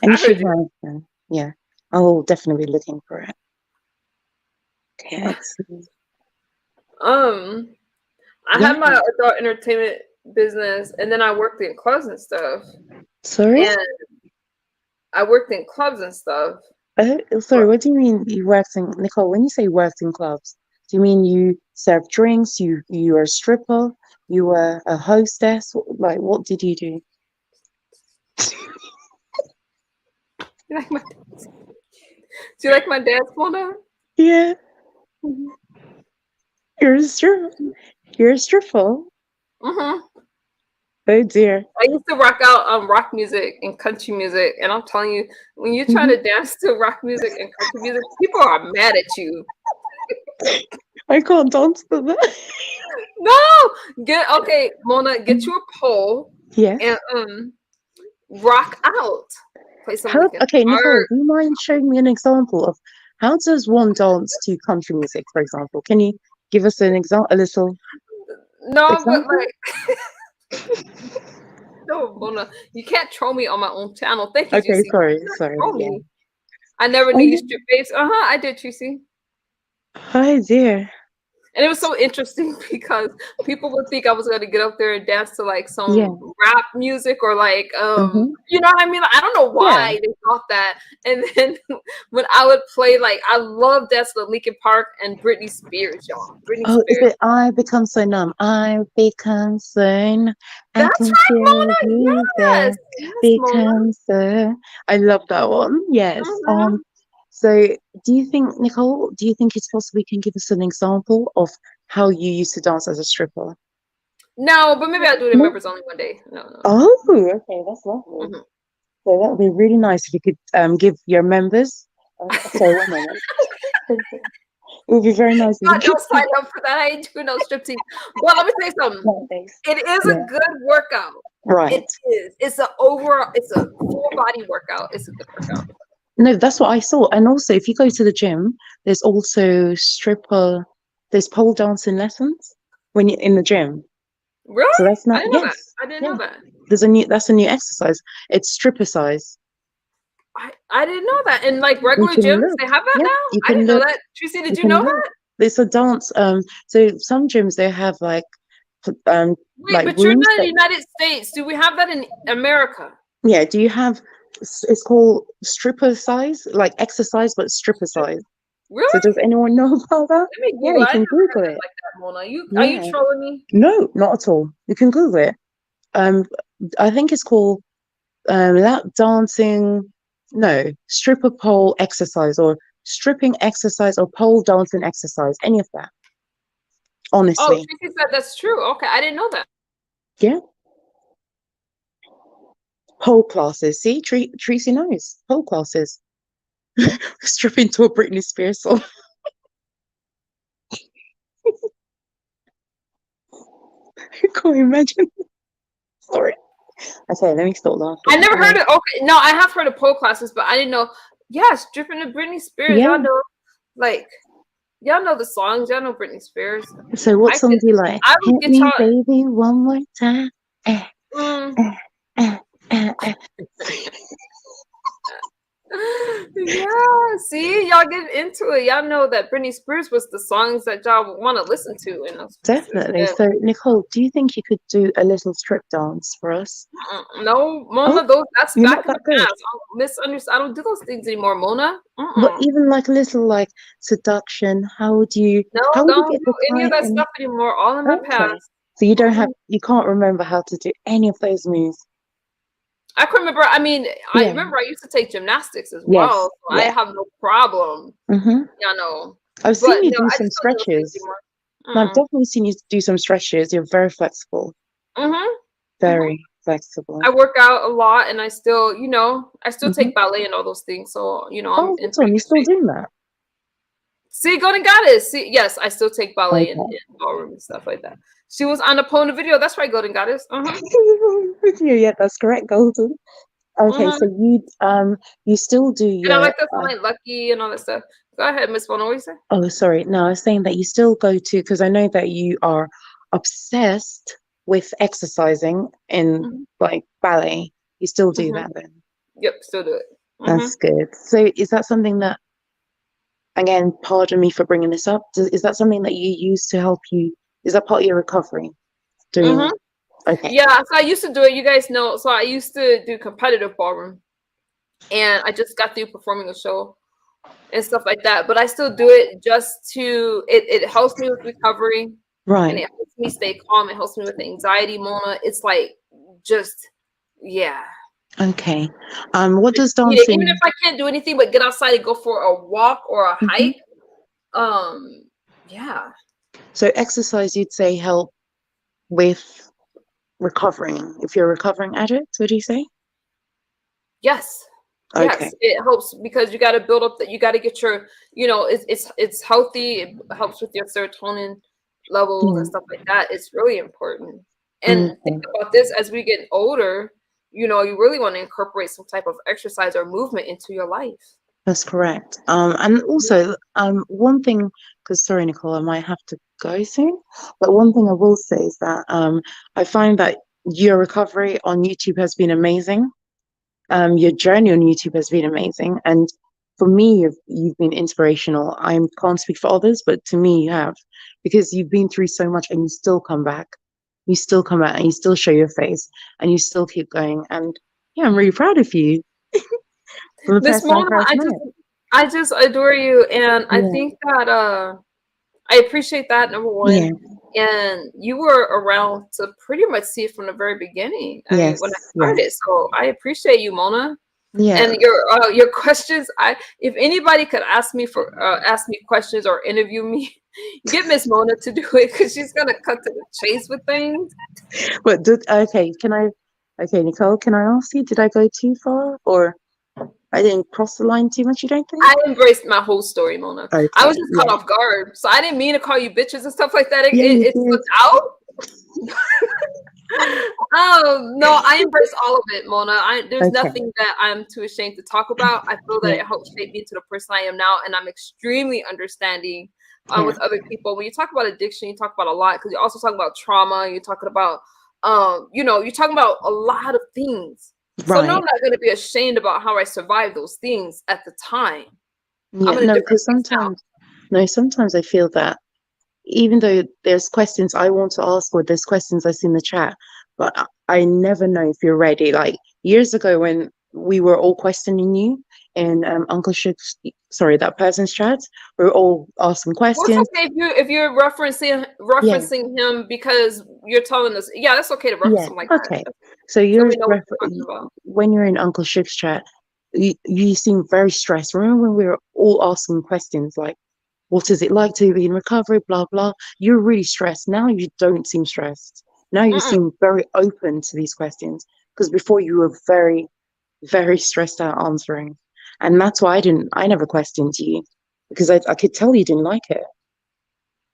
And I if she heard you. has, then yeah, I'll definitely be looking for it. Okay, excellent. I had my adult entertainment business, and then I worked in clubs and stuff. Sorry? And I worked in clubs and stuff. Sorry, what do you mean you worked in, Nicole, when you say worked in clubs, do you mean you served drinks, you were a stripper, you were a hostess? Like, what did you do? You like my dance? Do you like my dance, Mona? Yeah. You're a stripper. You're a stripper. Mm-hmm. Oh dear. I used to rock out rock music and country music, and I'm telling you, when you try to dance to rock music and country music, people are mad at you. I can't dance to that. No, Mona, get you a pole. Yeah. And rock out. Play some Okay, Nicole, do you mind showing me an example of how does one dance to country music, for example? Can you give us an example, a little? No, example? but like, no, Mona, you can't troll me on my own channel. Thank you, Okay, Juicy. sorry. Yeah. I never knew you strip babes. I did, Juicy. Hi, dear. And it was so interesting because people would think I was going to get up there and dance to like some rap music or like, you know what I mean? Like, I don't know why they thought that. And then when I would play, like, I love dancing to Linkin Park and Britney Spears, y'all. Spears. Is it I Become So Numb? I become so numb. That's right, Mona. Yes. Become so. I love that one. Yes. So, do you think, Nicole, it's possible you can give us an example of how you used to dance as a stripper? No, but maybe I'll do it in members only one day. No. Oh, okay, that's lovely. So that would be really nice if you could give your members. Sorry, 1 minute. It would be very nice. I don't sign up for that. I ain't doing no strip team. Well, let me say something. It is a good workout. Right. It is. It's a full body workout. It's a good workout. No, that's what I saw. And also, if you go to the gym, there's also there's pole dancing lessons when you're in the gym. Really? So that's not, I didn't know that. I didn't know that. That's a new exercise. It's stripper size. I didn't know that. And like regular gyms, they have that now? I didn't know that. Tracy, did you know that? There's a dance. So some gyms, they have like Wait, like but you're not in the United States. Do we have that in America? Yeah, do you have, it's called stripper size, like exercise, but stripper size. Really? So does anyone know about that? Yeah, you can Google it. Like that, Mona. Are you trolling me? No, not at all. You can Google it. I think it's called lap dancing, stripper pole exercise or stripping exercise or pole dancing exercise, any of that. Honestly. Oh, Tracy said that's true. Okay, I didn't know that. Yeah. Pole classes. See, Tracy knows. Pole classes. Stripping to a Britney Spears song. I can't imagine. Sorry. Okay, let me stop laughing. I never heard of. Okay, no, I have heard of pole classes, but I didn't know. Yeah, stripping to Britney Spears. Yeah. Y'all know, like, y'all know the songs. Y'all know Britney Spears. So, what song do you like? I would Hit me, baby, one more time. Yeah, see, y'all get into it. Y'all know that Britney Spears was the songs that y'all want to listen to in those spaces. Definitely. Yeah. So, Nicole, do you think you could do a little strip dance for us? No, Mona, Oh, that's you're back not in the that good. past. I misunderstand. I don't do those things anymore, Mona. But even like a little like seduction, No, how would you don't get do the any of client that in? stuff anymore. All in my Okay. past. So you can't remember how to do any of those moves. I can remember. I mean, I Yeah. remember I used to take gymnastics as Yes. well, so I Yeah. have no problem. Mm-hmm. You know, I've seen but you no, do I some just don't do those things stretches. anymore. No, I've definitely seen you do some stretches. You're very flexible. Mm-hmm. Very flexible. I work out a lot, and I still, I still Mm-hmm. take ballet and all those things. So, I'm Oh, in hold on, pretty you're good still shape. doing that? See, Golden Goddess. See, yes, I still take ballet and Okay. ballroom and stuff like that. She was on the Pona video. That's right, Golden Goddess. Yeah, that's correct, Golden. Okay, so you still do And I your like that song, like Lucky and all that stuff. Go ahead, Miss Mona. What you say? oh, sorry. No, I was saying that you still go to, because I know that you are obsessed with exercising in Mhm. like ballet. You still do Mhm. that then? Yep, still do it. That's good. So is that something that, again, pardon me for bringing this up, is that something that you use to help you? Is that part of your recovery? Doing, okay. Yeah, so I used to do it. You guys know. So I used to do competitive ballroom, and I just got through performing a show and stuff like that. But I still do it just to it helps me with recovery, and Right. it helps me stay calm. It helps me with anxiety, Mona. It's like just yeah. Okay. What does Even if dancing? I can't do anything but get outside and go for a walk or a Mhm. hike, yeah. So exercise, you'd say, help with recovering. If you're a recovering addict, would you say? Yes. Okay. Yes, it helps because you got to build up that you got to get your, it's healthy. It helps with your serotonin levels and Yeah. stuff like that. It's really important. And think Okay. about this as we get older, you really want to incorporate some type of exercise or movement into your life. That's correct. And also, one thing, because sorry, Nicole, I might have to go soon, but one thing I will say is that I find that your recovery on YouTube has been amazing. Your journey on YouTube has been amazing, and for me, you've been inspirational. I can't speak for others, but to me, you have, because you've been through so much, and you still come back. You still come out, and you still show your face, and you still keep going. And yeah, I'm really proud of you from the Miss person I Mona, first I met. just I just adore you, and I Yeah. think that I appreciate that, number Yeah. one. And you were around to pretty much see it from the very beginning. I mean, Yes. when I started, Yes. so I appreciate you, Mona. Yeah. And your questions, if anybody could ask me questions or interview me, get Miss Mona to do it because she's gonna cut to the chase with things. But okay, Nicole, can I ask you, did I go too far, or I didn't cross the line too much, you don't think? I embraced my whole story, Mona. I was Okay. just caught Yeah. off guard, so I didn't mean to call you bitches and stuff like that. Yeah, you It did. slipped out. Oh no, I embrace all of it, Mona. There's Okay. nothing that I'm too ashamed to talk about. I feel that Yeah. it helped shape me to the person I am now, and I'm extremely understanding Yeah. with other people. When you talk about addiction, you talk about a lot because you're also talking about trauma. You're talking about, you're talking about a lot of things. So no, I'm Right. not going to be ashamed about how I survived those things at the time. Yeah. I'm in a No, different because place now. sometimes I feel that even though there's questions I want to ask, or there's questions I see in the chat, but I never know if you're ready. Like years ago when we were all questioning you in Uncle Shook's, sorry, that person's chat, we were all asking Well, it's questions. okay if you're Yeah. referencing him because you're telling us. Yeah, that's okay to reference Yeah. him like Okay. that, So so we know what you're talking about. when you're in Uncle Shook's chat, you seem very stressed. Remember when we were all asking questions like, what is it like to be in recovery? Blah, blah. You're really stressed. Now you don't seem stressed. Now you Mm-mm. seem very open to these questions. Because before you were very, very stressed out answering. And that's why I never questioned you. Because I could tell you didn't like it.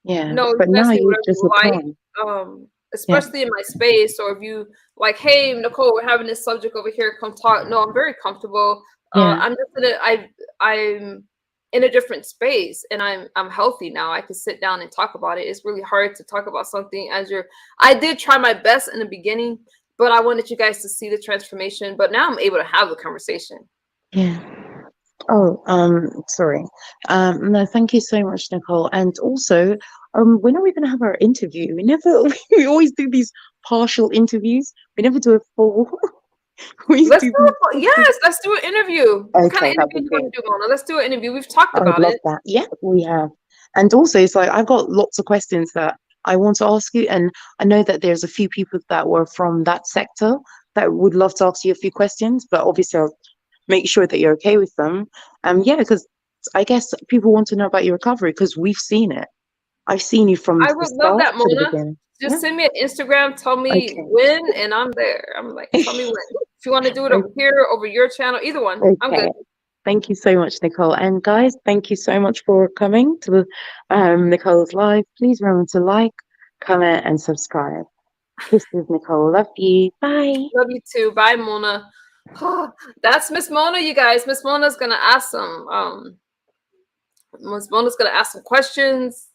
Yeah. No, you But can now ask me you whatever just you look like, calm. Yeah. especially in my space, or if you like, hey, Nicole, we're having this subject over here, come talk. No, I'm very comfortable. Yeah. I'm just I'm in a different space, and I'm healthy now. I can sit down and talk about it. It's really hard to talk about something I did try my best in the beginning, but I wanted you guys to see the transformation. But now I'm able to have the conversation. Yeah. Oh, sorry. No, thank you so much, Nicole. And also, when are we going to have our interview? We never, we always do these partial interviews. We never do a full. We always Let's do do these. yes, let's do an interview. What kind of Okay, that'd interview be do you great. want to do, Mona? Let's do an interview. We've talked I would about love it. that. Yeah, we have. And also, it's like I've got lots of questions that I want to ask you, and I know that there's a few people that were from that sector that would love to ask you a few questions, but obviously I'll make sure that you're okay with them. Yeah, because I guess people want to know about your recovery because we've seen it. I've seen you from I the would love start that, to the Mona. beginning. Just Yeah. send me an Instagram. Tell me Okay. when, and I'm there. I'm like, tell me when. If you want to do it over here, over your channel, either one, I'm good. Okay. Thank you so much, Nicole. And guys, thank you so much for coming to the Nicole's live. Please remember to like, comment, and subscribe. Kisses, Nicole. Love you. Bye. Love you too. Bye, Mona. That's Miss Mona, you guys. Miss Mona's gonna ask some questions.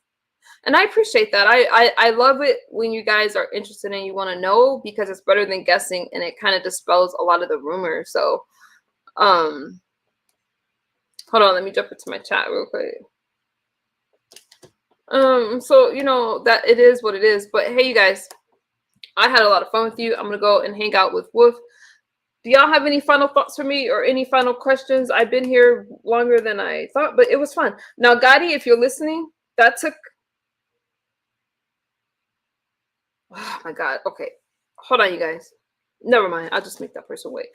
And I appreciate that. I love it when you guys are interested and you want to know, because it's better than guessing, and it kind of dispels a lot of the rumors. So hold on, let me jump into my chat real quick. So you know that it is what it is. But hey, you guys, I had a lot of fun with you. I'm gonna go and hang out with Wolf. Do y'all have any final thoughts for me or any final questions? I've been here longer than I thought, but it was fun. Now, Gotti, if you're listening, that took, oh my God. Okay. Hold on, you guys. Never mind. I'll just make that person wait.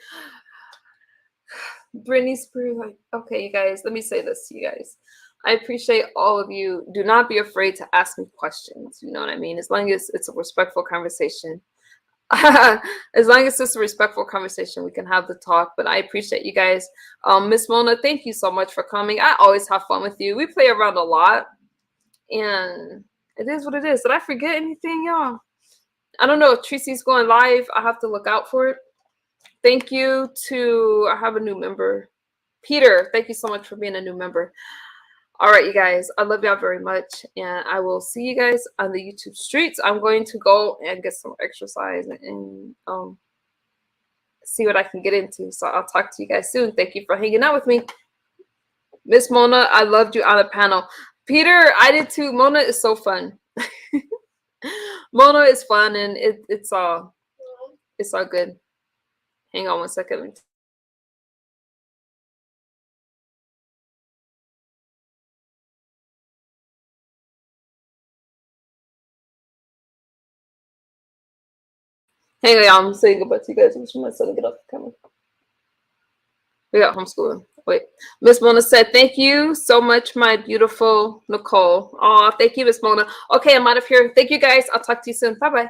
Brittany Spears, like, okay, you guys, let me say this to you guys. I appreciate all of you. Do not be afraid to ask me questions. You know what I mean? As long as it's a respectful conversation. As long as it's a respectful conversation, we can have the talk. But I appreciate you guys. Miss Mona, thank you so much for coming. I always have fun with you. We play around a lot, and it is what it is. Did I forget anything, y'all? I don't know if Tracie's going live. I have to look out for it. Thank you to, I have a new member, Peter. Thank you so much for being a new member. All right, you guys, I love y'all very much, and I will see you guys on the YouTube streets. I'm going to go and get some exercise and see what I can get into. So I'll talk to you guys soon. Thank you for hanging out with me. Miss Mona, I loved you on the panel. Peter, I did too. Mona is so fun. Mona is fun, and it's all good. Hang on one second. Hang on, y'all. I'm saying goodbye to you guys. I'm just my son to get off the camera. We got homeschooling. Wait. Miss Mona said, thank you so much, my beautiful Nicole. Oh, thank you, Miss Mona. Okay, I'm out of here. Thank you, guys. I'll talk to you soon. Bye-bye.